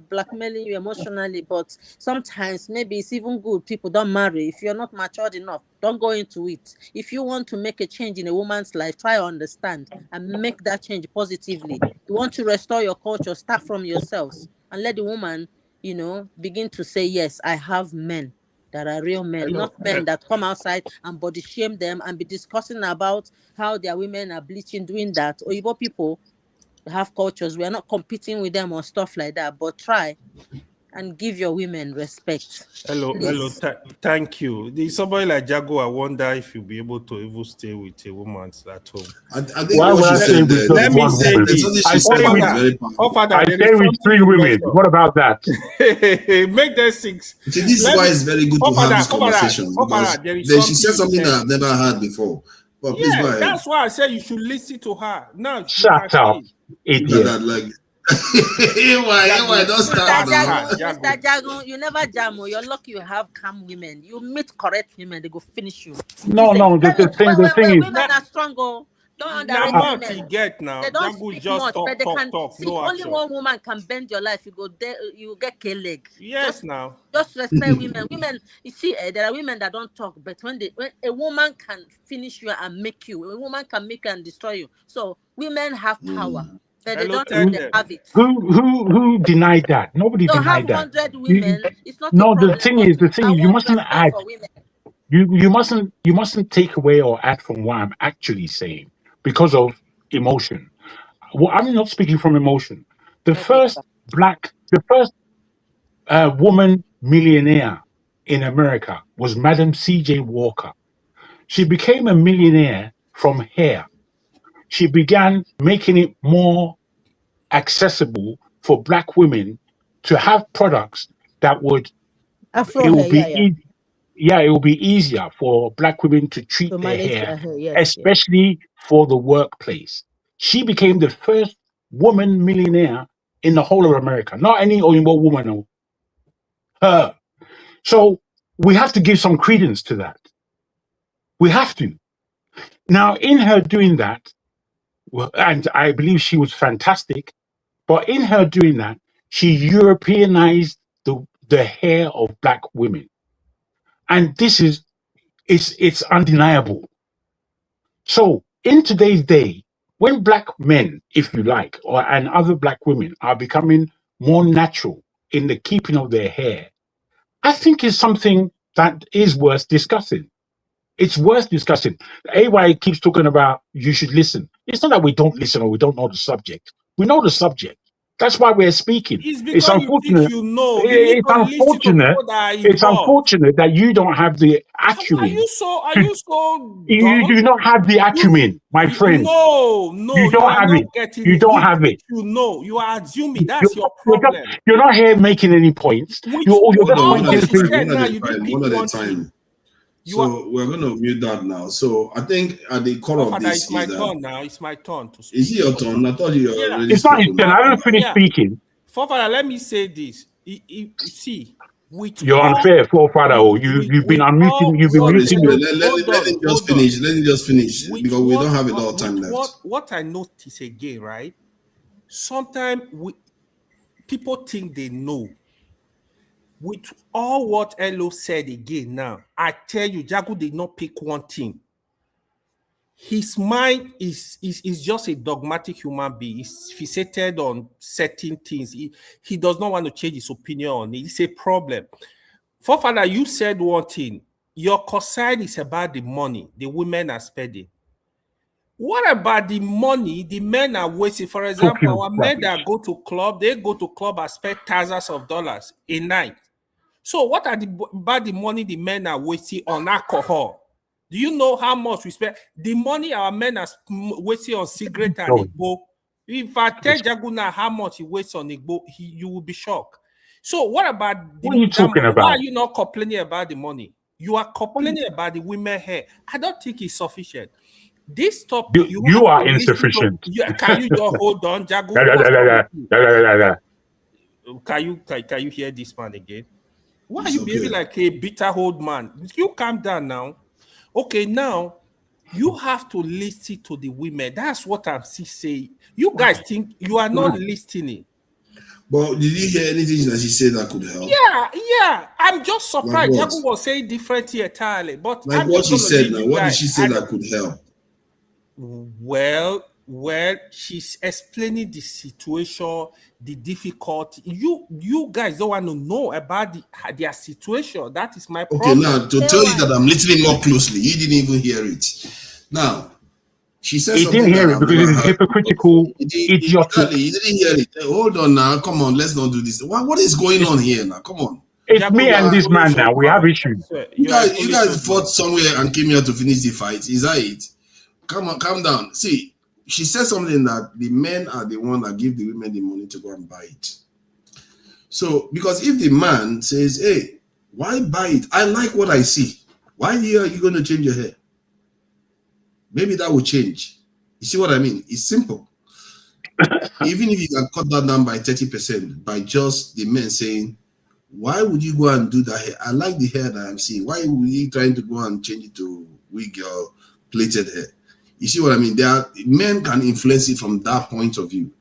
blackmailing you emotionally, but sometimes maybe it's even good people don't marry. If you're not matured enough, don't go into it. If you want to make a change in a woman's life, try to understand and make that change positively. You want to restore your culture, start from yourselves. and let the woman, begin to say, yes, I have men that are real men, Hello. not men that come outside and body shame them and be discussing about how their women are bleaching, doing that. Oyibo people have cultures. We are not competing with them or stuff like that, but try and give your women respect. Hello. Thank you. There's somebody like Jago. I wonder if you'll be able to even stay with a woman at home. I think Why what would she I said stay with Let just me one say woman? this. something I she stay said with was very powerful. Father, I there stay is with something 3 you women. must What about that? make that 6. See, this is why it's very good to have this conversation because There is she said something that I've never heard before. But please go Yeah, ahead. that's why I said you should listen to her. Now you Shut can up, see. Look at idiot. that, like, don't start now. Mr. Jago, you never jam. You're lucky you have calm women. You meet correct women, they go finish you. No, the thing is, Women are strong. Oh. Don't Now underrate mouth you women. get now. They don't Jago speak just much, but they can talk, see. no Only action. one woman can bend your life. You get K-leg. Yes, now. Just respect women. Women, you see, there are women that don't talk, but when a woman can finish you and make you, a woman can make you and destroy you. So women have power, but they Hello, don't know they Ted. have it. who denied that? Nobody So have denied that. 100 women. It's not a No, problem. the thing But is, I you want mustn't respect add. for women. You mustn't take away or add from what I'm actually saying because of emotion. Well, I'm not speaking from emotion. The Okay, first woman millionaire in America was Madam C.J. Walker. She became a millionaire from hair. She began making it more accessible for Black women to have products that would Afro it hair, would be yeah. easy. Yeah, it will be easier for Black women to treat To their manage hair, their hair, yes. especially for the workplace. She became the first woman millionaire in the whole of America. Not any Oyinbo woman, no, her. So we have to give some credence to that. We have to. Now, in her doing that, and I believe she was fantastic, but in her doing that, she Europeanized the hair of Black women. And this is it's undeniable. So in today's day, when Black men, if you like, and other Black women are becoming more natural in the keeping of their hair, I think it's something that is worth discussing. It's worth discussing. AY keeps talking about you should listen. It's not that we don't listen or we don't know the subject. We know the subject. That's why we're speaking. It's It's because you think unfortunate. you know. You need It's to listen to unfortunate. people that are It's involved. unfortunate that you don't have the Are acumen. you so You dumb? do not have the acumen, my friend. No, You you don't are have not it. getting You it. don't You have think it. you know. You are assuming. That's your You're problem. you're not here making any points. With You're Hold just on, all one at what a pointing she time, said one at now, a you didn't time, pick one at a one thing. time. You are. So we're going to mute that now. So I think at the core of Father, this it's my is that, turn now. It's my turn to is it speak. your turn? I thought you Yeah. already it's not his spoken. turn. I haven't finished Yeah. speaking. Father, let me say this. See, with You're all unfair, forefather. You've been unmuting, you've been All muting respect. you. Let him just finish. Let him just finish With because we don't have a lot of time left. what I notice again, right? Sometimes people think they know. With all what Elo said again now, I tell you, Jago did not pick one thing. His mind is just a dogmatic human being. He's fixated on certain things. He does not want to change his opinion on it. It's a problem. Forefather, you said one thing. Your concern is about the money the women are spending. What about the money the men are wasting? For example, Talking our men rubbish. that go to club, they go to club and spend thousands of dollars a night. So what about the money the men are wasting on alcohol? Do you know how much we spend? The money our men are wasting on cigarette and No, igbo. If I tell Jaguna how much he wastes on igbo, you will be shocked. So what about what are you that talking money? Why are about? you not complaining about the money? You are complaining about the women hair. I don't think it's sufficient. This topic, you You have to are listen to. insufficient. Can you just hold on, Jago? Da, da, da, What's da, wrong da, with you? da, da, da, da. Can you hear this man again? Why are It's you behaving okay. like a bitter old man? You calm down now. Okay, now you have to listen to the women. That's what I'm still saying. You guys think you are not listening. But did you hear anything that she said that could help? Yeah. I'm just Like surprised. what? Jago was saying different entirely, but Like I'm what just she gonna said leave now. you What did guys. she say that could help? Well, Well, she's explaining the situation, the difficulty. You guys don't want to know about their situation. That is my Okay, problem. now to tell you that I'm listening more closely, you didn't even hear it. Now, she said He something didn't hear that it I've because never it's heard. hypocritical, idiotic. Exactly, you didn't hear it. Hold on now, come on, let's not do this. What is going on here now? Come on. It's Jago, me you are and a this man foolish now. old We have man. issues. I swear, You you are a guys foolish old fought man. somewhere and came here to finish the fight. Is that it? Come on, calm down. See, she said something that the men are the one that give the women the money to go and buy it. So, because if the man says, hey, why buy it? I like what I see. Why are you going to change your hair? Maybe that will change. You see what I mean? It's simple. Even if you can cut that down by 30% by just the men saying, why would you go and do that hair? I like the hair that I'm seeing. Why would you trying to go and change it to wig or plaited hair? You see what I mean? Men can influence it from that point of view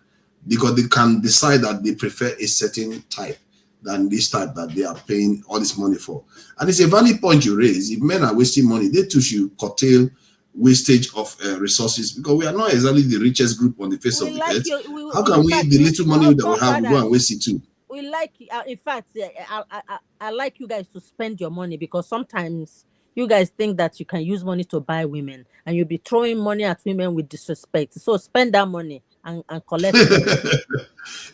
because they can decide that they prefer a certain type than this type that they are paying all this money for. And it's a valid point you raise. If men are wasting money, they too should curtail wastage of resources because we are not exactly the richest group on the face of the earth. How can we, the little money that we have, go and waste it too? We like, in fact, I like you guys to spend your money because sometimes you guys think that you can use money to buy women and you'll be throwing money at women with disrespect. So spend that money and collect it.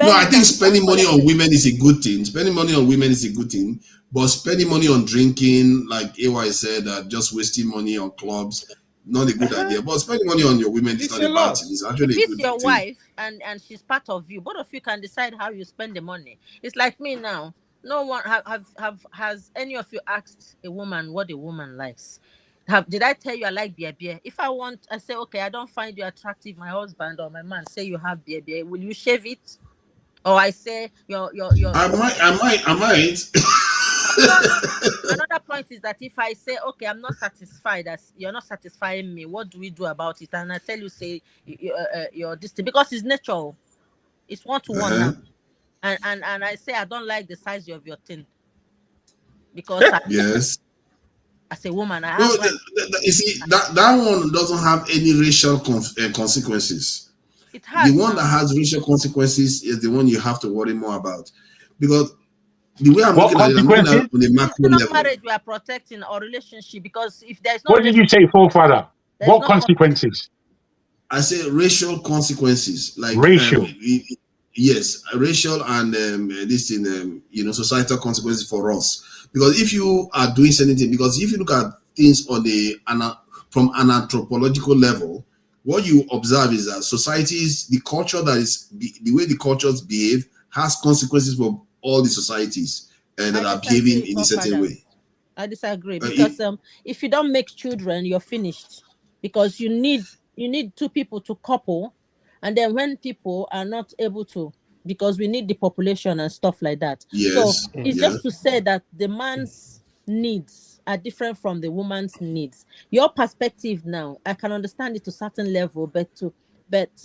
No, I think spending money on women is a good thing. Spending money on women is a good thing. But spending money on drinking, like AY said, just wasting money on clubs, not a good idea. But spending money on your women is not a bad thing. It's actually if a good your thing. wife and she's part of you, both of you can decide how you spend the money. It's like me now. No one has any of you asked a woman what a woman likes? Did I tell you I like beer? If I say, okay, I don't find you attractive, my husband or my man say you have beer, will you shave it? Or I say I might. Another point is that if I say, okay, I'm not satisfied, as you're not satisfying me, what do we do about it? And I tell you, say you're this thing because it's nature, it's 1-to-1 now. And I say I don't like the size of your thing because yes. As a woman, you see that one doesn't have any racial consequences. It has. The one that has racial consequences is the one you have to worry more about, because the way I'm looking at it, I'm looking at it on a macro level. Marriage we are protecting or relationship, because if there's no. What did you say, forefather? What consequences? I say racial consequences, like racial. Yes, racial and this in societal consequences for us. Because if you are doing anything, because if you look at things on from an anthropological level, what you observe is that societies, the culture that is the way the cultures behave has consequences for all the societies that are behaving in a certain way. I disagree because if you don't make children, you're finished, because you need two people to couple, and then when people are not able to, because we need the population and stuff like that. Yes. So it's just to say that the man's needs are different from the woman's needs. Your perspective now, I can understand it to a certain level, but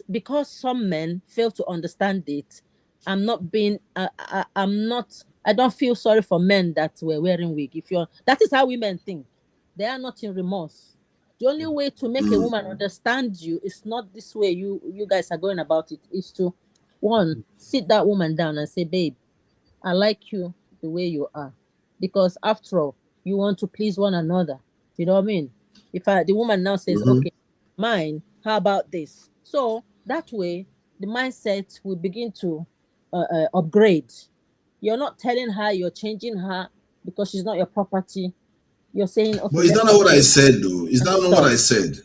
because some men fail to understand it, I'm not being I don't feel sorry for men that were wearing wig. That is how women think. They are not in remorse. The only way to make a woman understand you is not this way you guys are going about it, is to sit that woman down and say, babe, I like you the way you are. Because after all, you want to please one another. You know what I mean? If the woman now says, okay, mine, how about this? So that way, the mindset will begin to upgrade. You're not telling her you're changing her because she's not your property. You're saying, okay. But is that not what I said, though? Is that not what I said?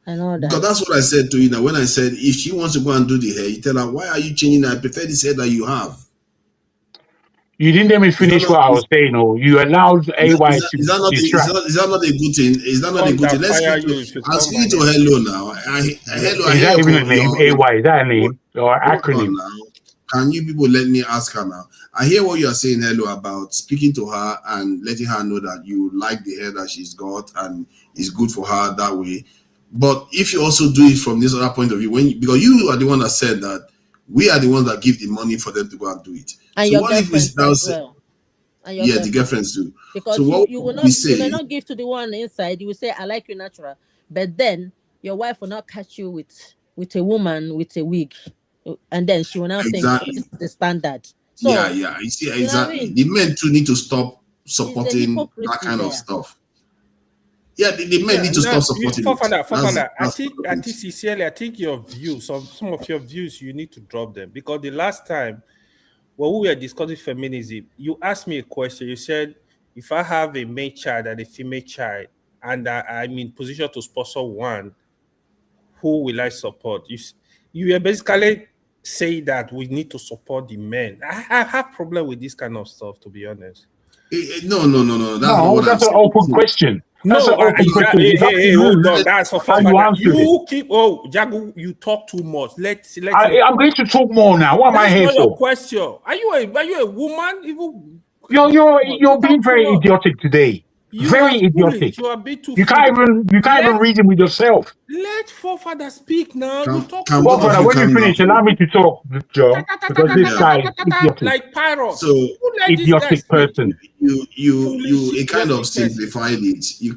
I know that. Because that's what I said to you now. When I said, if she wants to go and do the hair, you tell her, why are you changing it? I prefer this hair that you have. You didn't let me finish what I was saying, or you allowed AY to distract. Is that not a good thing? Is that not a good thing? Let's speak to Hello now. Hello, is that even a name? AY, is that a name or acronym? Can you people let me ask her now? I hear what you are saying, Hello, about speaking to her and letting her know that you like the hair that she's got and it's good for her that way. But if you also do it from this other point of view, because you are the one that said that we are the ones that give the money for them to go and do it. And so what if we now say, the girlfriends do. Because so you may not give to the one inside. You will say, I like you natural. But then your wife will not catch you with with a woman with a wig, and then she will now think, oh, Exactly. this is the standard. So Yeah. You see, you know what I exactly. mean? The men too need to stop There's a supporting that hypocrisy kind of there. stuff. Yeah, the men need to stop supporting it. I think sincerely, I think your views, some of your views, you need to drop them, because the last time when we were discussing feminism, you asked me a question. You said, if I have a male child and a female child, and I'm in position to sponsor one, who will I support? You are basically saying that we need to support the men. I have problem with this kind of stuff, to be honest. No. That's not what I'm that's an saying. open question. That's No, an open question. It's up to hey, you hold on. That's for how you fun. answer it. You keep, Jagu, you talk too much. Let's I'm going to talk more now. What am I that's here not your for? question. Are you a woman? Even You're being very idiotic today. You Very are idiotic. foolish. You are a bit too You can't even reason with yourself. Let forefather speak now. You talk Can too both much. of Brother, you when you calm finish, down? allow me to talk, Joe, because this guy is idiotic. Like pirates. So You let this guy Idiotic speak. person. you Foolish, kind of idiotic person. simplified it. You're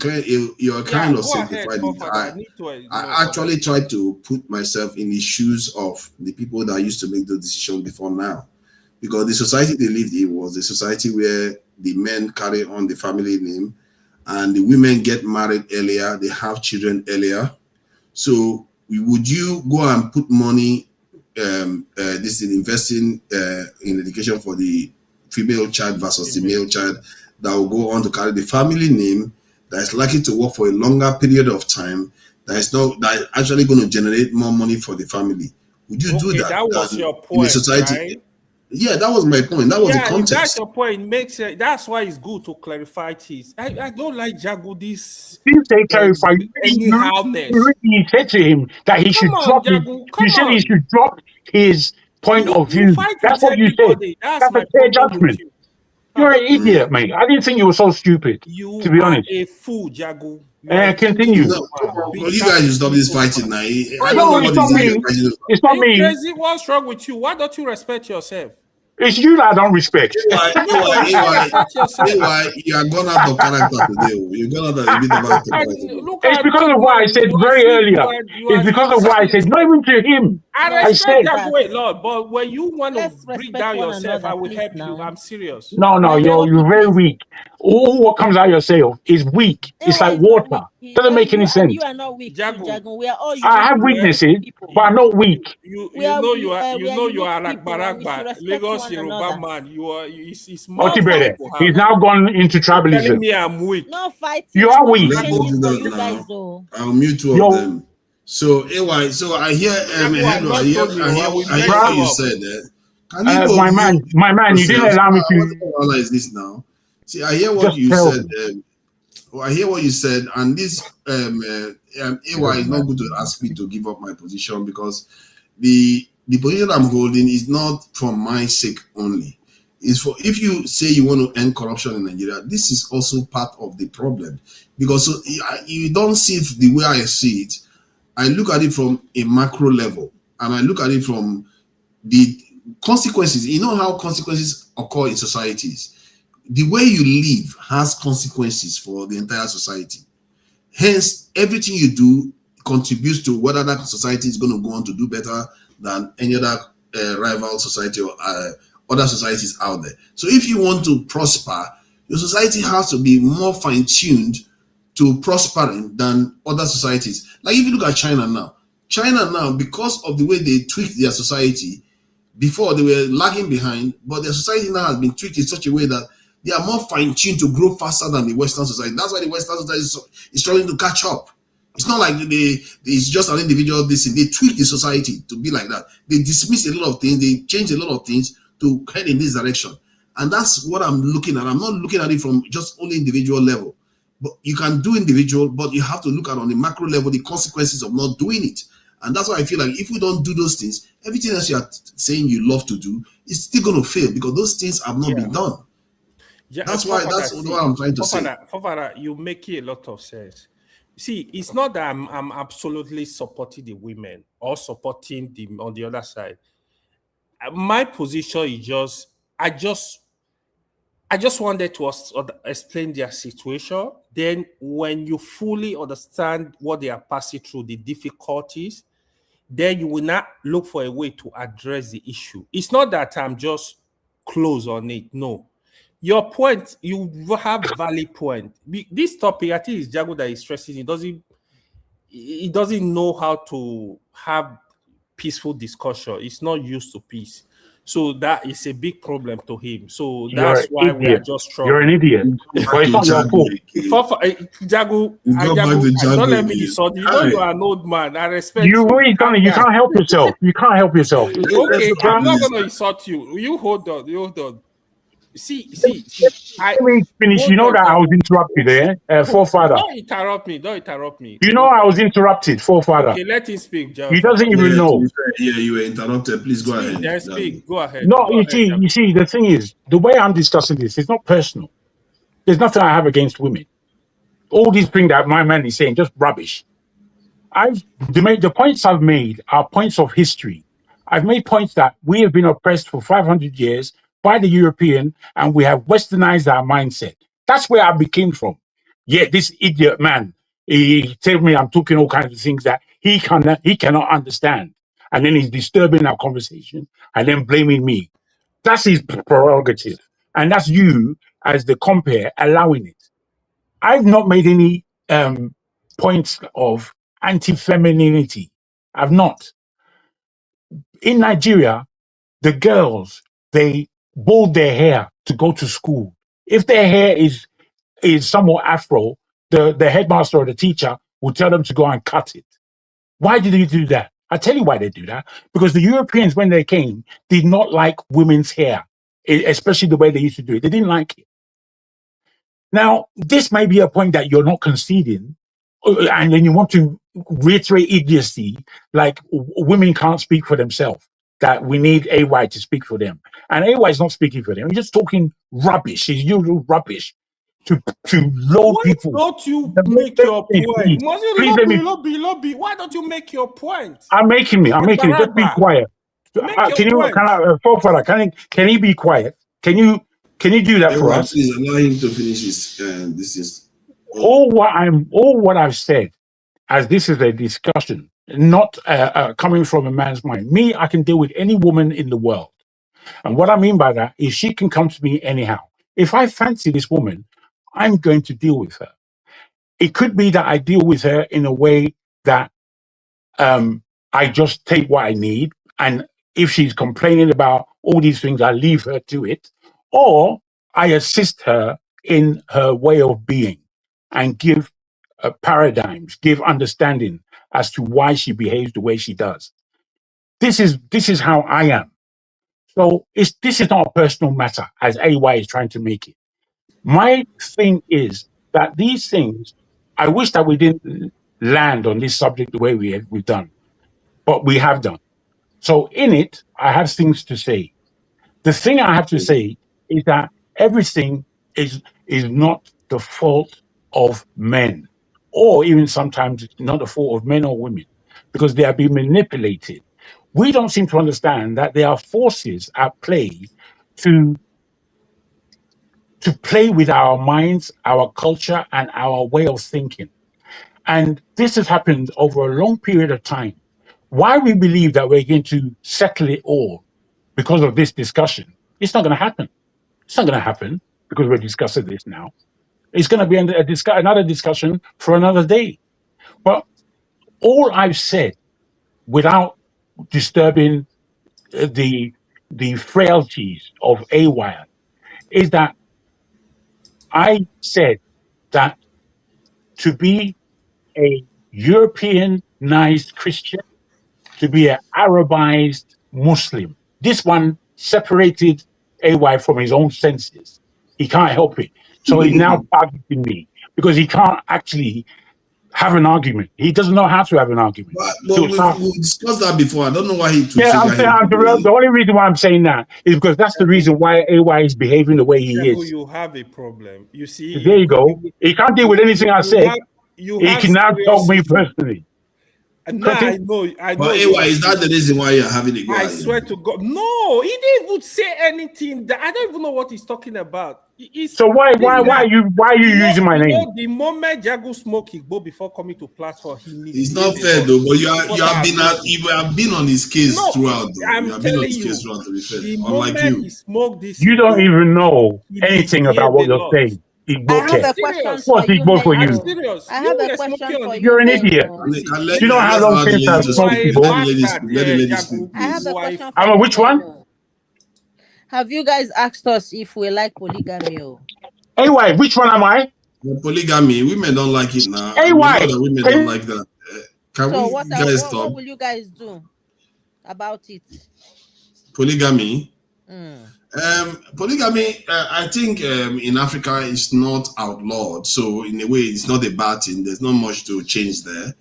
Yeah, kind of go ahead, simplified it. forefather. I need to know I actually tried to put myself in the shoes of the people that used to make the decision before now, because the society they lived in was a society where the men carry on the family name, and the women get married earlier, they have children earlier. So would you go and put money, this is investing in education for the female child versus the male child that will go on to carry the family name, that is likely to work for a longer period of time, that is actually going to generate more money for the family? Would you do that? That was your point, in a society, right? Yeah, that was my point. That was the If context. that's your point, makes sense. That's why it's good to clarify this. I don't like Jago this. Didn't say clarify. Anyhowness. You said to him that he should drop his. You said he should drop his point of view. That's what you said. That's a fair judgment. You're an idiot, mate. I didn't think you were so stupid. You to be are honest. a fool, Jago. Continue. No, you guys should stop this fighting now. I don't No, know it's what not this me. is. It's not me. Crazy. What's wrong with you? Why don't you respect yourself? It's you that I don't respect. AY, you are gone out of character today. You're gone out of a bit of character. It's because of what I said very earlier. It's because of what I said. Not even to him. I respect Jago a lot, but when you want to Let's bring respect down one yourself, I another, will please, help now. you. I'm serious. No, you're very weak. All what comes out of yourself is weak. It's like water. Doesn't make any sense. You are not weak, Jago. Jago. We are all I have weaknesses, but I'm not weak. You know you are Baragba, Lagos one Yoruba another. man. You are it's No more Otibere, to he's have. now gone into Telling tribalism. me I'm weak. No fighting. You are weak. Let both do that now. I'll mute two of them. So AY, so I hear hello, I hear what you said there. Can you my man, you didn't allow me to. What is this now? See, I hear what you said. I hear what you said, and this AY is not going to ask me to give up my position, because the position I'm holding is not for my sake only. It's for, if you say you want to end corruption in Nigeria, this is also part of the problem, because so you don't see it the way I see it. I look at it from a macro level, and I look at it from the consequences. You know how consequences occur in societies. The way you live has consequences for the entire society. Hence, everything you do contributes to whether that society is going to go on to do better than any other rival society or other societies out there. So if you want to prosper, your society has to be more fine-tuned to prospering than other societies. Like if you look at China now, because of the way they tweaked their society, before they were lagging behind, but their society now has been tweaked in such a way that they are more fine-tuned to grow faster than the Western society. That's why the Western society is struggling to catch up. It's not like it's just an individual. They tweak the society to be like that. They dismiss a lot of things. They change a lot of things to head in this direction. And that's what I'm looking at. I'm not looking at it from just only individual level. But you can do individual, but you have to look at on the macro level the consequences of not doing it. And that's why I feel like if we don't do those things, everything else you are saying you love to do is still going to fail, because those things have not been done. That's what I'm trying to say. Fofana, you make a lot of sense. See, it's not that I'm absolutely supporting the women or supporting them on the other side. My position is I just wanted to explain their situation. Then when you fully understand what they are passing through, the difficulties, then you will not look for a way to address the issue. It's not that I'm just close on it. No. Your point, you have valid point. This topic, I think it's Jago that is stressing. He doesn't know how to have peaceful discussion. It's not used to peace. So that is a big problem to him. So that's why we are just struggling. You're an idiot. But it's not your fault. Jago, don't let me insult you. You know you are an old man. I respect you. You can't help yourself. You can't help yourself. Okay, I'm not going to insult you. You hold on. See. Let me finish. You know that I was interrupted there, forefather. Don't interrupt me. You know I was interrupted, forefather. Okay, let him speak, John. He doesn't even know. Yeah, you were interrupted. Please go ahead. Yeah, speak. Go ahead. No, you see, the thing is, the way I'm discussing this, it's not personal. There's nothing I have against women. All these things that my man is saying, just rubbish. The points I've made are points of history. I've made points that we have been oppressed for 500 years by the European, and we have westernized our mindset. That's where I became from. Yet this idiot man, he tells me I'm talking all kinds of things that he cannot understand. And then he's disturbing our conversation and then blaming me. That's his prerogative. And that's you, as the compare, allowing it. I've not made any points of anti-femininity. I've not. In Nigeria, the girls, they bold their hair to go to school. If their hair is somewhat afro, the headmaster or the teacher will tell them to go and cut it. Why do they do that? I tell you why they do that. Because the Europeans, when they came, did not like women's hair, especially the way they used to do it. They didn't like it. Now, this may be a point that you're not conceding, and then you want to reiterate idiocy, like women can't speak for themselves, that we need AY to speak for them. And AY is not speaking for them. He's just talking rubbish. He's using rubbish to load people. Why don't you make your point? Lobby. Why don't you make your point? I'm making it. Just be quiet. Can he be quiet? Can you do that for us? Please allow him to finish his. This is all what I've said, as this is a discussion, not coming from a man's mind. Me, I can deal with any woman in the world, and what I mean by that is she can come to me anyhow. If I fancy this woman, I'm going to deal with her. It could be that I deal with her in a way that I just take what I need, and if she's complaining about all these things, I leave her to it, or I assist her in her way of being and give paradigms, give understanding as to why she behaves the way she does. This is how I am. So this is not a personal matter, as AY is trying to make it. My thing is that these things, I wish that we didn't land on this subject the way we've done, but we have done. So in it, I have things to say. The thing I have to say is that everything is not the fault of men, or even sometimes it's not the fault of men or women, because they are being manipulated. We don't seem to understand that there are forces at play to play with our minds, our culture, and our way of thinking. And this has happened over a long period of time. Why we believe that we're going to settle it all because of this discussion, it's not going to happen. It's not going to happen because we're discussing this now. It's going to be another discussion for another day. But all I've said, without disturbing the frailties of AY, is that I said that to be a Europeanized Christian, to be an Arabized Muslim, this one separated AY from his own senses. He can't help it. So he's now targeting me because he can't actually have an argument. He doesn't know how to have an argument. But we discussed that before. I don't know why he took the only reason why I'm saying that is because that's the reason why AY is behaving the way he is. You have a problem. You see, there you go. He can't deal with anything I say. He can now talk me personally. No, I know. But AY, is that the reason why you're having a go? I swear to God, no. He didn't even say anything. I don't even know what he's talking about. So why are you using my name? The moment Jagu smoked Igbo before coming to platform, it's not fair though. But you have been on his case throughout. Though. I'm telling you, the moment he smoked this, you don't even know anything about what you're saying. I have a question for What's you, Igbo for you? I'm serious. I have a question for you. You're an idiot. You know how long since I smoked Igbo? I have a question for you. Which one? Have you guys asked us if we like polygamy? Anyway, which one am I? Polygamy. Women don't like it now. Hey, why? Women don't like that. What will you guys do about it? Polygamy. Polygamy, I think in Africa is not outlawed. So in a way, it's not a bad thing. There's not much to change there.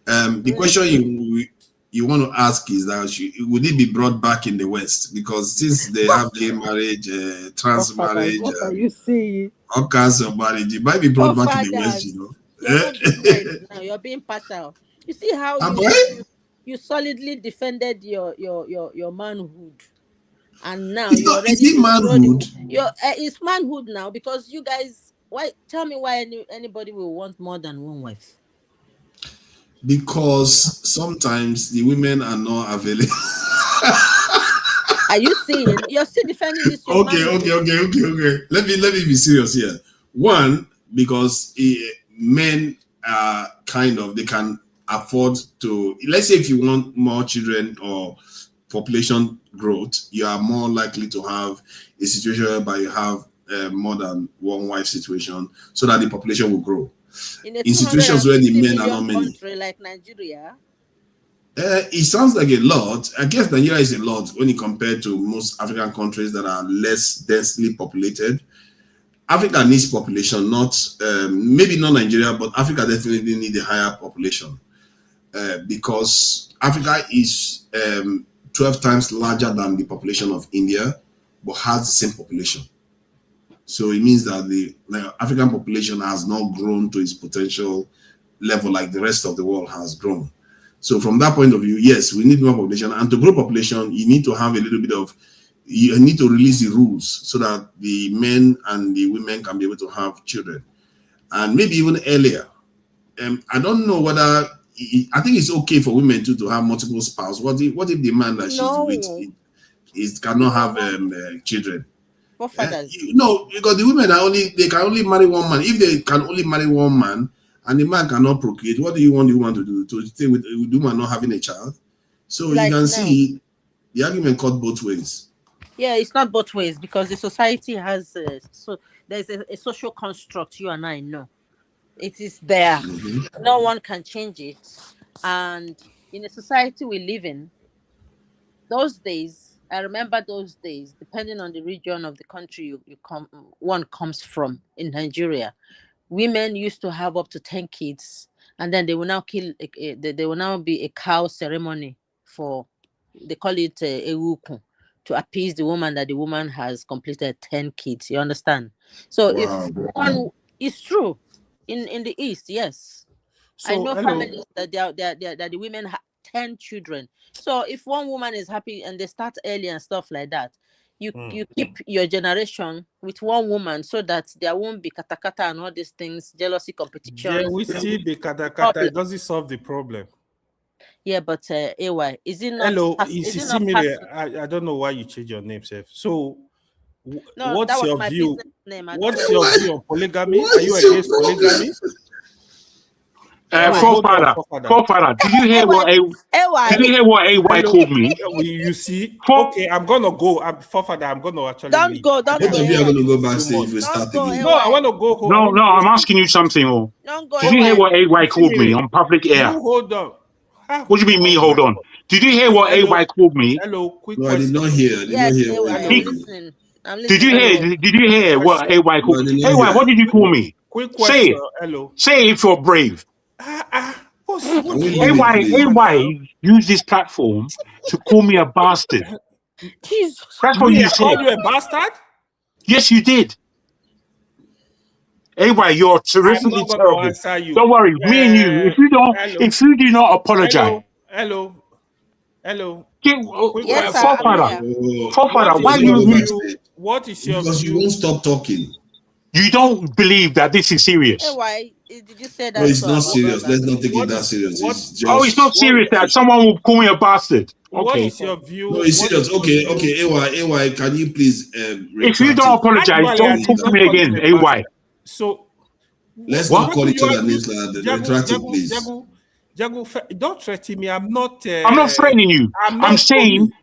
The question you want to ask is that would it be brought back in the West? Because since they have gay marriage, trans marriage, what are you saying? All kinds of marriage, it might be brought back in the West, you know. Now you're being partial. You see how you solidly defended your manhood, and now you're already manhood. It's manhood now, because you guys. Why? Tell me why anybody will want more than one wife? Because sometimes the women are not available. Are you seeing? You're still defending this. Okay. Let me be serious here. One, because men are they can afford to. Let's say if you want more children or population growth, you are more likely to have a situation whereby you have more than one wife situation, so that the population will grow. In situations where the men are not many, country like Nigeria, it sounds like a lot. I guess Nigeria is a lot when you compare to most African countries that are less densely populated. Africa needs population, not maybe not Nigeria, but Africa definitely needs a higher population because Africa is 12 times larger than the population of India, but has the same population. So it means that the African population has not grown to its potential level like the rest of the world has grown. So from that point of view, yes, we need more population. And to grow population, you need to have a little bit of, you need to release the rules so that the men and the women can be able to have children. And maybe even earlier. I don't know whether, I think it's okay for women too to have multiple spouses. What if the man that she's with cannot have children? No, because the women they can only marry one man. If they can only marry one man and the man cannot procreate, what do you want the woman to do? To stay with the woman not having a child? So like you can see the argument cut both ways. Yeah, it's not both ways because the society has there's a social construct you and I know. It is there. Mm-hmm. No one can change it. And in the society we live in, those days, I remember those days, depending on the region of the country one comes from in Nigeria, women used to have up to 10 kids, and then they will now there will now be a cow ceremony for, they call it a ewuku, to appease the woman that the woman has completed 10 kids. You understand? So it's true in the East, yes. So, I know families that that the women have 10 children. So if one woman is happy and they start early and stuff like that, you keep your generation with one woman so that there won't be katakata and all these things, jealousy, competition. Yeah, we see the katakata. It doesn't solve the problem. Yeah, but AY, is it not? Hello, I don't know why you changed your name, Seth. So, what's your view? What's your view on polygamy? Are you against polygamy? Forefather, did you hear what AY called me? You see? Okay, I'm gonna go. Forefather, I'm gonna actually don't go. Both of you are gonna go backstage. We start again. No, I want to go home. No, I'm asking you something. Don't go. Did you hear what AY called me on public air? You hold on. What do you mean, me hold on? Did you hear what AY called me? Hello, quick question. I did not hear. I'm listening. Did you hear what AY called me? AY, what did you call me? Quick question. Say it. Hello. Say it if you're brave. AY use this platform to call me a bastard. Jesus. That's what you said. Called you a bastard? Yes, you did. AY, you're terrifically terrible. Don't worry, me and you. If you do not apologize. Hello. Yes, Forefather, why you? What is your because view? you won't stop talking. You don't believe that this is serious. Hey, why did you say that? No, it's to not our serious. brother? Let's not take it What that is serious. what? It's Oh, it's not just serious What, that someone will call me a bastard. what Okay. is your view? no, it's What serious. is your Okay, view? okay. AY, can you please If you retract don't it? apologize, Actually, I don't did talk to not me call again. him a AY. bastard. So Let's What? not what call do each you other want? names like that. Jagu, Retract it, Jagu, please. Jagu, don't threaten me. I'm not. I'm not threatening you. I'm I'm not saying, Tony.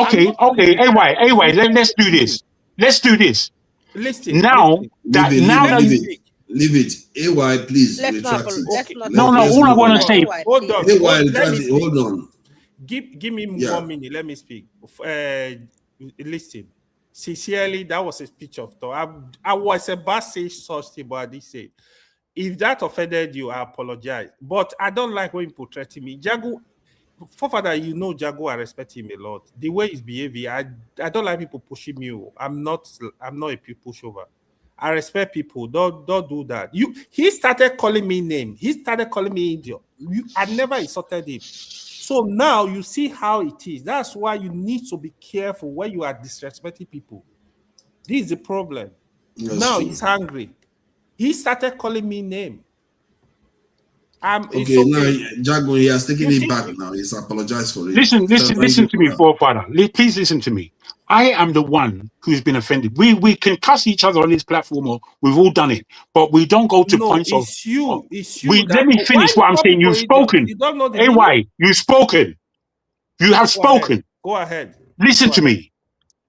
I'm okay, not Tony. AY, let's do this. Let's do this. Listen, Now Leave it, now that Let me leave it, speak. leave it. AY, please Let's not retract it. let's Okay, not no, Let's all I move want hold to on. on, say, hold on. AY, Let retract me it. speak. Hold on. Give me Yeah. 1 minute. Let me speak. Listen, sincerely, that was a speech of thought. I was about to say such thing, but I did say, if that offended you, I apologize. But I don't like when people threaten me. Jagu, forefather, you know Jagu, I respect him a lot. The way he's behaving, I don't like people pushing me. I'm not a people pushover. I respect people. Don't do that. He started calling me name. He started calling me idiot. I never insulted him. So now you see how it is. That's why you need to be careful when you are disrespecting people. This is the problem. That's Now true. he's angry. He started calling me name. It's Okay, now okay. Jago, he has taken You it think back now. He's apologized for it. listen Thank you to for me, that. forefather. Please listen to me. I am the one who's been offended. We can cuss each other on this platform, or we've all done it, but we don't go to no, points of. it's you. It's you We let that me why finish you what I'm call saying. people You've idiot? spoken. You don't know the meaning? AY, you've spoken. You have Go ahead. spoken. Go ahead. Listen Go to ahead. me.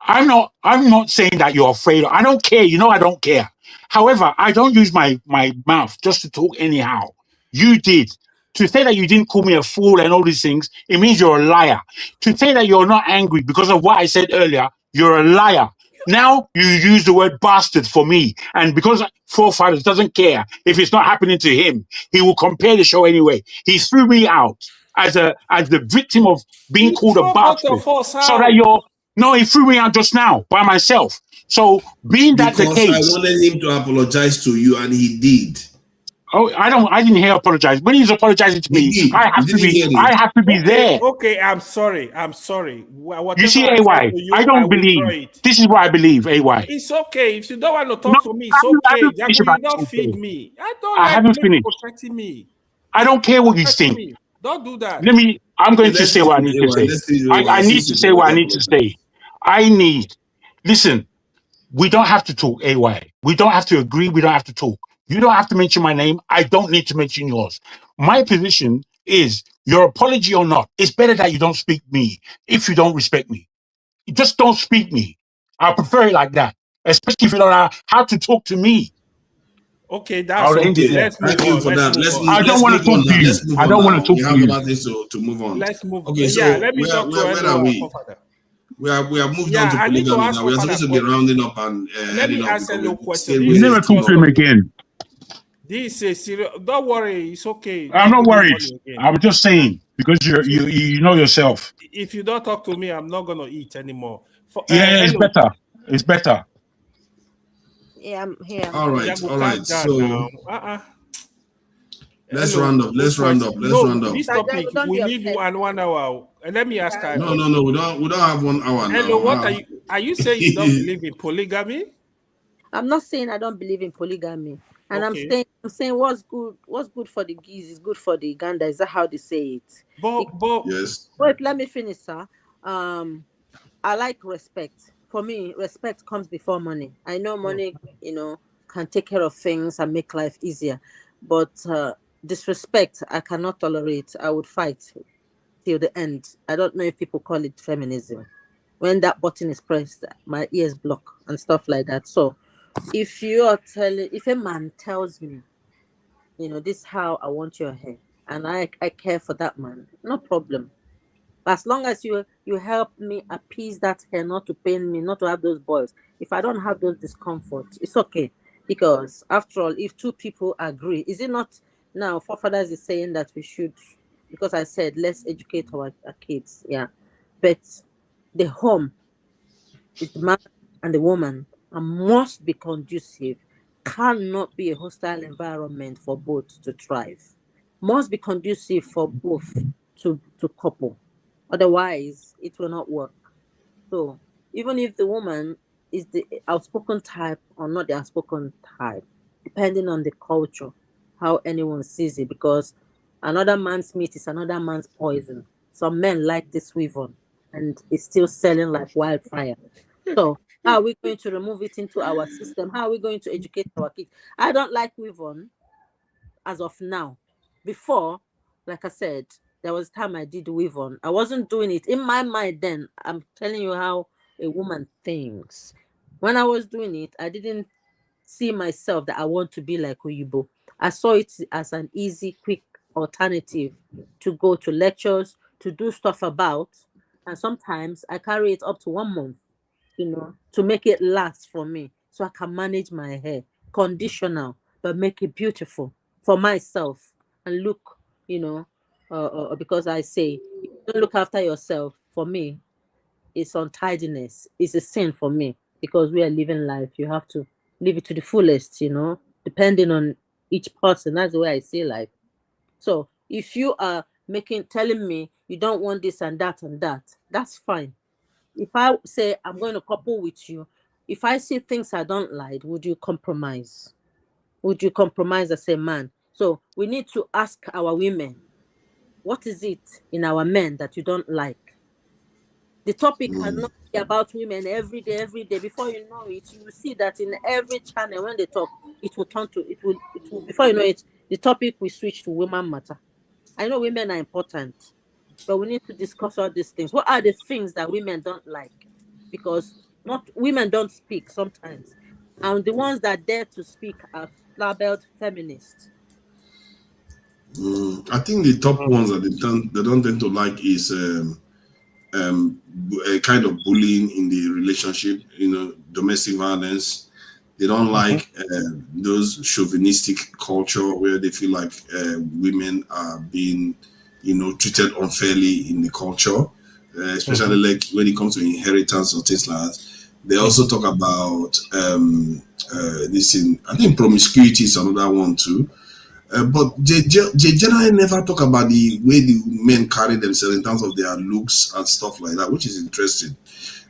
I'm not saying that you're afraid. I don't care. You know I don't care. However, I don't use my mouth just to talk anyhow. You did. To say that you didn't call me a fool and all these things, it means you're a liar. To say that you're not angry because of what I said earlier, you're a liar. Now you use the word bastard for me. And because Forefathers doesn't care if it's not happening to him, he will compare the show anyway. He threw me out as the victim of being He called a throw both bastard. of us So that out. no, he threw me out just now by myself. So being that the Because I case, wanted him to apologize to you, and he did. I didn't hear apologize. When he's apologizing to He me, did. You didn't hear I it. have to be there. Okay, I'm sorry. You Whatever see, I said AY, to I you, I don't withdraw believe. it. This is what I believe, AY. It's okay. If you don't want to No, talk to me, it's I okay. haven't finished Jagu, about you don't this, feed okay. me. I don't I like haven't when people finished. threaten me. I don't care what you Threaten think. me. Don't do that. I'm Okay, going to let's say see what I to need to AY. say. Let's see to I AY need since to you've say what I already need to apologized. say. Listen, we don't have to talk, AY. We don't have to agree. We don't have to talk. You don't have to mention my name. I don't need to mention yours. My position is your apology or not. It's better that you don't speak me if you don't respect me. Just don't speak me. I prefer it like that, especially if you don't know how to talk to me. Okay, that's I'll end it okay. Okay, there. Let's move thank you on. for Let's that. move on. I don't Let's want to move on talk to now. you. Let's move I on don't want to now. We talk to have you. other things to move on. Let's move. Okay, Yeah, so let me talk to where are Hello, we? Father. We have moved on Yeah, to I need to polygamy ask now. We are Father supposed a to be question. rounding up and Let me heading off ask because Hello we question. stayed This way is a Never too talk serious to him long. topic. again. This is a serious. Don't worry, it's okay. I'm Don't not do me worried. money again. I'm just saying because See, you know yourself. if you don't talk to me, I'm not gonna eat anymore. Yeah, it's Hello, better. It's better. Yeah, I'm here. I'm All here. right, Jago, all calm right. down now. So Hello, no let's round question. up. Let's No, round up. this Mr. topic Jago, don't we be need upset. 1 hour. Let me ask her a Jago. No, question. we don't have 1 hour Hello, what are now. you? Are you saying you don't believe in polygamy? I'm not saying I don't believe in polygamy. And Okay, I'm saying what's good for the geese is good for the gander. Is that how they say it? but Yes. Wait, let me finish, sir. I like respect. For me, respect comes before money. I know money, can take care of things and make life easier, but disrespect I cannot tolerate. I would fight till the end. I don't know if people call it feminism. When that button is pressed, my ears block and stuff like that. So, if a man tells me, this is how I want your hair, and I care for that man, no problem. As long as you help me appease that hair, not to pain me, not to have those boils. If I don't have those discomforts, it's okay. Because after all, if two people agree, is it not now? Forefathers is saying that we should, because I said let's educate our kids. Yeah, but the home is the man and the woman and must be conducive. Cannot be a hostile environment for both to thrive. Must be conducive for both to couple. Otherwise, it will not work. So even if the woman is the outspoken type or not the outspoken type, depending on the culture, how anyone sees it, because another man's meat is another man's poison. Some men like this weave on, and it's still selling like wildfire. So how are we going to remove it into our system? How are we going to educate our kids? I don't like weave on as of now. Before, like I said, there was time I did weave on. I wasn't doing it in my mind then. I'm telling you how a woman thinks. When I was doing it, I didn't see myself that I want to be like Uyibo. I saw it as an easy, quick alternative to go to lectures, to do stuff about. And sometimes I carry it up to 1 month, to make it last for me so I can manage my hair. Conditional, but make it beautiful for myself and look, because I say, if you don't look after yourself, for me, it's untidiness. It's a sin for me because we are living life. You have to live it to the fullest, depending on each person. That's the way I see life. So if you are telling me you don't want this and that, that's fine. If I say I'm going to couple with you, if I see things I don't like, would you compromise? Would you compromise as a man? So we need to ask our women, what is it in our men that you don't like? The topic cannot be about women every day. Before you know it, you will see that in every channel when they talk, it will before you know it, the topic will switch to women matter. I know women are important, but we need to discuss all these things. What are the things that women don't like? Because not women don't speak sometimes, and the ones that dare to speak are labeled feminists. I think the top ones that they don't tend to like is a kind of bullying in the relationship, domestic violence. They don't like those chauvinistic culture where they feel like women are being, treated unfairly in the culture, especially like when it comes to inheritance or things like that. They also talk about this in, I think promiscuity is another one too. But they generally never talk about the way the men carry themselves in terms of their looks and stuff like that, which is interesting.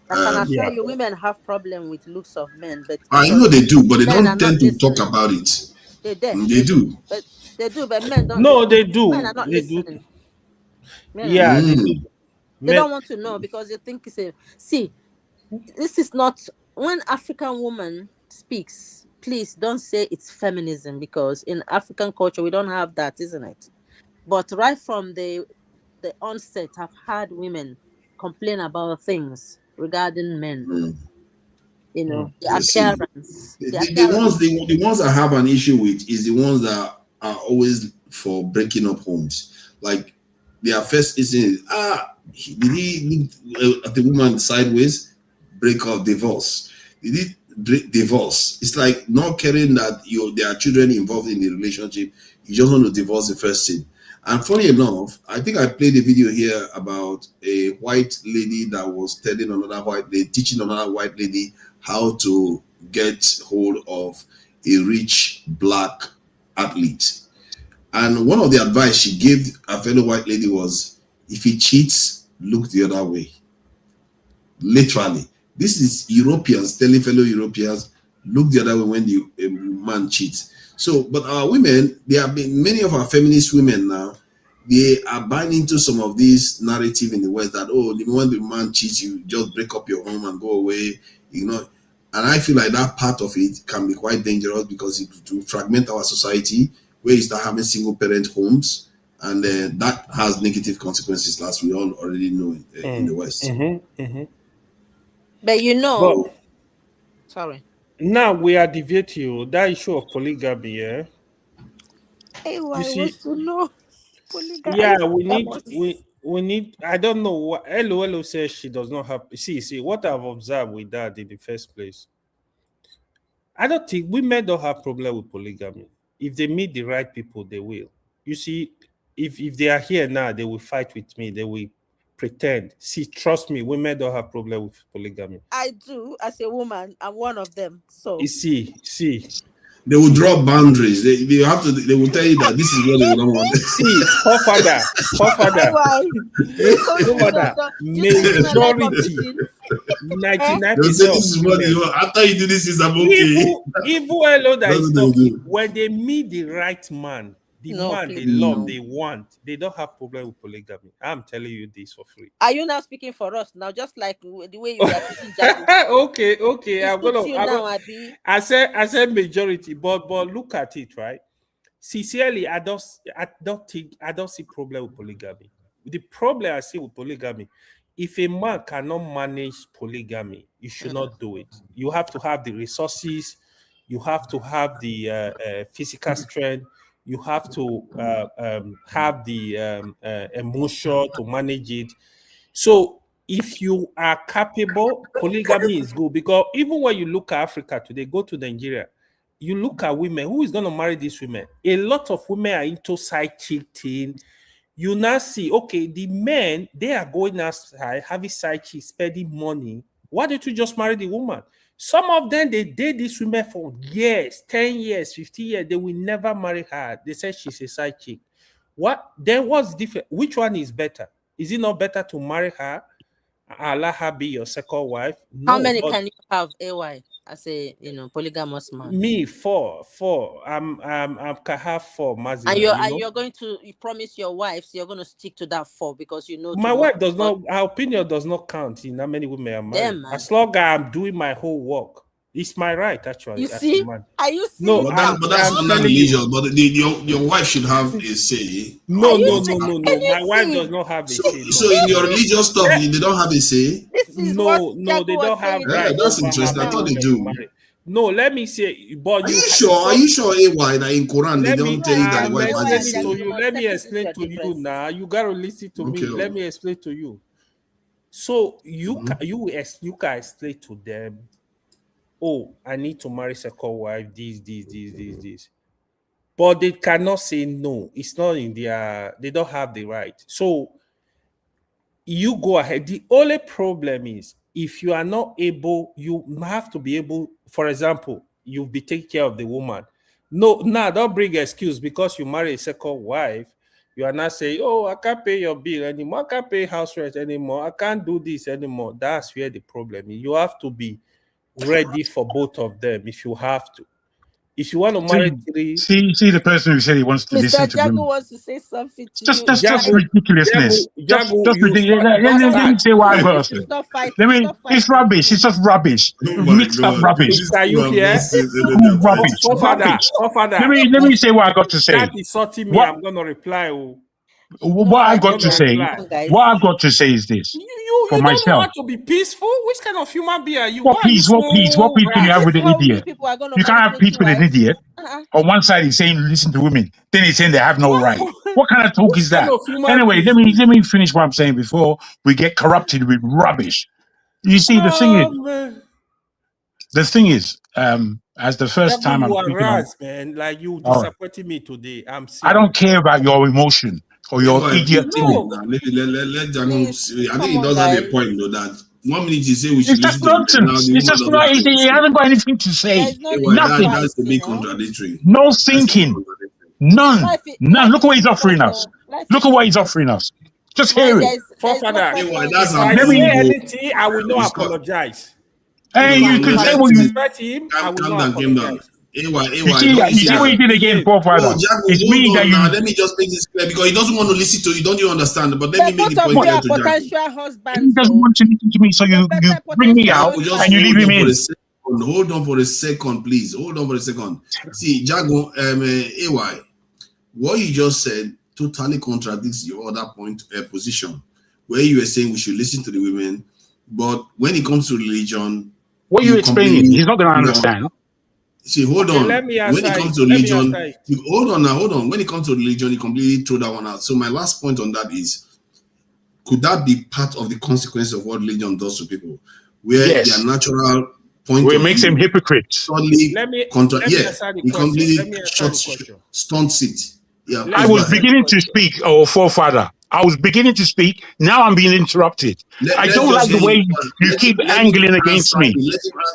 I can assure you, women have problem with looks of men, but I know they do, but they don't tend to talk about it. They do. But they do, but men don't. No, they do. Men are not listening. Yeah, they do. They don't want to know because they think it's see, this is not, when African woman speaks, please don't say it's feminism, because in African culture we don't have that, isn't it? But right from the onset, I've had women complain about things regarding men. The appearance. The ones I have an issue with is the ones that are always for breaking up homes. Like their first instinct is, did he look at the woman sideways? Break up, divorce. Did he divorce? It's like not caring that there are children involved in the relationship. You just want to divorce the first thing. And funny enough, I think I played a video here about a white lady that was telling another white lady, teaching another white lady how to get hold of a rich black athlete. And one of the advice she gave a fellow white lady was, if he cheats, look the other way. Literally. This is Europeans telling fellow Europeans, look the other way when the man cheats. So, but our women, there have been many of our feminist women now, they are buying into some of this narrative in the West that, when the man cheats, you just break up your home and go away, And I feel like that part of it can be quite dangerous because it will fragment our society where you start having single parent homes, and that has negative consequences, as we all already know in the West. But sorry. Now we are debating that issue of polygamy, yeah. Hey, I want to know polygamy. Yeah, we need. I don't know what Hello says she does not have. See what I've observed with that in the first place. I don't think women don't have problem with polygamy. If they meet the right people, they will. You see, if they are here now, they will fight with me. They will pretend. See, trust me, women don't have problem with polygamy. I do. As a woman, I'm one of them. So you see. They will draw boundaries. They have to. They will tell you that this is what they don't want. See, forefather. Majority. 99% They'll say of this is what women, you want. After you do this, I'm okay. even hello that That's is what they talking, do. when they meet the right man, the No, man please they love, no. they want, they don't have problem with polygamy. I'm telling you this for free. Are you now speaking for us now? Just like the way you were speaking, Jago. okay. It I'm suits gonna. you now, Abi. I said majority, but look at it, right? Sincerely, I don't see problem with polygamy. The problem I see with polygamy, if a man cannot manage polygamy, you should not do it. You have to have the resources, you have to have the physical strength, you have to have the emotion to manage it. So if you are capable, polygamy is good, because even when you look at Africa today, go to Nigeria, you look at women, who is going to marry these women? A lot of women are into side chick thing. You now see, okay, the men, they are going outside, having side chicks, spending money. Why don't you just marry the woman? Some of them, they date these women for years, 10 years, 15 years. They will never marry her. They say she's a side chick. What? Then what's different? Which one is better? Is it not better to marry her, allow her be your second wife? No. How many can you have, AY, as a polygamous man? Me, four. I can have four maximum. And you're going to promise your wife, so you're going to stick to that 4 because you know my wife does not. Her opinion does not count in how many women are married. As long as I'm doing my whole work, it's my right actually. You see? Are you seeing? No, but that's under religion. But your wife should have a say. No. My wife does not have a say. So in your religious stuff, they don't have a say. No, they don't have. Yeah, that's interesting. I thought they do. No, let me say. But are you sure, AY, that in Quran they don't tell you that the wife has a say? Let me explain to you now. You gotta listen to me. Let me explain to you. So you can explain to them, oh, I need to marry second wife, this. But they cannot say no. It's not in they don't have the right. So you go ahead. The only problem is if you are not able, you have to be able, for example, you'll be taking care of the woman. No, don't bring excuse because you marry a second wife. You are not saying, oh, I can't pay your bill anymore. I can't pay house rent anymore. I can't do this anymore. That's where the problem is. You have to be ready for both of them if you have to. If you want to marry three... See the person who said he wants to listen to Jago wants to say something to you. That's just ridiculousness. Let me say what I got to say. It's rubbish. It's just rubbish. Mixed up rubbish. Are you here? Rubbish. Let me say what I got to say. That is sorting me. I'm going to reply. What I got to say is this. You don't know how to be peaceful? Which kind of human being are you? What peace do you have with an idiot? You can't have peace with an idiot. On one side he's saying listen to women, then he's saying they have no right. What kind of talk is that? Anyway, let me finish what I'm saying before we get corrupted with rubbish. You see, the thing is, as the first time I'm speaking on, man, like you disappointed me today. I don't care about your emotion or your idiot. Let Jago. I think he does have a point though that 1 minute you say we should listen to nonsense. It's just not easy. He hasn't got anything to say. Nothing. That's a bit contradictory. No thinking. None. Look at what he's offering us. Just hear it. Let me anything. I will not apologize. Hey, you can say what you. Calm down. You see what you did again, forefather. It's me that you. Let me just make this clear because he doesn't want to listen to you. Don't you understand? But let me make the point clear to potential husband. He doesn't want to listen to me, so you bring me out and you leave him in. Hold on for a second, please. Hold on for a second. See, Jago, AY, what you just said totally contradicts your other position, where you were saying we should listen to the women, but when it comes to religion, what are you explaining? He's not going to understand. See, hold on. When it comes to religion, hold on. When it comes to religion, you completely throw that one out. So my last point on that is, could that be part of the consequence of what religion does to people, where their natural point where it makes them hypocrites? He completely stunts it. Yeah, I was beginning to speak, forefather. I was beginning to speak. Now I'm being interrupted. I don't like the way you keep angling against me.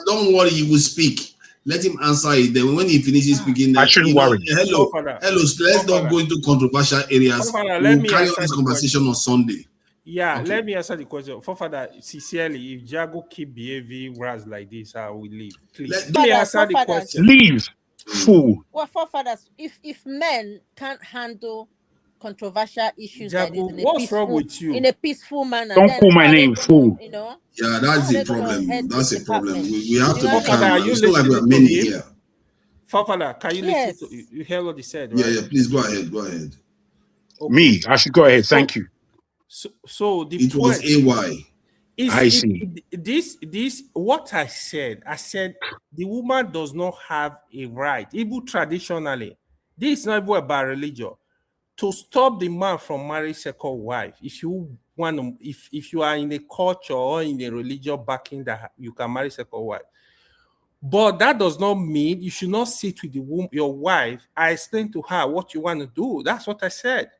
Don't worry, you will speak. Let him answer it. Then when he finishes speaking, I shouldn't worry. Hello. Let's not go into controversial areas. We'll carry on this conversation on Sunday. Yeah, Okay. let me answer the question. For father, sincerely, if Jago keep behaving ras like this, I will leave. Please. Let me answer the question. Leave. Fool. Well, forefathers, if men can't handle controversial issues like Jago, this what's wrong with you? in a peaceful manner, Don't then call how my are they name, gonna, fool. Yeah, how that's are the they gonna problem. head That's this a problem. department? We have You to know be what I calm mean? Father, are now. you It's not like we are listening to many him? here. Father, can you listen Yes. to you hear what he said, Yeah, right? yeah. Please go ahead. Go ahead. Okay. Me, I should go ahead. Thank you. So the It was point AY. I see. this what I said the woman does not have a right, even traditionally. This is not even about religion. To stop the man from marrying second wife, if you want to, if you are in a culture or in a religion backing that you can marry second wife. But that does not mean you should not sit with your wife. I explained to her what you want to do. That's what I said.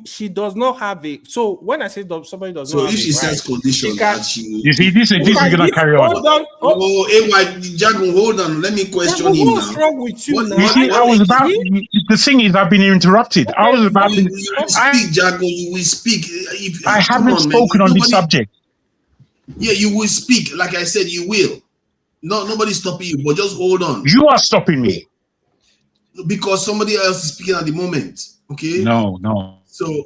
She does not have a, so when I say somebody does So not if have a she right, sets condition she can, that she You see, this you is can gonna give, carry on. hold on. Oh, AY, Jagun, hold on. Let me question him What's now. wrong with you now? You see, I was about. The thing is, I've been interrupted. I was about. You will speak, Jagun. You will speak. I Come haven't on, man. spoken on this subject. Yeah, you will speak. Like I said, you will. No, nobody's stopping you, but just hold on. You are stopping me. Because somebody else is speaking at the moment. Okay? No. So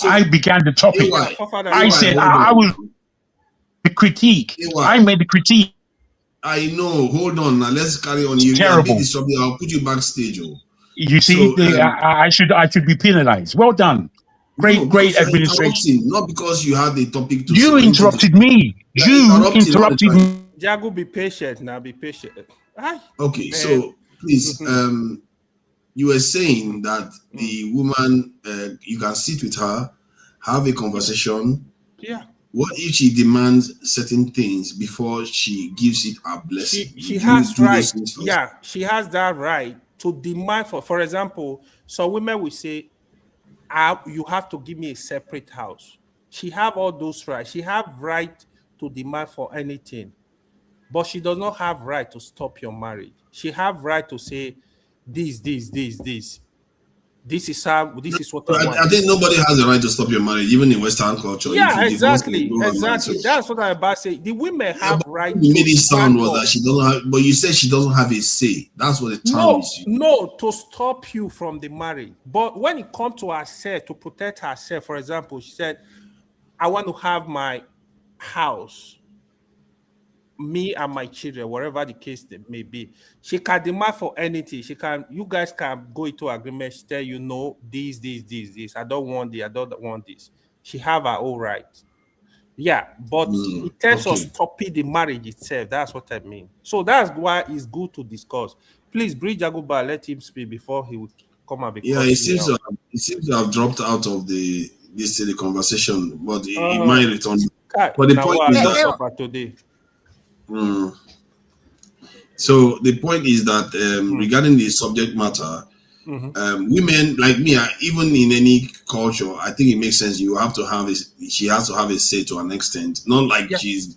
I began the topic. I said I was the critique. I made the critique. I know. Hold on. Now let's carry on. You Terrible. beat this subject. I'll put you backstage. Oh. You see, I should be penalized. Well done. Great administration. Not because you had the topic to You interrupted me. You interrupted me. Jago, be patient now. Be patient. Okay, so please, you were saying that the woman, you can sit with her, have a conversation. Yeah. What if she demands certain things before she gives it a blessing? She has right. Yeah, she has that right to demand for example, some women will say, you have to give me a separate house. She have all those rights. She have right to demand for anything, but she does not have right to stop your marriage. She have right to say, this is how. This is what I want. I think nobody has the right to stop your marriage, even in Western culture. Yeah, exactly. That's what I'm about to say. The women have right. You made it sound was that she doesn't have, but you said she doesn't have a say. That's what the term is. No, to stop you from the marriage. But when it comes to herself, to protect herself, for example, she said, I want to have my house, me and my children, whatever the case may be. She can demand for anything. You guys can go into agreement. She tell you, no, this. I don't want this. I don't want this. She have her own right. Yeah, but in terms of stopping the marriage itself, that's what I mean. So that's why it's good to discuss. Please, bring Jaguba, let him speak before he would come and be. Yeah, it seems to have dropped out of the conversation, but it might return. But the point is that today. So the point is that regarding the subject matter, women like me, even in any culture, I think it makes sense. You have to have she has to have a say to an extent. Not like she's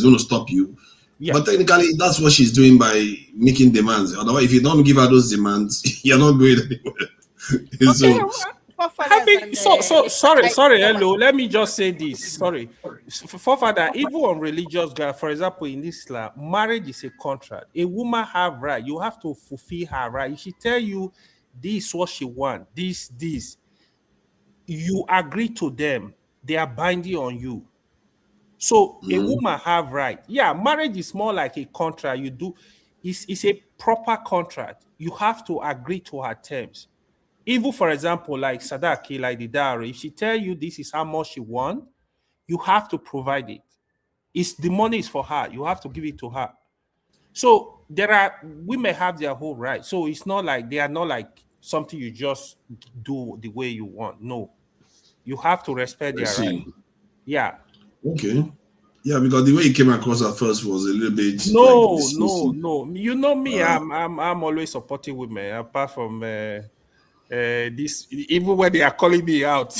going to stop you, but technically that's what she's doing by making demands. Otherwise, if you don't give her those demands, you're not going anywhere. Sorry, hello. Let me just say this. Sorry, forefather. Even on religious ground, for example, in Islam, marriage is a contract. A woman have right. You have to fulfill her right. If she tell you this is what she want, this, you agree to them. They are binding on you. So a woman have right. Yeah, marriage is more like a contract. You do. It's a proper contract. You have to agree to her terms. Even, for example, like Sadaki, like the dowry, if she tell you this is how much she want, you have to provide it. The money is for her. You have to give it to her. So women have their whole right. So it's not like they are not like something you just do the way you want. No, you have to respect their right. Yeah. Okay. Yeah, because the way it came across at first was a little bit. No. You know me. I'm always supporting women. Apart from this, even when they are calling me out,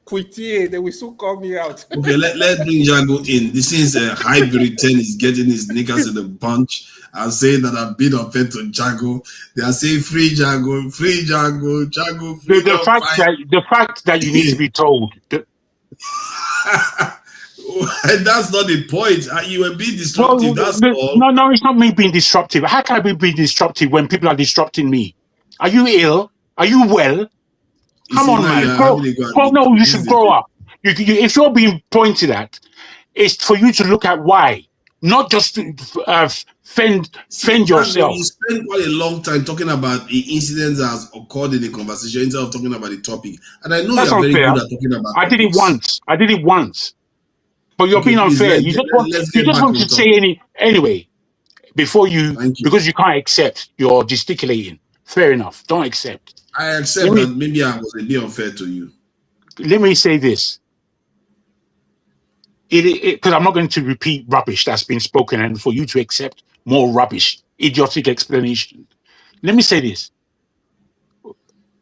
Quitty, they will soon call me out. Okay, let's bring Jago in. This is a hybrid 10 is getting his knickers in a bunch and saying that I've been unfair to Jago. They are saying free Jago, Jago, free. The fact that you need to be told. That's not the point. You were being disruptive. That's all. No, it's not me being disruptive. How can I be being disruptive when people are disrupting me? Are you ill? Are you well? Come on, man. No, you should grow up. If you're being pointed at, it's for you to look at why, not just to fend yourself. You spend quite a long time talking about the incidents that has occurred in the conversation instead of talking about the topic. And I know That's you're very unfair. good at talking about I did it once. But you're being unfair. You just want to say anyway, because you can't accept, you're gesticulating. Fair enough. Don't accept. I accept that maybe I was a bit unfair to you. Let me say this. Because I'm not going to repeat rubbish that's been spoken and for you to accept more rubbish, idiotic explanation. Let me say this.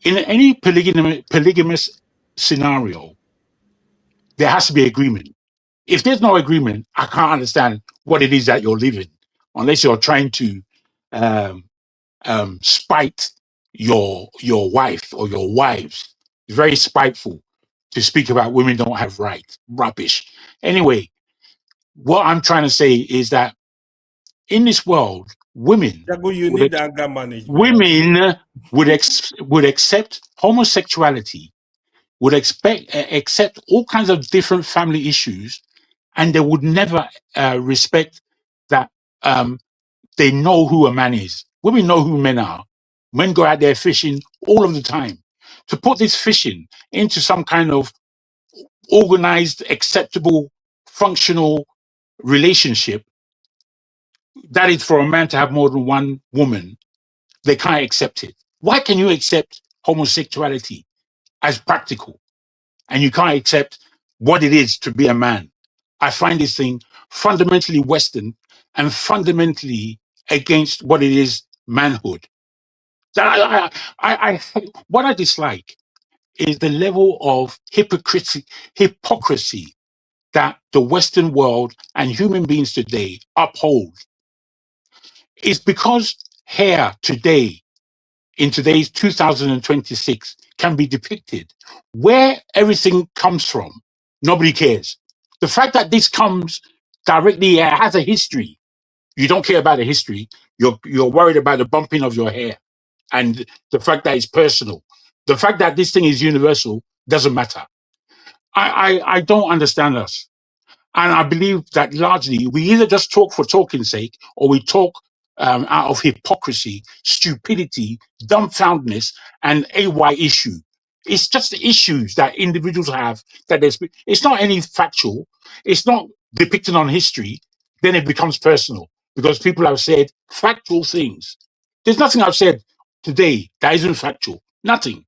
In any polygamous scenario, there has to be agreement. If there's no agreement, I can't understand what it is that you're living, unless you're trying to spite your wife or your wives. It's very spiteful to speak about women don't have rights. Rubbish. Anyway, what I'm trying to say is that in this world, women would accept homosexuality, would accept all kinds of different family issues, and they would never respect that they know who a man is. Women know who men are. Men go out there fishing all of the time. To put this fishing into some kind of organized, acceptable, functional relationship, that is for a man to have more than one woman, they can't accept it. Why can you accept homosexuality as practical and you can't accept what it is to be a man? I find this thing fundamentally Western and fundamentally against what it is manhood. What I dislike is the level of hypocrisy that the Western world and human beings today uphold. It's because hair today, in today's 2026, can be depicted. Where everything comes from, nobody cares. The fact that this comes directly has a history. You don't care about the history. You're worried about the bumping of your hair and the fact that it's personal. The fact that this thing is universal doesn't matter. I don't understand us. And I believe that largely we either just talk for talking's sake or we talk out of hypocrisy, stupidity, dumbfoundedness, and AY issue. It's just the issues that individuals have that it's not any factual, it's not depicted on history, then it becomes personal because people have said factual things. There's nothing I've said today that isn't factual. Nothing.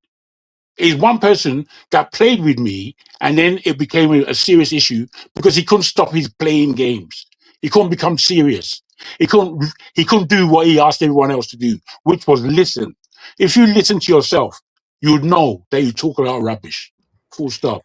Is one person that played with me and then it became a serious issue because he couldn't stop his playing games. He couldn't become serious. He couldn't do what he asked everyone else to do, which was listen. If you listen to yourself, you would know that you talk a lot of rubbish. Full stop.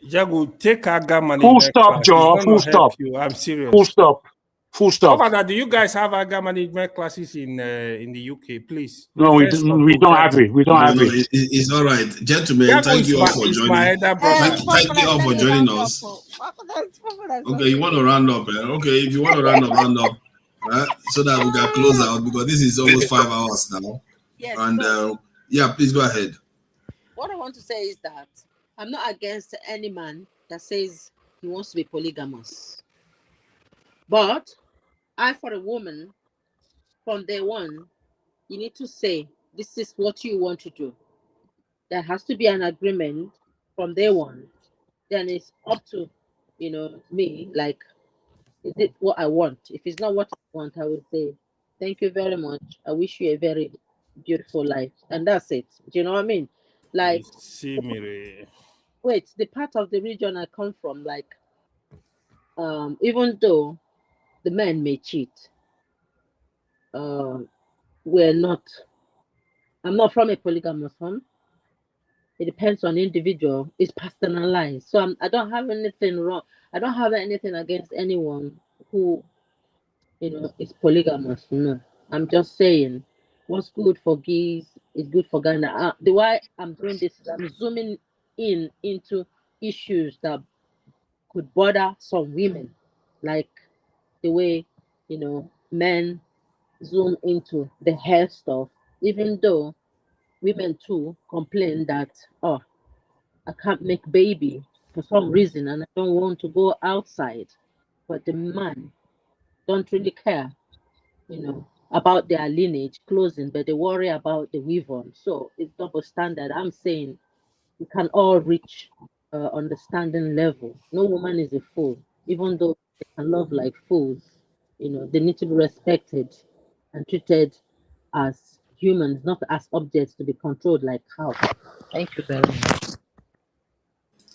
Jago, take Aga management. Full stop, Joe. Full stop. I'm serious. Full stop. Full stop. Governor, do you guys have Aga management classes in the UK, please? No, we don't have it. We don't have it. It's all right, gentlemen. Thank you all for joining. Thank you all for joining us. Okay, you want to round up? Okay, if you want to round up, right? So that we can close out because this is almost 5 hours now. Yes, and yeah, please go ahead. What I want to say is that I'm not against any man that says he wants to be polygamous. But I, for a woman, from day one, you need to say, this is what you want to do. There has to be an agreement from day one. Then it's up to, me, like, is it what I want? If it's not what I want, I would say, thank you very much. I wish you a very beautiful life. And that's it. Do you know what I mean? Like, wait, the part of the region I come from, like, even though the men may cheat, I'm not from a polygamous home. It depends on the individual. It's personalized. So I don't have anything wrong. I don't have anything against anyone who, is polygamous. No, I'm just saying what's good for geese is good for Ghana. The why I'm doing this is I'm zooming into issues that could bother some women, like the way, men zoom into the hair stuff, even though women too complain that, oh, I can't make baby for some reason and I don't want to go outside. But the man don't really care, about their lineage closing, but they worry about the weave on. So it's double standard. I'm saying we can all reach understanding level. No woman is a fool, even though they can love like fools. They need to be respected and treated as humans, not as objects to be controlled like cows. Thank you very much.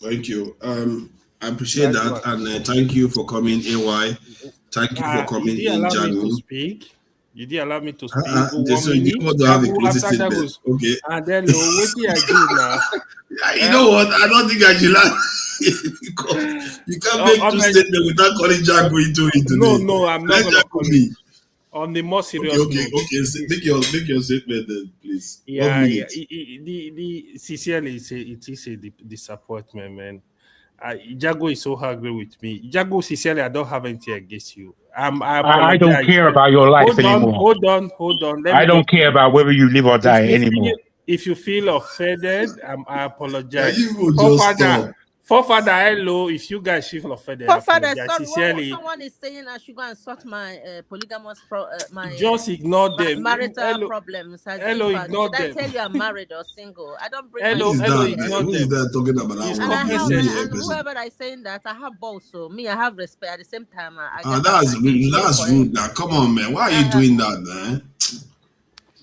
Thank you. I appreciate Very that, much. and thank you for coming, AY. Thank you for coming You did in, allow me to Jagu. speak. You did allow me to speak. So you didn't want to have a closing After statement. Jagu's. Okay. And then what did I do now? You know what? I don't think I should because you can't make two statements without calling Jagu into it today. No, I'm not going to call it. On the more serious note. Okay. Make your statement then, please. Yeah. Sincerely, it is a disappointment, man. Jago is so angry with me. Jago, sincerely, I don't have anything against you. I don't care about your life anymore. Hold on. I don't care about whether you live or die anymore. If you feel offended, I apologize. You will just stop. Forefather, hello. If you guys feel offended, Forefather, sincerely, someone is saying I should go and sort my polygamous just ignore them. Marital problems. Hello, ignore them. Did I tell you I'm married or single? I don't bring. Hello, ignore who is that talking about that? And whoever is saying that, I have balls. So me, I have respect. At the same time, that's rude. That's rude. Now, come on, man. Why are you doing that, man?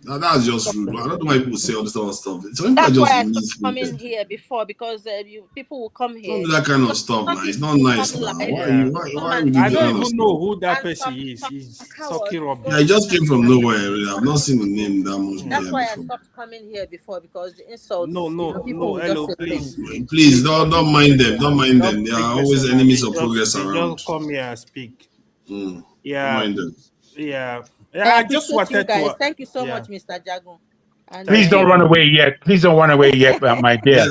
Now, that's just rude. I don't know why people say all this other stuff. That's why I stopped coming here before, because people will come here. Don't do that kind of stuff, man. It's not nice now. Why would you do I don't even know who that person is. He's talking rubbish. Yeah, he just came from nowhere. I've not seen the name that much. That's why I stopped coming here before, because the insults. No. Hello, please. Please, don't mind them. Don't mind them. They are always enemies of progress around. Just come here and speak. Yeah. Don't mind them. Yeah. I just wanted you guys. Thank you so much, Mr. Jagun. Please don't run away yet. Please don't run away yet, my dear.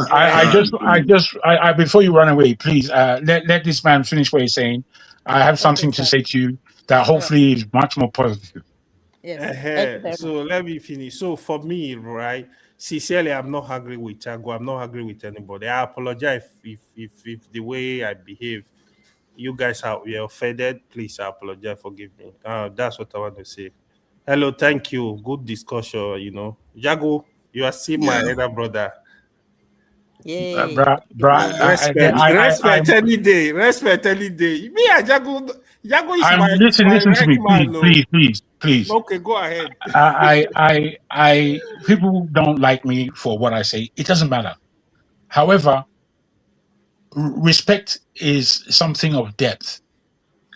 I before you run away, please let this man finish what he's saying. I have something to say to you that hopefully is much more positive. Yes. So let me finish. So for me, right, sincerely, I'm not angry with Jago. I'm not angry with anybody. I apologize if the way I behave, you guys are offended. Please, I apologize. Forgive me. That's what I want to say. Hello, thank you. Good discussion. Jago, you are still my elder brother. Yay. Respect any day. Respect any day. Me and Jago is listen to me, please. Okay, go ahead. I people don't like me for what I say. It doesn't matter. However, respect is something of depth,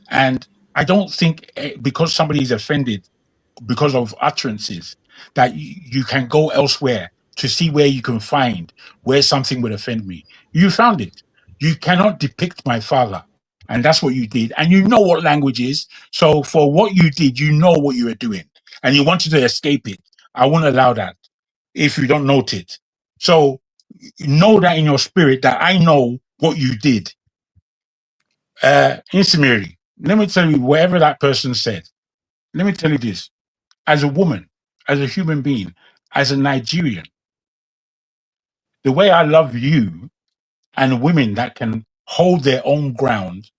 and I don't think because somebody is offended because of utterances that you can go elsewhere to see where you can find where something would offend me. You found it. You cannot depict my father, and that's what you did, and you know what language is. So for what you did, you know what you were doing, and you wanted to escape it. I won't allow that if you don't note it. So know that in your spirit that I know what you did. Insimiri, let me tell you, whatever that person said, let me tell you this. As a woman, as a human being, as a Nigerian, the way I love you and women that can hold their own ground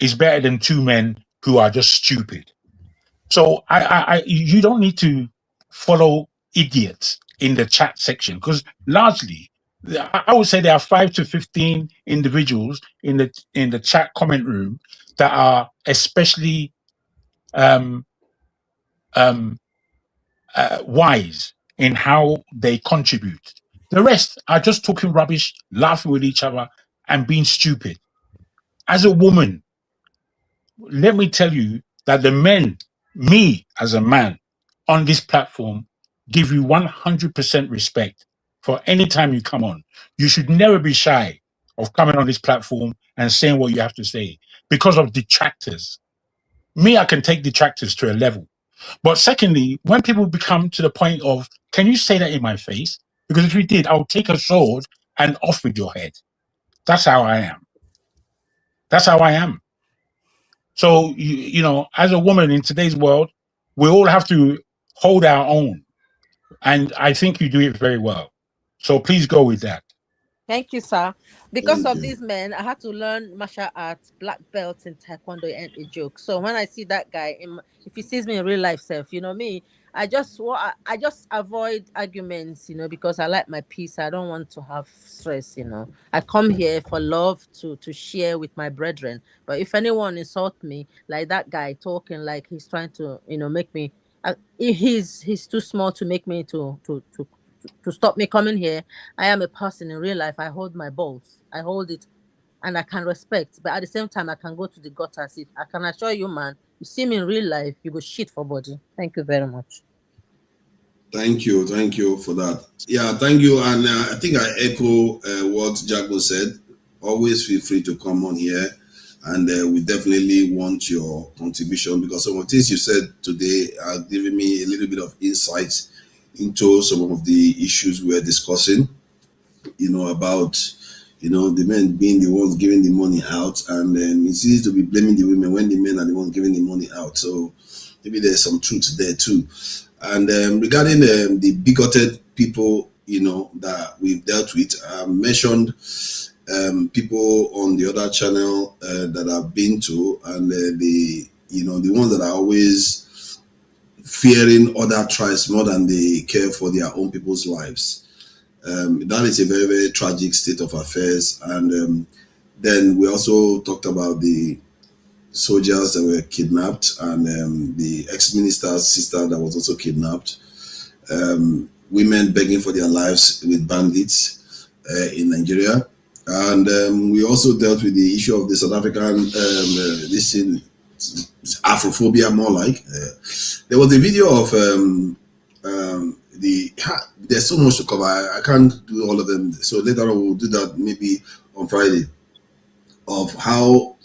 is better than two men who are just stupid. So you don't need to follow idiots in the chat section, because largely, I would say there are 5 to 15 individuals in the chat comment room that are especially wise in how they contribute. The rest are just talking rubbish, laughing with each other, and being stupid. As a woman, let me tell you that the men, me as a man on this platform, give you 100% respect for any time you come on. You should never be shy of coming on this platform and saying what you have to say because of detractors. Me, I can take detractors to a level. But secondly, when people become to the point of, can you say that in my face? Because if you did, I'll take a sword and off with your head. That's how I am. That's how I am. So, you know, as a woman in today's world, we all have to hold our own. And I think you do it very well. So please go with that. Thank you, sir. Because Thank of you. these men, I had to learn martial arts, black belt in taekwondo, and a joke. So when I see that guy, if he sees me in real life, self, you know me, I just avoid arguments, you know, because I like my peace. I don't want to have stress, you know. I come here for love to share with my brethren. But if anyone insult me, like that guy talking like he's trying to, you know, make me, he's too small to make me to stop me coming here. I am a person in real life. I hold my balls. I hold it and I can respect. But at the same time, I can go to the gutters. If I can assure you, man, you see me in real life, you go shit for body. Thank you very much. Thank you for that. Yeah, thank you. And I think I echo what Jago said. Always feel free to come on here, and we definitely want your contribution, because some of the things you said today are giving me a little bit of insight into some of the issues we're discussing. You know, about, you know, the men being the ones giving the money out, and it's easy to be blaming the women when the men are the ones giving the money out. So maybe there's some truth there too. And regarding the bigoted people, you know, that we've dealt with, I mentioned people on the other channel that I've been to, and the, you know, the ones that are always fearing other tribes more than they care for their own people's lives. That is a very, very tragic state of affairs. And then we also talked about the soldiers that were kidnapped, and the ex-minister's sister that was also kidnapped. Women begging for their lives with bandits in Nigeria. And we also dealt with the issue of the South African, this in Afrophobia, more like. There was a video of there's so much to cover. I can't do all of them. So later on, we'll do that maybe on Friday, of how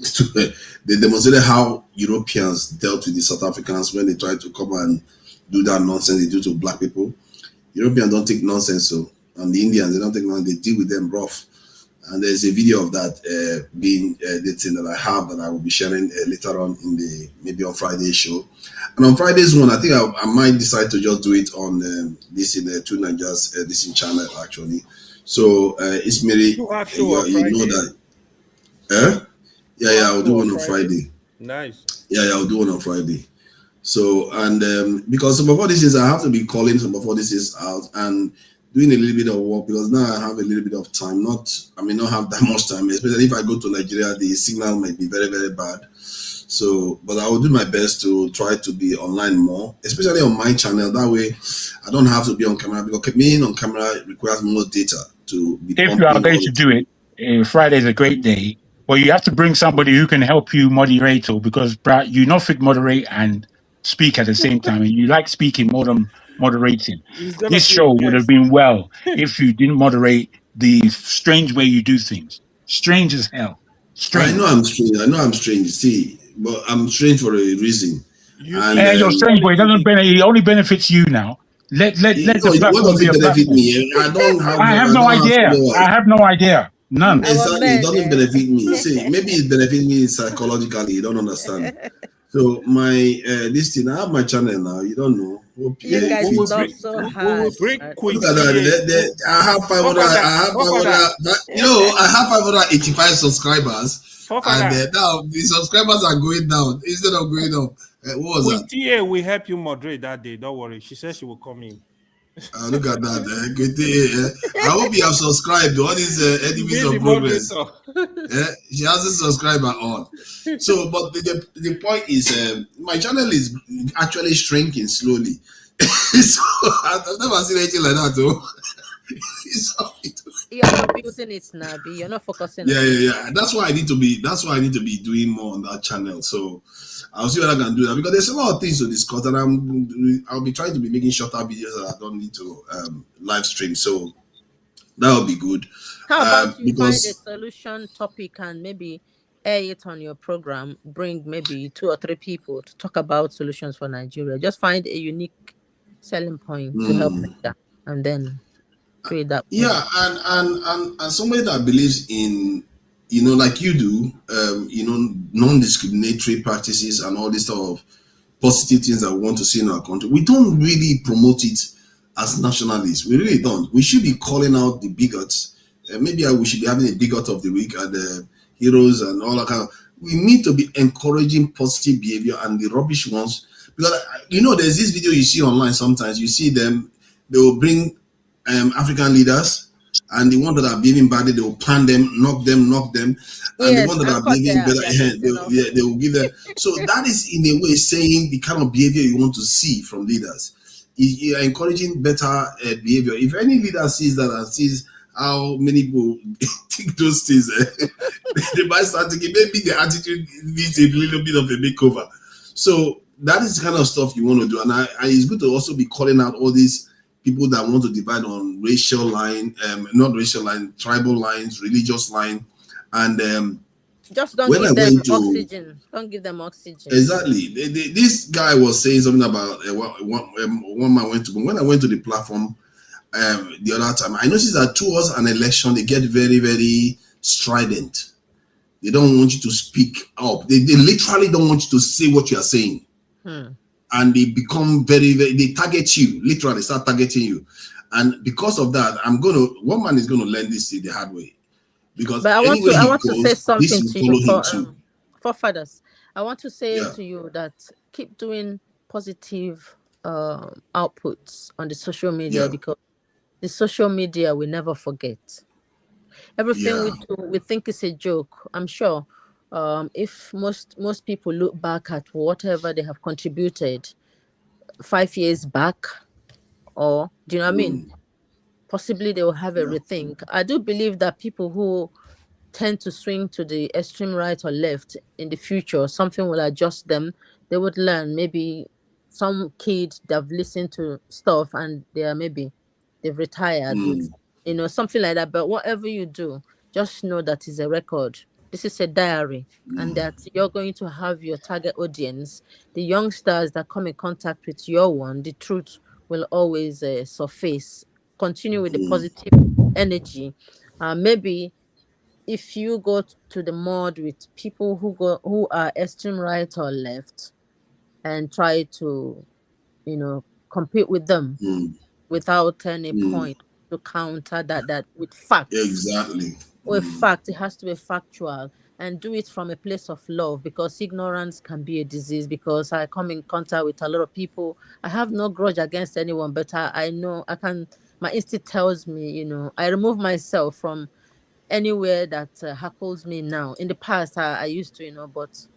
they demonstrated how Europeans dealt with the South Africans when they tried to come and do that nonsense they do to black people. Europeans don't take nonsense, so, and the Indians, they don't take nonsense, they deal with them rough. And there's a video of that being the thing that I have that I will be sharing later on in the, maybe on Friday's show. And on Friday's one, I think I might decide to just do it on this in the Two Nigerians this in channel actually. So it's Mary, you know that. Yeah, I'll do one on Friday. Nice. Yeah, I'll do one on Friday. So, and because some of all this is, I have to be calling some of all this is out and doing a little bit of work, because now I have a little bit of time. I may not have that much time, especially if I go to Nigeria, the signal might be very, very bad. So, but I will do my best to try to be online more, especially on my channel. That way, I don't have to be on camera, because being on camera requires more data to be. If you are going to do it, Friday is a great day. Well, you have to bring somebody who can help you moderate, because you not fit moderate and speak at the same time, and you like speaking more than moderating. This show would have been well if you didn't moderate the strange way you do things. Strange as hell. Strange. I know I'm strange. See, but I'm strange for a reason. And you're strange, but it only benefits you now. Let the platform be a platform. Me? I don't have. I have no idea. I have no idea. None. Exactly. It doesn't benefit me. See, maybe it benefits me psychologically. You don't understand. So my this thing, I have my channel now. You don't know. You guys love so hard. Look at that. I have 500. I have 585 subscribers, and now the subscribers are going down instead of going up. What was that? TA will help you moderate that day. Don't worry. She says she will come in. Look at that. I hope you have subscribed to all these enemies of progress. She hasn't subscribed at all. So, but the point is, my channel is actually shrinking slowly. So I've never seen anything like that, though. You're not building it, Nabi. You're not focusing. Yeah. That's why I need to be doing more on that channel. So I'll see what I can do that, because there's a lot of things to discuss, and I'll be trying to be making shorter videos that I don't need to live stream. So that'll be good. How about you find a solution topic and maybe air it on your program? Bring maybe 2 or 3 people to talk about solutions for Nigeria. Just find a unique selling point to help that, and then that Yeah, and somebody that believes in, like you do, non-discriminatory practices and all this sort of positive things that we want to see in our country. We don't really promote it as nationalists. We really don't. We should be calling out the bigots. Maybe we should be having a bigot of the week and heroes and all that kind of. We need to be encouraging positive behavior and the rubbish ones, because there's this video you see online. Sometimes you see them, they will bring African leaders, and the ones that are behaving badly, they will pan them, knock them, and the ones that are behaving better, they will give them. So that is in a way saying the kind of behavior you want to see from leaders. You are encouraging better behavior. If any leader sees that and sees how many people take those things, they might start thinking maybe the attitude needs a little bit of a makeover. So that is the kind of stuff you want to do, and it's good to also be calling out all these people that want to divide on racial line, not racial line, tribal lines, religious line, and just don't give them oxygen. Don't give them oxygen. Exactly. This guy was saying something about one man went to. When I went to the platform the other time, I noticed that towards an election, they get very, very strident. They don't want you to speak up. They literally don't want you to say what you are saying. And they become very, very, they target you, literally start targeting you. And because of that, one man is going to learn this the hard way. Because but I want to say something to you for fathers. I want to say to you that keep doing positive outputs on the social media, because the social media will never forget. Everything we do, we think it's a joke. I'm sure if most people look back at whatever they have contributed 5 years back, or do you know what I mean? Possibly they will have a rethink. I do believe that people who tend to swing to the extreme right or left in the future, something will adjust them. They would learn. Maybe some kid they've listened to stuff and they've retired with, something like that. But whatever you do, just know that is a record. This is a diary, and that you're going to have your target audience, the youngsters that come in contact with your one. The truth will always surface. Continue with the positive energy. Maybe if you go to the mud with people who are extreme right or left, and try to, compete with them without any point to counter that with facts. Exactly. With fact, it has to be factual, and do it from a place of love, because ignorance can be a disease. Because I come in contact with a lot of people. I have no grudge against anyone, but I know I can. My instinct tells me, I remove myself from anywhere that hackles me now. In the past, I used to, but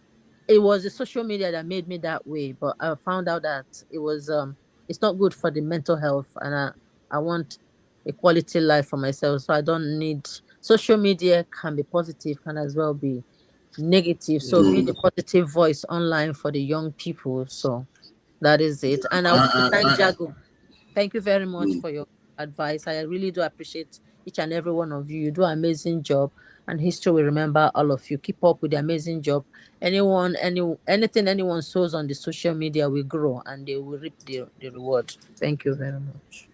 it was the social media that made me that way. But I found out that it's not good for the mental health, and I want a quality life for myself. So I don't need social media. Can be positive, can as well be negative. So be the positive voice online for the young people. So that is it. And I want to thank Jago. Thank you very much for your advice. I really do appreciate each and every one of you. You do an amazing job, and history will remember all of you. Keep up with the amazing job. Anything anyone sows on the social media will grow, and they will reap the reward. Thank you very much.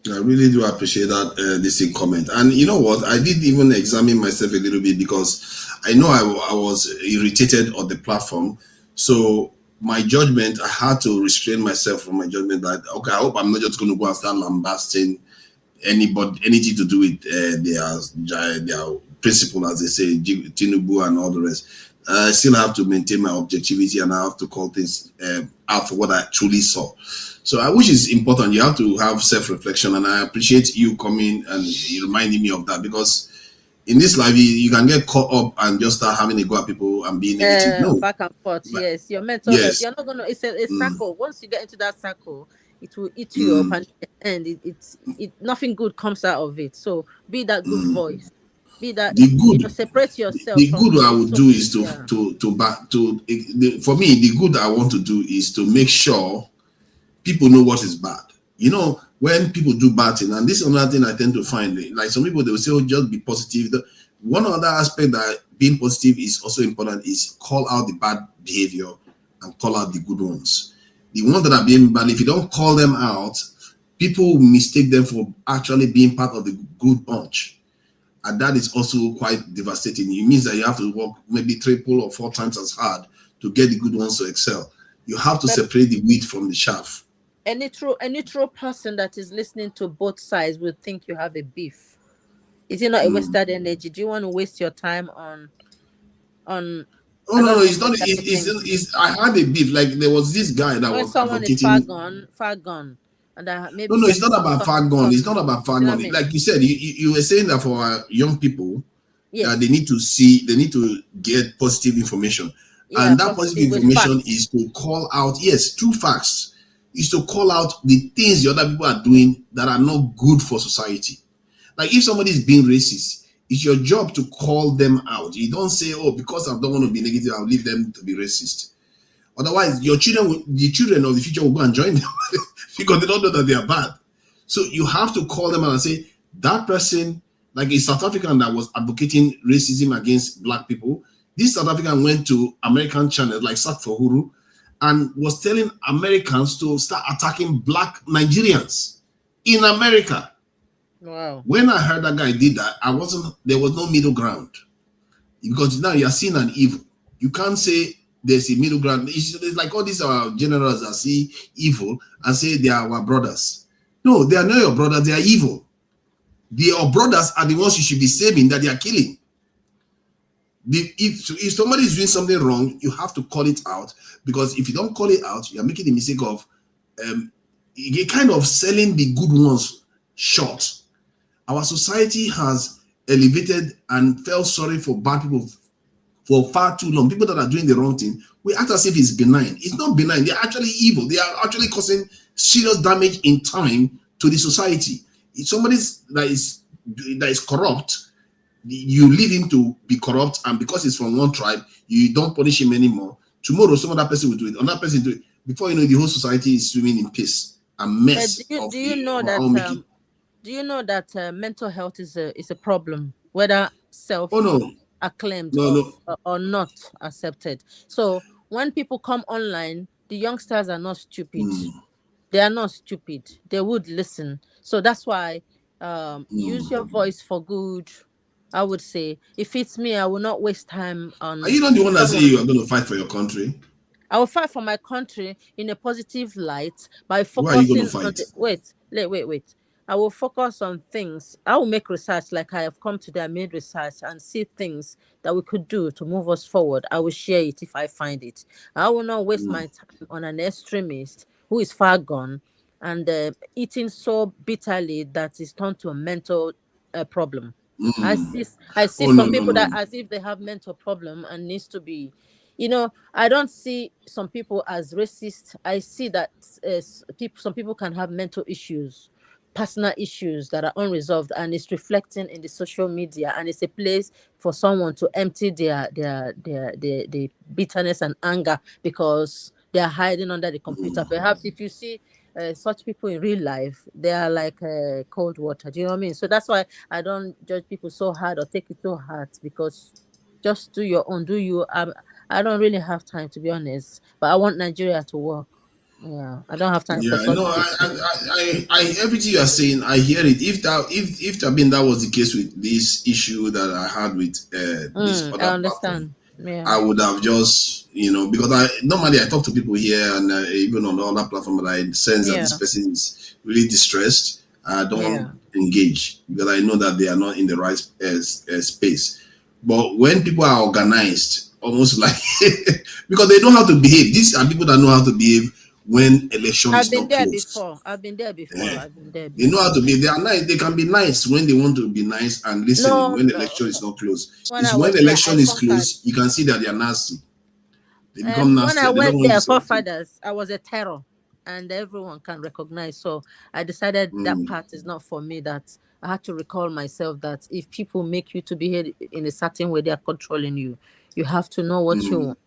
I really do appreciate that this comment. And you know what? I did even examine myself a little bit, because I know I was irritated on the platform. So my judgment, I had to restrain myself from my judgment that, okay, I hope I'm not just going to go and start lambasting anything to do with their principle, as they say, Tinubu and all the rest. I still have to maintain my objectivity, and I have to call things out for what I truly saw. So which is important. You have to have self-reflection, and I appreciate you coming and reminding me of that, because in this life you can get caught up and just start having a go at people and being negative. No, back and forth. Yes, your mental health. You're not gonna. It's a circle. Once you get into that circle, it will eat you up, and nothing good comes out of it. So be that good voice. Be that the good. Separate yourself. The good I would do is for me, the good I want to do is to make sure people know what is bad. When people do bad things, and this is another thing I tend to find, like some people, they will say, oh, just be positive. One other aspect that being positive is also important is call out the bad behavior and call out the good ones. The ones that are being bad, if you don't call them out, people mistake them for actually being part of the good bunch. And that is also quite devastating. It means that you have to work maybe 3 or 4 times as hard to get the good ones to excel. You have to separate the wheat from the chaff. A neutral person that is listening to both sides will think you have a beef. Is it not a wasted energy? Do you want to waste your time on Oh no, it's not. It's I had a beef. Like there was this guy that was someone is advocating. far gone, and maybe No, it's not about far gone. It's not about far gone. Like you said, you were saying that for our young people, that they need to get positive information, and that positive information is to call out. Yes, true facts is to call out the things the other people are doing that are not good for society. Like if somebody is being racist, it's your job to call them out. You don't say, "Oh, because I don't want to be negative, I'll leave them to be racist." Otherwise, the children of the future will go and join them because they don't know that they are bad. So you have to call them out and say, that person, like a South African that was advocating racism against black people, this South African went to American channels like Sat for Huru and was telling Americans to start attacking black Nigerians in America. Wow. When I heard that guy did that, there was no middle ground. Because now you're seeing an evil. You can't say there's a middle ground. It's like all these are generals that see evil and say they are our brothers. No, they are not your brothers, they are evil. Your brothers are the ones you should be saving that they are killing. If somebody is doing something wrong, you have to call it out, because if you don't call it out, you're making the mistake of kind of selling the good ones short. Our society has elevated and felt sorry for bad people for far too long. People that are doing the wrong thing, we act as if it's benign. It's not benign. They're actually evil. They are actually causing serious damage in time to the society. If somebody that is corrupt, you leave him to be corrupt, and because he's from one tribe, you don't punish him anymore. Tomorrow, some other person will do it. Another person do it. Before you know, the whole society is swimming in piss and mess. Do you know that mental health is a problem, whether acclaimed or not accepted? So when people come online, the youngsters are not stupid. They are not stupid. They would listen. So that's why use your voice for good. I would say, if it's me, I will not waste time on. Are you not the one that say you are going to fight for your country? I will fight for my country in a positive light by focusing. Why are you going to fight? Wait. I will focus on things. I will make research like I have come today. I made research and see things that we could do to move us forward. I will share it if I find it. I will not waste my time on an extremist who is far gone and eating so bitterly that is turned to a mental problem. I see some people that as if they have mental problem and needs to be, I don't see some people as racist. I see that some people can have mental issues, personal issues that are unresolved, and it's reflecting in the social media, and it's a place for someone to empty their bitterness and anger because they are hiding under the computer. Perhaps if you see such people in real life, they are like cold water. Do you know what I mean? So that's why I don't judge people so hard or take it so hard, because just do your own, do you. I don't really have time, to be honest, but I want Nigeria to work. Yeah, I don't have time for such. No, I everything you are saying, I hear it. If that was the case with this issue that I had with this other I understand. Platform, I would have just, because I normally talk to people here and even on the other platform, but I sense that this person is really distressed. I don't engage because I know that they are not in the right space. But when people are organized, almost like because they know how to behave. These are people that know how to behave when election is not close. I've been there before. They know how to be. They are nice. They can be nice when they want to be nice and listening when the election is not close. When the election is close, you can see that they are nasty. They become nasty. When I went there, forefathers, I was a terror, and everyone can recognize. So I decided that part is not for me. That I had to recall myself that if people make you to behave in a certain way, they are controlling you. You have to know what you want.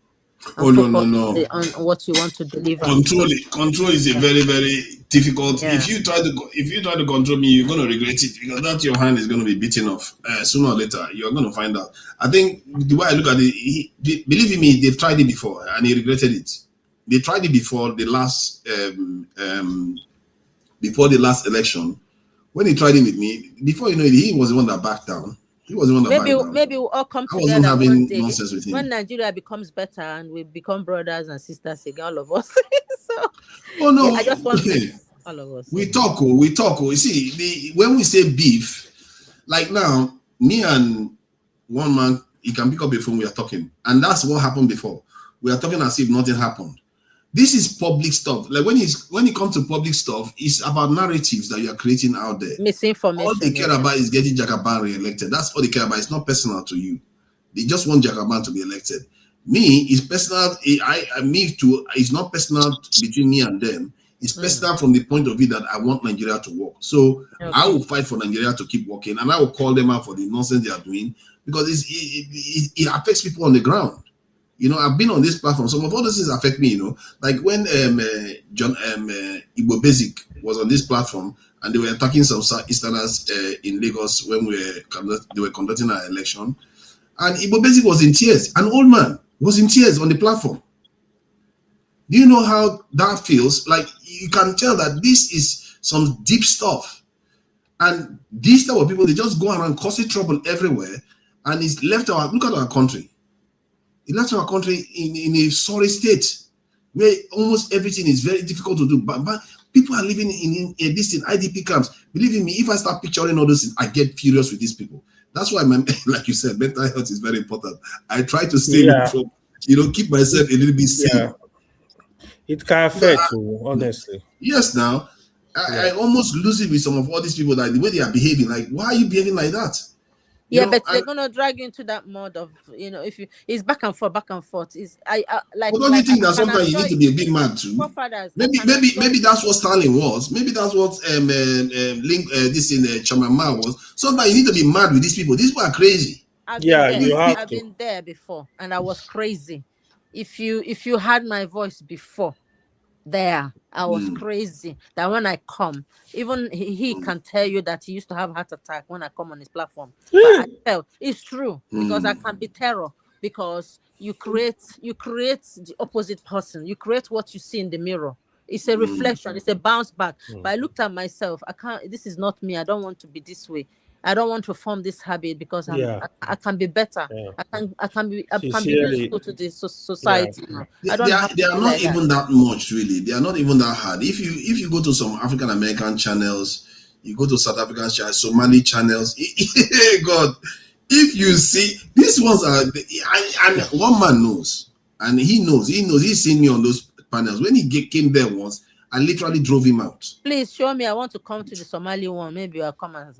No. On what you want to deliver. Control is a very, very difficult. Yeah. If you try to control me, you're going to regret it, because that your hand is going to be beaten off sooner or later. You're going to find out. I think the way I look at it, believe me, they've tried it before and he regretted it. They tried it before the last before the last election, when he tried it with me, before you know it, he was the one that backed down. He was the one that backed down. Maybe we'll all come I wasn't together one having day nonsense with him. when Nigeria becomes better and we become brothers and sisters again, all of us. So, Oh no, I just want peace, all of us. we talk. You see, when we say beef, like now, me and one man, he can pick up a phone. We are talking, and that's what happened before. We are talking as if nothing happened. This is public stuff. Like when it comes to public stuff, it's about narratives that you are creating out there. Misinformation. All they care about is getting Jagaban re-elected. That's all they care about. It's not personal to you. They just want Jagaban to be elected. Me, it's personal. It's not personal between me and them. It's personal from the point of view that I want Nigeria to work. So I will fight for Nigeria to keep working, and I will call them out for the nonsense they are doing because it affects people on the ground. You know, I've been on this platform. Some of all those things affect me, you know. Like when John Igbo Basic was on this platform and they were attacking some Southeasterners in Lagos when they were conducting our election. And Igbo Basic was in tears. An old man was in tears on the platform. Do you know how that feels? Like you can tell that this is some deep stuff. And these type of people, they just go around causing trouble everywhere. And it's left look at our country. It left our country in a sorry state where almost everything is very difficult to do. But people are living in this in IDP camps. Believe me, if I start picturing all those things, I get furious with these people. That's why, like you said, mental health is very important. I try to stay keep myself a little bit safe. Yeah. It can affect you, honestly. Yes, now I almost lose it with some of all these people that the way they are behaving. Like, why are you behaving like that? But they're gonna drag you into that mode of if it's back and forth. Is like. But don't you think that sometimes you need to be a big man too? Maybe that's what Stalin was. Maybe that's what this in Chamama was. Sometimes you need to be mad with these people. These people are crazy. I've been there before, and I was crazy. If you had my voice before, I was crazy. That when I come, even he can tell you that he used to have heart attack when I come on his platform. But I felt it's true because I can be terror because you create the opposite person. You create what you see in the mirror. It's a reflection. It's a bounce back. But I looked at myself. I can't. This is not me. I don't want to be this way. I don't want to form this habit because I can be better. Yeah. I can be useful to the society. Yeah. They are not even that much, really. They are not even that hard. If you go to some African American channels, you go to South African channels, Somali channels. God, if you see these ones are, and one man knows, and he knows. He's seen me on those panels. When he came there once, I literally drove him out. Please show me. I want to come to the Somali one. Maybe I'll come and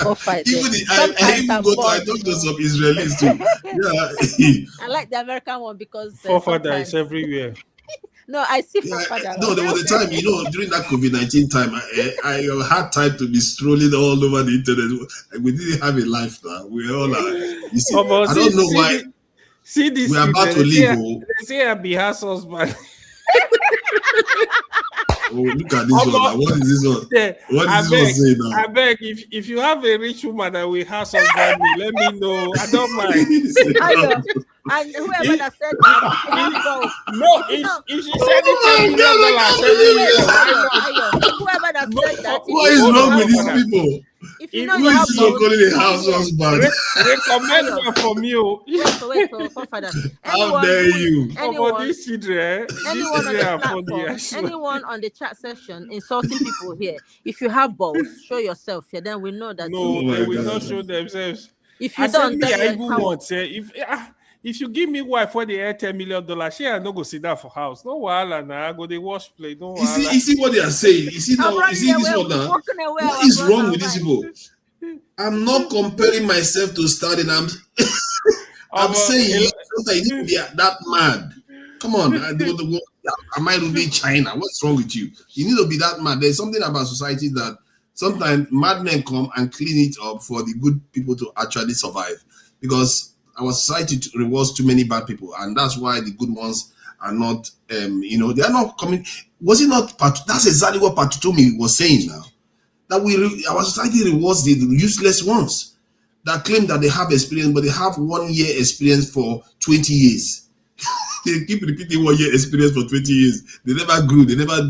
go fight. I talk to some Israelis too. Yeah. I like the American one because forefather is everywhere. No, I see forefather. No, there was a time, during that COVID-19 time, I had time to be strolling all over the internet. We didn't have a life now. We all are. You see, I don't know why. See this. We are about to leave. They say I be her husband. Oh, look at this one. What is this one? What is this one saying now? I beg, if you have a rich woman that will have some money, let me know. I don't mind. And whoever that said that, if she said $10 million, whoever that said that, what is wrong with these people? If you know you have so calling a house husband. Recommend one from you. Wait, forefather. How dare you? Anyone on the chat session insulting people here. If you have balls, show yourself here. Then we know that. No, they will not show themselves. If you don't, I even want if you give me wife where they earn $10 million, she I no go sit down for house. No wahala now. I go they wash plate. No wahala. You see what they are saying. You see now. You see this one now. What is wrong with these people? I'm not comparing myself to Stalin. I'm saying sometimes you need to be that mad. Come on, am I really China? What's wrong with you? You need to be that mad. There's something about society that sometimes madmen come and clean it up for the good people to actually survive, because our society rewards too many bad people, and that's why the good ones are not, they are not coming. Was it not that's exactly what Patutumi was saying now, that our society rewards the useless ones that claim that they have experience, but they have 1 year experience for 20 years. They keep repeating 1 year experience for 20 years. They never grew. They never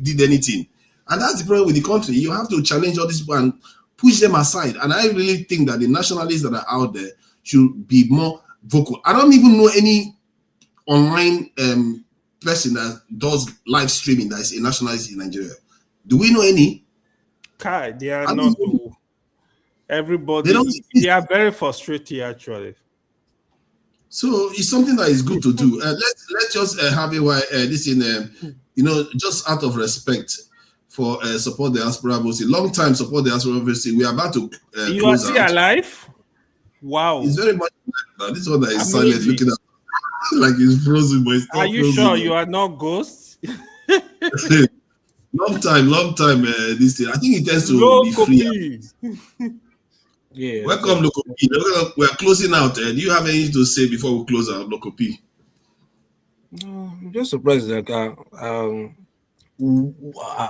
did anything. And that's the problem with the country. You have to challenge all these people and push them aside. And I really think that the nationalists that are out there should be more vocal. I don't even know any online person that does live streaming that is a nationalist in Nigeria. Do we know any? Kai, they are not. Everybody, they are very frustrated actually. So it's something that is good to do. Let's just have it this in just out of respect for support the diaspora voting. Long time support the diaspora voting. We are about to you are still alive. Wow, it's very much this one that is silent, looking at like he's frozen, but it's not. Are you frozen. sure you are not ghosts? long time. This thing, I think it tends to be free. Yeah. Welcome, Local P. We're closing out. Do you have anything to say before we close out, Local P? I'm just surprised. Like, are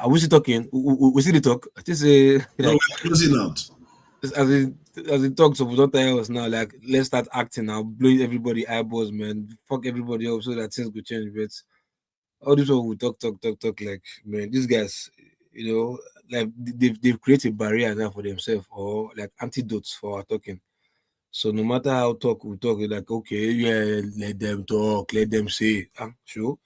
we still talking? We still talk. I just say, no, we're closing out. As it talks, so we don't tell us now. Like, let's start acting now, blowing everybody eyeballs, man. Fuck everybody up so that things could change. But all this one we talk. Like, man, these guys, like they've created a barrier now for themselves, or like antidotes for our talking. So no matter how we talk, like, okay, yeah, let them talk, let them say, sure.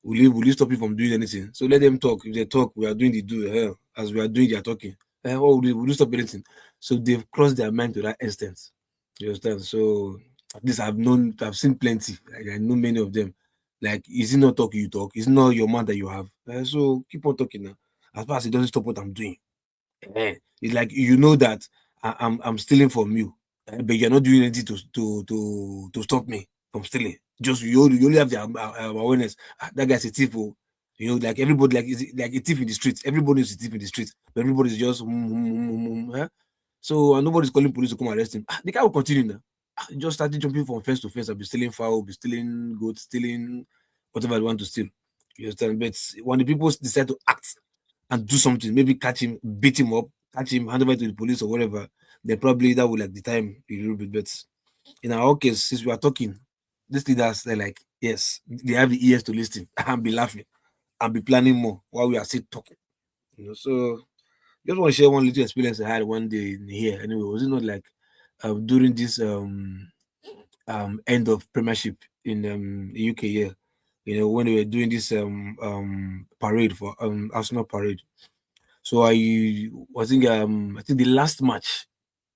Will you stop you from doing anything? So let them talk. If they talk, we are doing the do as we are doing their talking. Or will you stop anything? So they've crossed their mind to that extent. You understand? So at least I've seen plenty. Like, I know many of them. Like, is it not talk you talk? Is it not your man that you have? So keep on talking now. As far as it doesn't stop what I'm doing. It's like that I'm stealing from you, but you're not doing anything to stop me from stealing. Just you only have the awareness. That guy's a thief. Like everybody, like a thief in the streets. Everybody is a thief in the streets, but everybody's just so nobody's calling police to come arrest him. The guy will continue now. Just started jumping from fence to fence. I'll be stealing fowl, be stealing goats, stealing whatever I want to steal. You understand? But when the people decide to act and do something, maybe catch him, beat him up, catch him, hand over to the police or whatever, then probably that would like the time a little bit. But in our case, since we are talking, these leaders, they're like, yes, they have the ears to listen and be laughing and be planning more while we are still talking. So just want to share one little experience I had one day in here. Anyway, was it not like during this end of premiership in the UK here? When they were doing this parade for Arsenal parade. So I think the last match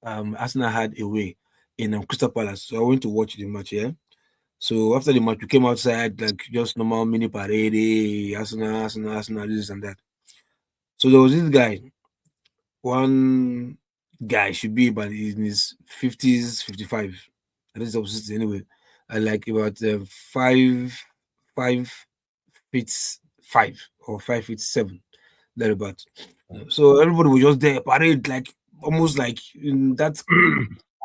Arsenal had away in Crystal Palace. So I went to watch the match, yeah. So after the match, we came outside like just normal mini parade, Arsenal, this and that. So there was this guy, one guy should be about in his 50s, 55. I think it's opposite anyway. Like about 5'5" or 5'7" thereabout. So everybody was just there, parade, like almost like in that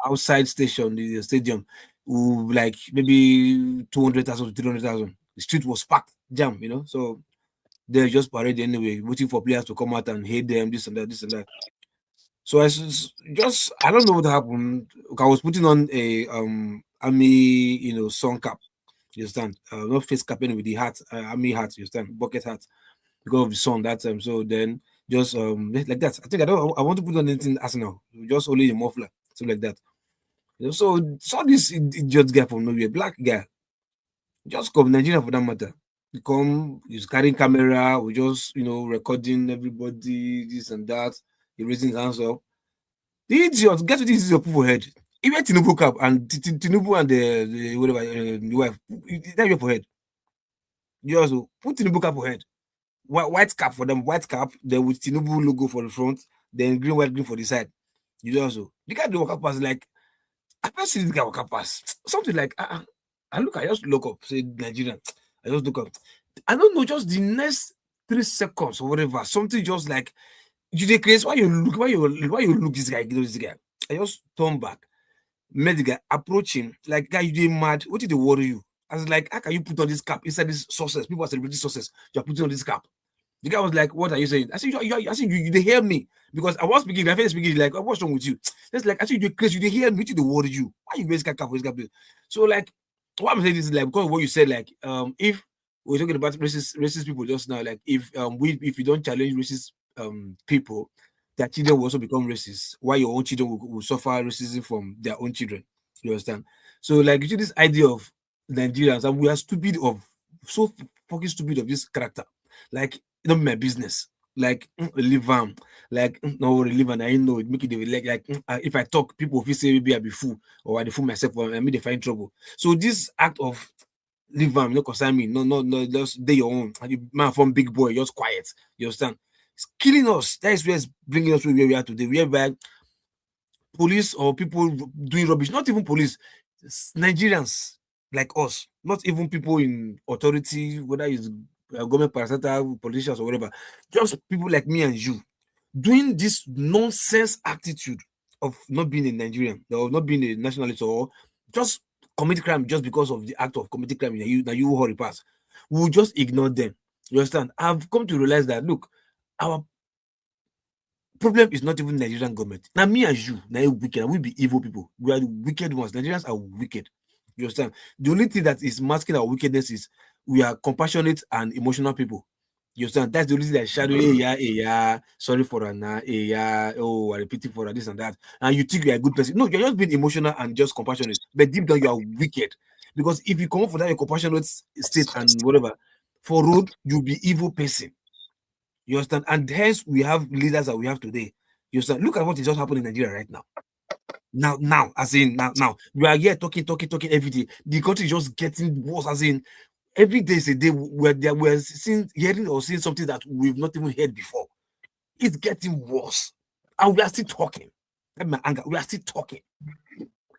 outside station, the stadium, like maybe 200,000 to 300,000. The street was packed, jam, So they just parade anyway, waiting for players to come out and hate them, this and that. So I don't know what happened. I was putting on a army, sun cap. You understand? Not face cap with the hat, army hat. You understand? Bucket hat because of the sun that time. So then just like that. I think I want to put on anything Arsenal. Just only a muffler, something like that. So saw this idiot guy from nowhere, black guy, just come Nigeria for that matter. He come, he's carrying camera, we just recording everybody, this and that. He raising his hands up. The idiot, get to this idiot put for head. He went Tinubu cap and Tinubu and the whatever the wife, that your for head. You also put Tinubu cap for head. White cap for them, white cap, then with Tinubu logo for the front, then green, white, green for the side. You also the guy do walk past like I first see this guy walk past something like I just look up, say Nigerian. I just look up. I don't know, just the next 3 seconds or whatever, something just like you dey crazy. Why you look this guy? This guy. I just turn back, met the guy, approach him like, guy, you dey mad? What did they worry you? I was like, how can you put on this cap inside this success? People are celebrating success. You're putting on this cap. The guy was like, what are you saying? I said, you they hear me because I was speaking. I finished speaking. Like, what's wrong with you? That's like, I said, you're crazy. You they hear me. What they worry you? Why you raise cap for this cap? So like, what I'm saying is like because of what you said, like, if we're talking about racist people just now, like if you don't challenge racist people, their children will also become racist. Why your own children will suffer racism from their own children. You understand? So, like, you see this idea of Nigerians, and we are stupid of so fucking stupid of this character. Like, not my business. Like, leave them. Like, no, leave and I know it. Make it like if I talk, people will say maybe I be fool or I fool myself or I may they find trouble. So this act of leave them, no concern me. No, just they your own. And you man from big boy, just quiet. You understand? It's killing us. That is where it's bringing us where we are today. Whereby police or people doing rubbish, not even police, Nigerians like us, not even people in authority, whether it's government parastatal, politicians or whatever, just people like me and you doing this nonsense attitude of not being a Nigerian or not being a nationalist or just commit crime just because of the act of committing crime that you hurry past. We will just ignore them. You understand? I've come to realize that look, our problem is not even Nigerian government. Now, me and you, now wicked, we be evil people. We are the wicked ones. Nigerians are wicked. You understand? The only thing that is masking our wickedness is we are compassionate and emotional people. You understand? That's the only thing that shadow, yeah, sorry for her, yeah, oh, I repeat it for her, this and that. And you think you're a good person. No, you're just being emotional and just compassionate. But deep down, you are wicked. Because if you come up for that your compassionate state and whatever, for road, you'll be evil person. You understand? And hence we have leaders that we have today. You understand? Look at what is just happening in Nigeria right now. Now, as in now. We are here talking every day. The country is just getting worse, as in every day is a day where we're hearing or seeing something that we've not even heard before. It's getting worse. And we are still talking. That's my anger. We are still talking.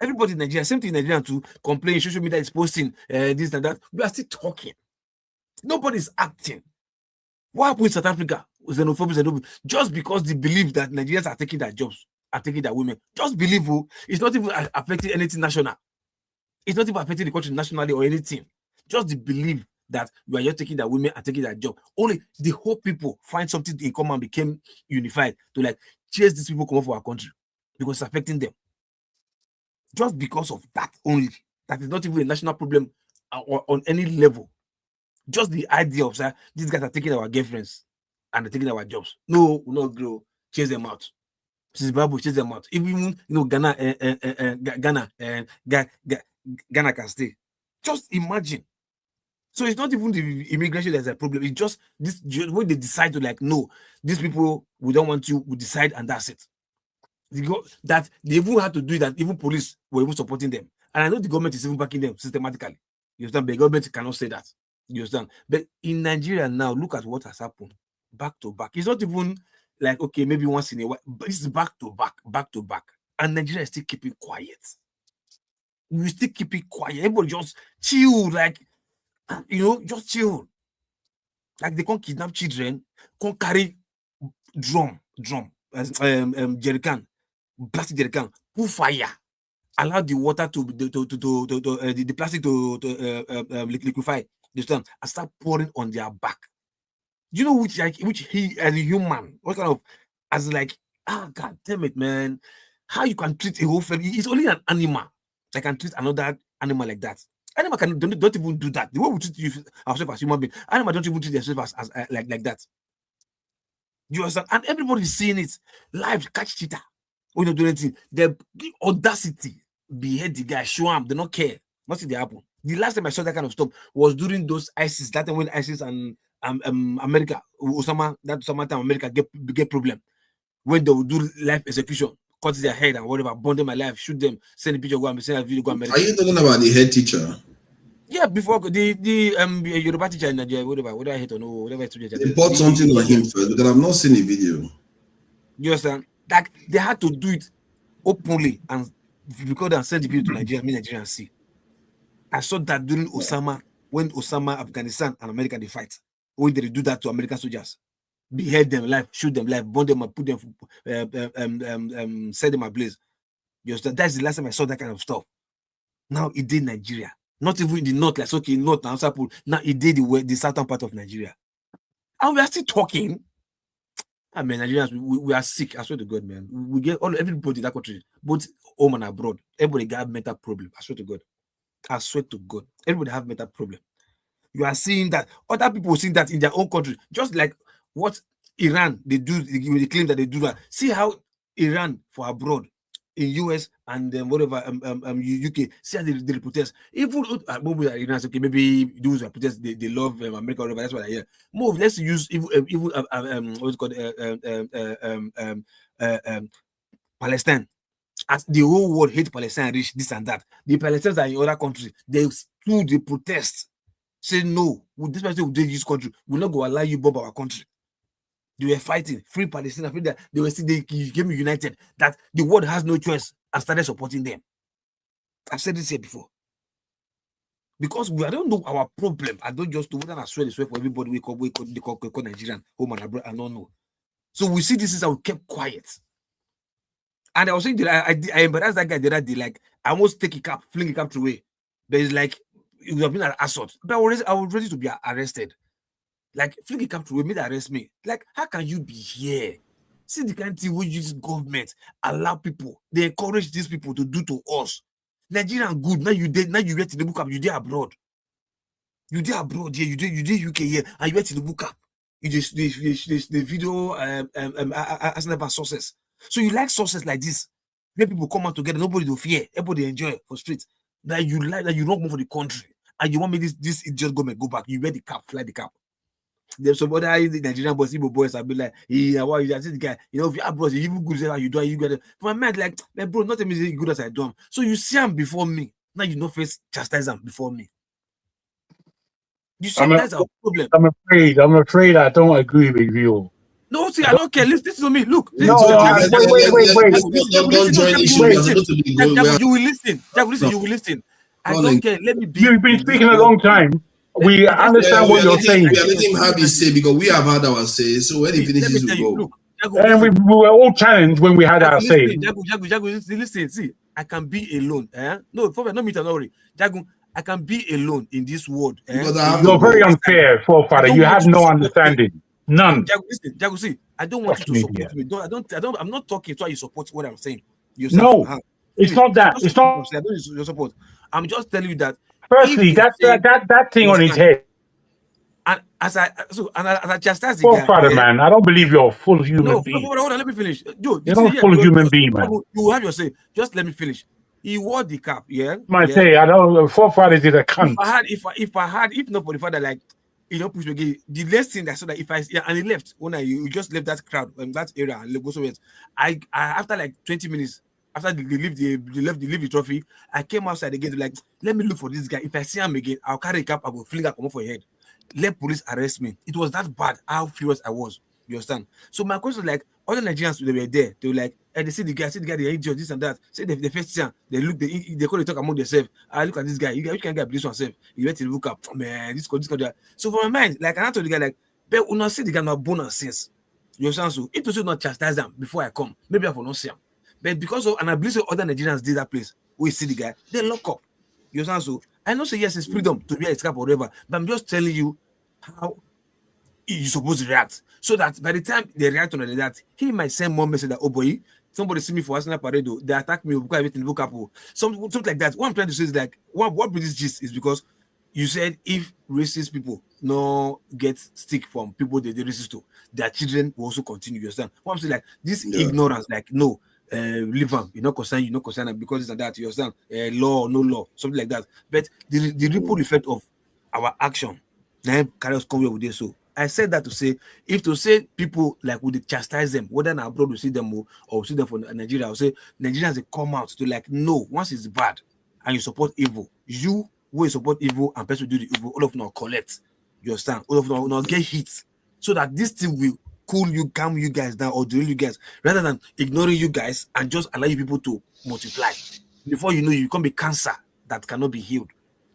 Everybody in Nigeria, same thing in Nigeria too, complain, social media is posting this and that. We are still talking. Nobody's acting. What happened in South Africa? Xenophobia, just because they believe that Nigerians are taking their jobs, are taking their women. Just believe it's not even affecting anything national. It's not even affecting the country nationally or anything. Just the belief that you are just taking their women and taking their job. Only the whole people find something in common and became unified to like chase these people come up for our country because it's affecting them. Just because of that only. That is not even a national problem or on any level. Just the idea of these guys are taking our girlfriends and they're taking our jobs. No, grow, chase them out. Zimbabwe, chase them out. Even Ghana can stay. Just imagine. So it's not even the immigration that's a problem. It's just this when they decide to no, these people we don't want you. We decide and that's it. That they even had to do that. Even police were even supporting them, and I know the government is even backing them systematically. You understand? But the government cannot say that. You understand? But in Nigeria now, look at what has happened back to back. It's not even like, okay, maybe once in a while, but it's back to back. And Nigeria is still keeping quiet. We still keep it quiet. Everybody just chill, just chill. Like they can't kidnap children, can't carry drum, jerrycan, plastic jerrycan, put fire, allow the water the plastic to liquefy. You understand? And start pouring on their back. Do you know which he as a human, what kind of God damn it, man. How you can treat a whole family? It's only an animal that can treat another animal like that. Animal don't even do that. The way we treat ourselves as human beings, animal don't even treat themselves as like that. You understand? And everybody is seeing it live. Catch cheetah. When you do anything, the audacity behead the guy, show him, they don't care. Nothing they happen. The last time I saw that kind of stuff was during those ISIS. That time when ISIS and America, that time America get problem. When they will do live execution, cut their head and whatever, burn them alive, shoot them, send a picture, go and send a video, go America. Are you talking about the head teacher? Yeah, before the Yoruba teacher in Nigeria, whatever I hate or no, whatever. They bought something on him first because I've not seen the video. You understand? Like they had to do it openly and record and send the video to Nigeria, me Nigerians see. I saw that during Osama, when Osama, Afghanistan, and America they fight. When they do that to American soldiers, behead them live, shoot them live, burn them and put them, set them ablaze. You understand? That's the last time I saw that kind of stuff. Now it did Nigeria, not even in the north, like okay, north and south. Now it did the southern part of Nigeria, and we are still talking. I mean, Nigerians, we are sick. I swear to God, man. We get everybody in that country, both home and abroad. Everybody got mental problem. I swear to God. I swear to God. Everybody have mental problem. You are seeing that other people seeing that in their own country. Just like what Iran, they claim that they do that. See how Iran for abroad in US and whatever UK, see how they protest. Even Iran, okay, maybe those who protest, they love America, whatever. That's what I hear. Move. Let's use what's called Palestine. As the whole world hate Palestine, reach this and that. The Palestinians are in other countries. They stood, they protest, say no. With this person, we this country, we're not going to allow you bomb our country. They were fighting, free Palestine. Free that they were still they became united. That the world has no choice and started supporting them. I've said this here before. Because I don't know our problem. I don't just do what I swear for everybody. We call Nigerian home and abroad. I don't know. So we see this is how we kept quiet. And I was saying that I embarrassed that guy the other day. Like I almost take a cap, fling a cap away. But it's like it would have been an assault. But I was ready to be arrested. Like fling a cap away, made arrest me. Like how can you be here? See the kind of thing we use government allow people. They encourage these people to do to us. Nigerian good. Now you did. Now you read the book up. You did abroad. You did abroad here. You did UK here, and you read the book up. You just the video as never sources. So you like sources like this, where people come out together, nobody will fear, everybody enjoy for streets. That you like that you don't move for the country, and you want me this idiot government go back. You wear the cap, fly the cap. There's some other Nigerian boys, Igbo boys, I'll be like, yeah, why you see the guy? You know, if you are bros, you even good as you do, you get it. For my mind, like, bro, not as good as I do. So you see him before me. Now you don't face chastise him before me. You see, that's our problem. I'm afraid I don't agree with you. No, see, I don't care. Listen to me. Look. No, wait. You will listen. You will listen. I don't care. Let me be. You've been speaking a long time. We understand what you're saying. We are letting him have his say because we have had our say. So when he finishes, we'll go. And we were all challenged when we had our say. Jagu, listen. See, I can be alone. No, not me, don't worry. Jagu, I can be alone in this world. You're very unfair, forefather. You have no understanding. None. Jagu, see, I don't want you to support me. I'm not talking to how you support what I'm saying. No, it's not that. It's not. I don't your support. I'm just telling you that. Firstly, that thing on his head. And as I chastise the forefather, man, I don't believe you're a full human being. Hold on, let me finish. Dude, you're not a full human being, man. You have your say. Just let me finish. He wore the cap, yeah. Say, I don't. Forefather did a cunt. If not for the father, like. You know, push again. The last thing that I saw that and he left when you just left that crowd that area and go somewhere. I after like 20 minutes after they leave the trophy, I came outside again to like let me look for this guy. If I see him again, I'll carry a cap. I will fling a come off for your head. Let police arrest me. It was that bad. How furious I was. You understand? So my question is like other Nigerians they were there. They were like, and they see the guy, they idiot, this and that. Say the first time they look, they call, they talk among themselves. I look at this guy. You can get this one self. You went to look up, man. This that. So for my mind, like I told the guy, like, but when I see the guy not born and since. You understand? So it was not chastise them before I come. Maybe I will not see him. But because of and I believe other Nigerians did that place. We see the guy, they lock up. You understand? So I know say yes, it's freedom to be a scrap or whatever, but I'm just telling you how you're supposed to react. So that by the time they react on that, he might send more message that, oh boy, somebody see me for Arsenal parade, they attack me because everything look up. Something like that. What I'm trying to say is like what British gist is because you said if racist people no get stick from people they racist to, their children will also continue. You understand? What I'm saying, like this ignorance, like no, leave them, you're not concerned because this and that, you understand? Law, no law, something like that. But the ripple effect of our action, then carry us come here with this. So I said that to say, if to say people like would chastise them, whether abroad we see them or see them from Nigeria, I would say Nigerians they come out to like, no, once it's bad and you support evil, you will support evil and person do the evil, all of them collect. You understand? All of them will get hit. So that this thing will cool you, calm you guys down, or drill you guys, rather than ignoring you guys and just allow you people to multiply. Before you know, you become a cancer that cannot be healed.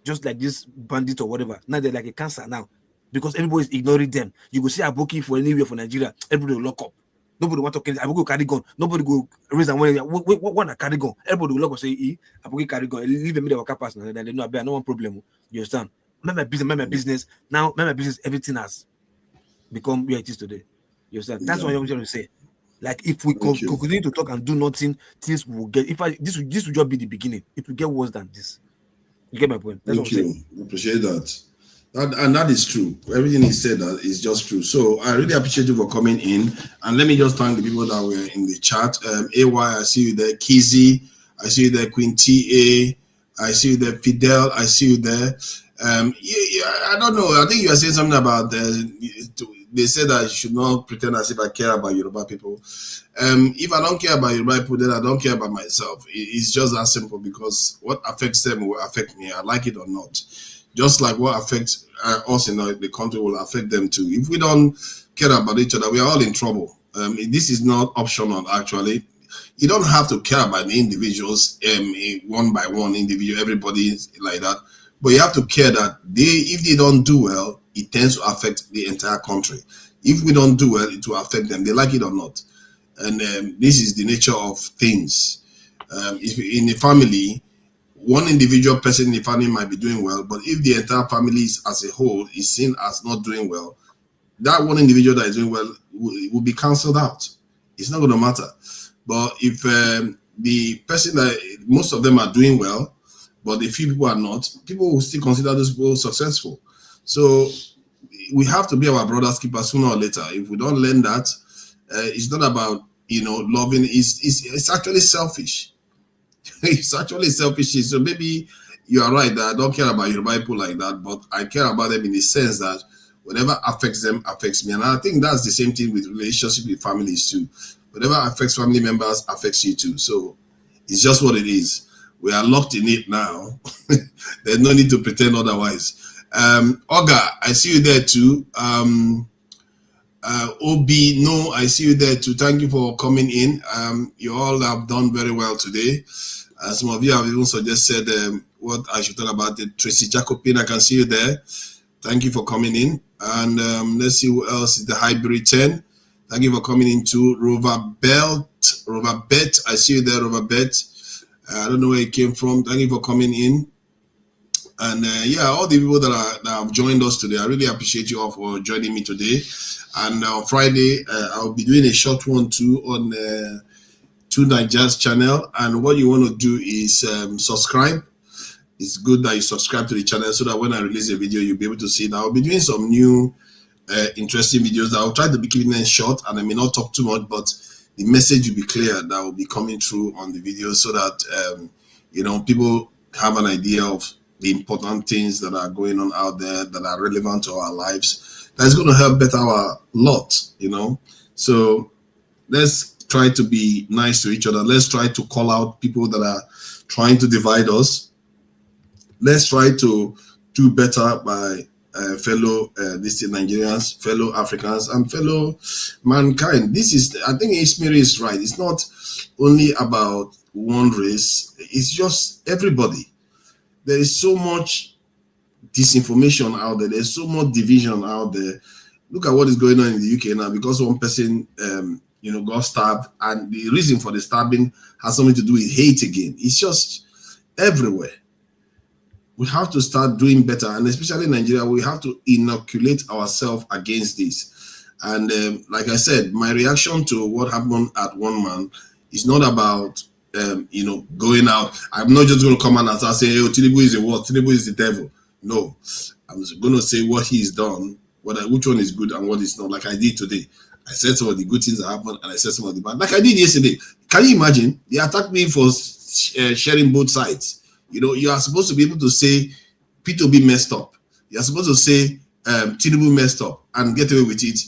Just like this bandit or whatever. Now they're like a cancer now. Because everybody's ignoring them. You go see Aboki for anywhere for Nigeria, everybody will lock up. Nobody want to kill Aboki carry gun. Nobody go raise and want to carry gun. Everybody will lock up say, Aboki carry gun. Leave me the worker pass. Then they know I no one problem. You understand? My business. Now, my business, everything has become where it is today. You understand? That's what I'm trying to say. Like if we continue to talk and do nothing, things will get. This will just be the beginning. It will get worse than this. You get my point? That's what I'm saying. I appreciate that. And that is true. Everything he said is just true. So I really appreciate you for coming in. And let me just thank the people that were in the chat. AY, I see you there. Kizzy, I see you there. Queen TA, I see you there. Fidel, I see you there. I don't know. I think you are saying something about they said that I should not pretend as if I care about Yoruba people. If I don't care about Yoruba people, then I don't care about myself. It's just that simple, because what affects them will affect me, I like it or not. Just like what affects us in the country will affect them too. If we don't care about each other, we are all in trouble. This is not optional, actually. You don't have to care about the individuals, one by one individual, everybody is like that. But you have to care that if they don't do well, it tends to affect the entire country. If we don't do well, it will affect them, they like it or not. And this is the nature of things. If in a family, one individual person in the family might be doing well, but if the entire family as a whole is seen as not doing well, that one individual that is doing well will be cancelled out. It's not going to matter. But if the person that most of them are doing well, but a few people are not, people will still consider those people successful. So we have to be our brother's keeper sooner or later. If we don't learn that, it's not about loving. It's actually selfish. It's actually selfish. So maybe you are right that I don't care about Yoruba people like that, but I care about them in the sense that whatever affects them affects me. And I think that's the same thing with relationship with families too. Whatever affects family members affects you too. So it's just what it is. We are locked in it now. There's no need to pretend otherwise. Oga, I see you there too. Obi, no, I see you there too. Thank you for coming in. You all have done very well today. Some of you have even suggested what I should talk about. Tracy Jacobin, I can see you there. Thank you for coming in. And let's see who else is the Hybrid 10. Thank you for coming in too. Robert, I see you there, Robert. I don't know where you came from. Thank you for coming in. And all the people that have joined us today, I really appreciate you all for joining me today. And on Friday, I'll be doing a short one too on Two Nigeria's channel. And what you want to do is subscribe. It's good that you subscribe to the channel so that when I release a video, you'll be able to see it. I'll be doing some new interesting videos. I'll try to be keeping them short, and I may not talk too much, but the message will be clear that will be coming through on the video so that people have an idea of the important things that are going on out there that are relevant to our lives. That's going to help better our lot, So let's try to be nice to each other. Let's try to call out people that are trying to divide us. Let's try to do better by fellow Nigerians, fellow Africans, and fellow mankind. I think Ismail is right. It's not only about one race. It's just everybody. There is so much disinformation out there. There's so much division out there. Look at what is going on in the UK now because one person, got stabbed, and the reason for the stabbing has something to do with hate again. It's just everywhere. We have to start doing better, and especially in Nigeria, we have to inoculate ourselves against this. And like I said, my reaction to what happened at One Man is not about going out. I'm not just going to come out and start saying, "Oh, Tinubu is the worst. Tinubu is the devil." No, I'm going to say what he's done, which one is good and what is not. Like I did today, I said some of the good things that happened, and I said some of the bad. Like I did yesterday. Can you imagine? They attacked me for sharing both sides. You are supposed to be able to say P2B messed up. You are supposed to say Tinubu messed up and get away with it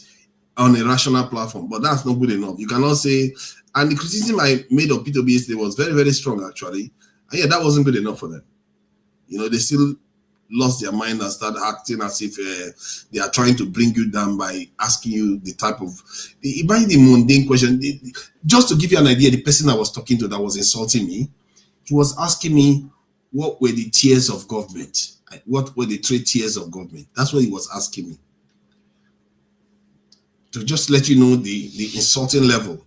on a rational platform, but that's not good enough. You cannot say. And the criticism I made of P2B yesterday was very, very strong, actually. And that wasn't good enough for them. They still lost their mind and started acting as if they are trying to bring you down by asking you the type of... Imagine the mundane question. Just to give you an idea, the person I was talking to that was insulting me, he was asking me, what were the tiers of government? What were the 3 tiers of government? That's what he was asking me. To just let you know the insulting level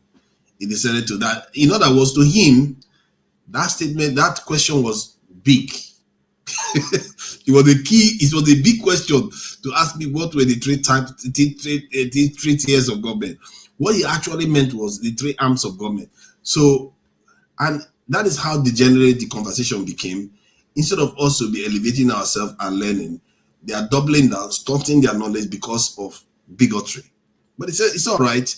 he decided to that. In other words, to him, that statement, that question was big. It was a big question to ask me what were the 3 tiers of government. What he actually meant was the 3 arms of government. So, and that is how degenerate the conversation became. Instead of us to be elevating ourselves and learning, They are doubling down, stunting their knowledge because of bigotry. But it's all right.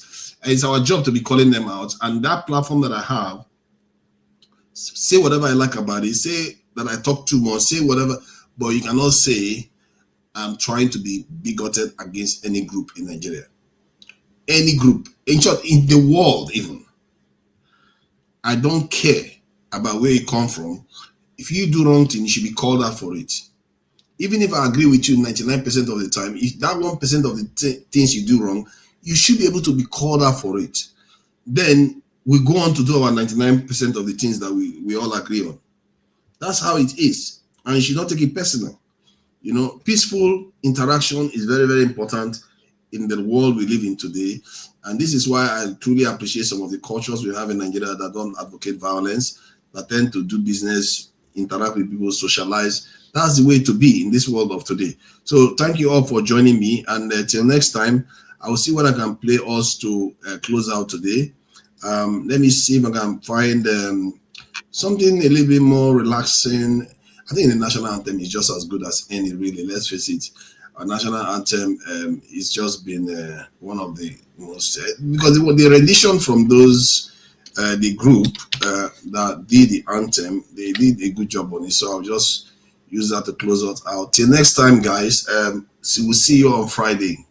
It's our job to be calling them out. And that platform that I have, say whatever I like about it. Say that I talk too much. Say whatever. But you cannot say I'm trying to be bigoted against any group in Nigeria. Any group. In short, in the world even. I don't care about where you come from. If you do wrong thing, you should be called out for it. Even if I agree with you 99% of the time, if that 1% of the things you do wrong, you should be able to be called out for it. Then we go on to do our 99% of the things that we all agree on. That's how it is. And you should not take it personal. You know, peaceful interaction is very, very important in the world we live in today. And this is why I truly appreciate some of the cultures we have in Nigeria that don't advocate violence, that tend to do business, interact with people, socialize. That's the way to be in this world of today. So thank you all for joining me. And till next time, I will see what I can play us to close out today. Let me see if I can find something a little bit more relaxing. I think the national anthem is just as good as any, really. Let's face it. Our national anthem is just been one of the most, because the rendition from those, the group that did the anthem, they did a good job on it. So I'll just use that to close us out. Till next time, guys. We'll see you on Friday.